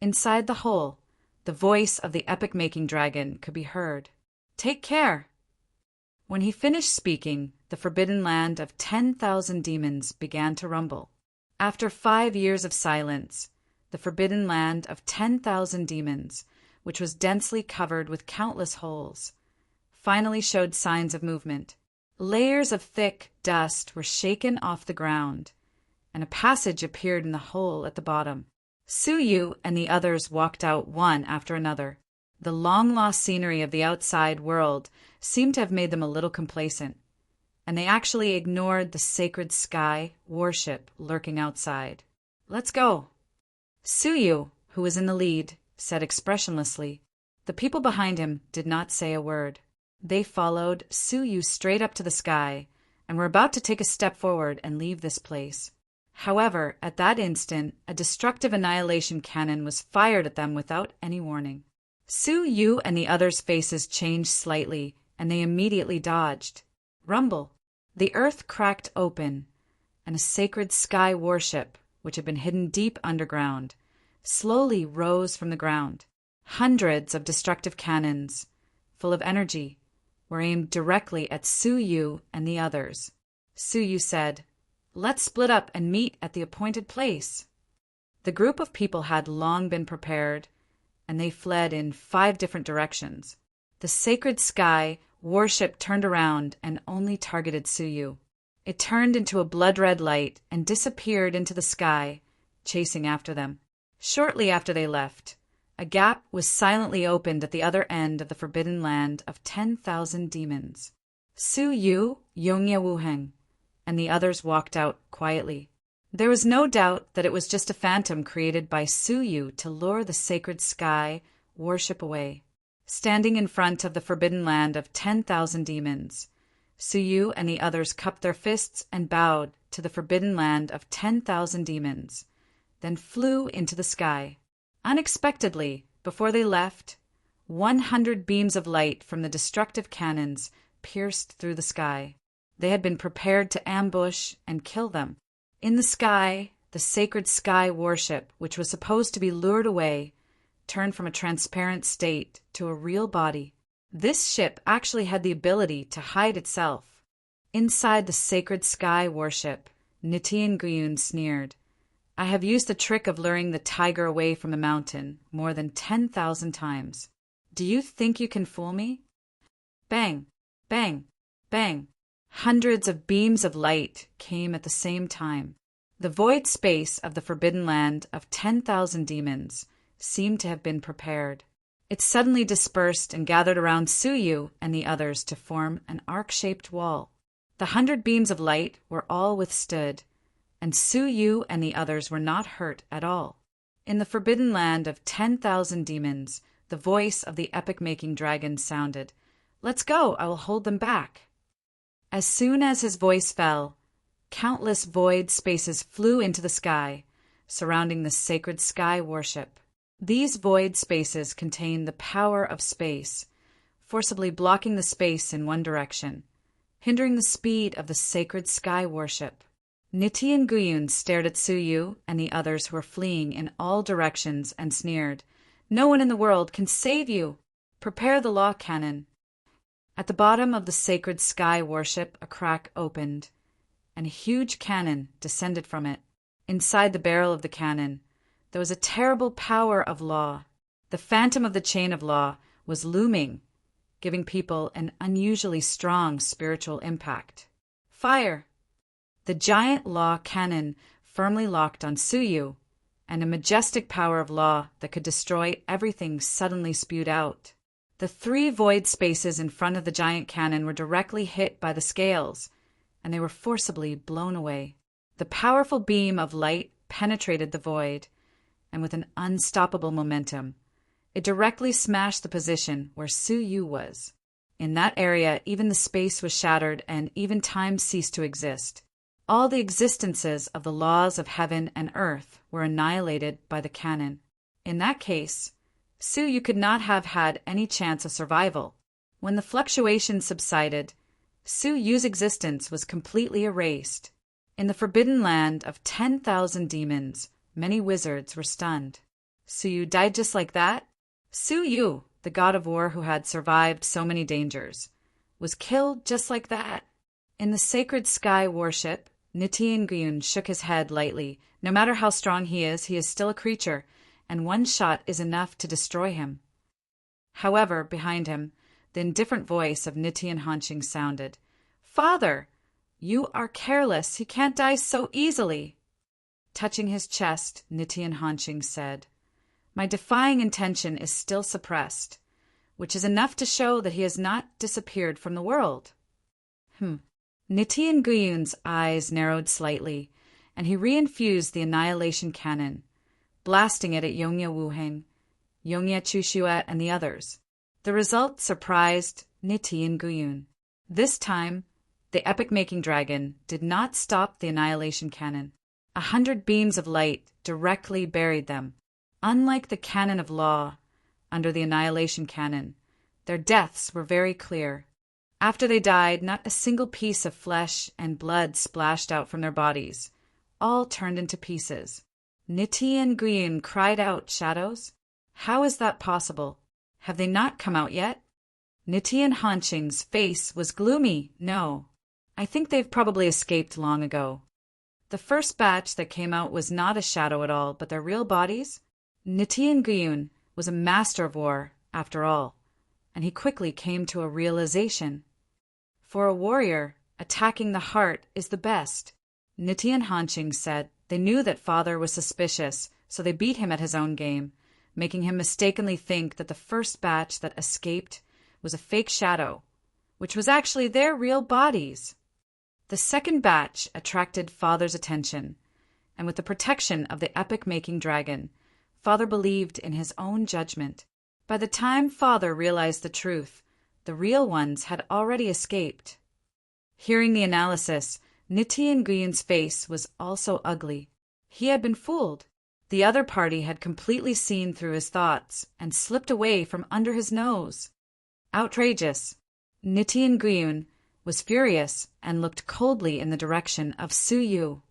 Inside the hole, the voice of the epic-making dragon could be heard. Take care! When he finished speaking, the forbidden land of 10,000 demons began to rumble. After 5 years of silence, the forbidden land of 10,000 demons, which was densely covered with countless holes, finally showed signs of movement. Layers of thick dust were shaken off the ground, and a passage appeared in the hole at the bottom. Su Yu and the others walked out one after another. The long-lost scenery of the outside world seemed to have made them a little complacent, and they actually ignored the sacred sky worship lurking outside. Let's go. Su Yu, who was in the lead, said expressionlessly. The people behind him did not say a word. They followed Su Yu straight up to the sky, and were about to take a step forward and leave this place. However, at that instant, a destructive annihilation cannon was fired at them without any warning. Su Yu and the others' faces changed slightly, and they immediately dodged. Rumble! The earth cracked open, and a sacred sky warship, which had been hidden deep underground, slowly rose from the ground. Hundreds of destructive cannons, full of energy, were aimed directly at Su Yu and the others. Su Yu said, "Let's split up and meet at the appointed place." The group of people had long been prepared, and they fled in 5 different directions. The sacred sky warship turned around and only targeted Su Yu. It turned into a blood-red light and disappeared into the sky, chasing after them. Shortly after they left, a gap was silently opened at the other end of the forbidden land of 10,000 demons. Su Yu, Yongye Wuheng, and the others walked out quietly. There was no doubt that it was just a phantom created by Su Yu to lure the sacred sky worship away. Standing in front of the forbidden land of 10,000 demons, Su Yu and the others cupped their fists and bowed to the forbidden land of 10,000 demons, then flew into the sky. Unexpectedly, before they left, 100 beams of light from the destructive cannons pierced through the sky. They had been prepared to ambush and kill them. In the sky, the sacred sky warship, which was supposed to be lured away, turned from a transparent state to a real body. This ship actually had the ability to hide itself. Inside the sacred sky warship, Nitian Guyun sneered, "I have used the trick of luring the tiger away from the mountain more than 10,000 times. Do you think you can fool me?" Bang, bang, bang. Hundreds of beams of light came at the same time. The void space of the forbidden land of 10,000 demons seemed to have been prepared. It suddenly dispersed and gathered around Su Yu and the others to form an arc-shaped wall. The 100 beams of light were all withstood, and Su Yu and the others were not hurt at all. In the forbidden land of 10,000 demons, the voice of the epic-making dragon sounded, "Let's go, I will hold them back." As soon as his voice fell, countless void spaces flew into the sky, surrounding the sacred sky warship. These void spaces contain the power of space, forcibly blocking the space in one direction, hindering the speed of the sacred sky warship. Nitian Guyun stared at Su Yu and the others who were fleeing in all directions and sneered, "No one in the world can save you! Prepare the law cannon." At the bottom of the sacred sky warship, a crack opened, and a huge cannon descended from it. Inside the barrel of the cannon, there was a terrible power of law. The phantom of the chain of law was looming, giving people an unusually strong spiritual impact. Fire! The giant law cannon firmly locked on Su Yu, and a majestic power of law that could destroy everything suddenly spewed out. The 3 void spaces in front of the giant cannon were directly hit by the scales, and they were forcibly blown away. The powerful beam of light penetrated the void, and with an unstoppable momentum, it directly smashed the position where Su Yu was. In that area, even the space was shattered and even time ceased to exist. All the existences of the laws of heaven and earth were annihilated by the cannon. In that case, Su Yu could not have had any chance of survival. When the fluctuation subsided, Su Yu's existence was completely erased. In the forbidden land of 10,000 demons, many wizards were stunned. Su Yu died just like that? Su Yu, the god of war who had survived so many dangers, was killed just like that. In the sacred sky warship, Nitian Guyun shook his head lightly. No matter how strong he is still a creature, and one shot is enough to destroy him. However, behind him, the indifferent voice of Nitian Hanqing sounded, "Father, you are careless. He can't die so easily." Touching his chest, Nitian Hanqing said, "My defying intention is still suppressed, which is enough to show that he has not disappeared from the world." Nitian Guyun's eyes narrowed slightly, and he reinfused the annihilation cannon, blasting it at Yongye Wuheng, Yongye Chushue, and the others. The result surprised Nitian Guyun. This time, the epic-making dragon did not stop the annihilation cannon. 100 beams of light directly buried them. Unlike the cannon of law under the annihilation cannon, their deaths were very clear. After they died, not a single piece of flesh and blood splashed out from their bodies. All turned into pieces. Nitian Guyun cried out, "Shadows? How is that possible? Have they not come out yet?" Nitian Hanqing's face was gloomy. No, I think they've probably escaped long ago. The first batch that came out was not a shadow at all, but their real bodies? Nitian Gyun was a master of war, after all, and he quickly came to a realization. For a warrior, attacking the heart is the best. Nitian Hanqing said they knew that father was suspicious, so they beat him at his own game, making him mistakenly think that the first batch that escaped was a fake shadow, which was actually their real bodies. The second batch attracted father's attention, and with the protection of the epic-making dragon, father believed in his own judgment. By the time father realized the truth, the real ones had already escaped. Hearing the analysis, Nitian Gyun's face was also ugly. He had been fooled. The other party had completely seen through his thoughts and slipped away from under his nose. Outrageous. Nitian Gyun was furious and looked coldly in the direction of Su Yu.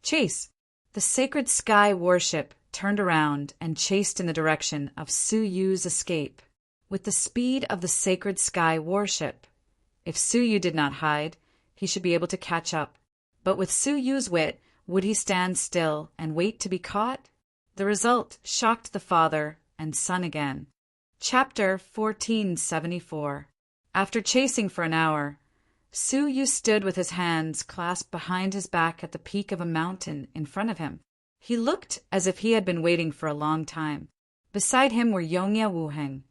Chase! The sacred sky warship turned around and chased in the direction of Su Yu's escape, with the speed of the sacred sky warship. If Su Yu did not hide, he should be able to catch up. But with Su Yu's wit, would he stand still and wait to be caught? The result shocked the father and son again. Chapter 1474. After chasing for an hour, Su Yu stood with his hands clasped behind his back at the peak of a mountain in front of him. He looked as if he had been waiting for a long time. Beside him were Yongya Wuheng,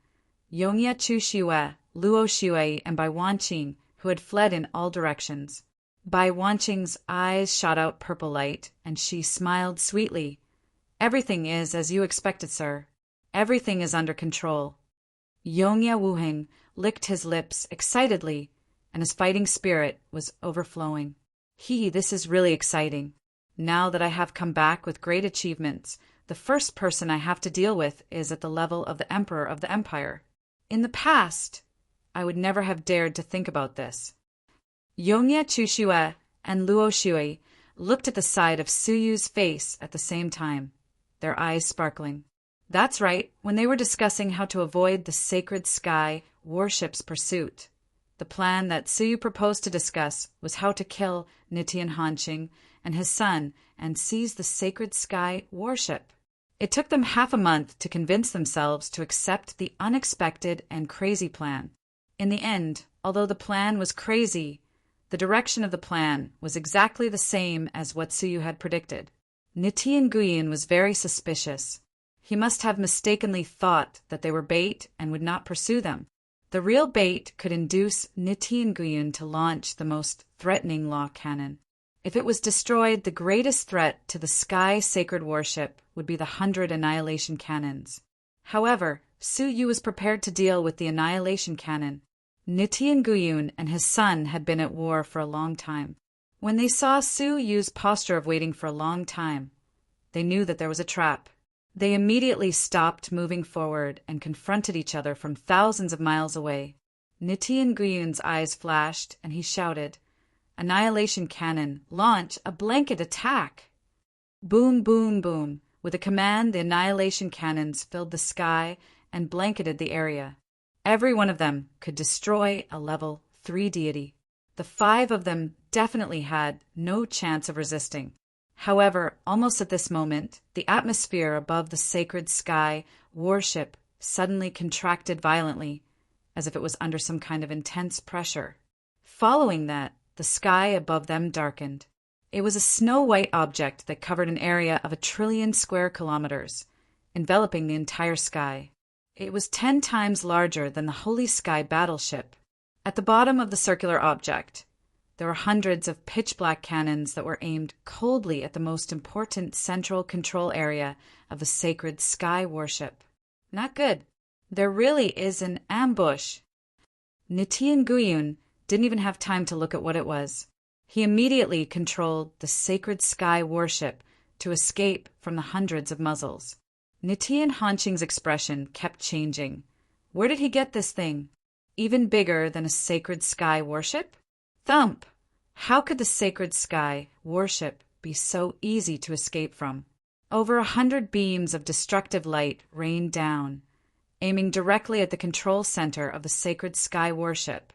Yongya Chuxiue, Luo Xue, and Bai Wanqing, who had fled in all directions. Bai Wanqing's eyes shot out purple light, and she smiled sweetly. "Everything is as you expected, sir. Everything is under control." Yongya Wuheng licked his lips excitedly, and his fighting spirit was overflowing. This is really exciting. Now that I have come back with great achievements, the first person I have to deal with is at the level of the Emperor of the Empire. In the past, I would never have dared to think about this. Yongya Chuxiue and Luo Xue looked at the side of Su Yu's face at the same time, their eyes sparkling. That's right, when they were discussing how to avoid the sacred sky warship's pursuit. The plan that Su Yu proposed to discuss was how to kill Nitian Hanqing and his son and seize the sacred sky warship. It took them half a month to convince themselves to accept the unexpected and crazy plan. In the end, although the plan was crazy, the direction of the plan was exactly the same as what Su Yu had predicted. Nitian Gyun was very suspicious. He must have mistakenly thought that they were bait and would not pursue them. The real bait could induce Nitian Gyun to launch the most threatening law cannon. If it was destroyed, the greatest threat to the sky sacred warship would be the 100 annihilation cannons. However, Su Yu was prepared to deal with the annihilation cannon. Nitian Gyun and his son had been at war for a long time. When they saw Su Yu's posture of waiting for a long time, they knew that there was a trap. They immediately stopped moving forward and confronted each other from thousands of miles away. Nitian Gyun's eyes flashed, and he shouted, "Annihilation cannon, launch a blanket attack!" Boom, boom, boom. With a command, the annihilation cannons filled the sky and blanketed the area. Every one of them could destroy a level 3 deity. The 5 of them definitely had no chance of resisting. However, almost at this moment, the atmosphere above the sacred sky warship suddenly contracted violently, as if it was under some kind of intense pressure. Following that, the sky above them darkened. It was a snow-white object that covered an area of 1 trillion square kilometers, enveloping the entire sky. It was 10 times larger than the Holy Sky battleship. At the bottom of the circular object, there were hundreds of pitch-black cannons that were aimed coldly at the most important central control area of the sacred sky warship. Not good. There really is an ambush. Nitian Gyun didn't even have time to look at what it was. He immediately controlled the sacred sky warship to escape from the hundreds of muzzles. Nitian Hanqing's expression kept changing. Where did he get this thing? Even bigger than a sacred sky warship? Thump! How could the sacred sky warship be so easy to escape from? Over 100 beams of destructive light rained down, aiming directly at the control center of the sacred sky worship,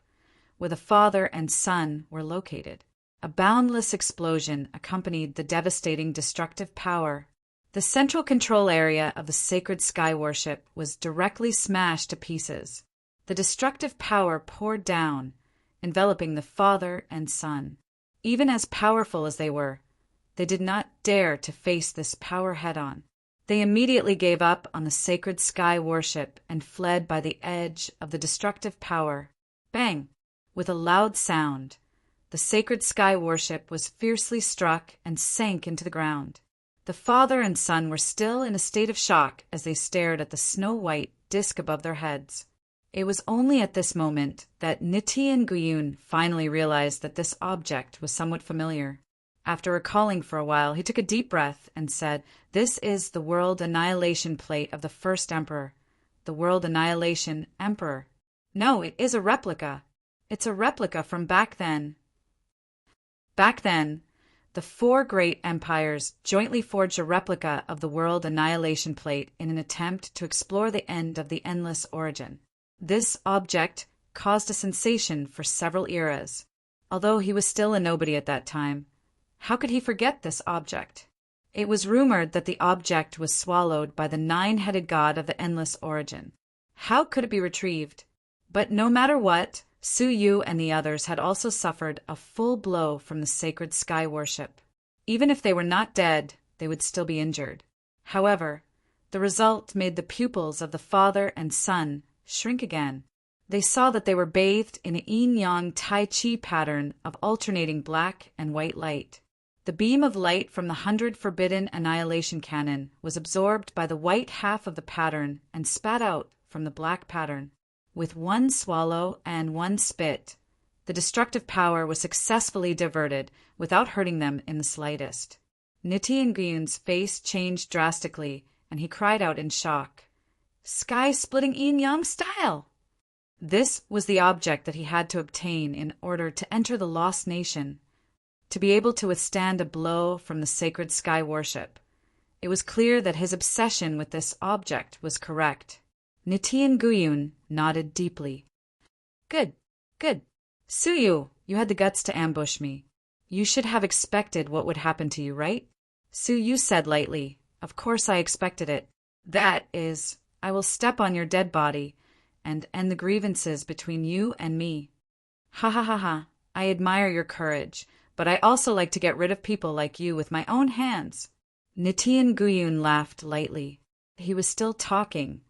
where the father and son were located. A boundless explosion accompanied the devastating destructive power. The central control area of the sacred sky worship was directly smashed to pieces. The destructive power poured down, enveloping the father and son. Even as powerful as they were, they did not dare to face this power head-on. They immediately gave up on the sacred sky worship and fled by the edge of the destructive power. Bang! With a loud sound, the sacred sky worship was fiercely struck and sank into the ground. The father and son were still in a state of shock as they stared at the snow-white disk above their heads. It was only at this moment that Nitin Guyun finally realized that this object was somewhat familiar. After recalling for a while, he took a deep breath and said, "This is the World Annihilation Plate of the first Emperor. The World Annihilation Emperor. No, it is a replica. It's a replica from back then." Back then, the four great empires jointly forged a replica of the World Annihilation Plate in an attempt to explore the end of the endless origin. This object caused a sensation for several eras. Although he was still a nobody at that time, how could he forget this object? It was rumored that the object was swallowed by the nine-headed god of the endless origin. How could it be retrieved? But no matter what, Su Yu and the others had also suffered a full blow from the sacred sky worship. Even if they were not dead, they would still be injured. However, the result made the pupils of the father and son shrink again. They saw that they were bathed in a yin-yang tai chi pattern of alternating black and white light. The beam of light from the 100 forbidden annihilation cannon was absorbed by the white half of the pattern and spat out from the black pattern. With one swallow and one spit, the destructive power was successfully diverted without hurting them in the slightest. Nitin Guyun's face changed drastically, and he cried out in shock, "Sky-splitting yin-yang style!" This was the object that he had to obtain in order to enter the Lost Nation, to be able to withstand a blow from the sacred sky worship. It was clear that his obsession with this object was correct. Nitin Guyun nodded deeply. Good. Su Yu, you had the guts to ambush me. You should have expected what would happen to you, right? Su Yu said lightly, "Of course I expected it. That is, I will step on your dead body and end the grievances between you and me." Ha ha ha ha, I admire your courage, but I also like to get rid of people like you with my own hands. Nitin Guyun laughed lightly. He was still talking,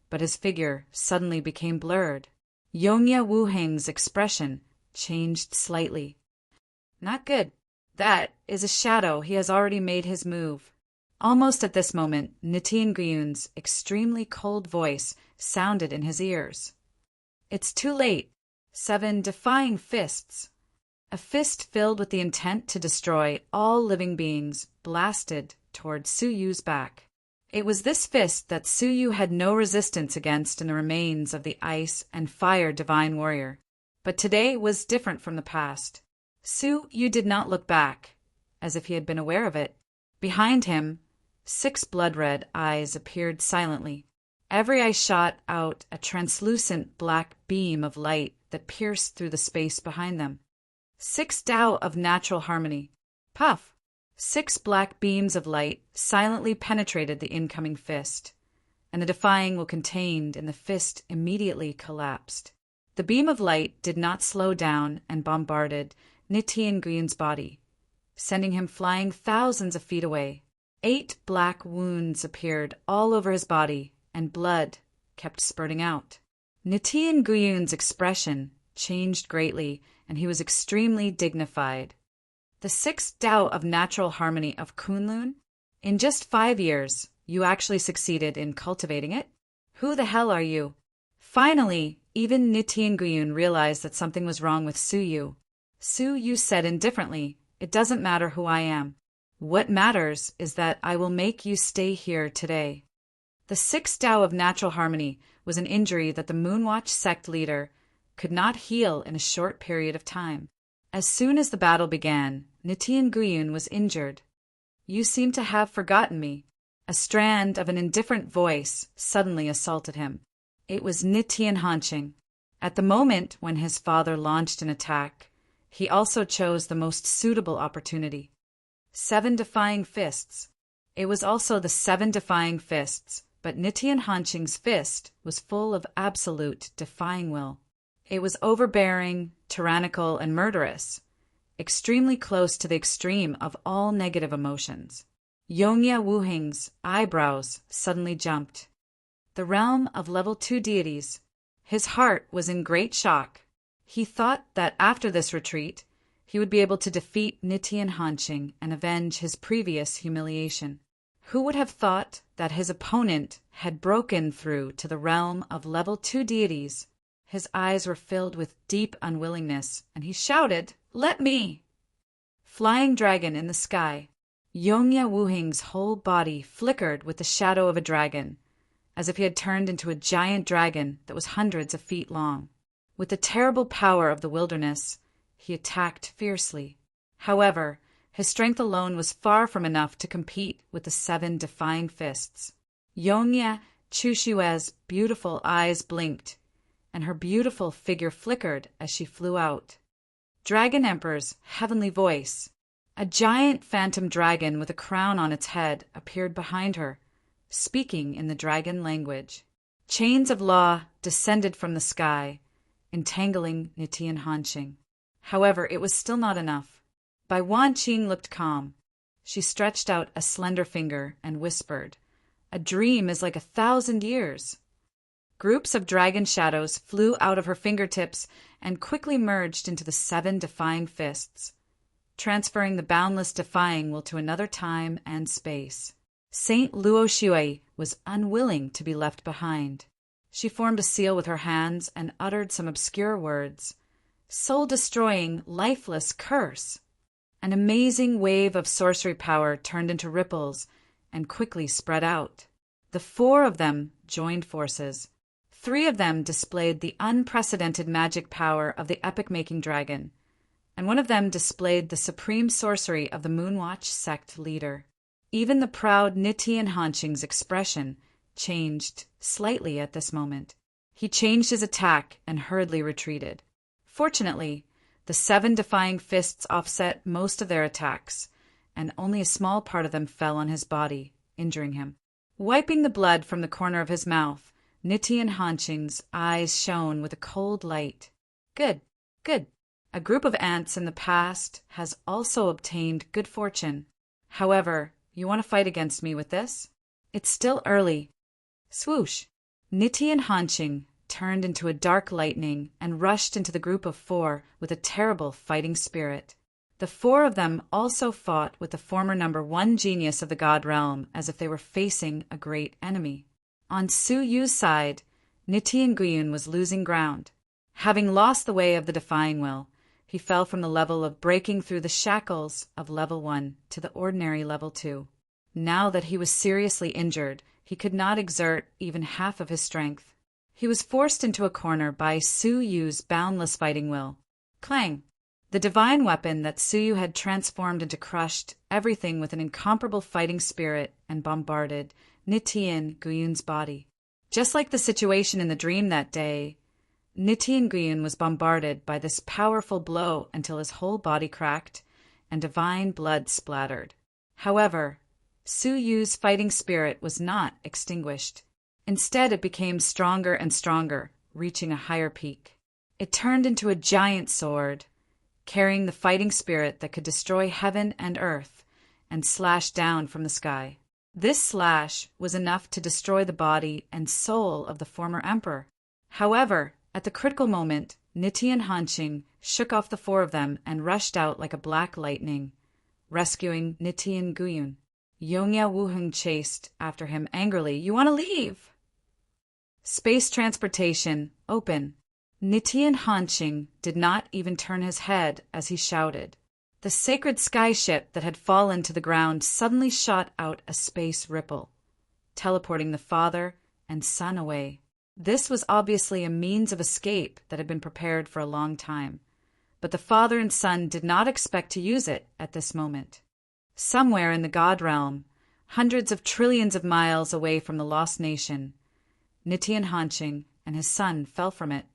but his figure suddenly became blurred. Yongya Wuheng's expression changed slightly. Not good. That is a shadow. He has already made his move. Almost at this moment, Nitin Guyun's extremely cold voice sounded in his ears. It's too late. 7 defying fists. A fist filled with the intent to destroy all living beings blasted toward Su Yu's back. It was this fist that Su Yu had no resistance against in the remains of the ice and fire divine warrior. But today was different from the past. Su Yu did not look back, as if he had been aware of it. Behind him, 6 blood-red eyes appeared silently. Every eye shot out a translucent black beam of light that pierced through the space behind them. 6 Tao of natural harmony. Puff! 6 black beams of light silently penetrated the incoming fist, and the defying will contained in the fist immediately collapsed. The beam of light did not slow down and bombarded Nitin Guyun's body, sending him flying thousands of feet away. 8 black wounds appeared all over his body, and blood kept spurting out. Nitin Guyun's expression changed greatly, and he was extremely dignified. The 6th Tao of natural harmony of Kunlun? In just 5 years, you actually succeeded in cultivating it? Who the hell are you? Finally, even Nitin Guyun realized that something was wrong with Su Yu. Su Yu said indifferently, "It doesn't matter who I am. What matters is that I will make you stay here today." The 6th Tao of natural harmony was an injury that the Moonwatch sect leader could not heal in a short period of time. As soon as the battle began, Nitin Guyun was injured. "You seem to have forgotten me." A strand of an indifferent voice suddenly assaulted him. It was Nichiren Hanqing. At the moment when his father launched an attack, he also chose the most suitable opportunity. 7 defying fists. It was also the 7 defying fists, but Nichiren Hanqing's fist was full of absolute defying will. It was overbearing, tyrannical, and murderous, extremely close to the extreme of all negative emotions. Yongya Wuhing's eyebrows suddenly jumped. The realm of level 2 deities. His heart was in great shock. He thought that after this retreat, he would be able to defeat Nichiren Hanqing and avenge his previous humiliation. Who would have thought that his opponent had broken through to the realm of level 2 deities? His eyes were filled with deep unwillingness, and he shouted, "Let me!" Flying dragon in the sky. Yongya Wuhing's whole body flickered with the shadow of a dragon, as if he had turned into a giant dragon that was hundreds of feet long. With the terrible power of the wilderness, he attacked fiercely. However, his strength alone was far from enough to compete with the 7 defying fists. Yongya Chushue's beautiful eyes blinked, and her beautiful figure flickered as she flew out. Dragon Emperor's heavenly voice. A giant phantom dragon with a crown on its head appeared behind her, speaking in the dragon language. Chains of law descended from the sky, entangling Nichiren Hanqing. However, it was still not enough. Bai Wanqing looked calm. She stretched out a slender finger and whispered, "A dream is like 1,000 years." Groups of dragon shadows flew out of her fingertips and quickly merged into the 7 defying fists, transferring the boundless defying will to another time and space. Saint Luo Shui was unwilling to be left behind. She formed a seal with her hands and uttered some obscure words. Soul-destroying, lifeless curse. An amazing wave of sorcery power turned into ripples and quickly spread out. The 4 of them joined forces. 3 of them displayed the unprecedented magic power of the epic-making dragon, and one of them displayed the supreme sorcery of the Moonwatch sect leader. Even the proud Nichiren Hanqing's expression changed slightly at this moment. He changed his attack and hurriedly retreated. Fortunately, the 7 defying fists offset most of their attacks, and only a small part of them fell on his body, injuring him. Wiping the blood from the corner of his mouth, Nichiren Hanqing's eyes shone with a cold light. Good, good. A group of ants in the past has also obtained good fortune. However, you want to fight against me with this? It's still early. Swoosh! Nichiren Hanqing turned into a dark lightning and rushed into the group of 4 with a terrible fighting spirit. The 4 of them also fought with the former number 1 genius of the god realm as if they were facing a great enemy. On Su Yu's side, Nichiren Guiyun was losing ground. Having lost the way of the defying will, he fell from the level of breaking through the shackles of level 1 to the ordinary level 2. Now that he was seriously injured, he could not exert even half of his strength. He was forced into a corner by Su Yu's boundless fighting will. Clang! The divine weapon that Su Yu had transformed into crushed everything with an incomparable fighting spirit and bombarded Nichiren Guiyun's body. Just like the situation in the dream that day, Nichiren Guiyun was bombarded by this powerful blow until his whole body cracked and divine blood splattered. However, Su Yu's fighting spirit was not extinguished. Instead, it became stronger and stronger, reaching a higher peak. It turned into a giant sword, carrying the fighting spirit that could destroy heaven and earth and slash down from the sky. This slash was enough to destroy the body and soul of the former emperor. However, at the critical moment, Nichiren Hanqing shook off the 4 of them and rushed out like a black lightning, rescuing Nichiren Guiyun. Yongya Wuheng chased after him angrily. "You want to leave?" Space transportation open. Nichiren Hanqing did not even turn his head as he shouted. The sacred skyship that had fallen to the ground suddenly shot out a space ripple, teleporting the father and son away. This was obviously a means of escape that had been prepared for a long time, but the father and son did not expect to use it at this moment. Somewhere in the god realm, hundreds of trillions of miles away from the lost nation, Nichiren Hanqing and his son fell from it.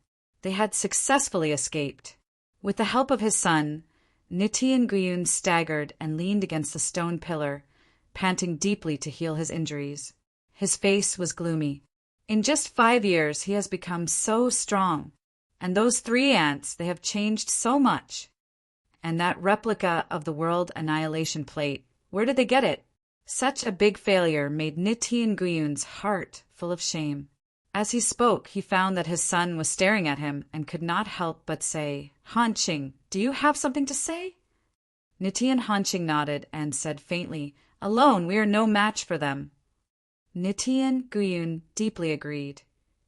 They had successfully escaped. With the help of his son, Nitian Guyun staggered and leaned against the stone pillar, panting deeply to heal his injuries. His face was gloomy. In just 5 years he has become so strong. And those 3 ants, they have changed so much. And that replica of the World Annihilation Plate, where did they get it? Such a big failure made Nitian Guyun's heart full of shame. As he spoke, he found that his son was staring at him and could not help but say, "Hanqing, do you have something to say?" Nitian Hanqing nodded and said faintly, "Alone, we are no match for them." Nitian Guyun deeply agreed.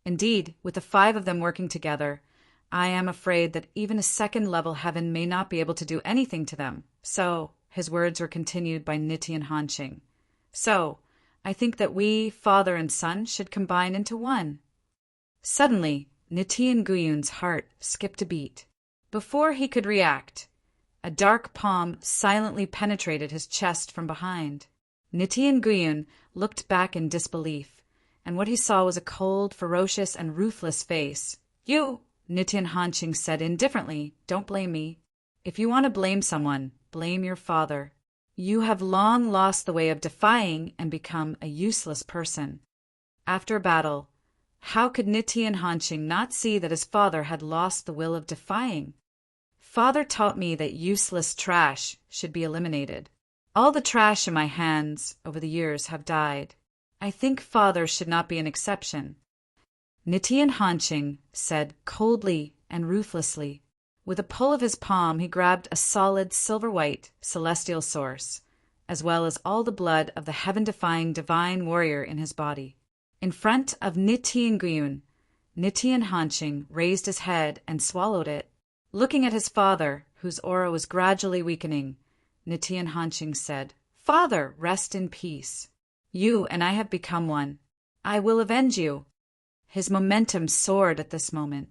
Indeed, with the 5 of them working together, I am afraid that even a second-level heaven may not be able to do anything to them. So, his words were continued by Nitian Hanqing. So, I think that we, father and son, should combine into one. Suddenly, Nitian Guyun's heart skipped a beat. Before he could react, a dark palm silently penetrated his chest from behind. Nitian Guyun looked back in disbelief, and what he saw was a cold, ferocious, and ruthless face. "You," Nitian Hanqing said indifferently, "don't blame me. If you want to blame someone, blame your father. You have long lost the way of defying and become a useless person." After a battle, how could Nitian Hanqing not see that his father had lost the will of defying? Father taught me that useless trash should be eliminated. All the trash in my hands over the years have died. I think father should not be an exception. Nitian Hanqing said coldly and ruthlessly. With a pull of his palm, he grabbed a solid silver-white celestial source, as well as all the blood of the heaven-defying divine warrior in his body. In front of Nitian Guyun, Nitian Hanqing raised his head and swallowed it. Looking at his father, whose aura was gradually weakening, Nitian Hanqing said, "Father, rest in peace. You and I have become one. I will avenge you." His momentum soared at this moment.